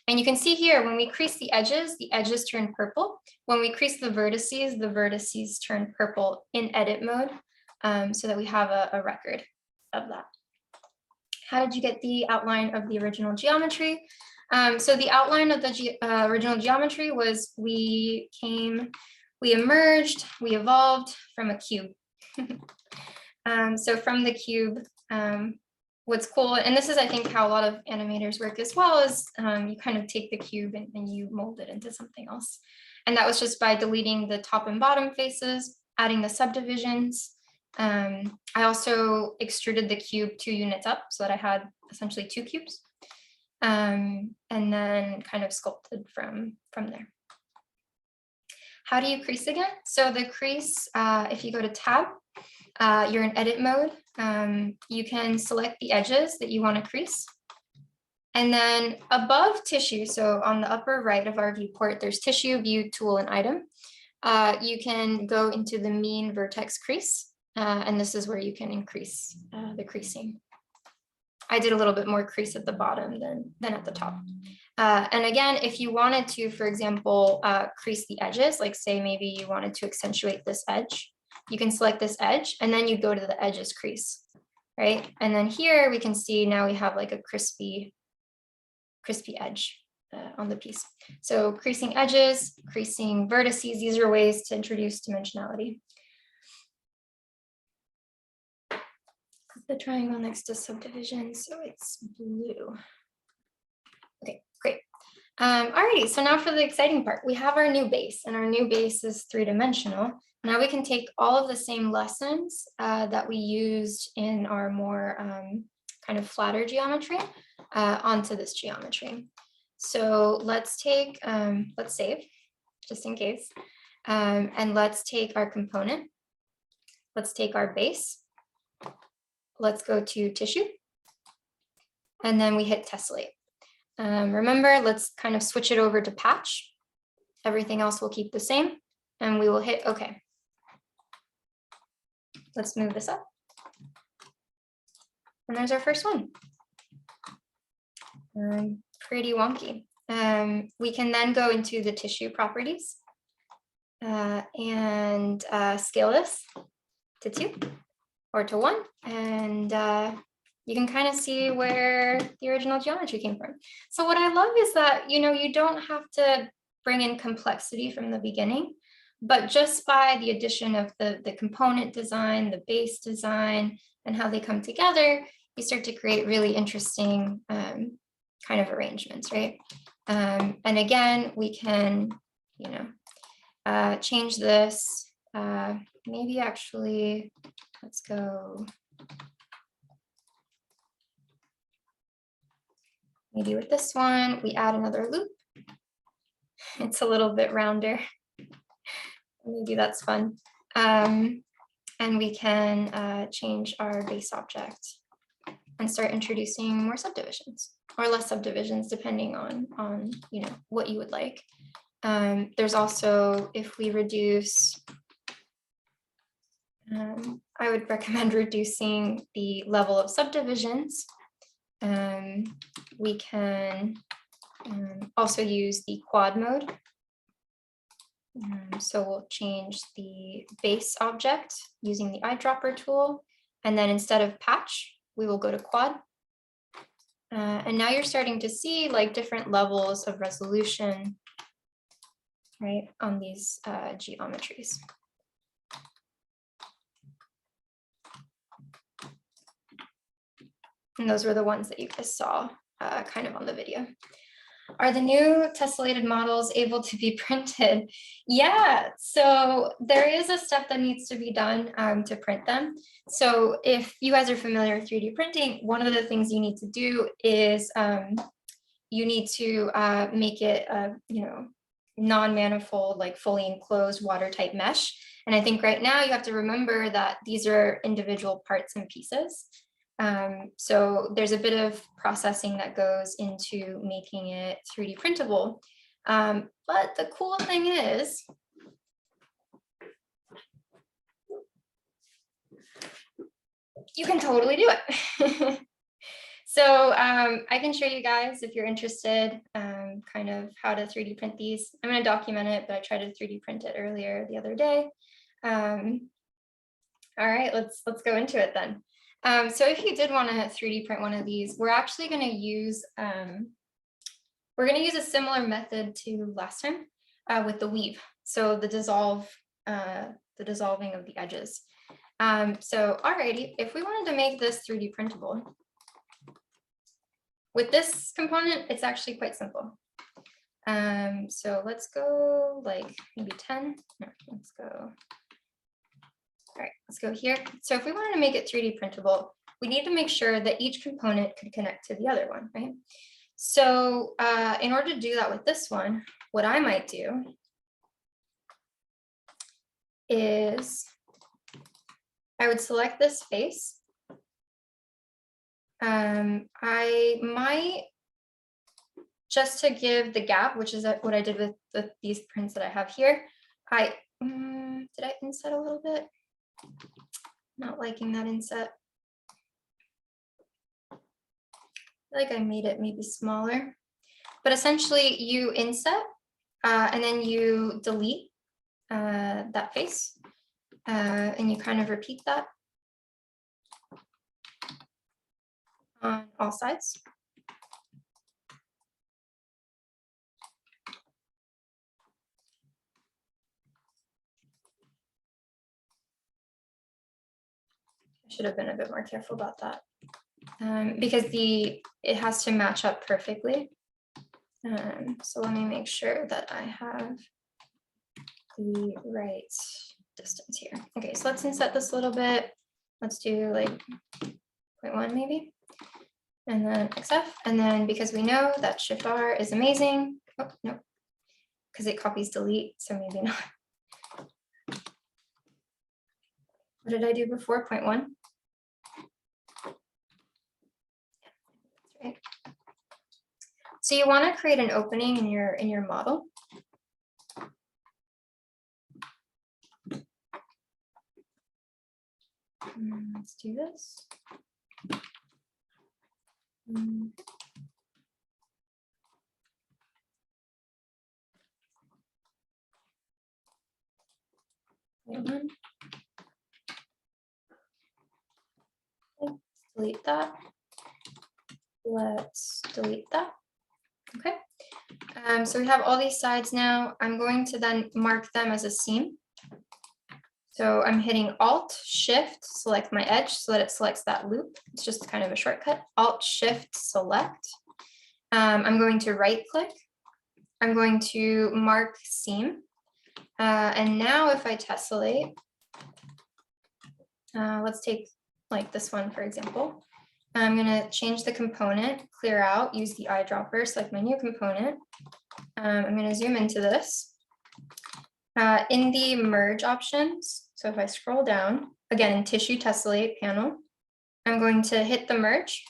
And you can see here, when we crease the edges turn purple. When we crease the vertices turn purple in edit mode, so that we have a record of that. How did you get the outline of the original geometry? So the outline of the original geometry was we emerged, we evolved from a cube. So from the cube, what's cool, and this is, I think, how a lot of animators work as well, is you kind of take the cube and you mold it into something else. And that was just by deleting the top and bottom faces, adding the subdivisions. I also extruded the cube 2 units up so that I had essentially 2 cubes, and then kind of sculpted from there. How do you crease again? So the crease, if you go to tab, you're in edit mode. You can select the edges that you want to crease. And then above tissue, so on the upper right of our viewport, there's tissue, view, tool, and item. You can go into the mean vertex crease, and this is where you can increase the creasing. I did a little bit more crease at the bottom than at the top. And again, if you wanted to, for example, crease the edges, like say maybe you wanted to accentuate this edge, you can select this edge and then you go to the edges crease. right? And then here we can see now we have like a crispy edge on the piece. So creasing edges, creasing vertices, these are ways to introduce dimensionality. Put the triangle next to subdivision, so it's blue. Okay, great. Alrighty, so now for the exciting part. We have our new base, and our new base is 3-dimensional. Now we can take all of the same lessons that we used in our more kind of flatter geometry onto this geometry. So let's take, let's save, just in case. And let's take our component. Let's take our base. Let's go to tissue. And then we hit tessellate. Remember, let's kind of switch it over to patch. Everything else will keep the same, and we will hit OK. Let's move this up. And there's our first one. Pretty wonky. We can then go into the tissue properties and scale this to 2 or to 1. And you can kind of see where the original geometry came from. So what I love is that, you know, you don't have to bring in complexity from the beginning, but just by the addition of the component design, the base design, and how they come together, you start to create really interesting kind of arrangements, right? And again, we can, you know, change this. Maybe actually, let's go. Maybe with this one, we add another loop. It's a little bit rounder. Maybe that's fun. And we can change our base object and start introducing more subdivisions or less subdivisions, depending on you know, what you would like. There's also, if we reduce, I would recommend reducing the level of subdivisions. We can also use the quad mode. So we'll change the base object using the eyedropper tool. And then instead of patch, we will go to quad. And now you're starting to see like different levels of resolution, right, on these geometries. And those were the ones that you guys saw kind of on the video. Are the new tessellated models able to be printed? Yeah, so there is a step that needs to be done to print them. So if you guys are familiar with 3D printing, one of the things you need to do is you need to make it you know, non-manifold, like fully enclosed watertight mesh. And I think right now you have to remember that these are individual parts and pieces. So there's a bit of processing that goes into making it 3D printable. But the cool thing is, you can totally do it. So I can show you guys, if you're interested, kind of how to 3D print these. I'm going to document it, but I tried to 3D print it earlier the other day. All right, let's go into it then. So if you did want to 3D print one of these, we're actually going to use a similar method to last time with the weave. So the dissolving of the edges. So alrighty, if we wanted to make this 3D printable, with this component, it's actually quite simple. So let's go like maybe 10. No, let's go. All right, let's go here. So if we wanted to make it 3D printable, we need to make sure that each component could connect to the other one, right? So in order to do that with this one, what I might do is I would select this face. I might, just to give the gap, which is what I did with these prints that I have here, did I inset a little bit? Not liking that inset. I feel like I made it maybe smaller, but essentially you inset and then you delete that face and you kind of repeat that. all sides. I should have been a bit more careful about that because it has to match up perfectly. So let me make sure that I have the right distance here. Okay, so let's inset this a little bit. Let's do like 0.1 maybe, and then XF. And then because we know that Shift R is amazing. Oh, no, because it copies delete, so maybe not. What did I do before? 0.1? That's right. So you want to create an opening in your model. Let's do this. Okay, delete that. Let's delete that. Okay. So we have all these sides now. I'm going to then mark them as a seam. So I'm hitting Alt, Shift, select my edge so that it selects that loop. It's just kind of a shortcut. Alt, Shift, select. I'm going to right click. I'm going to mark seam. And now if I tessellate, let's take like this one, for example. I'm going to change the component, clear out, use the eyedropper, select my new component. I'm going to zoom into this. In the merge options, so if I scroll down, again in tissue tessellate panel, I'm going to hit the merge,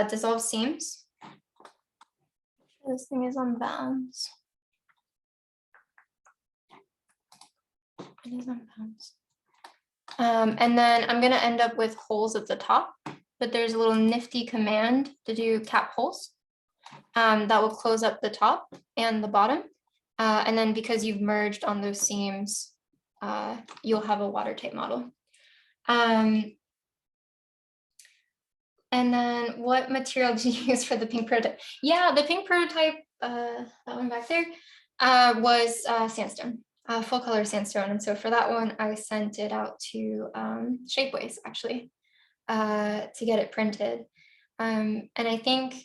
dissolve seams. This thing is on bounds. It is on bounds. And then I'm going to end up with holes at the top, but there's a little nifty command to do cap holes that will close up the top and the bottom. And then because you've merged on those seams, you'll have a watertight model. And then what material did you use for the pink prototype? Yeah, the pink prototype, that one back there, was sandstone, full color sandstone. And so for that one, I sent it out to Shapeways actually to get it printed. And I think,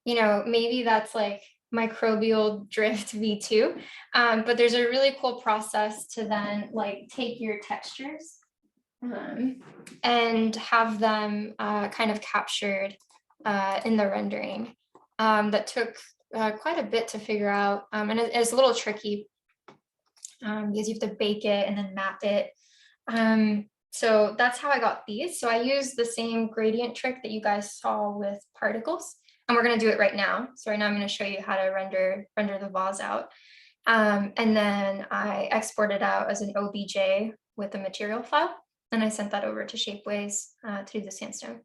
maybe that's like Microbial drift V2, but there's a really cool process to then like take your textures and have them kind of captured in the rendering. That took quite a bit to figure out, and it's a little tricky because you have to bake it and then map it. So that's how I got these. So I used the same gradient trick that you guys saw with particles. And we're going to do it right now. So right now I'm going to show you how to render the vase out. And then I exported out as an OBJ with a material file. And I sent that over to Shapeways to do the sandstone.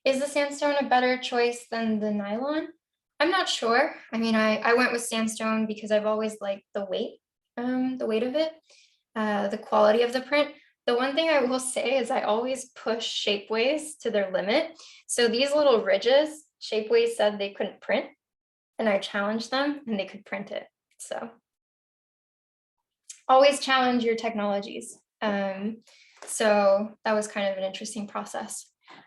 Is the sandstone a better choice than the nylon? I'm not sure. I mean, I went with sandstone because I've always liked the weight of it, the quality of the print. The one thing I will say is I always push Shapeways to their limit. So these little ridges, Shapeways said they couldn't print, and I challenged them and they could print it. So always challenge your technologies. So that was kind of an interesting process.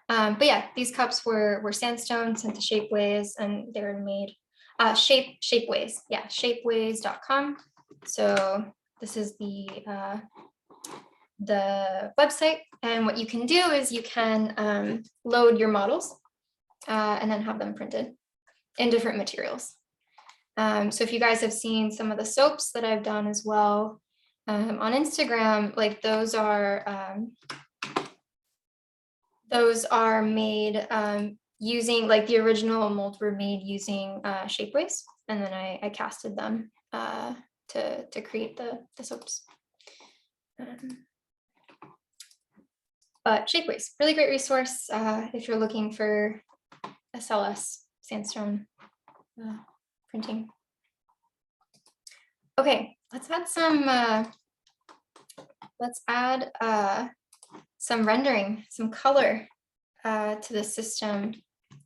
But yeah, these cups were sandstone, sent to Shapeways, and they were made Shapeways. Yeah, shapeways.com. So this is the website, and what you can do is you can load your models and then have them printed in different materials. So if you guys have seen some of the soaps that I've done as well on Instagram, like those are made using, like the original molds were made using Shapeways, and then I casted them to create the soaps. But Shapeways, really great resource if you're looking for SLS sandstone printing. Okay, let's add some rendering, some color to the system.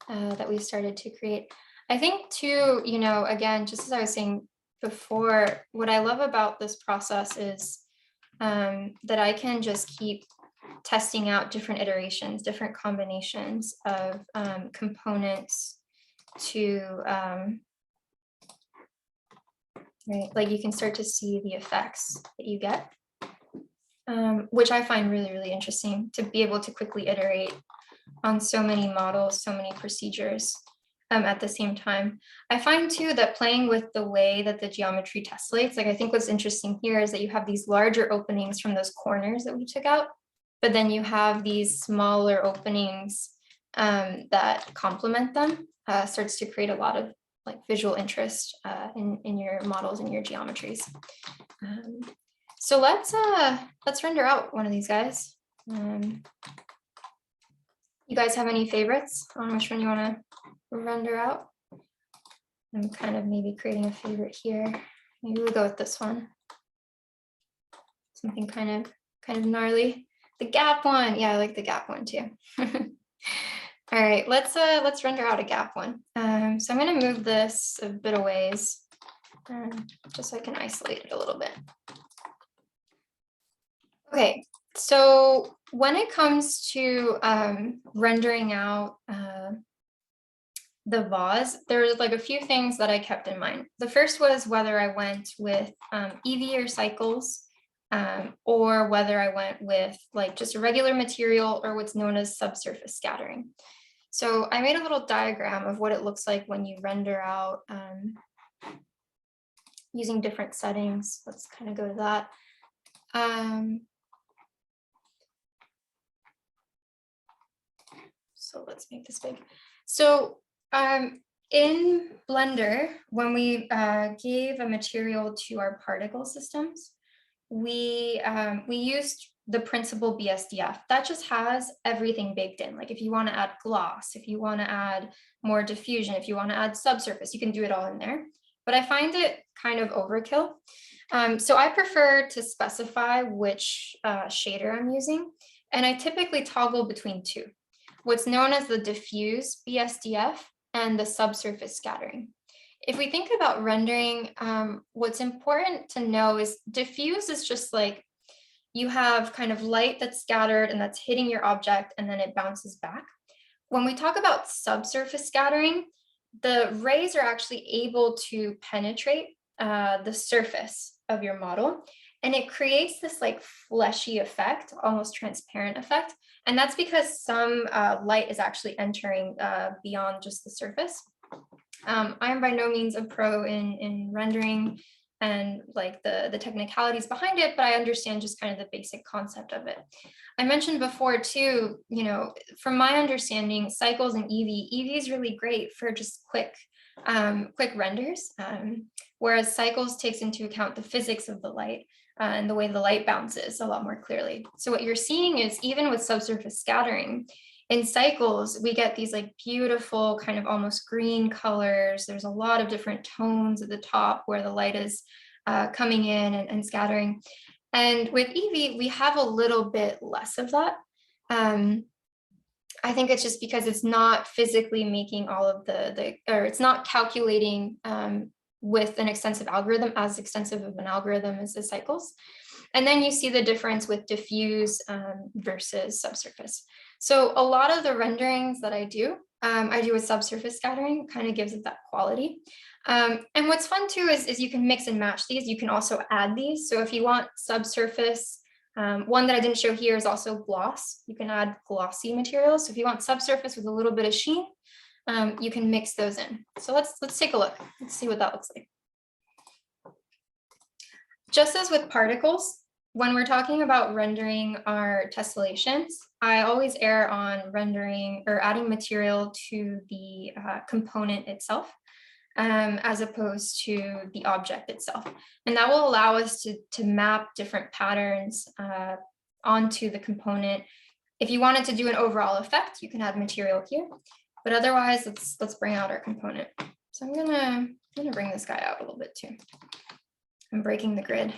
that we started to create. I think too, you know, again, just as I was saying before, what I love about this process is that I can just keep testing out different iterations, different combinations of components to, right, like you can start to see the effects that you get, which I find really, really interesting to be able to quickly iterate on so many models, so many procedures at the same time. I find too that playing with the way that the geometry tessellates, like I think what's interesting here is that you have these larger openings from those corners that we took out, but then you have these smaller openings that complement them, starts to create a lot of like visual interest in your models and your geometries. So let's render out one of these guys. You guys have any favorites on which one you want to render out? I'm kind of maybe creating a favorite here. Maybe we'll go with this one. Something kind of gnarly. The gap one, yeah, I like the gap one too. All right, let's render out a gap one. So I'm going to move this a bit of ways, just so I can isolate it a little bit. Okay, so when it comes to rendering out the vase, there's like a few things that I kept in mind. The first was whether I went with EV or cycles, or whether I went with like just a regular material or what's known as subsurface scattering. So I made a little diagram of what it looks like when you render out using different settings. Let's kind of go to that. So let's make this big. So in Blender, when we gave a material to our particle systems, we used the principal BSDF. That just has everything baked in. Like if you want to add gloss, if you want to add more diffusion, if you want to add subsurface, you can do it all in there. But I find it kind of overkill. So I prefer to specify which shader I'm using. And I typically toggle between two, what's known as the diffuse BSDF and the subsurface scattering. If we think about rendering, what's important to know is diffuse is just like you have kind of light that's scattered and that's hitting your object and then it bounces back. When we talk about subsurface scattering, the rays are actually able to penetrate the surface of your model, and it creates this like fleshy effect, almost transparent effect. And that's because some light is actually entering beyond just the surface. I'm by no means a pro in rendering and like the technicalities behind it, but I understand just kind of the basic concept of it. I mentioned before too, you know, from my understanding, cycles and EV is really great for just quick renders, whereas cycles takes into account the physics of the light and the way the light bounces a lot more clearly. So what you're seeing is even with subsurface scattering, in cycles, we get these like beautiful kind of almost green colors. There's a lot of different tones at the top where the light is coming in and scattering. And with EV, we have a little bit less of that. I think it's just because it's not physically making all of or it's not calculating with an extensive algorithm, as extensive of an algorithm as the cycles. And then you see the difference with diffuse versus subsurface. So a lot of the renderings that I do with subsurface scattering, kind of gives it that quality. And what's fun too is you can mix and match these. You can also add these. So if you want subsurface, one that I didn't show here is also gloss. You can add glossy materials. So if you want subsurface with a little bit of sheen, you can mix those in. So let's take a look. Let's see what that looks like. Just as with particles, when we're talking about rendering our tessellations, I always err on rendering or adding material to the component itself, as opposed to the object itself. And that will allow us to map different patterns onto the component. If you wanted to do an overall effect, you can add material here, but otherwise let's bring out our component. So I'm gonna bring this guy out a little bit too. I'm breaking the grid.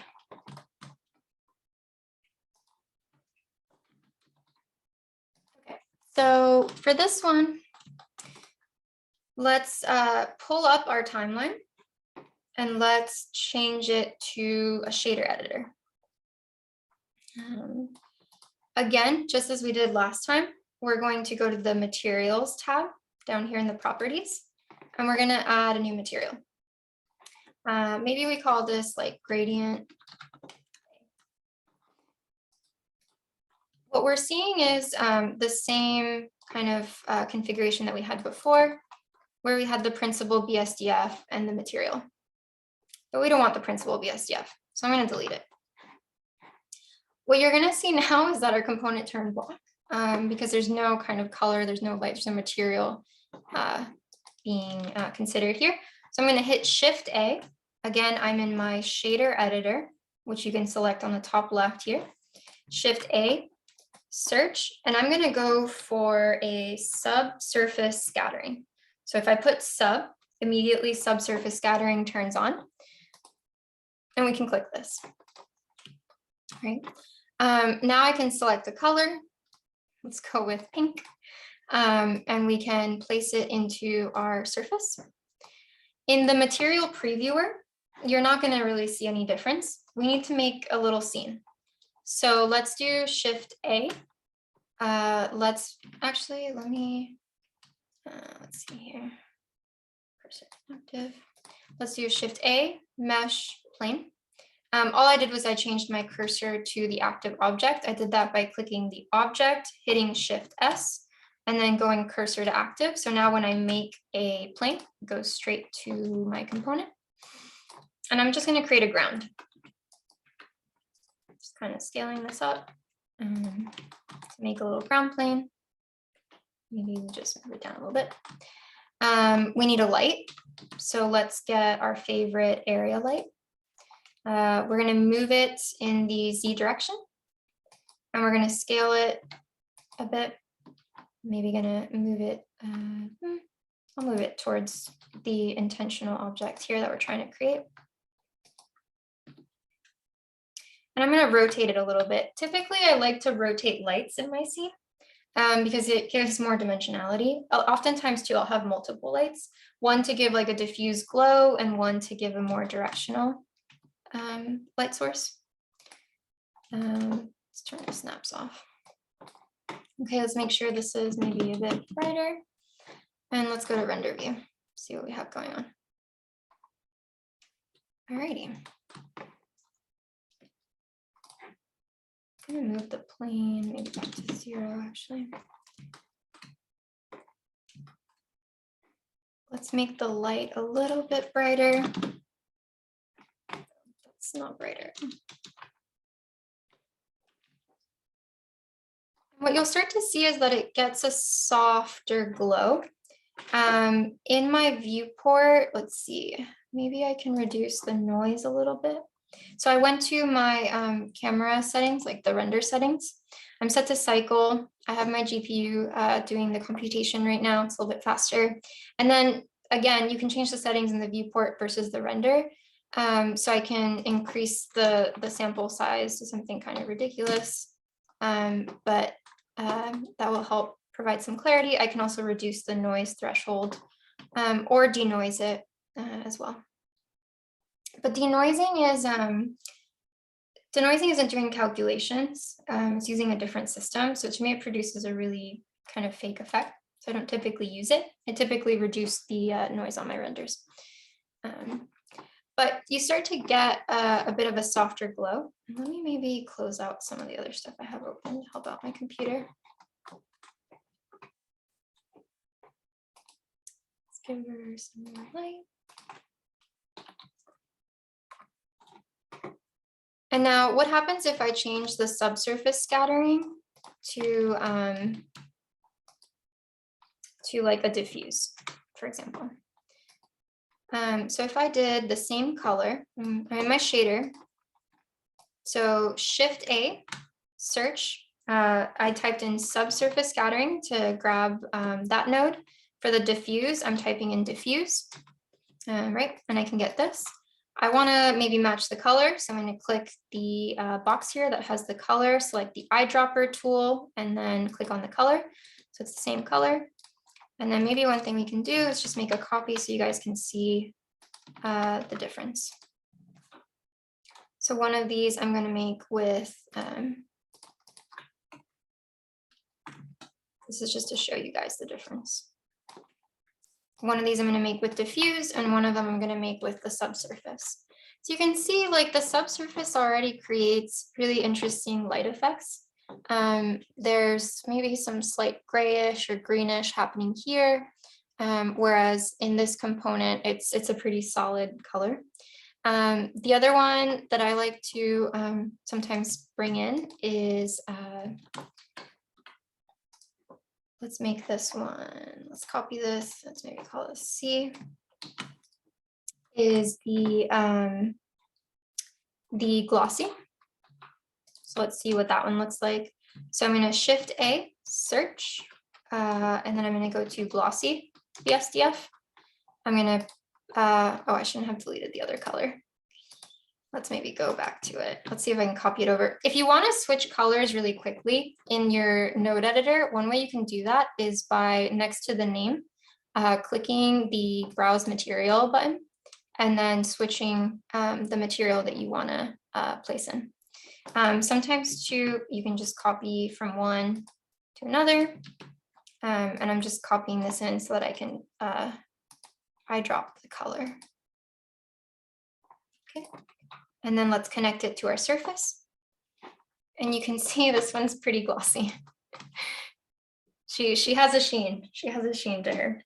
Okay, so for this one, let's pull up our timeline and let's change it to a shader editor. Again, just as we did last time, we're going to go to the materials tab down here in the properties, and we're going to add a new material. Maybe we call this like gradient. What we're seeing is the same kind of configuration that we had before, where we had the principal BSDF and the material. But we don't want the principal BSDF, so I'm going to delete it. What you're going to see now is that our component turned black because there's no kind of color, there's no light, there's no material being considered here. So I'm going to hit Shift A. Again, I'm in my shader editor, which you can select on the top left here. Shift A, search, and I'm going to go for a subsurface scattering. So if I put sub, immediately subsurface scattering turns on, and we can click this. All right. Now I can select a color. Let's go with pink. And we can place it into our surface. In the material previewer, you're not going to really see any difference. We need to make a little scene. So let's do Shift A. Let's actually, let's see here. Cursor active. Let's do Shift A, mesh plane. All I did was I changed my cursor to the active object. I did that by clicking the object, hitting Shift S, and then going cursor to active. So now when I make a plane, it goes straight to my component. And I'm just going to create a ground. Just kind of scaling this up to make a little ground plane. Maybe we just move it down a little bit. We need a light. So let's get our favorite area light. We're going to move it in the Z direction, and we're going to scale it a bit. Maybe going to move it, I'll move it towards the intentional object here that we're trying to create. And I'm going to rotate it a little bit. Typically, I like to rotate lights in my scene because it gives more dimensionality. Oftentimes too, I'll have multiple lights, one to give like a diffuse glow and one to give a more directional light source. Let's turn the snaps off. Okay, let's make sure this is maybe a bit brighter. And let's go to render view, see what we have going on. Alrighty. I'm gonna move the plane maybe back to 0 actually. Let's make the light a little bit brighter. It's not brighter. What you'll start to see is that it gets a softer glow. In my viewport, let's see, maybe I can reduce the noise a little bit. So I went to my camera settings, like the render settings. I'm set to cycle. I have my GPU doing the computation right now. It's a little bit faster. And then again, you can change the settings in the viewport versus the render. So I can increase the sample size to something kind of ridiculous, but that will help provide some clarity. I can also reduce the noise threshold or denoise it as well. But denoising isn't doing calculations. It's using a different system. So to me, it produces a really kind of fake effect. So I don't typically use it. I typically reduce the noise on my renders. But you start to get a bit of a softer glow. Let me maybe close out some of the other stuff I have open to help out my computer. Let's give her some more light. And now what happens if I change the subsurface scattering to like a diffuse, for example? So if I did the same color, I'm in my shader. So Shift A, search. I typed in subsurface scattering to grab that node. For the diffuse, I'm typing in diffuse, right? And I can get this. I want to maybe match the color. So I'm going to click the box here that has the color, select the eyedropper tool, and then click on the color. So it's the same color. And then maybe one thing we can do is just make a copy so you guys can see the difference. So one of these I'm going to make with, this is just to show you guys the difference. One of these I'm going to make with diffuse, and one of them I'm going to make with the subsurface. So you can see like the subsurface already creates really interesting light effects. There's maybe some slight grayish or greenish happening here, whereas in this component, it's a pretty solid color. The other one that I like to sometimes bring in is, let's make this one, let's copy this, let's maybe call this C, is the glossy. So let's see what that one looks like. So I'm going to Shift A, search, and then I'm going to go to glossy, BSDF. I'm going to, oh, I shouldn't have deleted the other color. Let's maybe go back to it. Let's see if I can copy it over. If you want to switch colors really quickly in your node editor, one way you can do that is by next to the name, clicking the browse material button, and then switching the material that you want to place in. Sometimes too, you can just copy from one to another. And I'm just copying this in so that I can eyedrop the color. Okay. And then let's connect it to our surface. And you can see this one's pretty glossy. She has a sheen. She has a sheen to her.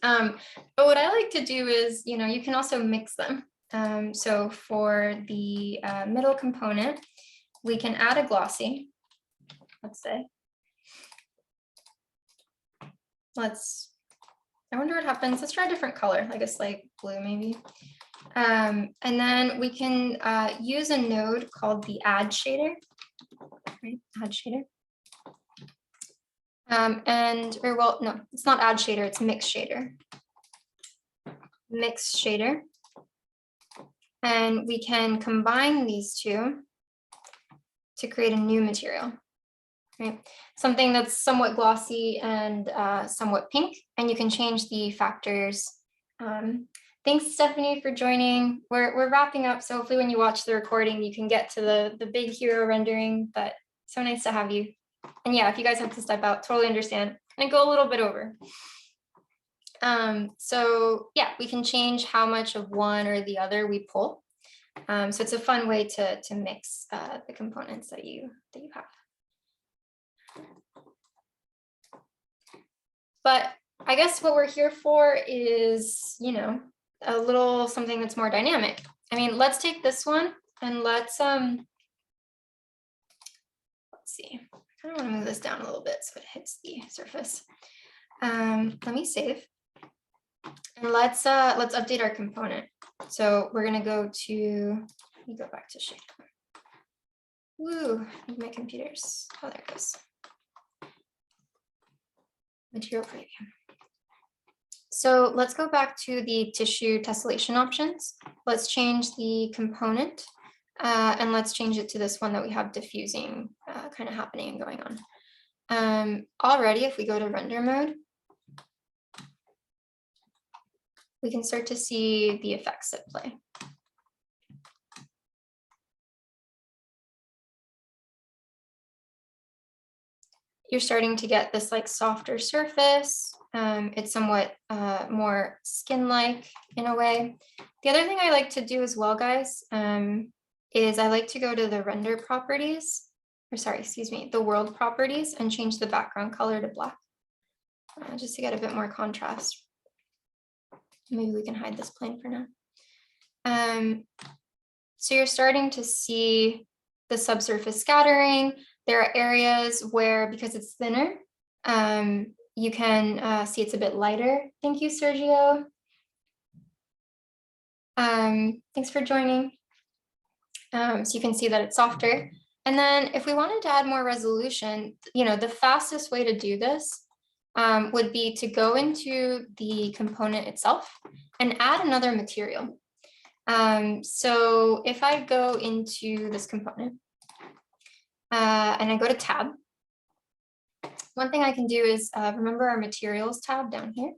But what I like to do is, you can also mix them. So for the middle component, we can add a glossy, let's say. I wonder what happens. Let's try a different color, like a slight blue maybe. And then we can use a node called the add shader, right? Add shader. No, it's not add shader, it's mix shader. Mix shader. And we can combine these two to create a new material, right? Something that's somewhat glossy and somewhat pink, and you can change the factors. Thanks, Stephanie, for joining. We're wrapping up, so hopefully when you watch the recording, you can get to the big hero rendering, but so nice to have you. And yeah, if you guys have to step out, totally understand, and go a little bit over. So yeah, we can change how much of one or the other we pull. So it's a fun way to mix the components that you have. But I guess what we're here for is, a little something that's more dynamic. I mean, let's take this one and let's see. I kind of want to move this down a little bit so it hits the surface. Let me save. And let's update our component. So we're gonna go to, let me go back to shape. Woo, my computer's, oh, there it goes. Material preview. So let's go back to the tissue tessellation options. Let's change the component and let's change it to this one that we have diffusing kind of happening and going on. Already, if we go to render mode, we can start to see the effects at play. You're starting to get this like softer surface. It's somewhat more skin-like in a way. The other thing I like to do as well, guys, is I like to go to the render properties, or sorry, excuse me, the world properties, and change the background color to black, just to get a bit more contrast. Maybe we can hide this plane for now. So you're starting to see the subsurface scattering. There are areas where, because it's thinner, you can see it's a bit lighter. Thank you, Sergio. Thanks for joining. So you can see that it's softer. And then if we wanted to add more resolution, the fastest way to do this would be to go into the component itself and add another material. So if I go into this component and I go to tab, one thing I can do is remember our materials tab down here.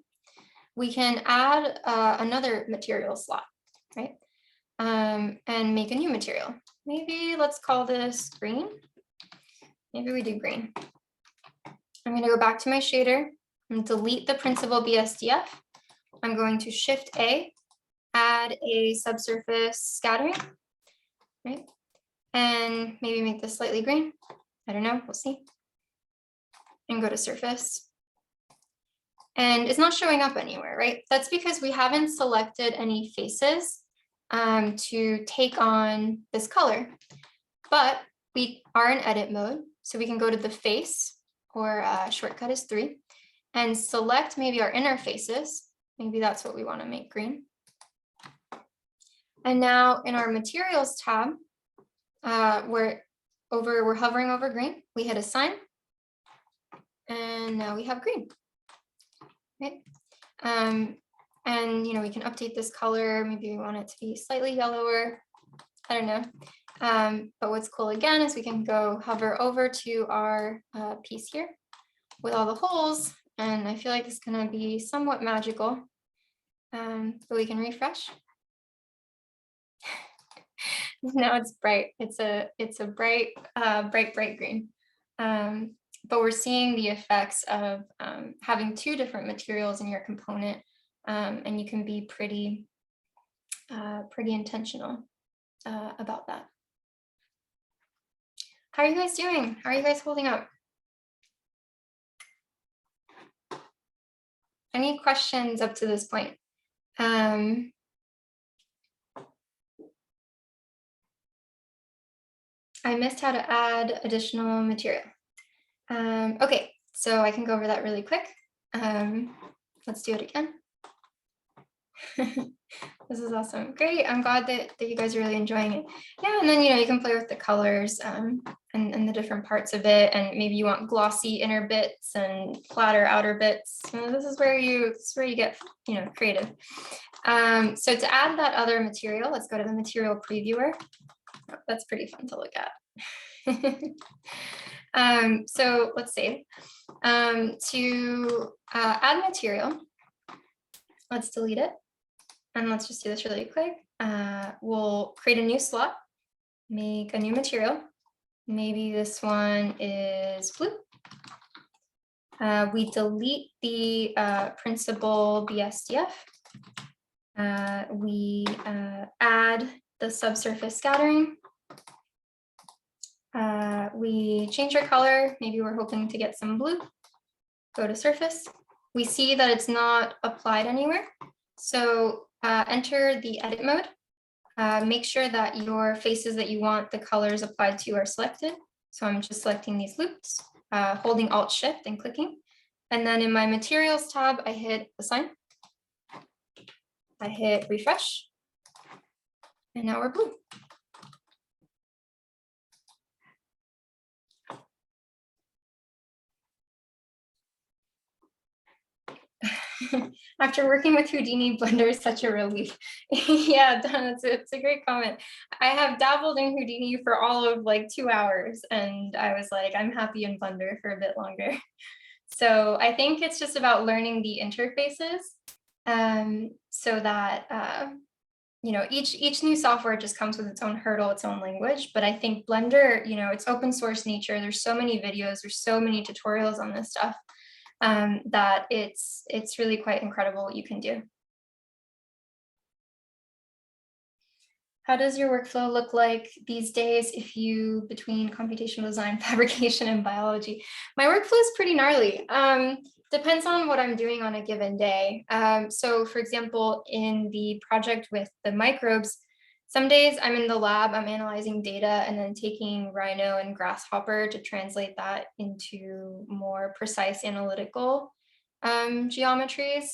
We can add another material slot, right? And make a new material. Maybe let's call this green. Maybe we do green. I'm going to go back to my shader and delete the principal BSDF. I'm going to Shift A, add a subsurface scattering, right? And maybe make this slightly green. I don't know, we'll see. And go to surface. And it's not showing up anywhere, right? That's because we haven't selected any faces to take on this color, but we are in edit mode. So we can go to the face, or shortcut is 3, and select maybe our inner faces. Maybe that's what we want to make green. And now in our materials tab, we're hovering over green. We hit assign, and now we have green. Right? And we can update this color. Maybe we want it to be slightly yellower. I don't know. But what's cool again is we can go hover over to our piece here with all the holes. And I feel like it's going to be somewhat magical. But we can refresh. Now it's bright. It's a bright, bright green. But we're seeing the effects of having 2 different materials in your component, and you can be pretty intentional about that. How are you guys doing? How are you guys holding up? Any questions up to this point? I missed how to add additional material. Okay, so I can go over that really quick. Let's do it again. This is awesome. Great. I'm glad that you guys are really enjoying it. Yeah, and then you can play with the colors and the different parts of it, and maybe you want glossy inner bits and flatter outer bits. This is where you get creative. So to add that other material, let's go to the material previewer. Oh, that's pretty fun to look at. So let's save. To add material, let's delete it. And let's just do this really quick. We'll create a new slot, make a new material. Maybe this one is blue. We delete the principal BSDF. We add the subsurface scattering. We change our color. Maybe we're hoping to get some blue. Go to surface. We see that it's not applied anywhere. So enter the edit mode. Make sure that your faces that you want the colors applied to are selected. So I'm just selecting these loops, holding Alt-Shift and clicking. And then in my materials tab, I hit assign. I hit refresh. And now we're blue. After working with Houdini, Blender is such a relief. Yeah, Don, it's a great comment. I have dabbled in Houdini for all of like 2 hours, and I was like, I'm happy in Blender for a bit longer. So I think it's just about learning the interfaces, so that each new software just comes with its own hurdle, its own language. But I think Blender, it's open source nature. There's so many videos, there's so many tutorials on this stuff. That it's really quite incredible what you can do. How does your workflow look like these days between computational design, fabrication, and biology? My workflow is pretty gnarly. Depends on what I'm doing on a given day. So for example, in the project with the microbes, some days I'm in the lab, I'm analyzing data and then taking Rhino and Grasshopper to translate that into more precise analytical geometries.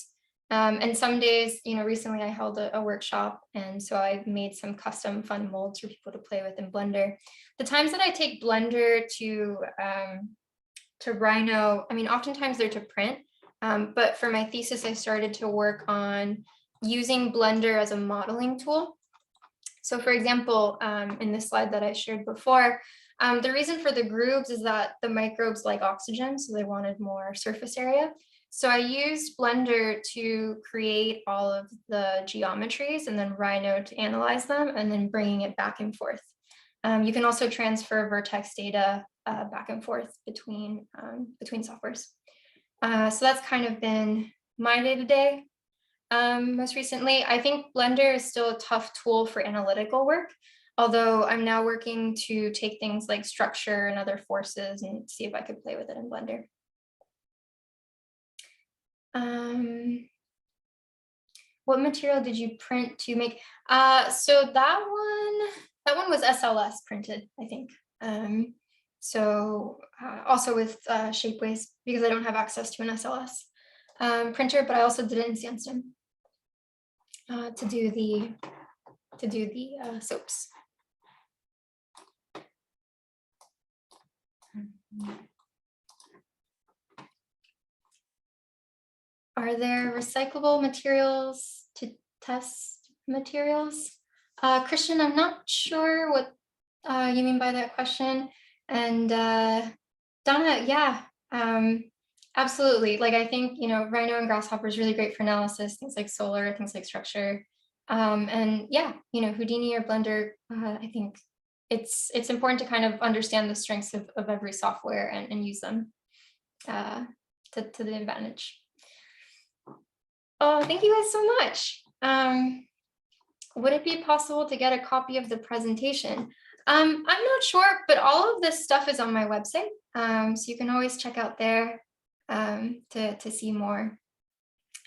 And some days, recently I held a workshop, and so I've made some custom fun molds for people to play with in Blender. The times that I take Blender to Rhino, oftentimes they're to print, but for my thesis, I started to work on using Blender as a modeling tool. So for example, in the slide that I shared before, The reason for the grooves is that the microbes like oxygen, so they wanted more surface area. So I used Blender to create all of the geometries and then Rhino to analyze them and then bringing it back and forth. You can also transfer vertex data back and forth between softwares. So that's kind of been my day-to-day. Most recently, I think Blender is still a tough tool for analytical work, although I'm now working to take things like structure and other forces and see if I could play with it in Blender. What material did you print to make? So that one was SLS printed, I think. Also with Shapeways, because I don't have access to an SLS printer, but I also did it in Sandstone to do the soaps. Are there recyclable materials to test materials? Christian, I'm not sure what you mean by that question. And Donna, yeah, absolutely. Like, I think, Rhino and Grasshopper is really great for analysis, things like solar, things like structure. And yeah, Houdini or Blender, I think it's important to kind of understand the strengths of every software and use them to the advantage. Oh, thank you guys so much. Would it be possible to get a copy of the presentation? I'm not sure, but all of this stuff is on my website. So you can always check out there to see more.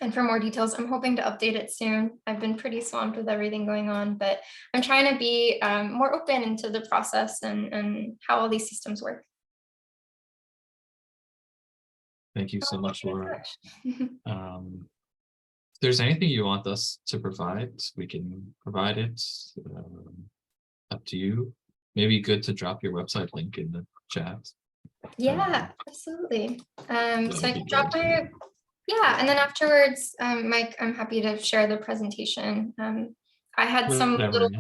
And for more details, I'm hoping to update it soon. I've been pretty swamped with everything going on, but I'm trying to be more open into the process and how all these systems work. Thank you so much, Laura. If there's anything you want us to provide, we can provide it. Up to you. Maybe good to drop your website link in the chat. Yeah, absolutely. So I can drop my, and then afterwards, Mike, I'm happy to share the presentation. I had some little,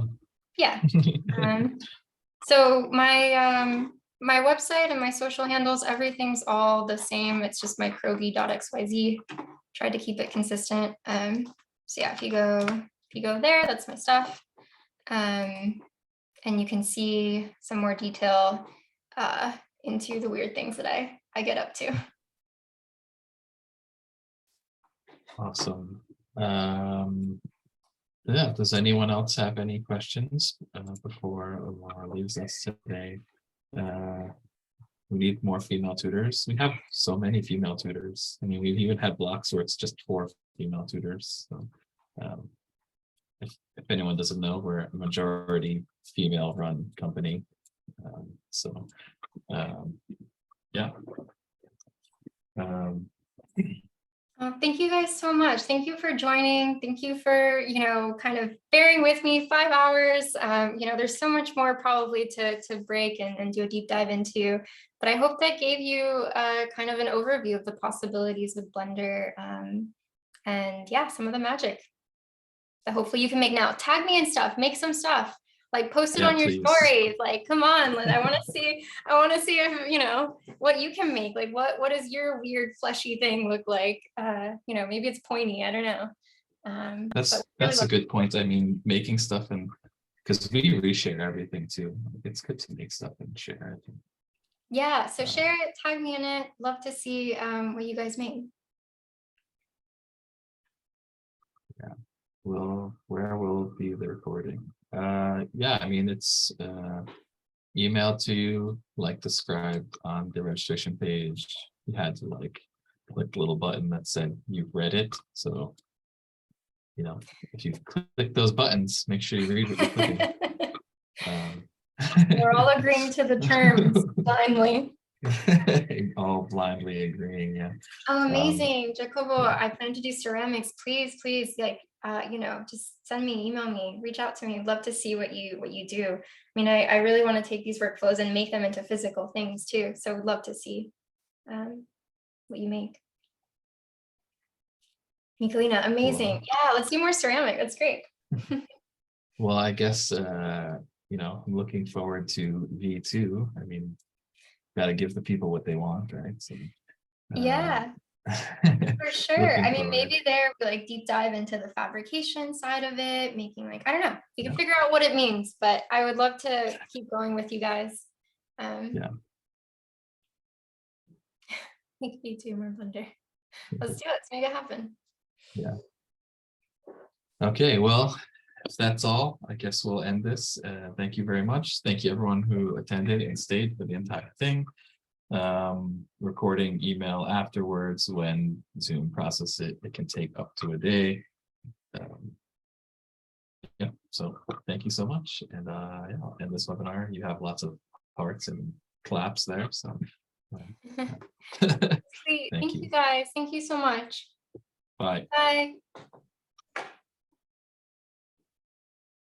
so my website and my social handles, everything's all the same. It's just microbi.xyz. Tried to keep it consistent. So yeah, if you go there, that's my stuff. And you can see some more detail into the weird things that I get up to. Awesome. Yeah, does anyone else have any questions before Laura leaves us today? We need more female tutors. We have so many female tutors. I mean, we've even had blocks where it's just 4 female tutors. So if anyone doesn't know, we're a majority female run company. Yeah. Thank you guys so much. Thank you for joining. Thank you for, kind of bearing with me 5 hours. There's so much more probably to break and do a deep dive into, but I hope that gave you kind of an overview of the possibilities with Blender and yeah, some of the magic that hopefully you can make now. Tag me and stuff, make some stuff. Like post it on your stories. Like, come on, I want to see if, what you can make. Like, what does your weird fleshy thing look like? Maybe it's pointy. I don't know. That's a good point. I mean, making stuff and because we reshare everything too. It's good to make stuff and share it. Yeah. So share it, tag me in it. Love to see what you guys made. Yeah. Well, where will be the recording? Yeah, I mean, it's emailed to you like described on the registration page. You had to click the little button that said you've read it. So, if you click those buttons, make sure you read what you're clicking. We're all agreeing to the terms blindly. All blindly agreeing, yeah. Oh, amazing. Jacobo, I plan to do ceramics. Please, just send me, email me, reach out to me. I'd love to see what you do. I mean, I really want to take these workflows and make them into physical things too. So I'd love to see what you make. Nicolina, amazing. Wow. Yeah, let's do more ceramic. That's great. Well, I guess I'm looking forward to V2. I mean, got to give the people what they want, right? So, Yeah, for sure. looking I mean, forward. maybe there we like deep dive into the fabrication side of it, making like, I don't know, you can Yeah. figure out what it means, but I would love to keep going with you guys. Yeah. Make V2 more Blender. Let's do it. Let's make it happen. Yeah. Okay, well, if that's all, I guess we'll end this. Thank you very much. Thank you everyone who attended and stayed for the entire thing. Recording email afterwards when Zoom process it can take up to a day. Yeah, so thank you so much. And yeah, I'll end this webinar. You have lots of hearts and claps there. So Sweet. Thank you guys. Thank you so much. Bye. Bye.